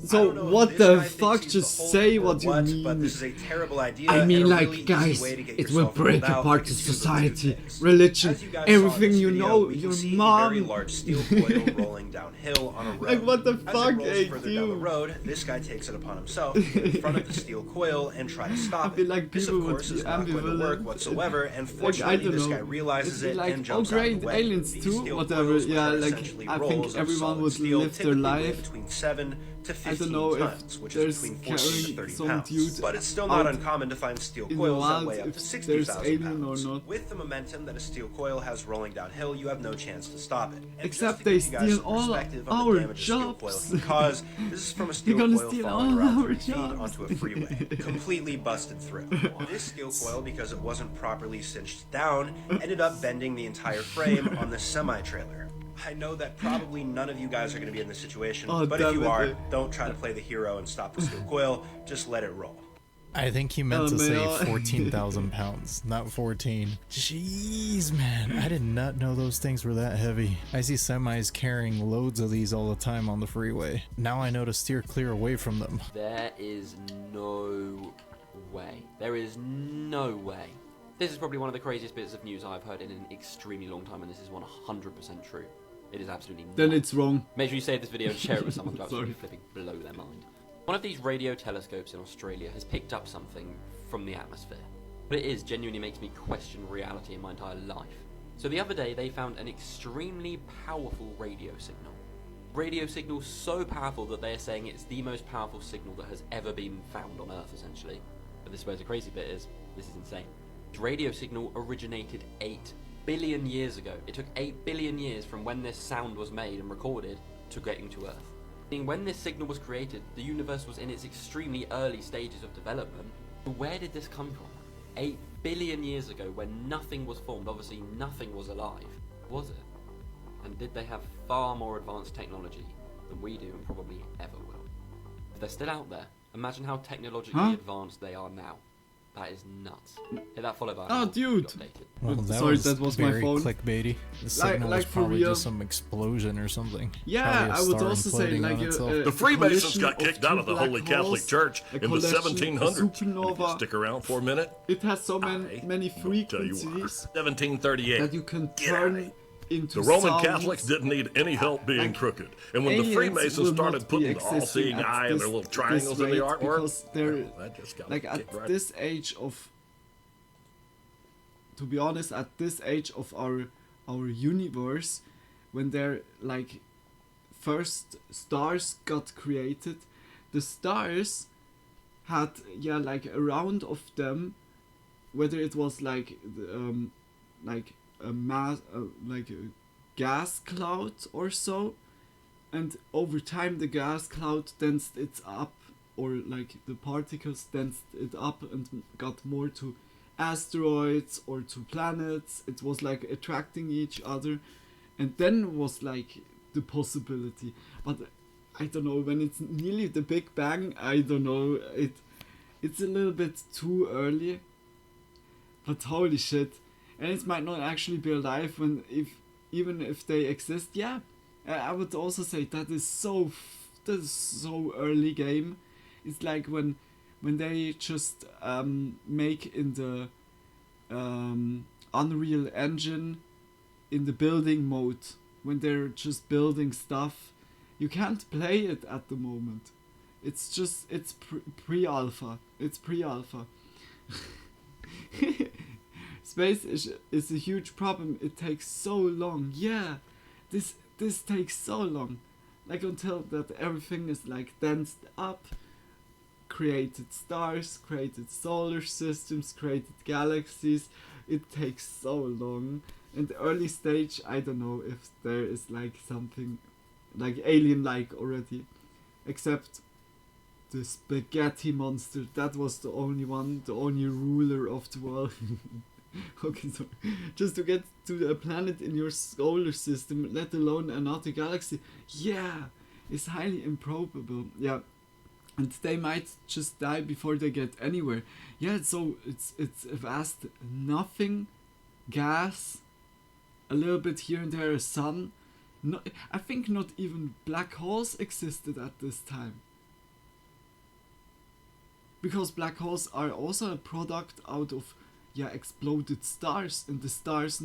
so what the fuck? Just say what you mean. But this is a terrible idea. I mean, and a like, really guys, easy way to get it will yourself break rolled out apart because society, religion, everything you know, your mom. A very large steel coil rolling downhill on a road. Like, what the As fuck, it rolls further down the dude? road, this guy takes it upon himself to get in front of the steel coil and try to stop I feel it. like This, people of would course, be is not going to work ambivalent. whatsoever, and Like, I fortunately, don't this know. guy realizes It'd it be like, and jumps oh, great, out of the way. aliens These too, steel whatever. coils, which Yeah, are like, essentially I rolls think of everyone solid would steel, live their typically weigh life. between 7 to 15 know if tons, which there's is between 14 to carrying 30 some pounds. dude But it's still not out uncommon to find steel in the coils that wild weigh up if to there's 60,000 alien or pounds. not. With the momentum that a steel coil has rolling downhill, you have no chance to stop it. And Except just to they give you guys steal some all perspective on our the damage a steel coil jobs. can cause, this is from a steel They're gonna coil steal falling all around our 3 feet jobs. onto a freeway, completely busted through. This steel coil, because it wasn't properly cinched down, ended up bending the entire frame on the semi-trailer. I know that probably none of you guys are going to be in this situation, but if you are, don't try to play the hero and stop the steel coil, just let it roll. I think he meant to say 14,000 pounds, not 14. Jeez, man, I did not know those things were that heavy. I see semis carrying loads of these all the time on the freeway. Now I know to steer clear away from them. There is no way. There is no way. This is probably one of the craziest bits of news I've heard in an extremely long time, and this is 100% true. It is absolutely Then nuts. it's wrong. Make sure you save this video and share it with someone to absolutely flipping blow their mind. One of these radio telescopes in Australia has picked up something from the atmosphere. What it is genuinely makes me question reality in my entire life. So the other day they found an extremely powerful radio signal. Radio signal so powerful that they're saying it's the most powerful signal that has ever been found on Earth, essentially. But this is where the crazy bit is. This is insane. This radio signal originated 8 billion years ago. It took 8 billion years from when this sound was made and recorded to getting to Earth. When this signal was created, the universe was in its extremely early stages of development. Where did this come from? 8 billion years ago, when nothing was formed, obviously nothing was alive. Was it? And did they have far more advanced technology than we do and probably ever will? If they're still out there, imagine how technologically advanced they are now. That is nuts. Hit that follow button. Oh, dude! Well, Sorry, that was my very phone. clickbaity. The signal was for probably real. just some explosion or something. Yeah, Probably a I would star also say imploding like on itself. The Freemasons got collision kicked out of the two Holy black Catholic holes, Church a in the collision, a 1700s. supernova. Stick around for a minute. It has so many Tell you frequencies what, 1738. that you can turn into The Roman sounds. Catholics didn't need any help being crooked. And when the Aliens Freemasons will started not putting be the existing all-seeing at eye and their this- little triangles in the rate artwork, because they're that just got like at kicked right. this age of, to be honest, at this age of our universe, when they're like first stars got created, the stars had like a round of them, whether it was like a mass gas cloud or so, and over time the gas cloud densed it up, or like the particles densed it up and got more to asteroids or to planets. It was like attracting each other, and then was like the possibility. But I don't know, when it's nearly the Big Bang, I don't know, it's a little bit too early. But holy shit, and it might not actually be alive even if they exist. Yeah, I would also say that is so early game. It's like when they just make in the Unreal Engine in the building mode, when they're just building stuff. You can't play it at the moment. It's pre-alpha. It's pre-alpha. Space is a huge problem. It takes so long. Yeah, this takes so long. Like until that everything is like densed up, created stars, created solar systems, created galaxies. It takes so long. In the early stage, I don't know if there is like something like alien-like already, except the spaghetti monster. That was the only one, the only ruler of the world. Okay, so just to get to a planet in your solar system, let alone another galaxy, yeah, it's highly improbable. Yeah, and they might just die before they get anywhere. Yeah, so it's a vast nothing, gas, a little bit here and there a sun. No, I think not even black holes existed at this time. Because black holes are also a product out of exploded stars, and the stars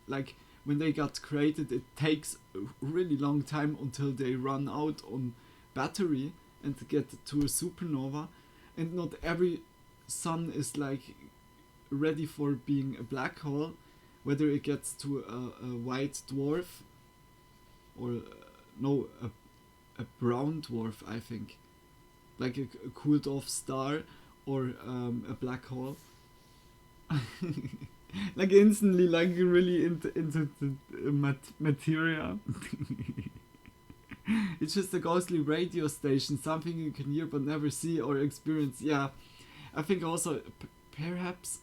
like when they got created, it takes a really long time until they run out on battery and get to a supernova, and not every sun is like ready for being a black hole, whether it gets to a white dwarf or a brown dwarf, I think, like a cooled off star or a black hole. Like instantly, like really into the materia. It's just a ghostly radio station, something you can hear but never see or experience. Yeah, I think also perhaps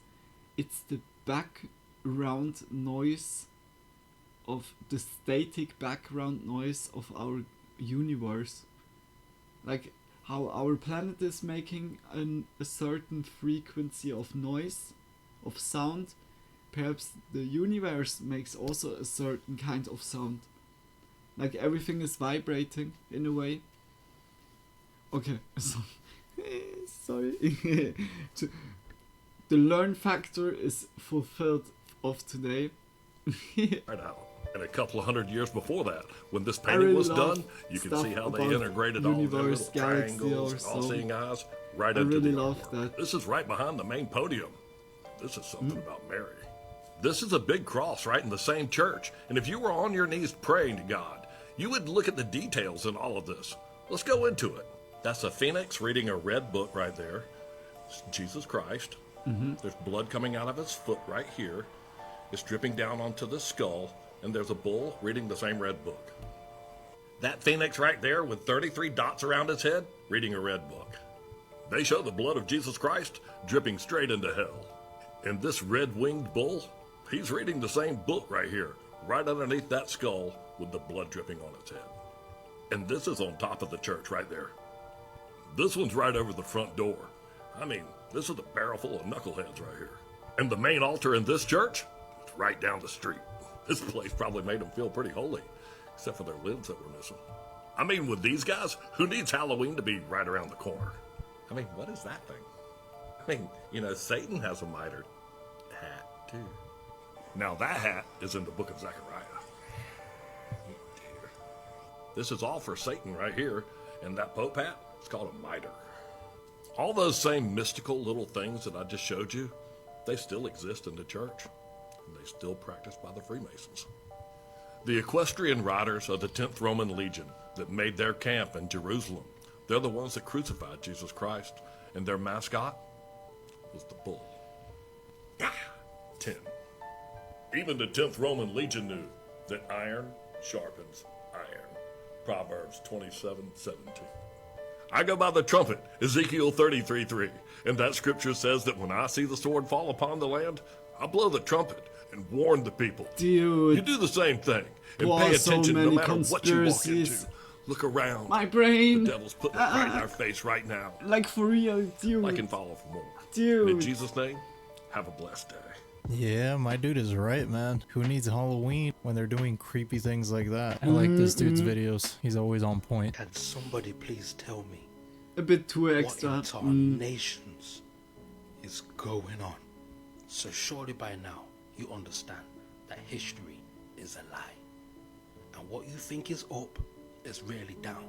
it's the background noise of the static background noise of our universe, like how our planet is making a certain frequency of noise, of sound. Perhaps the universe makes also a certain kind of sound, like everything is vibrating in a way. Okay, so sorry. The learn factor is fulfilled of today. Right now. And a couple of 100 years before that, when this painting was done, you can see how they integrated all the little triangles, all-seeing eyes, right into the artwork. This is right behind the main podium. This is something about Mary. This is a big cross right in the same church, and if you were on your knees praying to God, you would look at the details in all of this. Let's go into it. That's a phoenix reading a red book right there. It's Jesus Christ. There's blood coming out of his foot right here. It's dripping down onto the skull, and there's a bull reading the same red book. That phoenix right there with 33 dots around its head, reading a red book. They show the blood of Jesus Christ dripping straight into hell. And this red-winged bull, he's reading the same book right here, right underneath that skull with the blood dripping on its head. And this is on top of the church right there. This one's right over the front door. I mean, this is a barrel full of knuckleheads right here. And the main altar in this church is right down the street. This place probably made them feel pretty holy, except for their lids that were missing. I mean, with these guys, who needs Halloween to be right around the corner? I mean, what is that thing? I mean, you know, Satan has a mitre hat, too. Now that hat is in the book of Zechariah. Dear. This is all for Satan right here, and that Pope hat is called a mitre. All those same mystical little things that I just showed you, they still exist in the church. And they still practiced by the Freemasons. The equestrian riders of the 10th Roman Legion that made their camp in Jerusalem, they're the ones that crucified Jesus Christ, and their mascot was the bull. 10. Even the 10th Roman Legion knew that iron sharpens iron. Proverbs 27:17. I go by the trumpet, Ezekiel 33:3, and that scripture says that when I see the sword fall upon the land, I blow the trumpet and warn the people. Dude. You do the same thing and Wow, pay so attention no many matter what you walk into. conspiracies. Look around. My brain. The devil's putting it right in our face right now. Like for real, dude. Like and follow for more. Dude. And in Jesus' name, have a blessed day. Yeah, my dude is right, man. Who needs Halloween when they're doing creepy things like that? I like this dude's videos. He's always on point. Can somebody please tell me a bit too extra. What entire nations is going on? So surely by now you understand that history is a lie. And what you think is up is really down.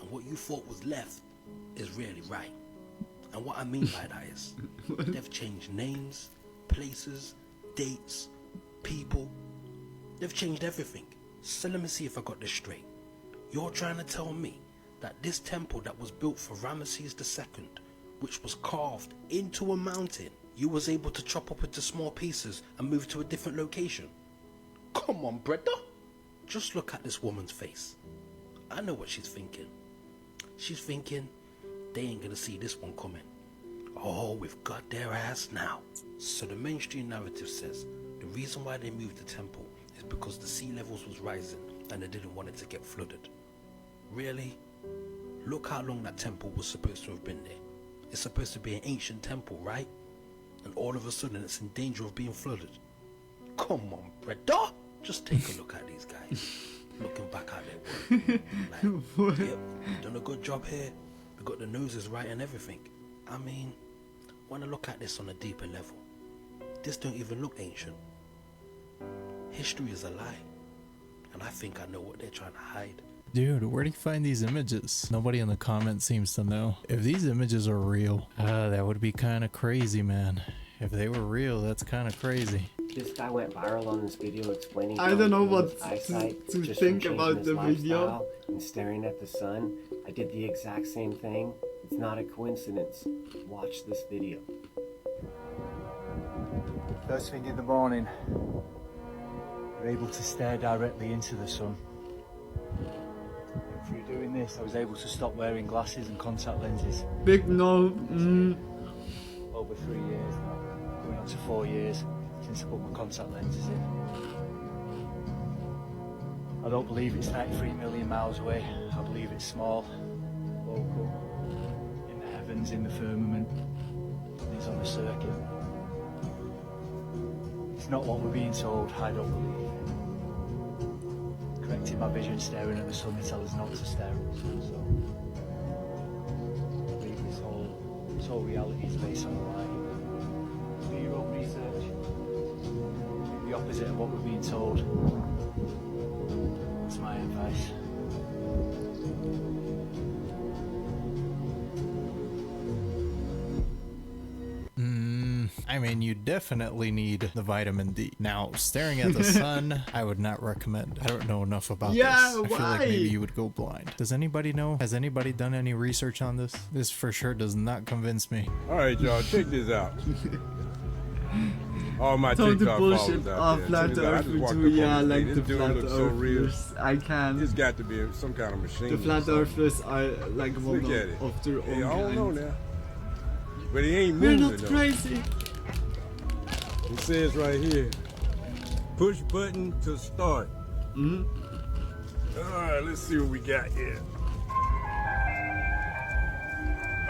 And what you thought was left is really right. And what I mean by that is they've changed names, places, dates, people. They've changed everything. So let me see if I got this straight. You're trying to tell me that this temple that was built for Ramesses II, which was carved into a mountain, you was able to chop up into small pieces and move to a different location? Come on, brother. Just look at this woman's face. I know what she's thinking. She's thinking, they ain't gonna see this one coming. Oh, we've got their ass now. So the mainstream narrative says the reason why they moved the temple is because the sea levels was rising and they didn't want it to get flooded. Really? Look how long that temple was supposed to have been there. It's supposed to be an ancient temple, right? And all of a sudden it's in danger of being flooded. Come on, brother. Just take a look at these guys. Looking back at their work. Like, yep, we've done a good job here. We got the noses right and everything. I mean, want to look at this on a deeper level. This don't even look ancient. History is a lie. And I think I know what they're trying to hide. Dude, where do you find these images? Nobody in the comments seems to know. If these images are real, that would be kind of crazy, man. If they were real, that's kind of crazy. This guy went viral on this video explaining I don't know what eyesight to just think from about changing the his video. lifestyle and staring at the sun. I did the exact same thing. It's not a coincidence. Watch this video. First thing in the morning, we're able to stare directly into the sun. And through doing this, I was able to stop wearing glasses and contact lenses. Big no. Over 3 years now, going on to 4 years since I put my contact lenses in. I don't believe it's 93 million miles away. I believe it's small, local, in the heavens, in the firmament. It's on the circuit. It's not what we're being told, I don't believe. Correcting my vision, staring at the sun, they tell us not to stare at the sun, so I believe this whole reality is based on a lie. Do your own research. Do the opposite of what we're being told. That's my advice. I mean, you definitely need the vitamin D. Now, staring at the sun, I would not recommend. I don't know enough about this. I feel like maybe you would go blind. Does anybody know? Has anybody done any research on this? This for sure does not convince me. All right, y'all, check this out. All my Talk the TikTok bullshit followers out there. flat earth too. Yeah, like the flat earthers. I can. It's got to be some kind of machine. The flat earthers are like one of their own I don't know kind. now. But he ain't We're moving not though. crazy. It says right here, push button to start. All right, let's see what we got here.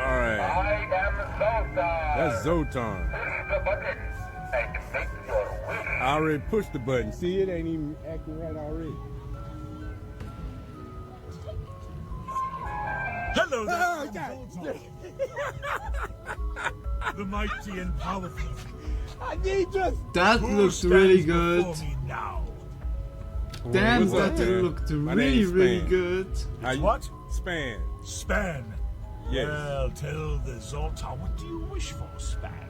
All right. I am Zotan. That's Zotan. Push the button and make your wish. I already pushed the button. See, it ain't even acting right already. Hello there. Oh, God. The mighty and powerful. I need just. That looked really good. Damn, What's up, that man? looked My really, name's really Span. good. What? Span. Span. Yes. Well, tell the Zoltar, what do you wish for, Span?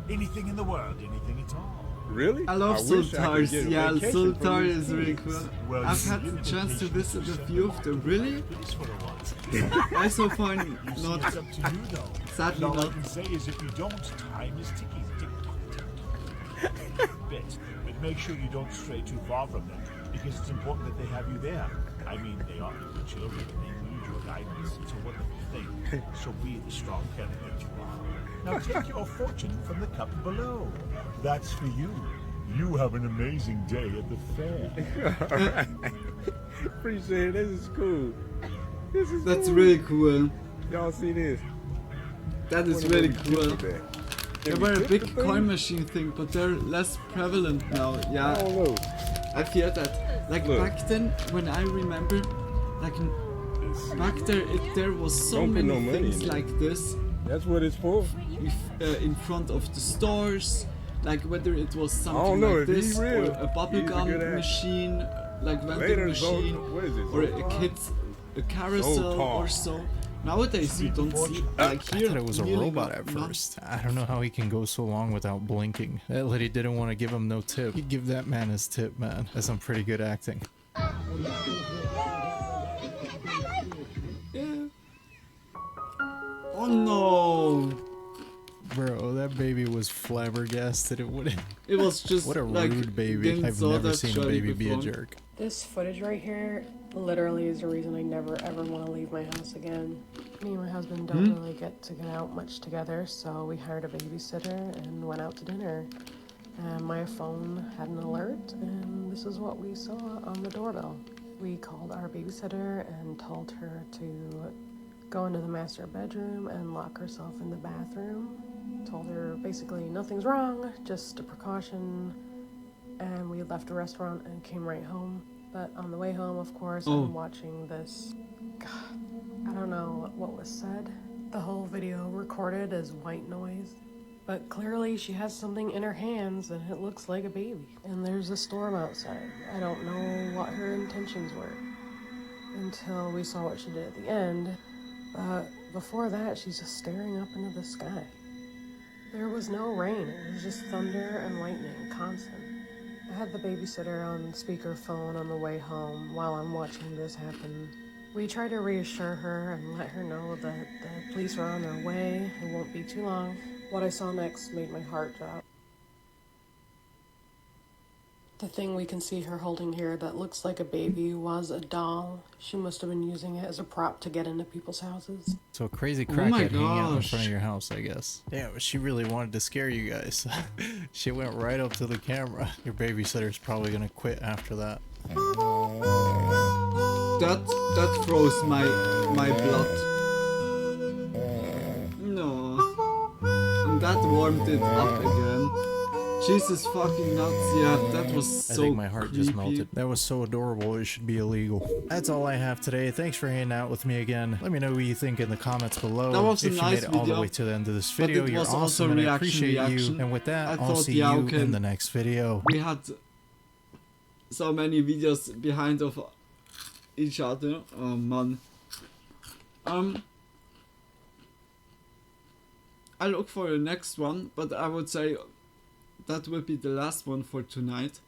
Anything in the world, anything at all. Really? I love wish I could Zoltars. get a Yeah, vacation from Zoltar these is really kids. cool. Well, I've had you the get chance to vacation visit a for few of them. Really? I so far You see, not. it's up to you, though. Sadly All I not. can say is if you don't, time is ticking. Tick-tock, tick-tock. But make sure you don't stray too far from them. because it's important that they have you there. I mean, they are your children, and they need your guidance. It's a wonderful thing. So be the strong parent that you are. Now take your fortune from the cup below. That's for you. You have an amazing day at the fair. Alright. Appreciate it. This is cool. That's really cool. Y'all see this? That is really cool. They were a big coin machine thing, but they're less prevalent now. Yeah, I feel that. Like back then, when I remember, like back there was so many things like this. That's what it's for. In front of the stores, like whether it was something like this or a bubblegum machine, like vending machine, or a carousel or so. Nowadays you don't see like here. I thought it was a robot at first. I don't know how he can go so long without blinking. That lady didn't want to give him no tip. He'd give that man his tip, man. That's some pretty good acting. Yeah. Oh no. Bro, that baby was flabbergasted. It was just what a like, rude baby. I've never seen a baby be a jerk. This footage right here literally is the reason I never ever want to leave my house again. Me and my husband don't really get out much together, so we hired a babysitter and went out to dinner. And my phone had an alert, and this is what we saw on the doorbell. We called our babysitter and told her to go into the master bedroom and lock herself in the bathroom. Told her basically nothing's wrong, just a precaution. And we left the restaurant and came right home. But on the way home, of course, I'm watching this. God, I don't know what was said. The whole video recorded as white noise. But clearly she has something in her hands and it looks like a baby. And there's a storm outside. I don't know what her intentions were until we saw what she did at the end. But before that, she's just staring up into the sky. There was no rain. It was just thunder and lightning, constant. I had the babysitter on speakerphone on the way home while I'm watching this happen. We tried to reassure her and let her know that the police are on their way. It won't be too long. What I saw next made my heart drop. The thing we can see her holding here that looks like a baby was a doll. She must have been using it as a prop to get into people's houses. So a crazy crackhead hanging out in front of your house, I guess. Yeah, but she really wanted to scare you guys. She went right up to the camera. Your babysitter's probably gonna quit after that. That froze my blood. No. And that warmed it up again. Jesus fucking nuts, yeah, that was so I think my heart creepy. just melted. That was so adorable, it should be illegal. That's all I have today. Thanks for hanging out with me again. Let me know what you think in the comments below. That was if a you nice made it all the video, way to the end of this video, but it you're was also awesome and I appreciate you. And with that, I'll see you in the next video. We had so many videos behind of each other. Oh man. I look for the next one, but I would say that will be the last one for tonight.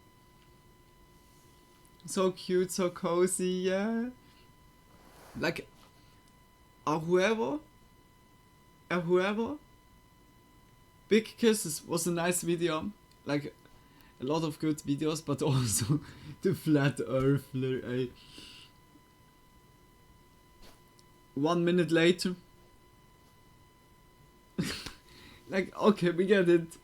So cute, so cozy, yeah. Like, whoever. Big Kisses was a nice video. Like, a lot of good videos, but also the flat earthler. 1 minute later. Like, okay, we get it.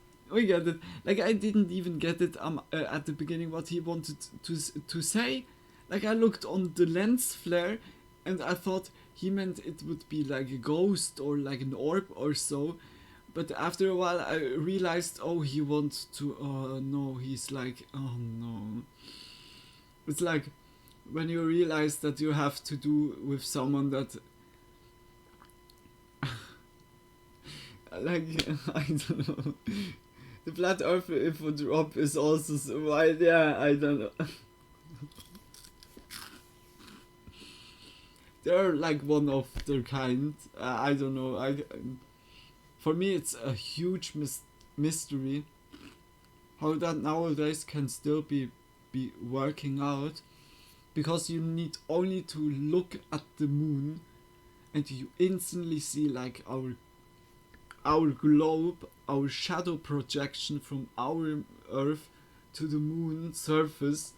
Like, I didn't even get it at the beginning what he wanted to say. Like, I looked on the lens flare and I thought he meant it would be like a ghost or like an orb or so. But after a while I realized, oh, he wants to, no, he's like, oh no. It's like when you realize that you have to do with someone that like, I don't know. The flat earth info drop is also so wide, yeah, I don't know. They're like one of their kind, I don't know, for me it's a huge mystery how that nowadays can still be working out, because you need only to look at the moon and you instantly see like our globe, our shadow projection from our Earth to the moon surface,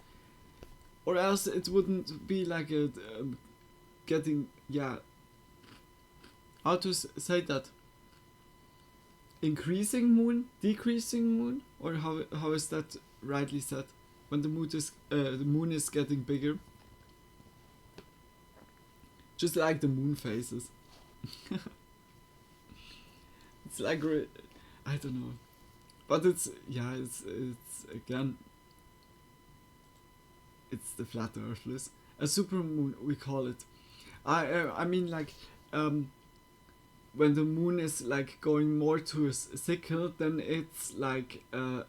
or else it wouldn't be like a getting, yeah, how to say that, increasing moon, decreasing moon, or how is that rightly said, when the moon is getting bigger, just like the moon phases. It's like, I don't know, but it's again, it's the flat earth, a supermoon we call it. I mean, like, when the moon is like going more to a sickle, then it's like a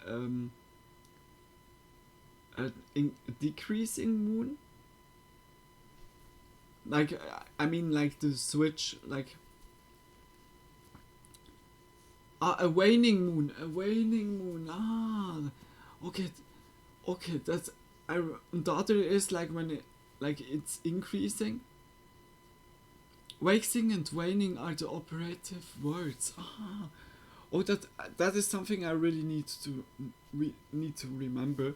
decreasing moon. Like, I mean, like the switch, like a waning moon. Okay, that's the other is like when it, like, it's increasing. Waxing and waning are the operative words. Oh, that is something I really need to remember.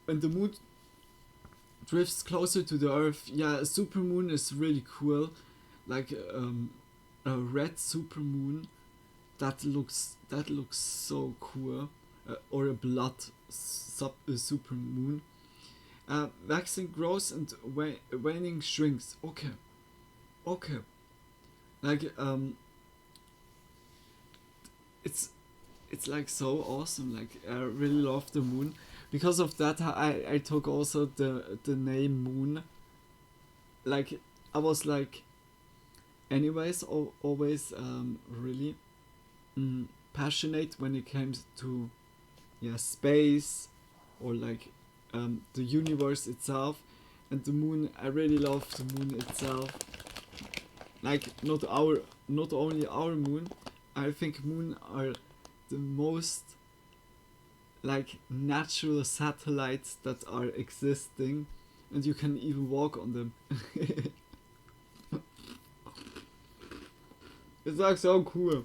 When the moon drifts closer to the Earth, yeah, a supermoon is really cool, like a red supermoon. That looks so cool, or a blood supermoon. Waxing grows and waning shrinks. Okay, like it's like so awesome. Like, I really love the moon. Because of that, I took also the name Moon. Like, I was like, anyways, always really passionate when it came to, yeah, space, or like the universe itself, and the moon. I really love the moon itself. Like, not only our moon. I think moon are the most, like, natural satellites that are existing, and you can even walk on them. It's like so cool.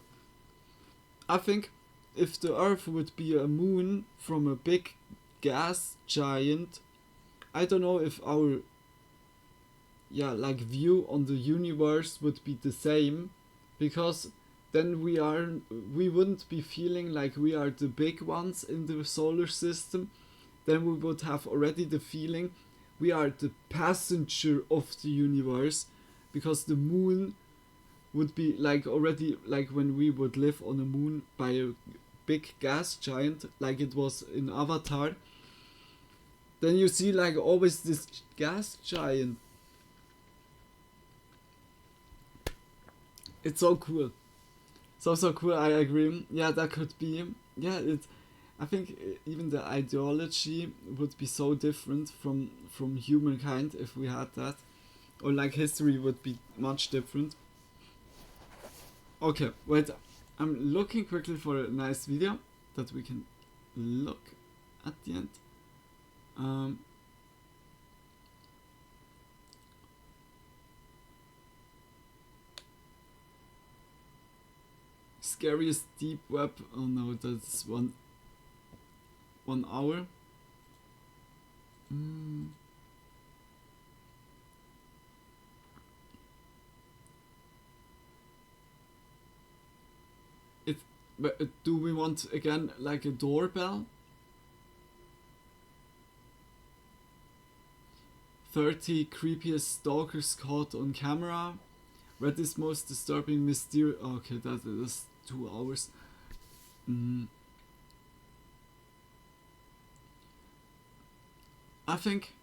I think if the Earth would be a moon from a big gas giant, I don't know if our, yeah, like, view on the universe would be the same, because then we wouldn't be feeling like we are the big ones in the solar system. Then we would have already the feeling we are the passenger of the universe, because the moon would be like already, like when we would live on a moon by a big gas giant, like it was in Avatar. Then you see like always this gas giant. It's so cool. So cool, I agree. Yeah, that could be. Yeah, I think even the ideology would be so different from humankind if we had that. Or like history would be much different. Okay, wait. I'm looking quickly for a nice video that we can look at the end. Scariest deep web. Oh no, that's 1 hour. But do we want again like a doorbell? 30 creepiest stalkers caught on camera. Reddit's most disturbing mysterious. Okay, that is 2 hours. I think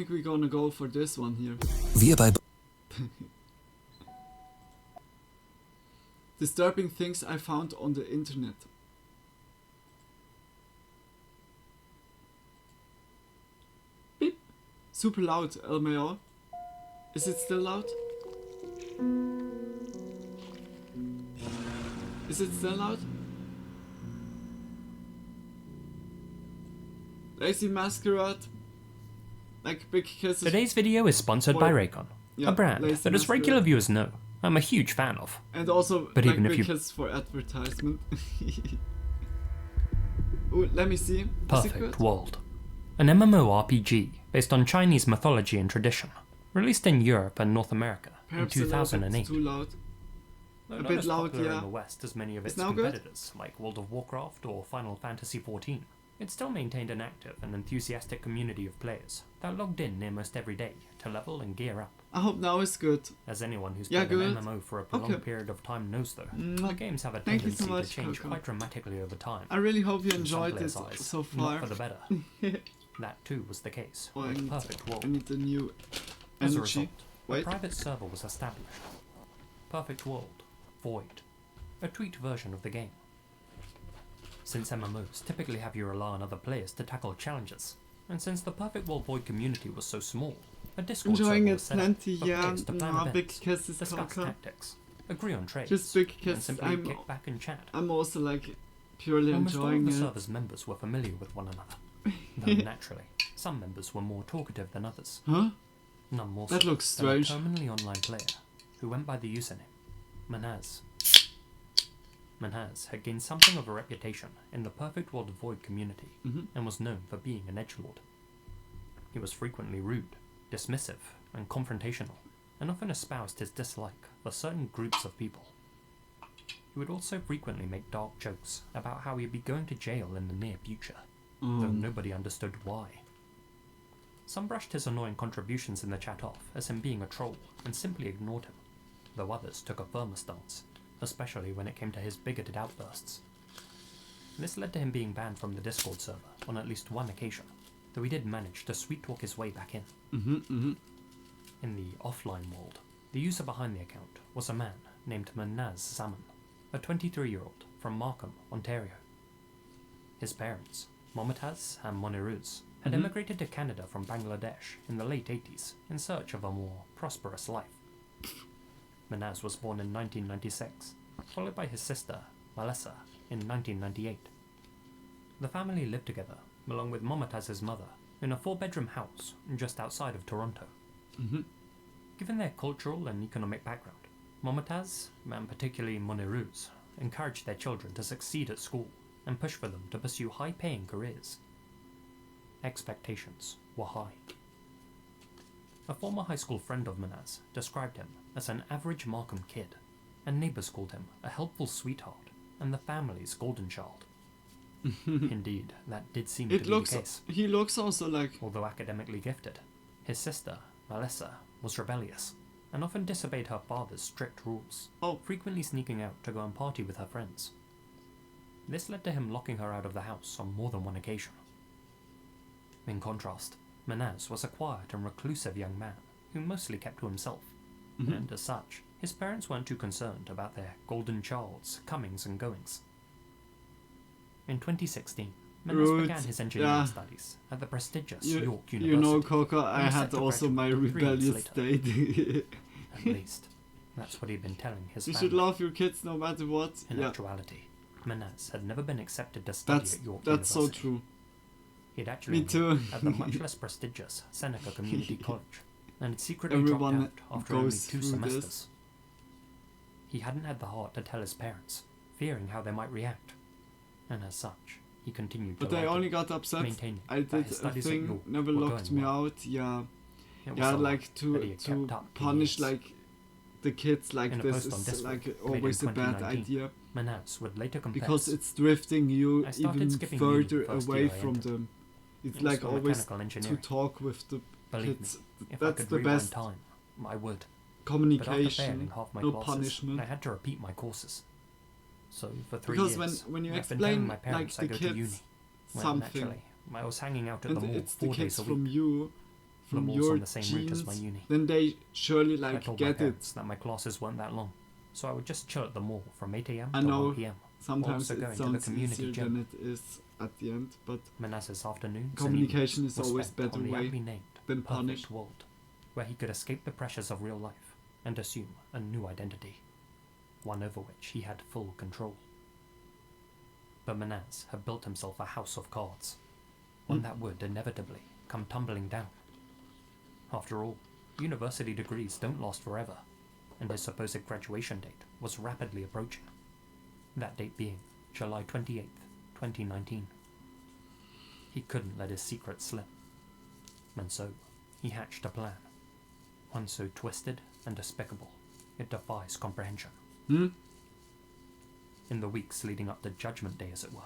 we're gonna go for this one here. Disturbing things I found on the internet. Beep. Super loud, LMAO. Is it still loud? Is it still loud? Lazy Masquerade. Like big kisses. Today's video is sponsored by Raycon, a brand that, as regular viewers know, I'm a huge fan of. And also, but like, even if you kiss for advertisement. Ooh, let me see. Perfect world. an MMORPG based on Chinese mythology and tradition, released in Europe and North America Perhaps in 2008. too loud. Though A not bit as loud, popular yeah. in the West as many of It's its now good? competitors like World of Warcraft or Final Fantasy XIV, it still maintained an active and enthusiastic community of players that logged in almost every day to level and gear up. I hope now it's good. As anyone who's Yeah, played an good. MMO for a prolonged Okay. period of time knows though, Mwah. the games have a Thank you so tendency much, to change Coco. quite dramatically over time. I really hope you In some enjoyed players' it eyes, so far. Not for the better. That too was the case Oh, I with need, Perfect World. I need a new As a energy. result, a Wait. private server was established. Perfect World, Void, a tweaked version of the game. Since MMOs typically have you rely on other players to tackle challenges, and since the Perfect World Void community was so small, a Discord Enjoying server it was set up plenty, for yeah. players to plan Nah, big events, kisses, discuss Coco. tactics, agree on trades, Just big and kisses. simply kick back and chat. I'm also like purely Almost all of enjoying the it. server's members were familiar with one another, though naturally, some members were more talkative than others. Huh? None more That so looks than a strange. terminally online player who went by the username Manaz. Manaz had gained something of a reputation in the Perfect World Void community and was known for being an edgelord. He was frequently rude, dismissive, and confrontational, and often espoused his dislike for certain groups of people. He would also frequently make dark jokes about how he'd be going to jail in the near future, though nobody understood why. Some brushed his annoying contributions in the chat off as him being a troll and simply ignored him, though others took a firmer stance, especially when it came to his bigoted outbursts. This led to him being banned from the Discord server on at least one occasion, though he did manage to sweet-talk his way back in. In the offline world, the user behind the account was a man named Manaz Salmon, a 23-year-old from Markham, Ontario. His parents, Momotaz and Moniruz, had emigrated to Canada from Bangladesh in the late 80s in search of a more prosperous life. Manaz was born in 1996, followed by his sister, Melissa, in 1998. The family lived together, along with Momotaz's mother, in a 4-bedroom house just outside of Toronto. Given their cultural and economic background, Momotaz, and particularly Moniruz, encouraged their children to succeed at school and push for them to pursue high-paying careers. Expectations were high. A former high school friend of Manaz described him as an average Markham kid, and neighbours called him a helpful sweetheart and the family's golden child. Indeed, that did seem to be the case. He looks also like... Although academically gifted, his sister, Melissa, was rebellious, and often disobeyed her father's strict rules, frequently sneaking out to go and party with her friends. This led to him locking her out of the house on more than one occasion. In contrast, Manaz was a quiet and reclusive young man who mostly kept to himself, and as such, his parents weren't too concerned about their golden child's comings and goings. In 2016, Manaz began his engineering studies at the prestigious York University. You know, Coco, I and was had set to also my graduate 3 years rebellious later. state. At least, that's what he'd been telling his You family. should love your kids no matter what. In actuality, Manaz had never been accepted to study at York University. That's so true. He'd actually Me too. enrolled at the much less prestigious Seneca Community College, and had secretly Everyone dropped out after only goes 2 through semesters. this. He hadn't had the heart to tell his parents, fearing how they might react, and as such, he continued to But I lie, only got upset. maintaining I that did his a studies at thing, York never were locked going me well. out. Yeah, It was yeah, a lie like that to he had kept up for punish years. like the kids like In a this post on is Discord like made in always a bad 2019, idea. Manaz would later confess, Because it's drifting you I started even skipping uni further the first away year I from entered. them. It's It was like for always mechanical to engineering. talk with the Believe kids. me, if I That's could the rewind best time, I would. communication. But after failing half my No classes, punishment. I had to repeat my courses. So for 3 Because years, when you I've been telling explain my like parents the I go to uni, kids when something, naturally I was hanging out at the and mall it's the 4 kids days a from week. you, The from mall's your on the same route as my genes, uni. then they surely I like told my get it. parents that my classes weren't that long, so I would just chill at the mall from 8 a.m. I to know 1 p.m. sometimes also it going to the sounds community easier gym. than it is at the end, but Manaz's afternoons communication and is evenings were always spent better on the way aptly named than perfect punish. world, where he could escape the pressures of real life and assume a new identity, one over which he had full control. But Manaz had built himself a house of cards, one that would inevitably come tumbling down. After all, university degrees don't last forever, and his supposed graduation date was rapidly approaching, that date being July 28th, 2019. He couldn't let his secret slip. And so, he hatched a plan. One so twisted and despicable, it defies comprehension. In the weeks leading up to Judgment Day, as it were,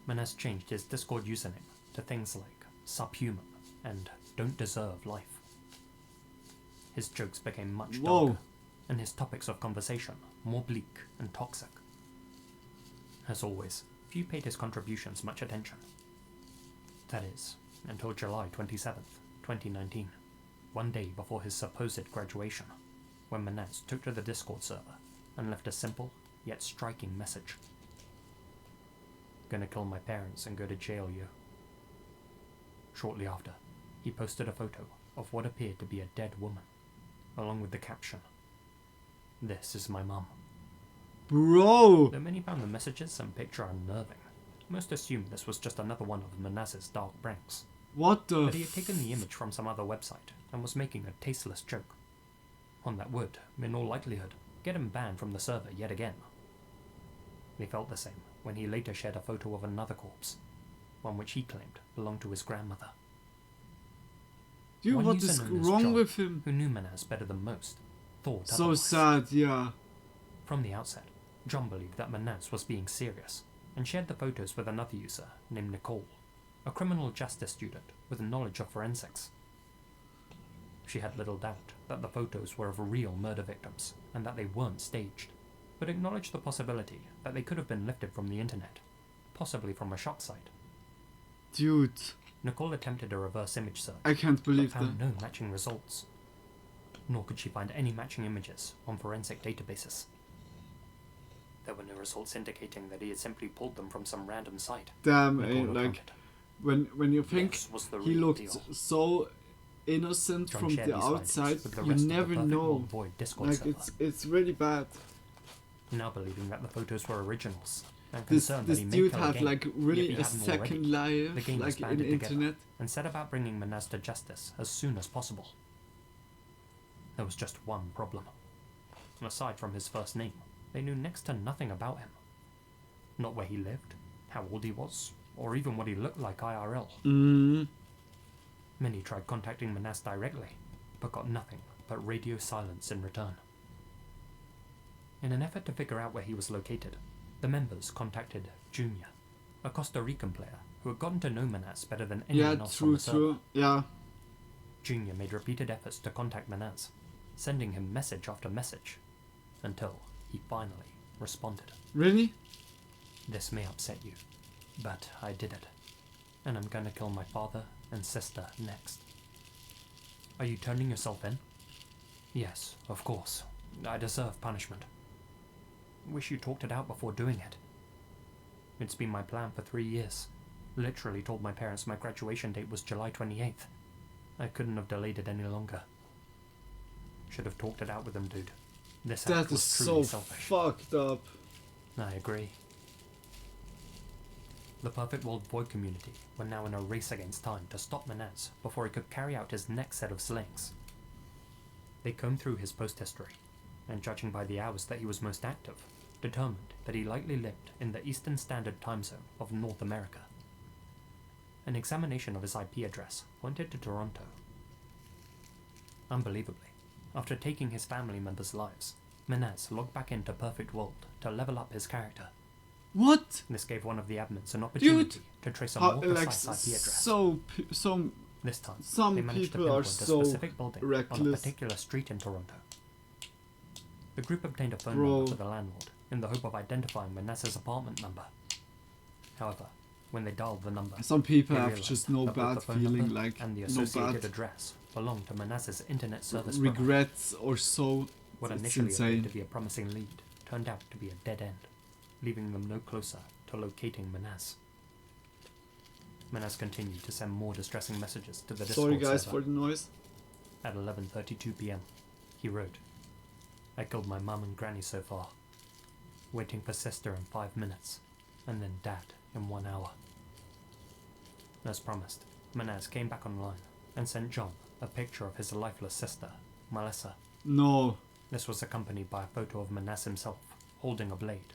Manaz changed his Discord username to things like subhuman and don't deserve life. His jokes became much darker, and his topics of conversation more bleak and toxic. As always, few paid his contributions much attention. That is, until July 27th, 2019, one day before his supposed graduation, when Manaz took to the Discord server and left a simple yet striking message. Gonna kill my parents and go to jail, yo. Shortly after, he posted a photo of what appeared to be a dead woman, along with the caption, "This is my mum." Bro! Though many found the messages and picture unnerving, most assumed this was just another one of Manaz's dark pranks. What the That he had taken the image from some other website and was making a tasteless joke. One that would, in all likelihood, get him banned from the server yet again. They felt the same when he later shared a photo of another corpse, one which he claimed belonged to his grandmother. Dude, One what user is known as wrong John, with him? who knew Manaz better than most, thought So otherwise. sad, yeah. From the outset, John believed that Manaz was being serious, and shared the photos with another user named Nicole, a criminal justice student with knowledge of forensics. She had little doubt that the photos were of real murder victims, and that they weren't staged, but acknowledged the possibility that they could have been lifted from the internet, possibly from a shock site. Dude. Nicole attempted a reverse image search, I can't believe but found that. no matching results. Nor could she find any matching images on forensic databases. There were no results indicating that he had simply pulled them from some random site. Damn, Nicole like, recounted. when you think This was the he real looked deal. so innocent John from shared the these outside, findings with the you rest of the never Perfect know. World Void Discord Like, server. it's really bad. Now believing that the photos were originals, and This concerned this that he may dude kill had again, like yet really he a hadn't second already. life, The gang like in disbanded together internet. and set about bringing Manaz to justice as soon as possible. There was just one problem. Aside from his first name, they knew next to nothing about him. Not where he lived, how old he was, or even what he looked like IRL. Many tried contacting Manaz directly, but got nothing but radio silence in return. In an effort to figure out where he was located, the members contacted Junior, a Costa Rican player who had gotten to know Manaz better than anyone else on the server. Yeah. Junior made repeated efforts to contact Manaz, sending him message after message, until he finally responded. Really? This may upset you, but I did it, and I'm gonna kill my father and sister next. Are you turning yourself in? Yes, of course. I deserve punishment. Wish you talked it out before doing it. It's been my plan for 3 years. Literally told my parents my graduation date was July 28th. I couldn't have delayed it any longer. Should have talked it out with them, dude. This act That was is truly so selfish. fucked up. I agree. The Perfect World Void community were now in a race against time to stop Manaz before he could carry out his next set of slayings. They combed through his post history, and judging by the hours that he was most active, determined that he likely lived in the Eastern Standard Time Zone of North America. An examination of his IP address pointed to Toronto. Unbelievably, after taking his family members' lives, Manaz logged back into Perfect World to level up his character. What? This gave one of the admins an opportunity to trace a more like precise IP address. some This time, some they managed to people are pinpoint a so specific building on a reckless. particular street in Toronto. The group obtained a phone Bro. number for the landlord in the hope of identifying Manaz's apartment number. However, when they dialed the number, Some people they have realized just no that both bad the phone feeling, number like, and the no associated bad address belonged to Manaz's internet service provider. regrets or so. What It's initially appeared insane. to be a promising lead turned out to be a dead end, leaving them no closer to locating Manaz. Manaz continued to send more distressing messages to the Discord Sorry guys server. for the noise. At 11:32 p.m., he wrote, "I killed my mum and granny so far. Waiting for sister in 5 minutes, and then dad in 1 hour." As promised, Manaz came back online and sent John a picture of his lifeless sister, Melissa. No. This was accompanied by a photo of Manaz himself, holding a blade.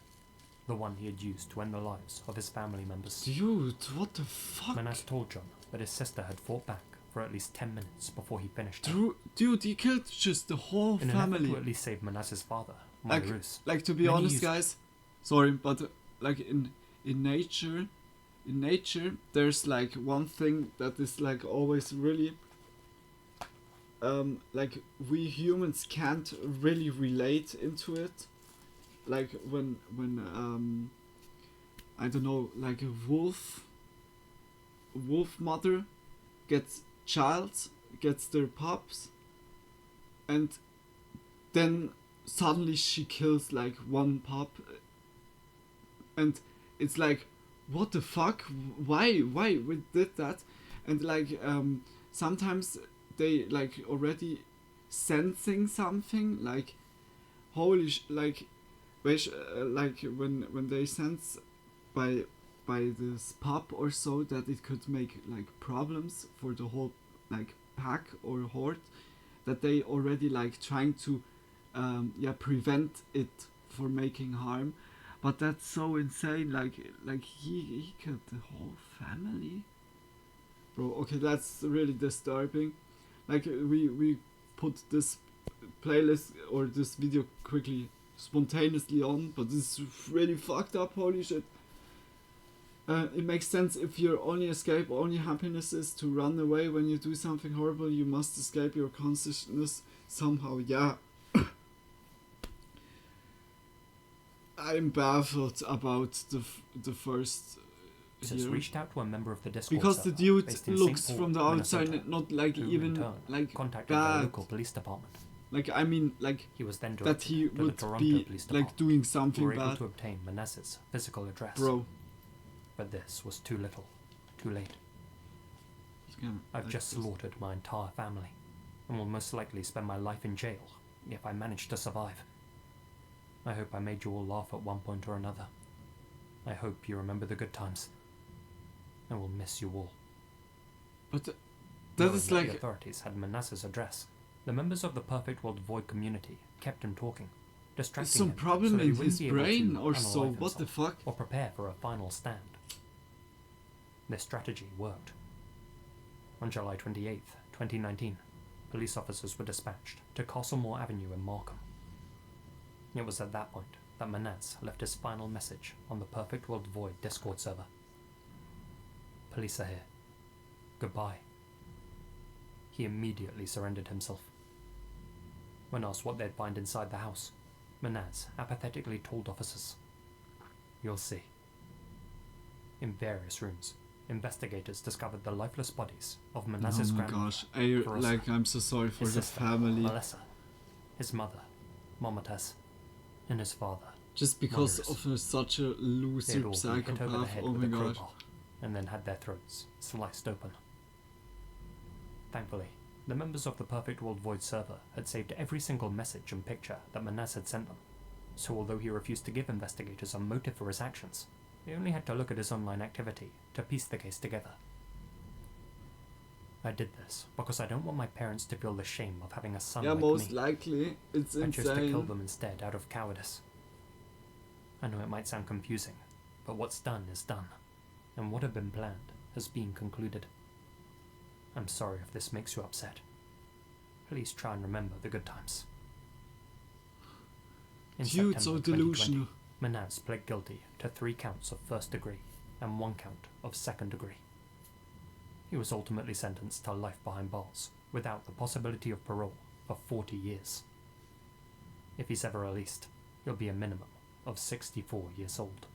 the one he had used to end the lives of his family members. Dude, what the fuck? Manas told John that his sister had fought back for at least 10 minutes before he finished her. Dude, he killed just the whole in family. an effort to at least save Manas's father, Like to be honest, guys, sorry, but like in nature, there's like one thing that is like always really like we humans can't really relate into it. Like when I don't know, like a wolf mother gets their pups, and then suddenly she kills like one pup, and it's like, what the fuck, why we did that? And like sometimes they like already sensing something, like holy like when they sense by this pup or so that it could make like problems for the whole like pack or horde, that they already like trying to prevent it for making harm. But that's so insane, like he killed the whole family, bro. Okay, that's really disturbing. Like we put this playlist or this video quickly spontaneously on, but this is really fucked up. Holy shit. It makes sense if your only escape, only happiness is to run away. When you do something horrible, you must escape your consciousness somehow. Yeah. I'm baffled about the first here. Reached out to a member of the Discord because the dude looks Paul, from the outside Minnesota, not like even like contacted bad. the local police department. Like I mean, like he was then that he would be like doing something bad. Able to obtain Manas's physical address, bro. But this was too little, too late. I've just slaughtered my entire family, and will most likely spend my life in jail if I manage to survive. I hope I made you all laugh at one point or another. I hope you remember the good times. I will miss you all. But that is like... The authorities had Manas's address. The members of the Perfect World Void community kept him talking, distracting some him problem so in his brain or so. What What the fuck? Or prepare for a final stand. This strategy worked. On July 28th, 2019, police officers were dispatched to Castlemore Avenue in Markham. It was at that point that Manas left his final message on the Perfect World Void Discord server. Police are here. Goodbye. He immediately surrendered himself. When asked what they'd find inside the house, Manas apathetically told officers, "You'll see." In various rooms, investigators discovered the lifeless bodies of Manas's grandmother. Oh my gosh, I'm so sorry for the family. Melissa, his mother, Momatas, and his father. Just because of such a loser psychopath, oh my gosh. And then had their throats sliced open. Thankfully, the members of the Perfect World Void server had saved every single message and picture that Manas had sent them, so although he refused to give investigators a motive for his actions, they only had to look at his online activity to piece the case together. I did this because I don't want my parents to feel the shame of having a son like me. Yeah, most likely. It's insane. I chose to kill them instead out of cowardice. I know it might sound confusing, but what's done is done, and what had been planned has been concluded. I'm sorry if this makes you upset. Please try and remember the good times. In Dude, so delusional. Manas pled guilty to 3 counts of first degree and 1 count of second degree. He was ultimately sentenced to life behind bars, without the possibility of parole, for 40 years. If he's ever released, he'll be a minimum of 64 years old.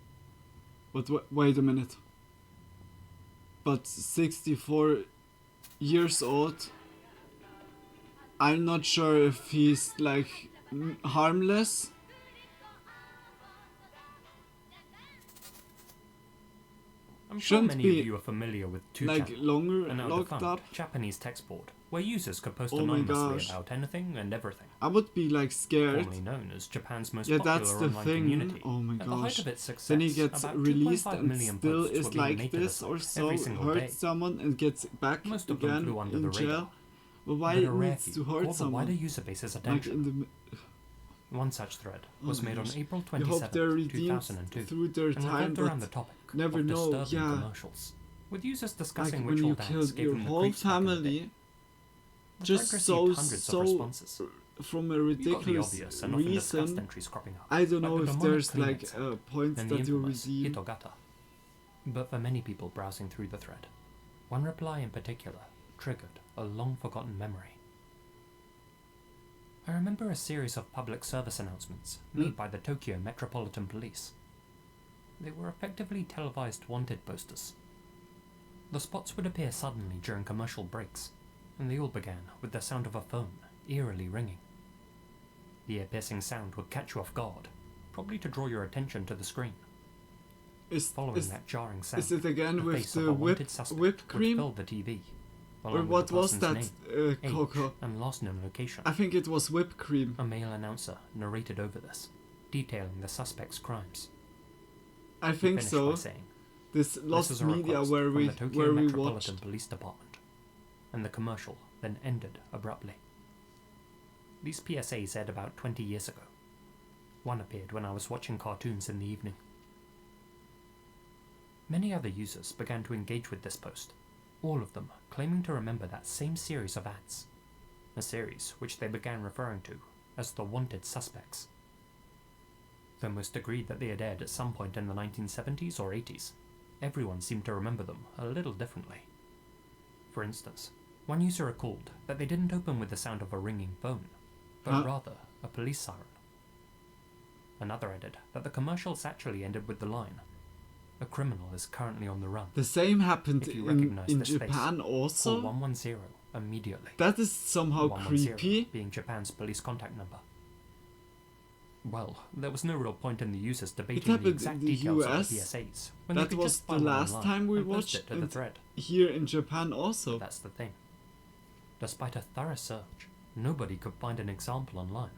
But wait a minute. But 64 years old? I'm not sure if he's like harmless. I'm sure many of you are familiar with 2chan, like longer an locked up Japanese text board where users could post anonymously about anything and everything. I would be like scared. Formerly known as Japan's most popular that's the online thing. Community. Oh my At the height gosh! of its success, Then he gets about released 2.5 and million still posts is were being like made to this the or site so, every single hurts day. someone and gets back Most of them again flew under in the jail. radar. But why But it a rare needs few to hurt caught the someone? wider user base's attention. Like in the... One such thread was made on April You hope they're 27, redeemed 2002, through their and time, revolved around but the topic never of know, disturbing yeah. commercials, with users discussing Like which when you old ads killed gave your them the whole creeps back in the day. family, The just thread so, received hundreds of responses. from a You got the ridiculous obvious and often discussed reason, entries cropping up, I don't like know the if demonic there's clean like insect points and the that you infamous redeem. Hitogata. But for many people browsing through the thread, one reply in particular triggered a long-forgotten memory. I remember a series of public service announcements made by the Tokyo Metropolitan Police. They were effectively televised wanted posters. The spots would appear suddenly during commercial breaks, and they all began with the sound of a phone eerily ringing. The ear-piercing sound would catch you off guard, probably to draw your attention to the screen. Following that jarring sound, is it again the with face the of a wanted suspect whipped would cream? fill the TV, Or along with what the was person's that, name, age, Coco? and last known location. I think it was whipped cream. A male announcer narrated over this, detailing the suspect's crimes. I He think finished so. by saying, This "This lost is a media request where from we the Tokyo where we Metropolitan watched. Police Department," and the commercial then ended abruptly. These PSAs aired about 20 years ago. One appeared when I was watching cartoons in the evening. Many other users began to engage with this post, all of them claiming to remember that same series of ads, a series which they began referring to as the wanted suspects. Though most agreed that they had aired at some point in the 1970s or 80s, everyone seemed to remember them a little differently. For instance, one user recalled that they didn't open with the sound of a ringing phone, but rather a police siren. Another added that the commercials actually ended with the line, "A criminal is currently on the run. The same happened If you in recognize this Japan face, also. call 110 immediately." That is somehow 110 creepy. being Japan's police contact number. Well, there was no real point in the users debating the happened exact in the details US. of the PSAs when they That could was just the find one last online time we and post watched it to the and thread. here in Japan also. But that's the thing. Despite a thorough search, nobody could find an example online.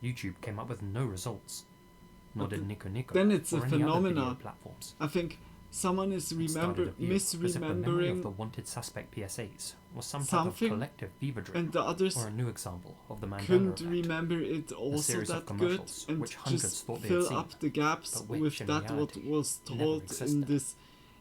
YouTube came up with no results, nor did Nico Nico Then it's or a any other video phenomena. platforms. I think someone is It started a view as if the memory of misremembering the wanted suspect PSAs was some type of something, collective fever dream, and the others or a new example of the Mandela couldn't effect. remember it A also series of that good, commercials and which hundreds just thought they had fill seen, up the gaps but which with in that what reality was never told in existed. this,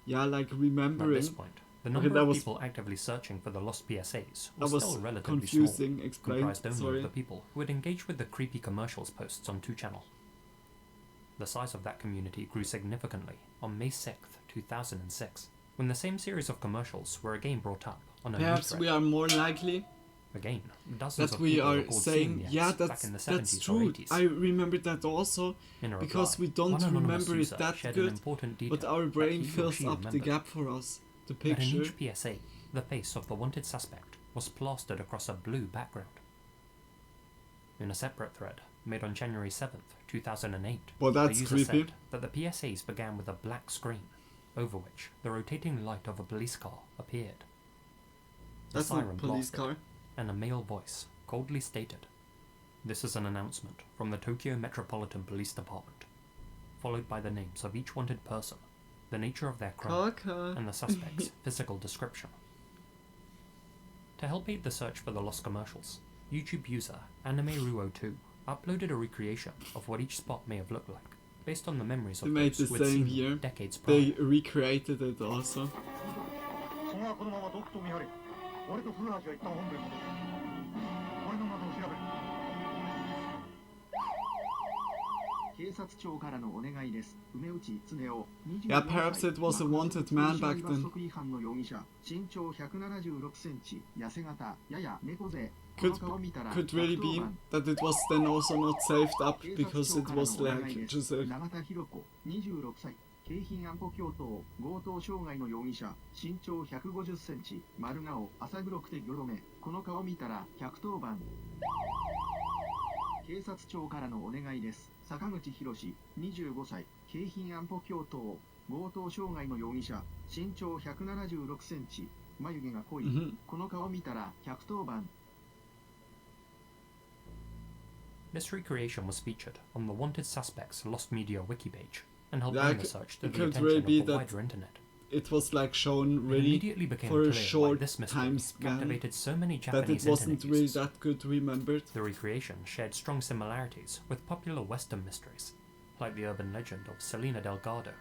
like At remembering. this point, the Okay, number that of was people actively searching for the lost PSAs that was was still relatively confusing. small, Explain. comprised only Sorry. of the people who had engaged with the creepy commercials posts on 2channel. The size of that community grew significantly on May 6th, 2006, when the same series of commercials were again brought up on a new Perhaps thread. we are more likely Again, dozens that of we people are recalled seeing saying, the yeah, ads back that's in the 70s that's or true. 80s. I remember that also In a because reply, we don't one anonymous remember it user that shared an good, important but detail our that brain he or fills she up the remembered. gap for us. The That in picture. each PSA, the face of the wanted suspect was plastered across a blue background. In a separate thread, made on January 7th, 2008, Well, the that's user creepy. said that the PSAs began with a black screen, over which the rotating light of a police car appeared. The That's not a siren police blasted, car. and a male voice coldly stated, "This is an announcement from the Tokyo Metropolitan Police Department," followed by the names of each wanted person, the nature of their crime, Kaka. and the suspect's physical description. To help aid the search for the lost commercials, YouTube user AnimeRuo2 uploaded a recreation of what each spot may have looked like, based on the memories They of made those the who had same seen here. them decades prior. They recreated it also. その後のままドックを見張れ。俺と古橋は一旦本部へ戻る。俺の窓を調べる。警察庁からのお願いです。梅内恒夫。 Yeah, perhaps it was a wanted man back then. 罰則違反の容疑者。身長176センチ。痩せ型。やや猫背。 Could really be that it was then also not saved up because it was like just a 永田博子。26歳。京浜安保教頭強盗傷害の容疑者身長150センチ丸顔浅黒くてギョロ目この顔見たら110番警察庁からのお願いです坂口博25歳京浜安保教頭強盗傷害の容疑者身長176センチ眉毛が濃い、この顔見たら110番 This recreation was featured on the Wanted Suspects Lost Media wiki page and helped bring the search to the attention of the wider internet. it was like shown It really immediately became for a clear why short this mystery time span captivated so many that Japanese it wasn't internet really users. that good remembered. The recreation shared strong similarities with popular Western mysteries, like the urban legend of Selena Delgado,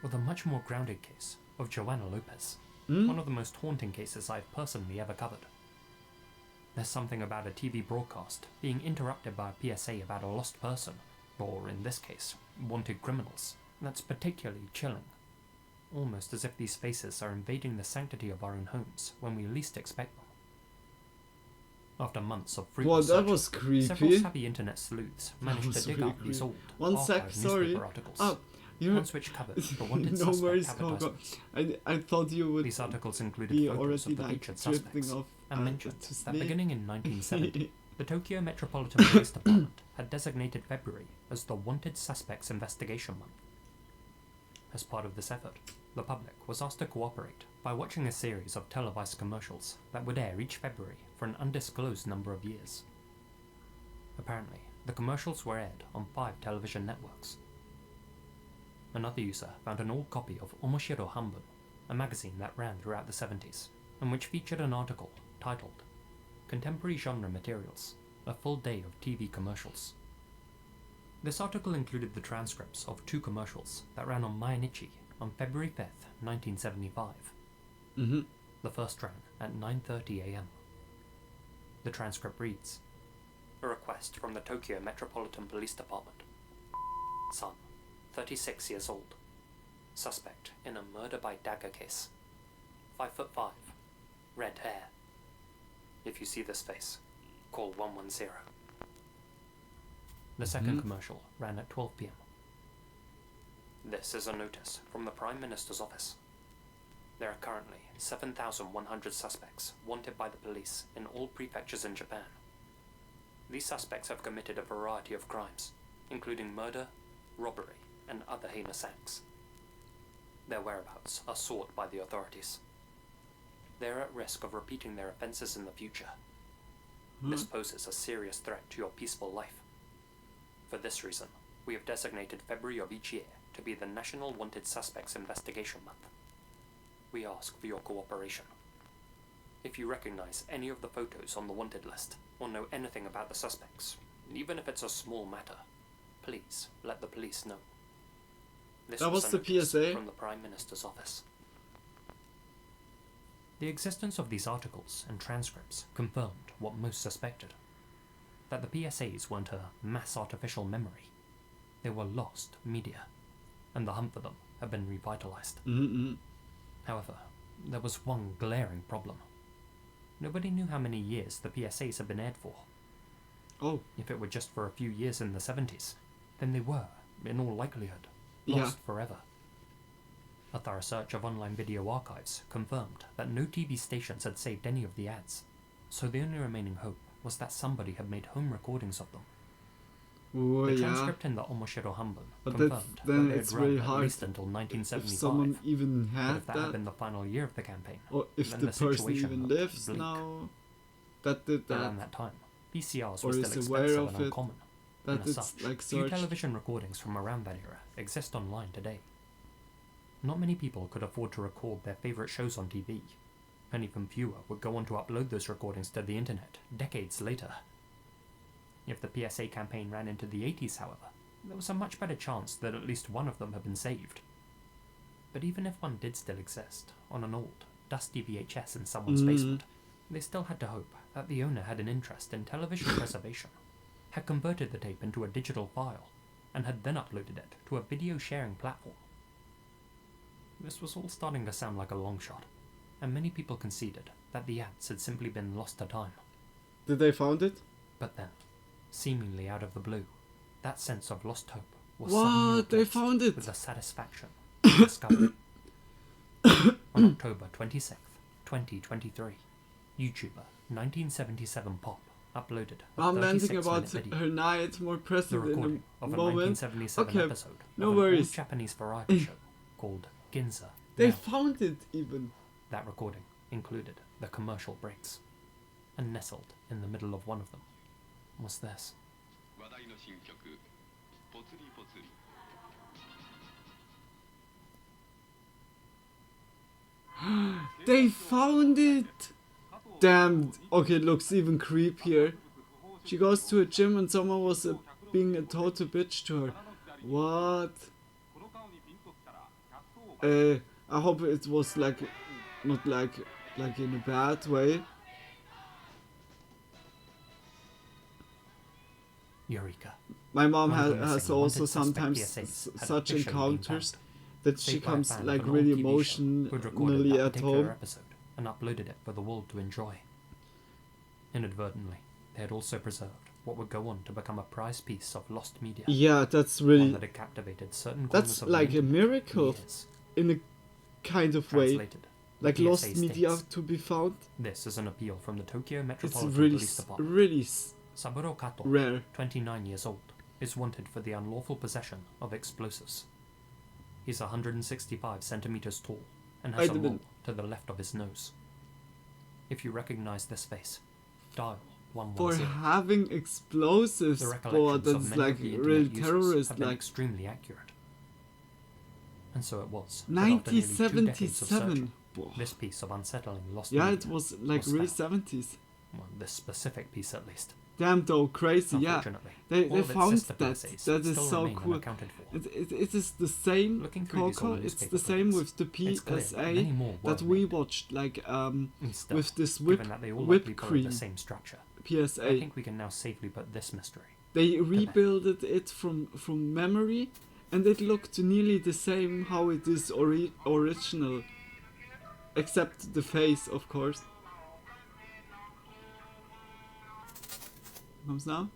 or the much more grounded case of Joanna Lopez, one of the most haunting cases I've personally ever covered. There's something about a TV broadcast being interrupted by a PSA about a lost person, or in this case, wanted criminals, that's particularly chilling. Almost as if these faces are invading the sanctity of our own homes when we least expect them. After months of fruitless Well, that searching, was creepy. several savvy internet sleuths managed to dig up these old, archived newspaper articles, ones which covered the wanted no suspect worries, advertisements. I thought you would. These articles included be photos already of the like featured drifting suspects, off and mentioned to that sleep. beginning in 1970, the Tokyo Metropolitan Police Department had designated February as the Wanted Suspects Investigation Month. As part of this effort, the public was asked to cooperate by watching a series of televised commercials that would air each February for an undisclosed number of years. Apparently, the commercials were aired on 5 television networks. Another user found an old copy of Omoshiro Hanbun, a magazine that ran throughout the 70s, and which featured an article titled Contemporary Genre Materials, a Full Day of TV Commercials. This article included the transcripts of 2 commercials that ran on Mainichi on February 5th, 1975. The first ran at 9:30 a.m. The transcript reads, "A request from the Tokyo Metropolitan Police Department. Son, 36 years old. Suspect in a murder by dagger case. 5'5", red hair. If you see this face, call 110. The second commercial ran at 12 p.m. This is a notice from the Prime Minister's office. There are currently 7,100 suspects wanted by the police in all prefectures in Japan. These suspects have committed a variety of crimes, including murder, robbery, and other heinous acts. Their whereabouts are sought by the authorities. They are at risk of repeating their offenses in the future. This poses a serious threat to your peaceful life. For this reason, we have designated February of each year to be the National Wanted Suspects Investigation Month. We ask for your cooperation. If you recognize any of the photos on the wanted list, or know anything about the suspects, even if it's a small matter, please let the police know." This That was a the notice PSA? from the Prime Minister's office. The existence of these articles and transcripts confirmed what most suspected. That the PSAs weren't a mass artificial memory. They were lost media, and the hunt for them had been revitalized. However, there was one glaring problem. Nobody knew how many years the PSAs had been aired for. Oh. If it were just for a few years in the 70s, then they were, in all likelihood, lost forever. A thorough search of online video archives confirmed that no TV stations had saved any of the ads, so the only remaining hope was that somebody had made home recordings of them. Oh, The yeah. transcript in the Omoshiro Hanbun But confirmed then that they it's had run really at hard least until 1975. if someone even But had if that that, had been the final year of the campaign, or if then the person situation even looked lives bleak. now that did that, Around that time, VCRs or were is still aware expensive of and it, uncommon, that and as it's such, like few searched. television recordings from around that era exist online today. Not many people could afford to record their favourite shows on TV, and even fewer would go on to upload those recordings to the internet decades later. If the PSA campaign ran into the 80s, however, there was a much better chance that at least one of them had been saved. But even if one did still exist, on an old, dusty VHS in someone's basement, they still had to hope that the owner had an interest in television preservation, had converted the tape into a digital file, and had then uploaded it to a video sharing platform. This was all starting to sound like a long shot, and many people conceded that the ads had simply been lost to time. Did they found it? But then, seemingly out of the blue, that sense of lost hope was What? suddenly They replaced found it? with the satisfaction of discovery. On October 26th, 2023, YouTuber 1977 Pop uploaded a I'm ranting 36-minute about video. her night more The present in recording a of a moment. 1977 Okay, episode no of an worries. old Japanese variety show called Ginza. They Now, found it even. that recording included the commercial breaks, and nestled in the middle of one of them was this. They found it! Damn, okay, it looks even creepier. She goes to a gym and someone was being a total bitch to her. What? I hope it was like, not like in a bad way. Eureka. My mom One of the has missing also wanted suspect sometimes PSAs had such officially been encounters found. that she Saved by a comes fan of like an old really TV show who'd recorded emotionally that at particular home. episode and uploaded it for the world to enjoy. Inadvertently, they had also preserved what would go on to become a prized piece of lost media. Yeah, that's really... One that had captivated certain corners That's of the like a internet miracle for years. in a kind of way. Translated, Like the lost PSA media states, to be found. This is an appeal from the Tokyo It's Metropolitan really, Police Department. really Saburo Kato, rare. 29 years old, is wanted for the unlawful possession of explosives. He's 165 centimeters tall and has a mole to the left of his nose. If you recognize this face, dial 110. For having explosives, The boy, recollections of that's many like of the internet real users terrorist, have been like extremely accurate. And so it was. that after nearly 2 decades of 1977. searching, Whoa. this piece of unsettling lost Yeah, media it was like was really found. 70s. Well, this specific piece at least. Damn though, crazy, yeah. Unfortunately, They all of its found sister that. PSAs That is still so remain cool. unaccounted for. It is the same, Looking through these Coco, old it's the newspaper same clippings, with the it's clear PSA many more were that we made. watched, like, Still, with this given that they all whipped likely followed cream the same structure, PSA. I think we can now safely put this mystery. They rebuilt it from memory, and it looked nearly the same how it is original, except the face, of course. Comes now.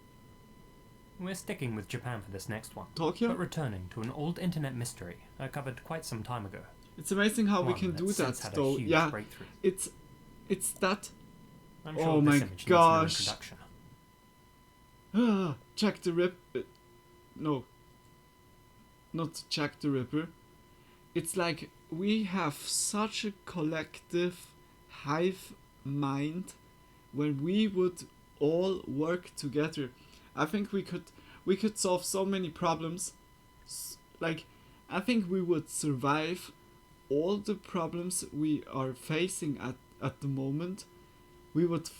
We're sticking with Japan for this next one, Tokyo? but returning to an old internet mystery I covered quite some time ago. It's amazing how we One can that's do that, since had a though. huge Yeah, breakthrough. it's that. I'm sure Oh this my image needs no gosh! introduction. Jack the Ripper. No. Not Jack the Ripper. It's like we have such a collective hive mind when we would all work together. I think we could solve so many problems. Like, I think we would survive all the problems we are facing at the moment. We would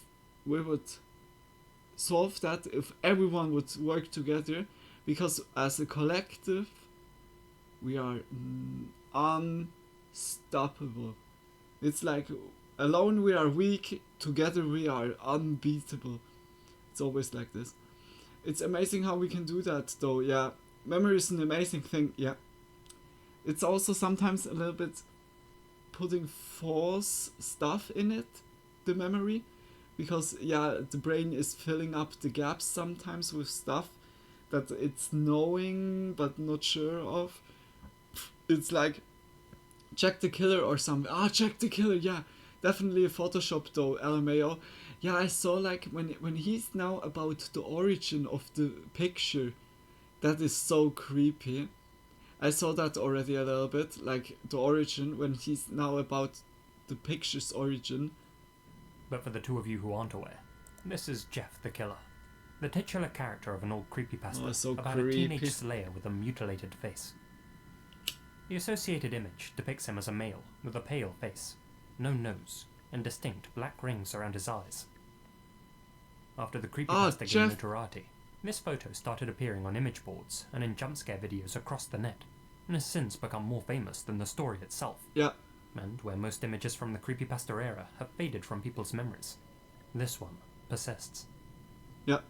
solve that if everyone would work together, because as a collective we are unstoppable. It's like alone we are weak, together we are unbeatable. It's always like this. It's amazing how we can do that, though. Yeah, memory is an amazing thing. Yeah, it's also sometimes a little bit putting false stuff in it, the memory, because yeah, the brain is filling up the gaps sometimes with stuff that it's knowing but not sure of. It's like Jack the Killer or something. Jack the Killer, yeah, definitely a Photoshop though, LMAO. Yeah, I saw like when he's now about the origin of the picture, that is so creepy. I saw that already a little bit, like the origin, when he's now about the picture's origin. But for the two of you who aren't aware, this is Jeff the Killer, the titular character of an old creepypasta So about creepy. a teenage slayer with a mutilated face. The associated image depicts him as a male with a pale face, no nose, and distinct black rings around his eyes. After the creepypasta gained Jeff. notoriety, this photo started appearing on image boards and in jump scare videos across the net, and has since become more famous than the story itself. Yeah. And where most images from the creepypasta era have faded from people's memories, this one persists. Yeah.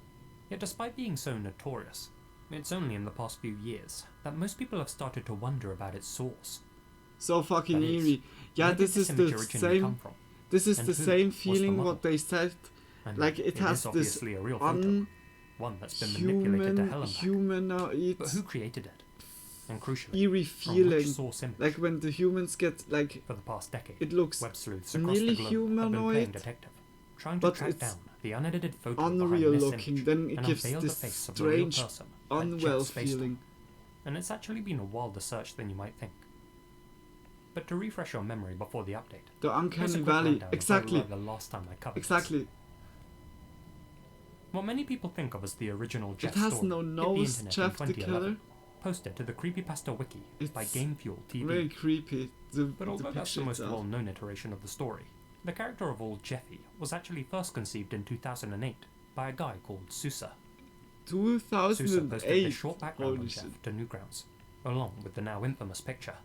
Yet despite being so notorious, it's only in the past few years that most people have started to wonder about its source. So fucking That is, eerie. Yeah, where did this is image the originally come same. from? This is And the who same was the feeling mother? what they said. And Like it has is this obviously a real photo, one that's been manipulated to hell and back. humanoid, But who created it? And crucially, eerie from which feeling. source image? Like when the humans get like. For the past decade, it looks web sleuths across nearly the globe have been playing humanoid, detective, trying to but track it's down the unedited photo unreal behind this looking. image Then it and gives unveil the this face of the real strange, person that unwell Jeff's based on. feeling. And it's actually been a wilder search than you might think. But to refresh your memory before the update, The here's a Uncanny quick Valley. rundown of Exactly. where we were the last time I covered Exactly. this. What many people think of as the original Jeff It has story no hit the nose, internet Jeff in the 2011. Killer. posted to the Creepypasta Wiki by GameFuel TV. Very creepy. But although that's the most well-known iteration of the story, the character of old Jeffy was actually first conceived in 2008 by a guy called Sousa. 2008. Sousa posted this short background on Jeff to Newgrounds, along with the now infamous picture.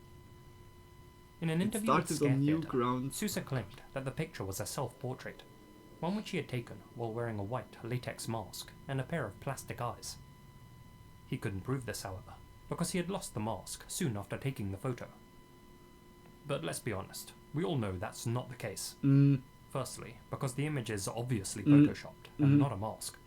In an interview with Scare Theatre, Sousa claimed that the picture was a self-portrait, one which he had taken while wearing a white latex mask and a pair of plastic eyes. He couldn't prove this, however, because he had lost the mask soon after taking the photo. But let's be honest, we all know that's not the case. Firstly, because the image is obviously photoshopped and not a mask.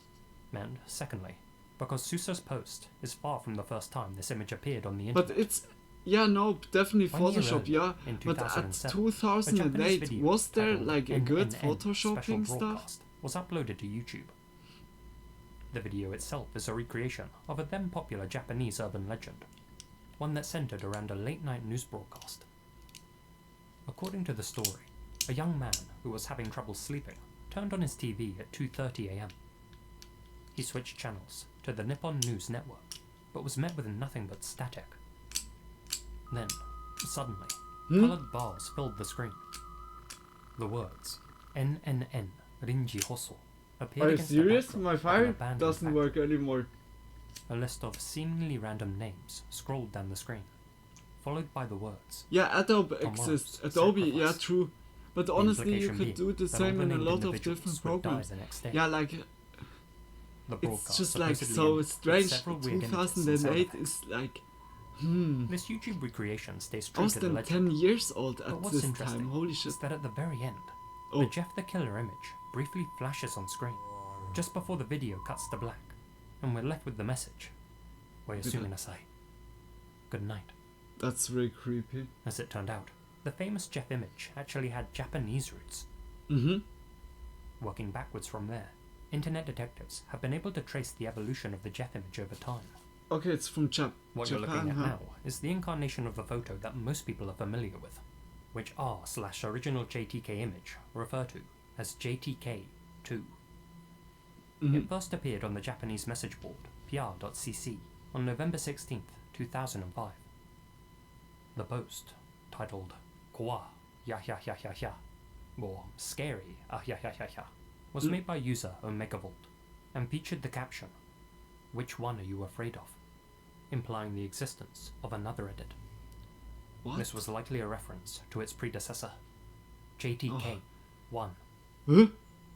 And secondly, because Sousa's post is far from the first time this image appeared on the internet. But it's... Yeah, no, definitely 1 year Photoshop, earlier, yeah. in But at 2007, 2008, was there like a good NNN photoshopping special stuff? broadcast was uploaded to YouTube. The video itself is a recreation of a then popular Japanese urban legend, one that centered around a late-night news broadcast. According to the story, a young man who was having trouble sleeping turned on his TV at 2:30 AM. He switched channels to the Nippon News Network, but was met with nothing but static. Then, suddenly, coloured bars filled the screen. The words NNN Rinji Hoso appeared Are you against serious? the My backdrop of fire an abandoned doesn't factory. work anymore. A list of seemingly random names scrolled down the screen, followed by the words. Yeah, Adobe Tomorrow's exists. Adobe, yeah, sacrifice. true. But The honestly, you implication could being do the that same all in the a named lot of individuals different would die programs. the next day. Yeah, like... The It's broadcast just like supposedly so ended with strange. several weird images and 2008 sound is like... This YouTube recreation stays true Less to the than legend. 10 years old But at what's this interesting time, holy shit. is that at the very end, Oh. the Jeff the Killer image briefly flashes on screen, just before the video cuts to black, and we're left with the message. Oyasuminasai. Good night. That's very creepy. As it turned out, the famous Jeff image actually had Japanese roots. Working backwards from there, internet detectives have been able to trace the evolution of the Jeff image over time. Okay, it's from What Japan, you're looking at huh? now is the incarnation of the photo that most people are familiar with, which r/original JTK image refer to as JTK2. It first appeared on the Japanese message board pr.cc on November 16th, 2005. The post, titled Kwa ya ya ya ya ya, or Scary ya ya ya ya, was made by user Omegavolt and featured the caption, "Which one are you afraid of?" implying the existence of another edit. What? This was likely a reference to its predecessor, JTK1.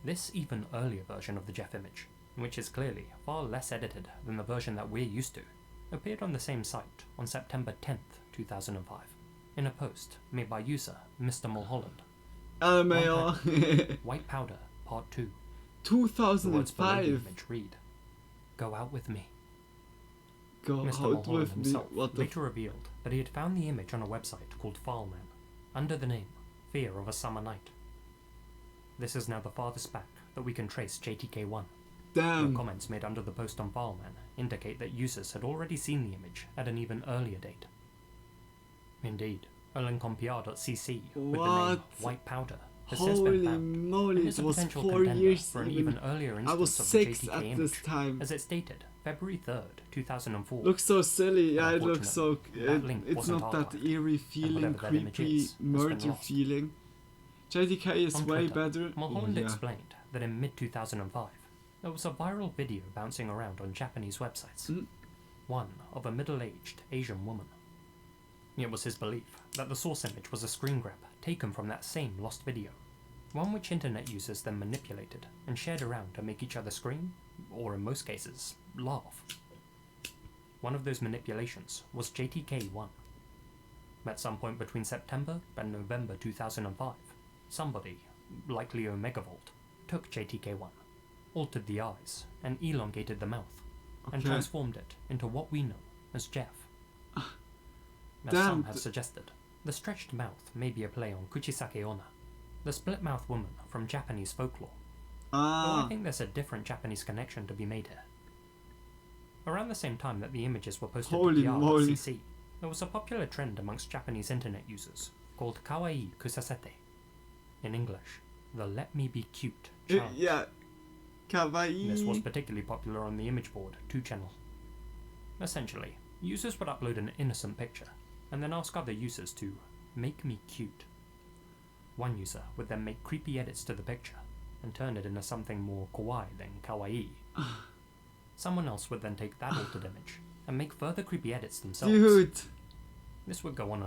This even earlier version of the Jeff image, which is clearly far less edited than the version that we're used to, appeared on the same site on September 10th, 2005, in a post made by user Mr. Mulholland. LMAO. White Powder, Part 2. 2005. The words below the image read, "Go out with me." Go Mr. out Mulholland with me. himself What the later revealed that he had found the image on a website called Fileman, under the name Fear of a Summer Night. This is now the farthest back that we can trace JTK1. Damn. The comments made under the post on Fileman indicate that users had already seen the image at an even earlier date. Indeed, a link on pr.cc with the name What? White Powder has since been Holy found, moly, and is it a was potential 4 contender years for an even. even earlier I instance was of 6 the JTK at image, this time. as it's dated February 3rd, 2004. Looks so silly. Yeah, it looks so... Unfortunately, that link it's wasn't not that archived, eerie and feeling, whatever that image creepy is, has been murder lost. feeling. JDK is On way Twitter, better. Mulholland Oh, yeah. explained that in mid-2005, there was a viral video bouncing around on Japanese websites. One of a middle-aged Asian woman. It was his belief that the source image was a screen grab taken from that same lost video, one which internet users then manipulated and shared around to make each other scream, or in most cases, laugh. One of those manipulations was JTK1. At some point between September and November 2005, somebody, likely Omegavolt, took JTK1, altered the eyes, and elongated the mouth, and Okay. transformed it into what we know as Jeff. As Damn, some have suggested, the stretched mouth may be a play on Kuchisake Onna, the split-mouth woman from Japanese folklore. Though I think there's a different Japanese connection to be made here. Around the same time that the images were posted Holy to moly. PR.cc, there was a popular trend amongst Japanese internet users called Kawaii Kusasete. In English, the Let Me Be Cute challenge. Yeah. Kawaii. This was particularly popular on the image board 2 channel. Essentially, Users would upload an innocent picture, and then ask other users to make me cute. One user would then make creepy edits to the picture, and turn it into something more kawaii than kawaii. Someone else would then take that altered image, and make further creepy edits themselves. Dude! This would go on,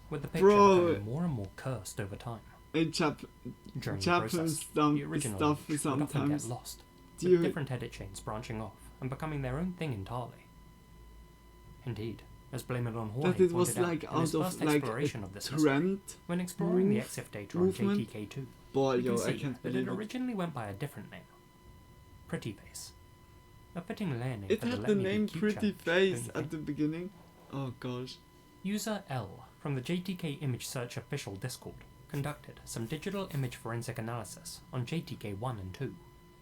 with the picture becoming more and more cursed over time. In During the Japan process, the original stuff image would often get sometimes. lost, Dude. with different edit chains branching off and becoming their own thing entirely. Indeed, as Blame It On Jorge That it was pointed like out in his out of first like exploration a of this mystery, trend when exploring the move- EXIF data on movement. JTK2, Boy, you yo, can I see can't that believe it it. originally went by a different name, Pretty Face. A fitting layer name It for the had Let the Me Be name Cute Pretty challenge, Face don't you at think? the beginning. Oh gosh. User L from the JTK Image Search official Discord conducted some digital image forensic analysis on JTK 1 and 2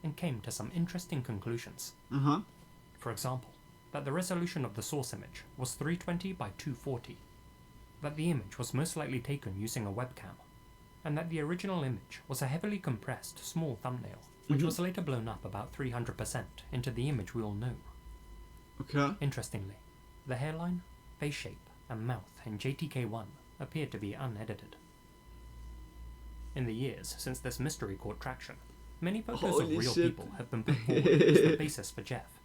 and came to some interesting conclusions. Uh-huh. For example, that the resolution of the source image was 320 by 240, that the image was most likely taken using a webcam, and that the original image was a heavily compressed small thumbnail, which was later blown up about 300% into the image we all know. Okay. Interestingly, the hairline, face shape, and mouth in JTK1 appeared to be unedited. In the years since this mystery caught traction, many photos Holy of real shit. people have been put forward as the basis for Jeff,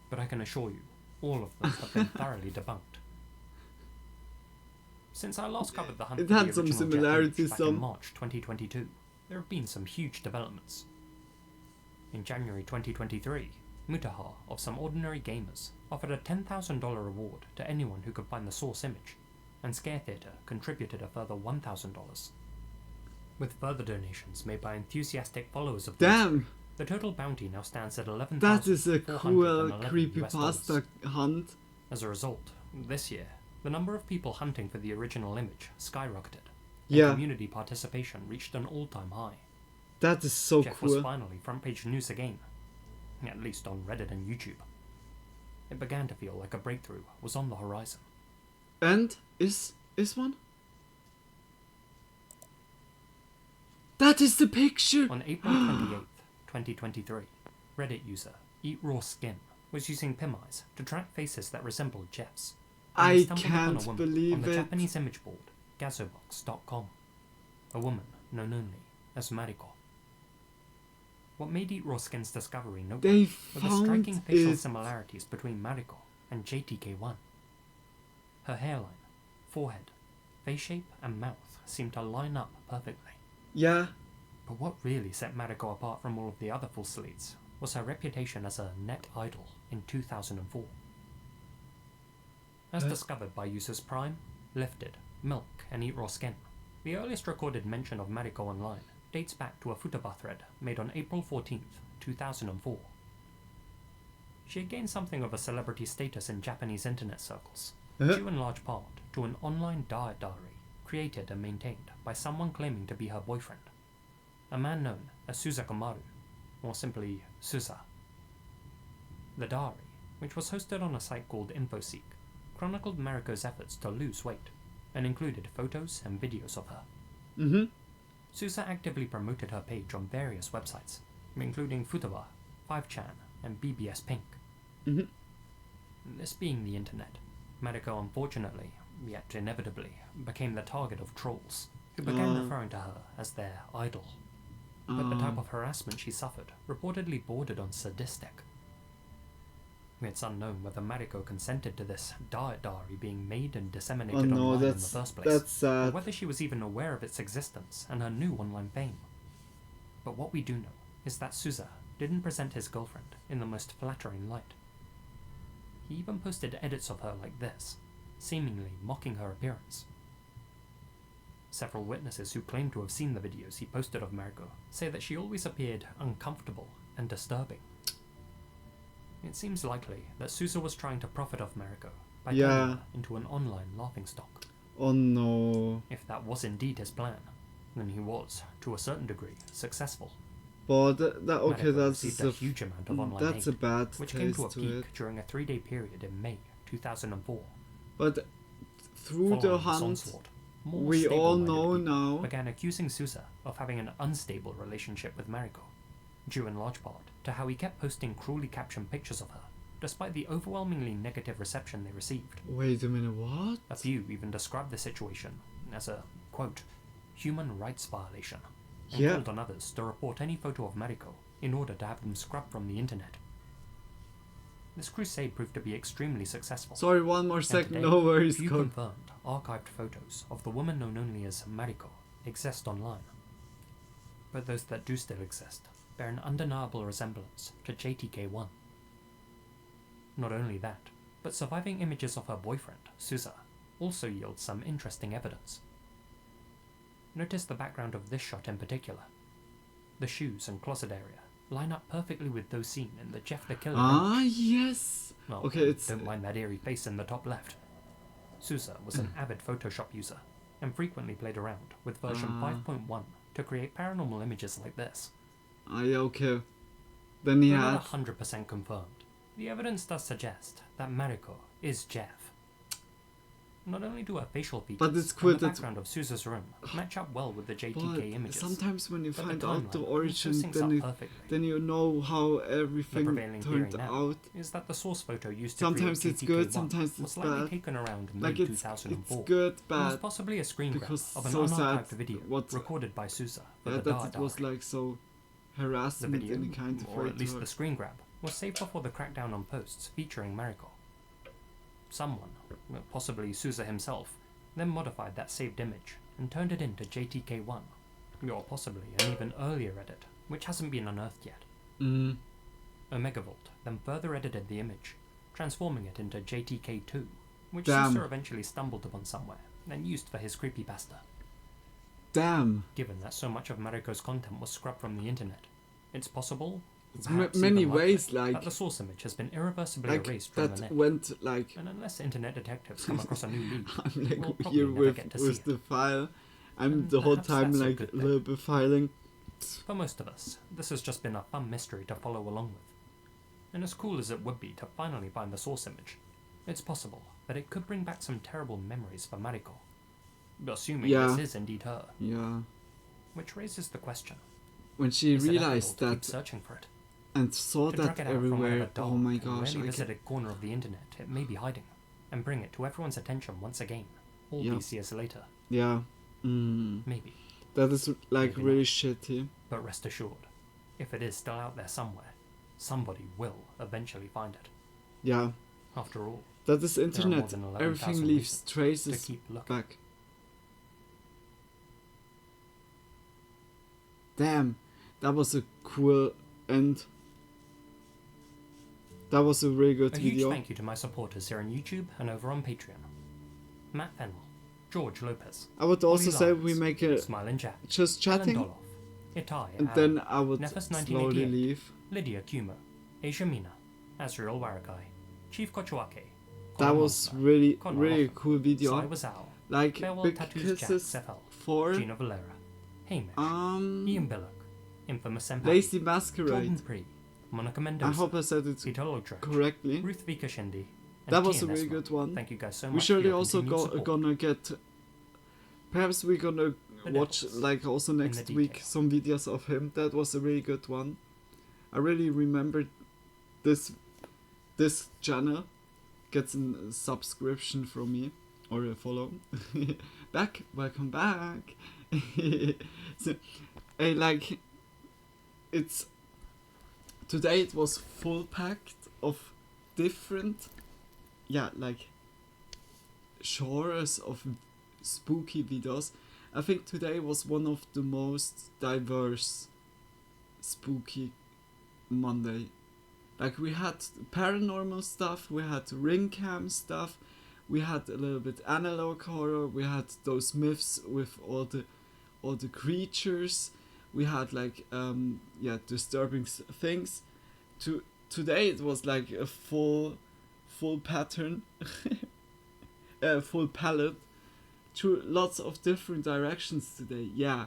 but I can assure you, all of them have been thoroughly debunked. Since I last covered the hunt It for had the some original Jeff similarities, image back some. in March 2022, there have been some huge developments. In January 2023, Mutahar of Some Ordinary Gamers offered a $10,000 reward to anyone who could find the source image, and Scare Theatre contributed a further $1,000. With further donations made by enthusiastic followers of the Damn! mystery, the total bounty now stands at $11,411. That is a cool creepypasta hunt. As a result, this year, the number of people hunting for the original image skyrocketed, and Yeah. community participation reached an all-time high. That is so Jeff cool. was finally front-page news again, at least on Reddit and YouTube. It began to feel like a breakthrough was on the horizon. And is one? That is the picture. On April 28th, 2023, Reddit user Eat Raw Skin was using PimEyes to track faces that resembled Jeff's. when I he stumbled upon can't a woman believe on the it. Japanese image board gazobox.com. A woman known only as Mariko. What made Eat Raw Skin's discovery They noteworthy were the found striking facial it. similarities between Mariko and JTK1. Her hairline, forehead, face shape, and mouth seemed to line up perfectly. Yeah. But what really set Mariko apart from all of the other false leads was her reputation as a net idol in 2004. As discovered by users Prime, Lifted, Milk, and Eat Raw Skin, the earliest recorded mention of Mariko online dates back to a Futaba thread made on April 14th, 2004. She had gained something of a celebrity status in Japanese internet circles, due in large part to an online diet diary created and maintained by someone claiming to be her boyfriend, a man known as Suzakumaru, or simply Suza. The diary, which was hosted on a site called InfoSeek, chronicled Mariko's efforts to lose weight, and included photos and videos of her. Mm-hmm. Suza actively promoted her page on various websites, including Futaba, 5chan, and BBS Pink. Mm-hmm. This being the internet, Mariko unfortunately, yet inevitably, became the target of trolls, who began referring to her as their idol. But the type of harassment she suffered reportedly bordered on sadistic. It's unknown whether Mariko consented to this diet diary being made and disseminated online in the first place, that's sad. or whether she was even aware of its existence and her new online fame. But what we do know is that Suza didn't present his girlfriend in the most flattering light. He even posted edits of her like this, seemingly mocking her appearance. Several witnesses who claim to have seen the videos he posted of Mariko say that she always appeared uncomfortable and disturbing. It seems likely that Suza was trying to profit off Mariko by turning her into an online laughingstock. Oh no. If that was indeed his plan, then he was, to a certain degree, successful. But okay, Mariko that's received a a huge amount of online that's hate, a bad which came to a taste to peak it. during a 3-day period in May 2004. But through Following the this hunt, onslaught, more we all stable-minded know people now. began accusing Suza of having an unstable relationship with Mariko, due in large part to how he kept posting cruelly captioned pictures of her despite the overwhelmingly negative reception they received. Wait a minute, what? A few even described the situation as a, quote, human rights violation, and called on others to report any photo of Mariko in order to have them scrubbed from the internet. This crusade proved to be extremely successful. Sorry, one more second, no worries. Few confirmed, archived photos of the woman known only as Mariko exist online. But those that do still exist bear an undeniable resemblance to JTK1. Not only that, but surviving images of her boyfriend, Susa, also yield some interesting evidence. Notice the background of this shot in particular. The shoes and closet area line up perfectly with those seen in the Jeff the Killer image. Yes! Well, okay, don't mind that eerie face in the top left. Susa was an avid Photoshop user, and frequently played around with version 5.1 to create paranormal images like this. Yeah, okay. Then he Though had... not 100% confirmed, the evidence does suggest that Mariko is Jeff. Not only do her facial features but it's and the background of Susa's room match up well with the JTK images. Sometimes when you find out the timeline origin, then you know how everything turned out. Is that the source photo used to sometimes create it's good, JTK1 sometimes was it's likely bad. taken around Like May it's 2004. good, and was bad. possibly a screen grab Because of an so unarchived sad video recorded by Susa for yeah, the that Dar it was Diary. like so The harassment video, in a kind of or way at least to her. the screen grab, was saved before the crackdown on posts featuring Mariko. Someone, possibly Susa himself, then modified that saved image and turned it into JTK1, or possibly an even earlier edit, which hasn't been unearthed yet. Omegavolt then further edited the image, transforming it into JTK2, which Susa eventually stumbled upon somewhere and used for his creepypasta. Damn! Given that so much of Mariko's content was scrubbed from the internet, it's possible, it's perhaps many even likely, ways, like that the source image has been irreversibly like erased from that the net. went like. And unless internet detectives come across a new lead, I'm like we'll probably here never get to see with it. the file. I'm And the whole perhaps time that's a like good a little bit filing. For most of us, this has just been a fun mystery to follow along with. And as cool as it would be to finally find the source image, it's possible that it could bring back some terrible memories for Mariko. Assuming this is indeed her. Yeah. Which raises the question. When she is realized it ethical to that keep searching for it? and saw To that drag it out from everywhere, whatever dark oh my and gosh, rarely I visited corner of the internet it may be hiding, and bring it to everyone's attention once again, all Yeah. these years later. Yeah. Maybe. That is like Maybe really not. shitty. But rest assured, if it is still out there somewhere, somebody will eventually find it. Yeah. After all, That is there are more internet. than 11,000 Everything leaves reasons traces to keep looking. back. Damn, that was a cool end. That was a really good A huge video. thank you to my supporters here on YouTube and over on Patreon. Matt Fennell, George Lopez. I would Ollie also say Lawrence, we make a Smiling Jack, just Alan chatting, Doloff, Itai and Alan, then I would Nefas slowly 1988, leave. Lydia Kumo, Asia Mina, Azriel Warakai, Chief Kochuake. That was really a cool video. Sai Wazao, Like Farewell big Tattoos kisses Jack Sefel, for Gina Valera, Hamish, Ian Billock, Infamous Senpai, Lazy Jordan Masquerade. Pri, Monica Mendoza, I hope I said it Peter Lodrich, correctly. Ruth Vika Shindi, and That was a TNS really One. good one. Thank you guys so We much. surely for your also continued support. gonna get. Perhaps we're gonna The watch devils like also next week some videos of him. That was a really good one. I really remembered this channel gets a subscription from me or a follow. Welcome back. So, like it's today it was full packed of different like genres of spooky videos. I think today was one of the most diverse spooky Monday. Like we had paranormal stuff, we had ring cam stuff, we had a little bit analog horror, we had those myths with all the creatures, we had like disturbing things. Today it was like a full pattern, full palette, to lots of different directions today. Yeah,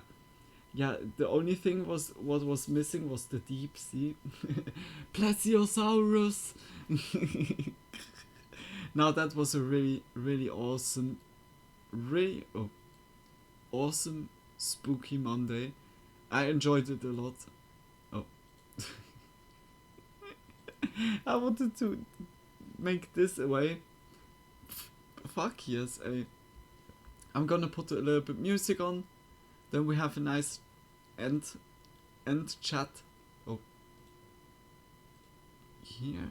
the only thing what was missing was the deep sea. Plesiosaurus. Now that was a really awesome, awesome spooky Monday. I enjoyed it a lot. Oh. I wanted to make this away. Fuck yes, I'm gonna put a little bit music on. Then we have a nice end chat. Oh. Here.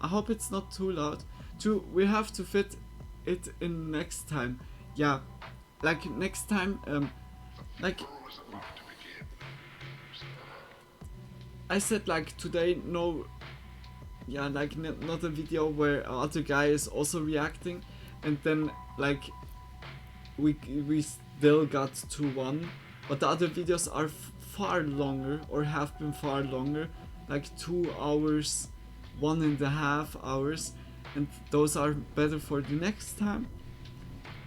I hope it's not too loud. We have to fit it in next time. Yeah, like next time, like I said, like today, no, yeah, like not a video where other guy is also reacting, and then like we still got to one, but the other videos are far longer, or have been far longer, like 2 hours, 1.5 hours, and those are better for the next time.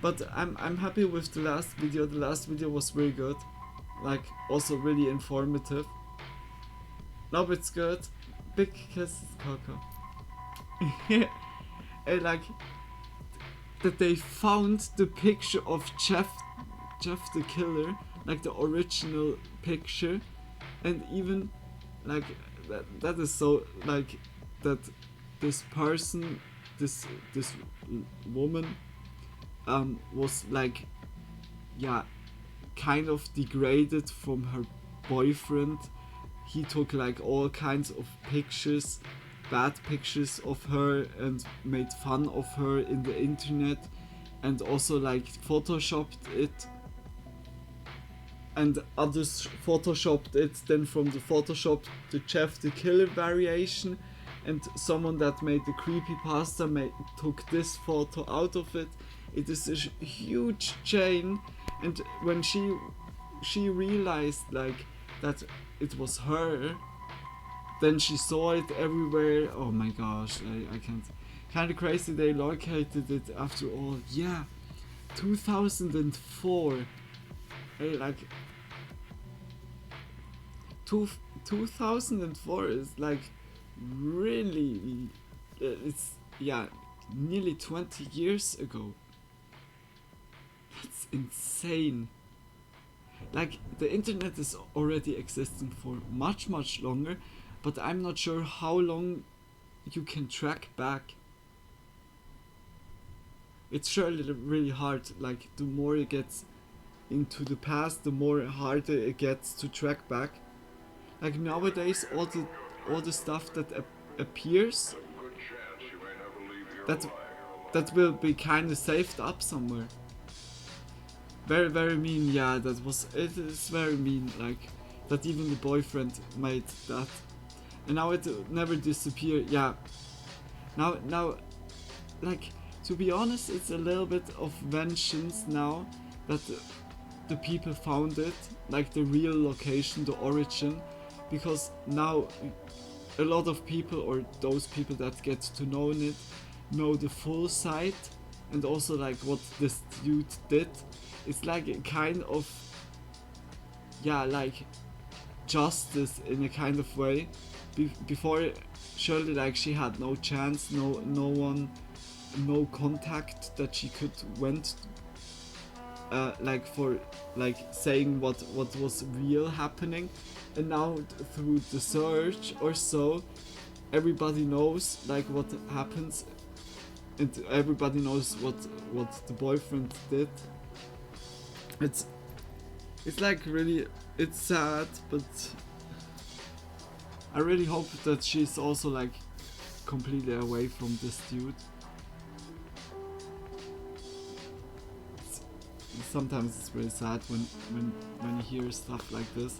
But I'm happy with the last video. The last video was really good, like also really informative. No, it's good. Big kisses, Coco. And like that they found the picture of Jeff the Killer, like the original picture, and even like that is so like that this person, this woman was like, yeah, kind of degraded from her boyfriend. He took like all kinds of pictures, bad pictures of her, and made fun of her in the internet, and also like photoshopped it, and others photoshopped it then from the Photoshop to Jeff the Killer variation, and someone that made the creepypasta took this photo out of it. It is a huge chain, and when she realized like that it was her, then she saw it everywhere. Oh my gosh, I can't. Kinda crazy they located it after all. Yeah, 2004. Hey, like 2004 is like really, it's, yeah, nearly 20 years ago. That's insane. Like, the internet is already existing for much longer, but I'm not sure how long you can track back. It's surely really hard. Like, the more it gets into the past, the more harder it gets to track back. Like nowadays, all the stuff that appears, that will be kind of saved up somewhere. Very mean. Yeah, it is very mean. Like that even the boyfriend made that, and now it never disappeared. Yeah. Now, like, to be honest, it's a little bit of vengeance now that the people found it, like the real location, the origin, because now a lot of people, or those people that get to know it, know the full site, and also like what this dude did. It's like a kind of, yeah, like justice in a kind of way. Before, surely like she had no chance, no one, no contact that she could went like for like saying what was real happening, and now through the search or so, everybody knows like what happens, and everybody knows what the boyfriend did. It's like really, it's sad, but I really hope that she's also like completely away from this dude. Sometimes it's really sad when you hear stuff like this.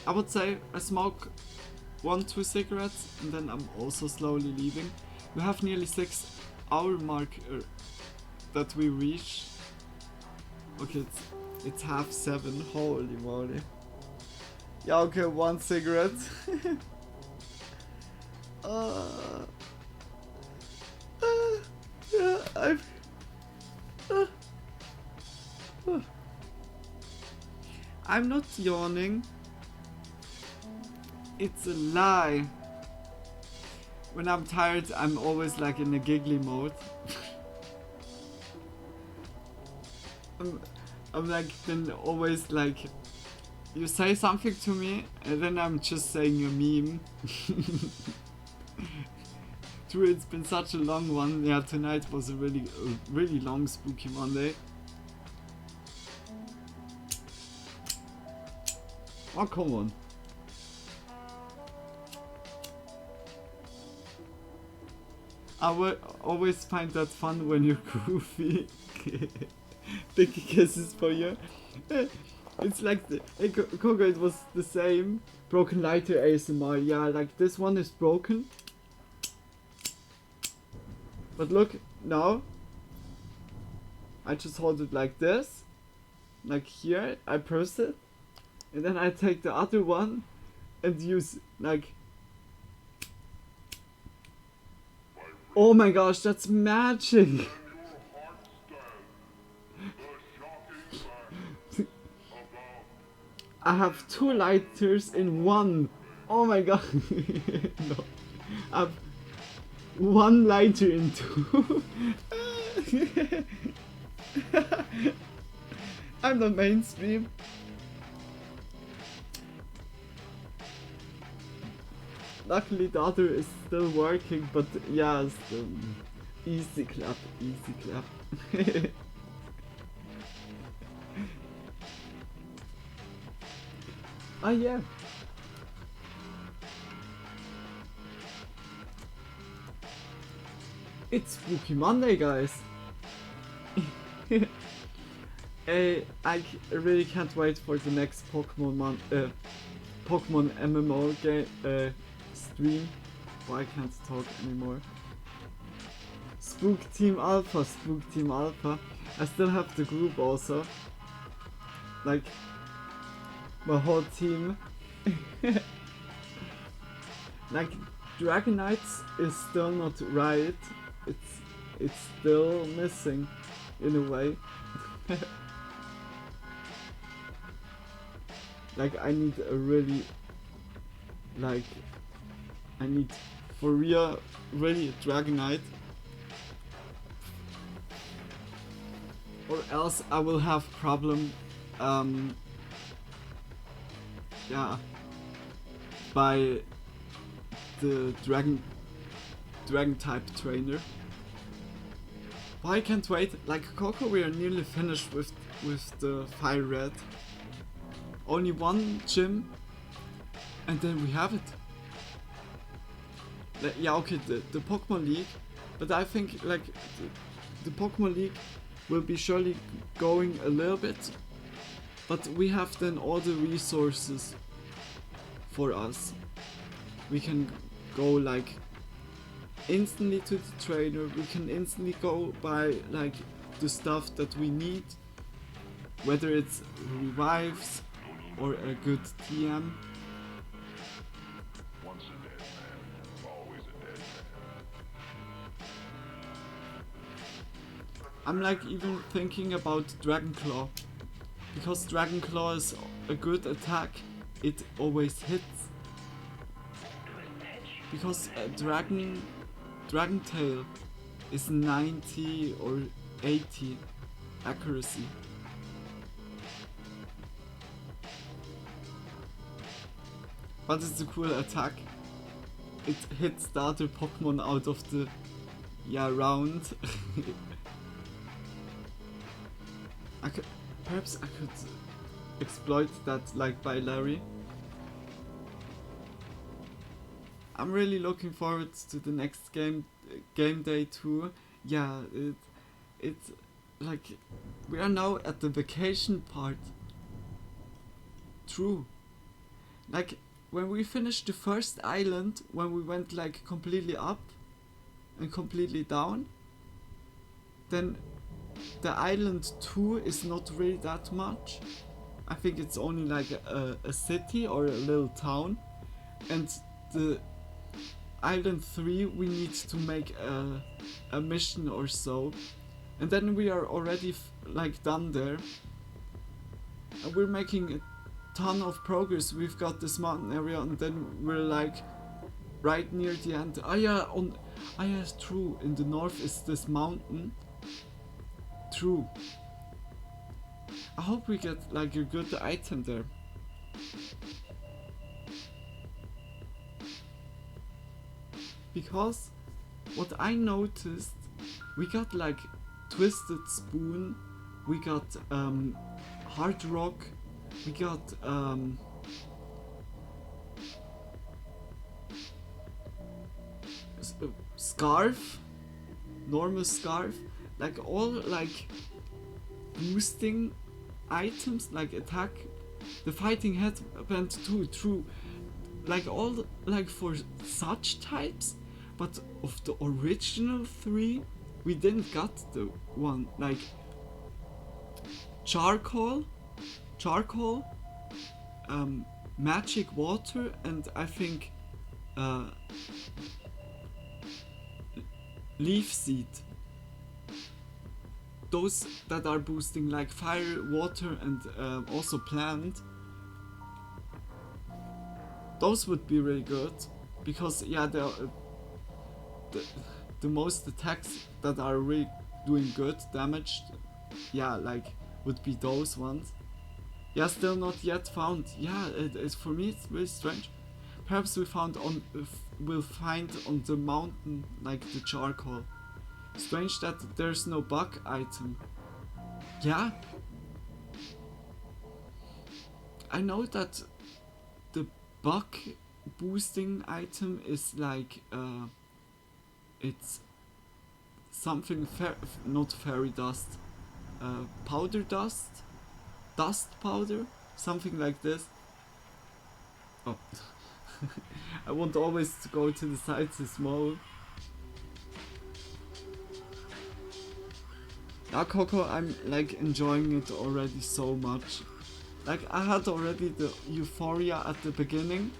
I would say I smoke 1-2 cigarettes and then I'm also slowly leaving. We have nearly 6 hour mark that we reach. Okay, it's 7:30. Holy moly. Yeah, okay, 1 cigarette. Yeah, I'm not yawning. It's a lie. When I'm tired, I'm always like in a giggly mode. I'm like then always like you say something to me and then I'm just saying a meme. True, it's been such a long one. Yeah, tonight was a really long Spooky Monday. Oh, come on. I will always find that fun when you're goofy. Thank you, kisses for you. It's like the hey, Coco, it was the same. Broken lighter ASMR. Yeah, like this one is broken. But look, now I just hold it like this. Like here, I press it. And then I take the other one and use like... Oh my gosh, that's magic! I have 2 lighters in one. Oh my god. No. I have 1 lighter in 2. I'm not mainstream. Luckily the other is still working, but yeah, still easy clap, easy clap. Ah yeah. It's Spooky Monday, guys. I really can't wait for the next Pokemon MMO game stream. Oh, I can't talk anymore. Spook Team Alpha, Spook Team Alpha. I still have the group also. Like my whole team. Like Dragon Knights is still not right. It's still missing in a way. Like I need a really I need for real really a Dragon Knight, or else I will have problem yeah, by the dragon type trainer. But I can't wait. Like Coco, we are nearly finished with the Fire Red. Only 1 gym and then we have it. Yeah, okay, the Pokemon League, but I think like the Pokemon League will be surely going a little bit, but we have then all the resources for us. We can go like instantly to the trainer, we can instantly go buy like the stuff that we need, whether it's revives or a good TM. Once a dead man, always a dead man. I'm like even thinking about Dragon Claw, because Dragon Claw is a good attack, it always hits. Because Dragon Tail is 90 or 80 accuracy. But it's a cool attack. It hits the other Pokemon out of the round. Perhaps I could exploit that like by Larry. I'm really looking forward to the next game day too. Yeah, it's like we are now at the vacation part. True. Like when we finished the first island, when we went like completely up and completely down, then the island 2 is not really that much. I think it's only like a city or a little town, and the island 3 we need to make a mission or so, and then we are already like done there, and we're making a ton of progress. We've got this mountain area, and then we're like right near the end. It's true, in the north is this mountain. True. I hope we get like a good item there. Because what I noticed, we got like Twisted Spoon, we got Hard Rock, we got Scarf, normal Scarf, like all like boosting items, like attack, the fighting headband too, true, like all like for such types, but of the original 3 we didn't got the one like charcoal, magic water, and I think leaf seed. Those that are boosting like fire, water, and also plant. Those would be really good, because yeah, the most attacks that are really doing good damage, yeah, like would be those ones. Yeah, still not yet found. Yeah, for me it's really strange. Perhaps we'll find on the mountain like the charcoal. Strange that there's no bug item. Yeah, I know that the bug boosting item is like it's something not fairy dust, powder dust powder, something like this. Oh. I want always to go to the side to small. Now Coco, I'm like enjoying it already so much. Like I had already the euphoria at the beginning,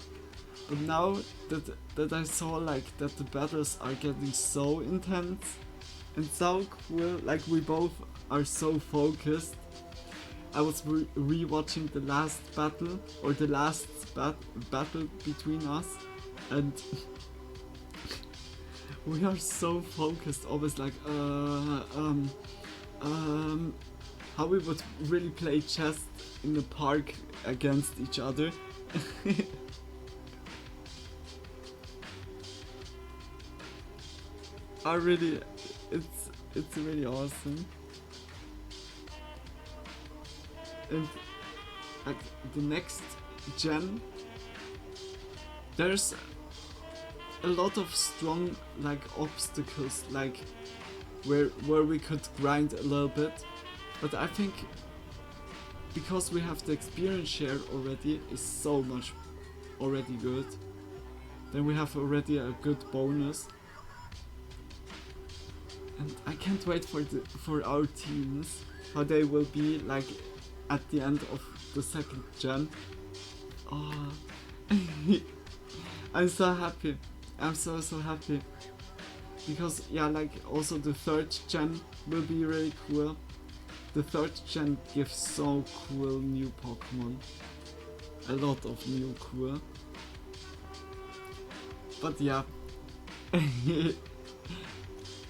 but now that I saw like that the battles are getting so intense and so cool, like we both are so focused. I was re-watching the last battle, or the last battle between us, and we are so focused, always like how we would really play chess in the park against each other. It's really awesome. And like the next gen, there's a lot of strong like obstacles, like where we could grind a little bit, but I think because we have the experience share already is so much already good, then we have already a good bonus. And I can't wait for our teams, how they will be like at the end of the second gen. Oh, I'm so happy. I'm so happy. Because yeah, like also the third gen will be really cool. The third gen gives so cool new Pokemon. A lot of new cool. But yeah.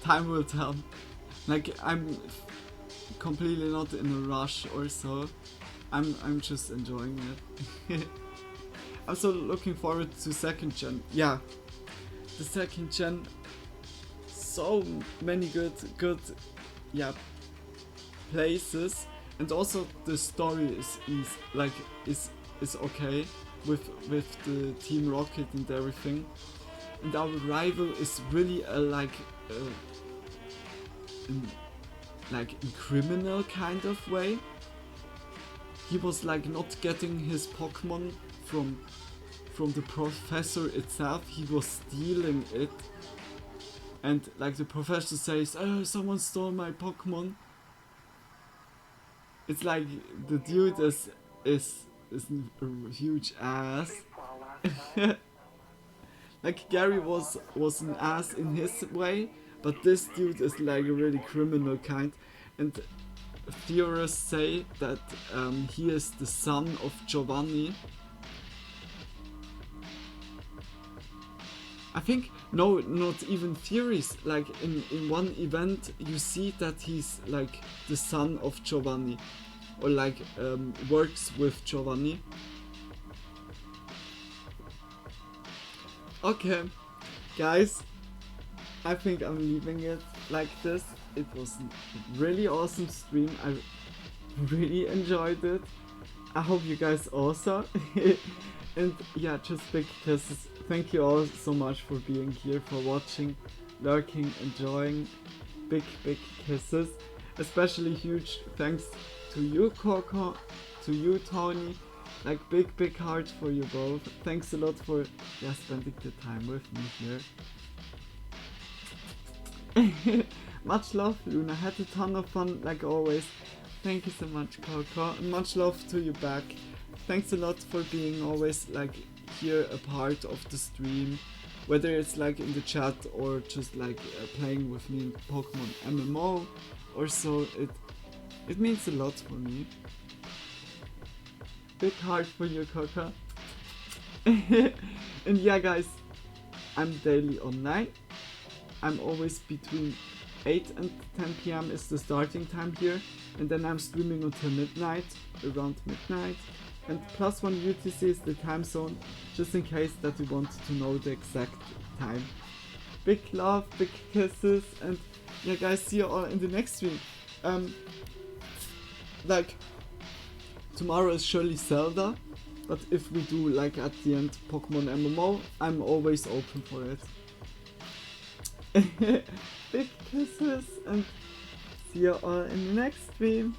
Time will tell. Like I'm completely not in a rush or so. I'm just enjoying it. I'm so looking forward to second gen. Yeah, the second gen. So many good yeah places, and also the story is okay with the Team Rocket and everything. And our rival is really a like in criminal kind of way. He was like not getting his Pokemon from the professor itself. He was stealing it, and like the professor says, "Oh, someone stole my Pokemon." It's like the dude is a huge ass. Like Gary was an ass in his way, but this dude is like a really criminal kind, and theorists say that he is the son of Giovanni. I think, no, not even theories, like in one event you see that he's like the son of Giovanni. or like works with Giovanni. Okay, guys, I think I'm leaving it like this. It was a really awesome stream. I really enjoyed it. I hope you guys also. And yeah, just big kisses. Thank you all so much for being here, for watching, lurking, enjoying. Big kisses. Especially huge thanks to you, Coco, to you, Tony. Like big heart for you both. Thanks a lot for spending the time with me here. Much love, Luna. Had a ton of fun like always. Thank you so much, Coco. And much love to you back. Thanks a lot for being always like here a part of the stream. Whether it's like in the chat or just like playing with me in Pokemon MMO or so. It means a lot for me. Big heart for you, Coco. And yeah, guys, I'm daily online. I'm always between 8 and 10 p.m. is the starting time here, and then I'm streaming until midnight, around midnight. And +1 UTC is the time zone, just in case that you want to know the exact time. Big love, big kisses, and yeah, guys, see you all in the next stream. Like, tomorrow is surely Zelda, but if we do like at the end Pokemon MMO, I'm always open for it. Big kisses, and see you all in the next stream.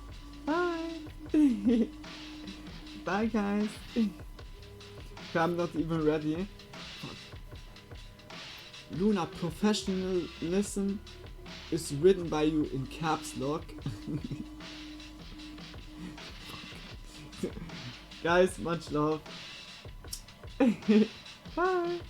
Bye! Bye, guys. I'm not even ready. Fuck. Luna, professionalism is written by you in caps lock. Guys, much love. Bye.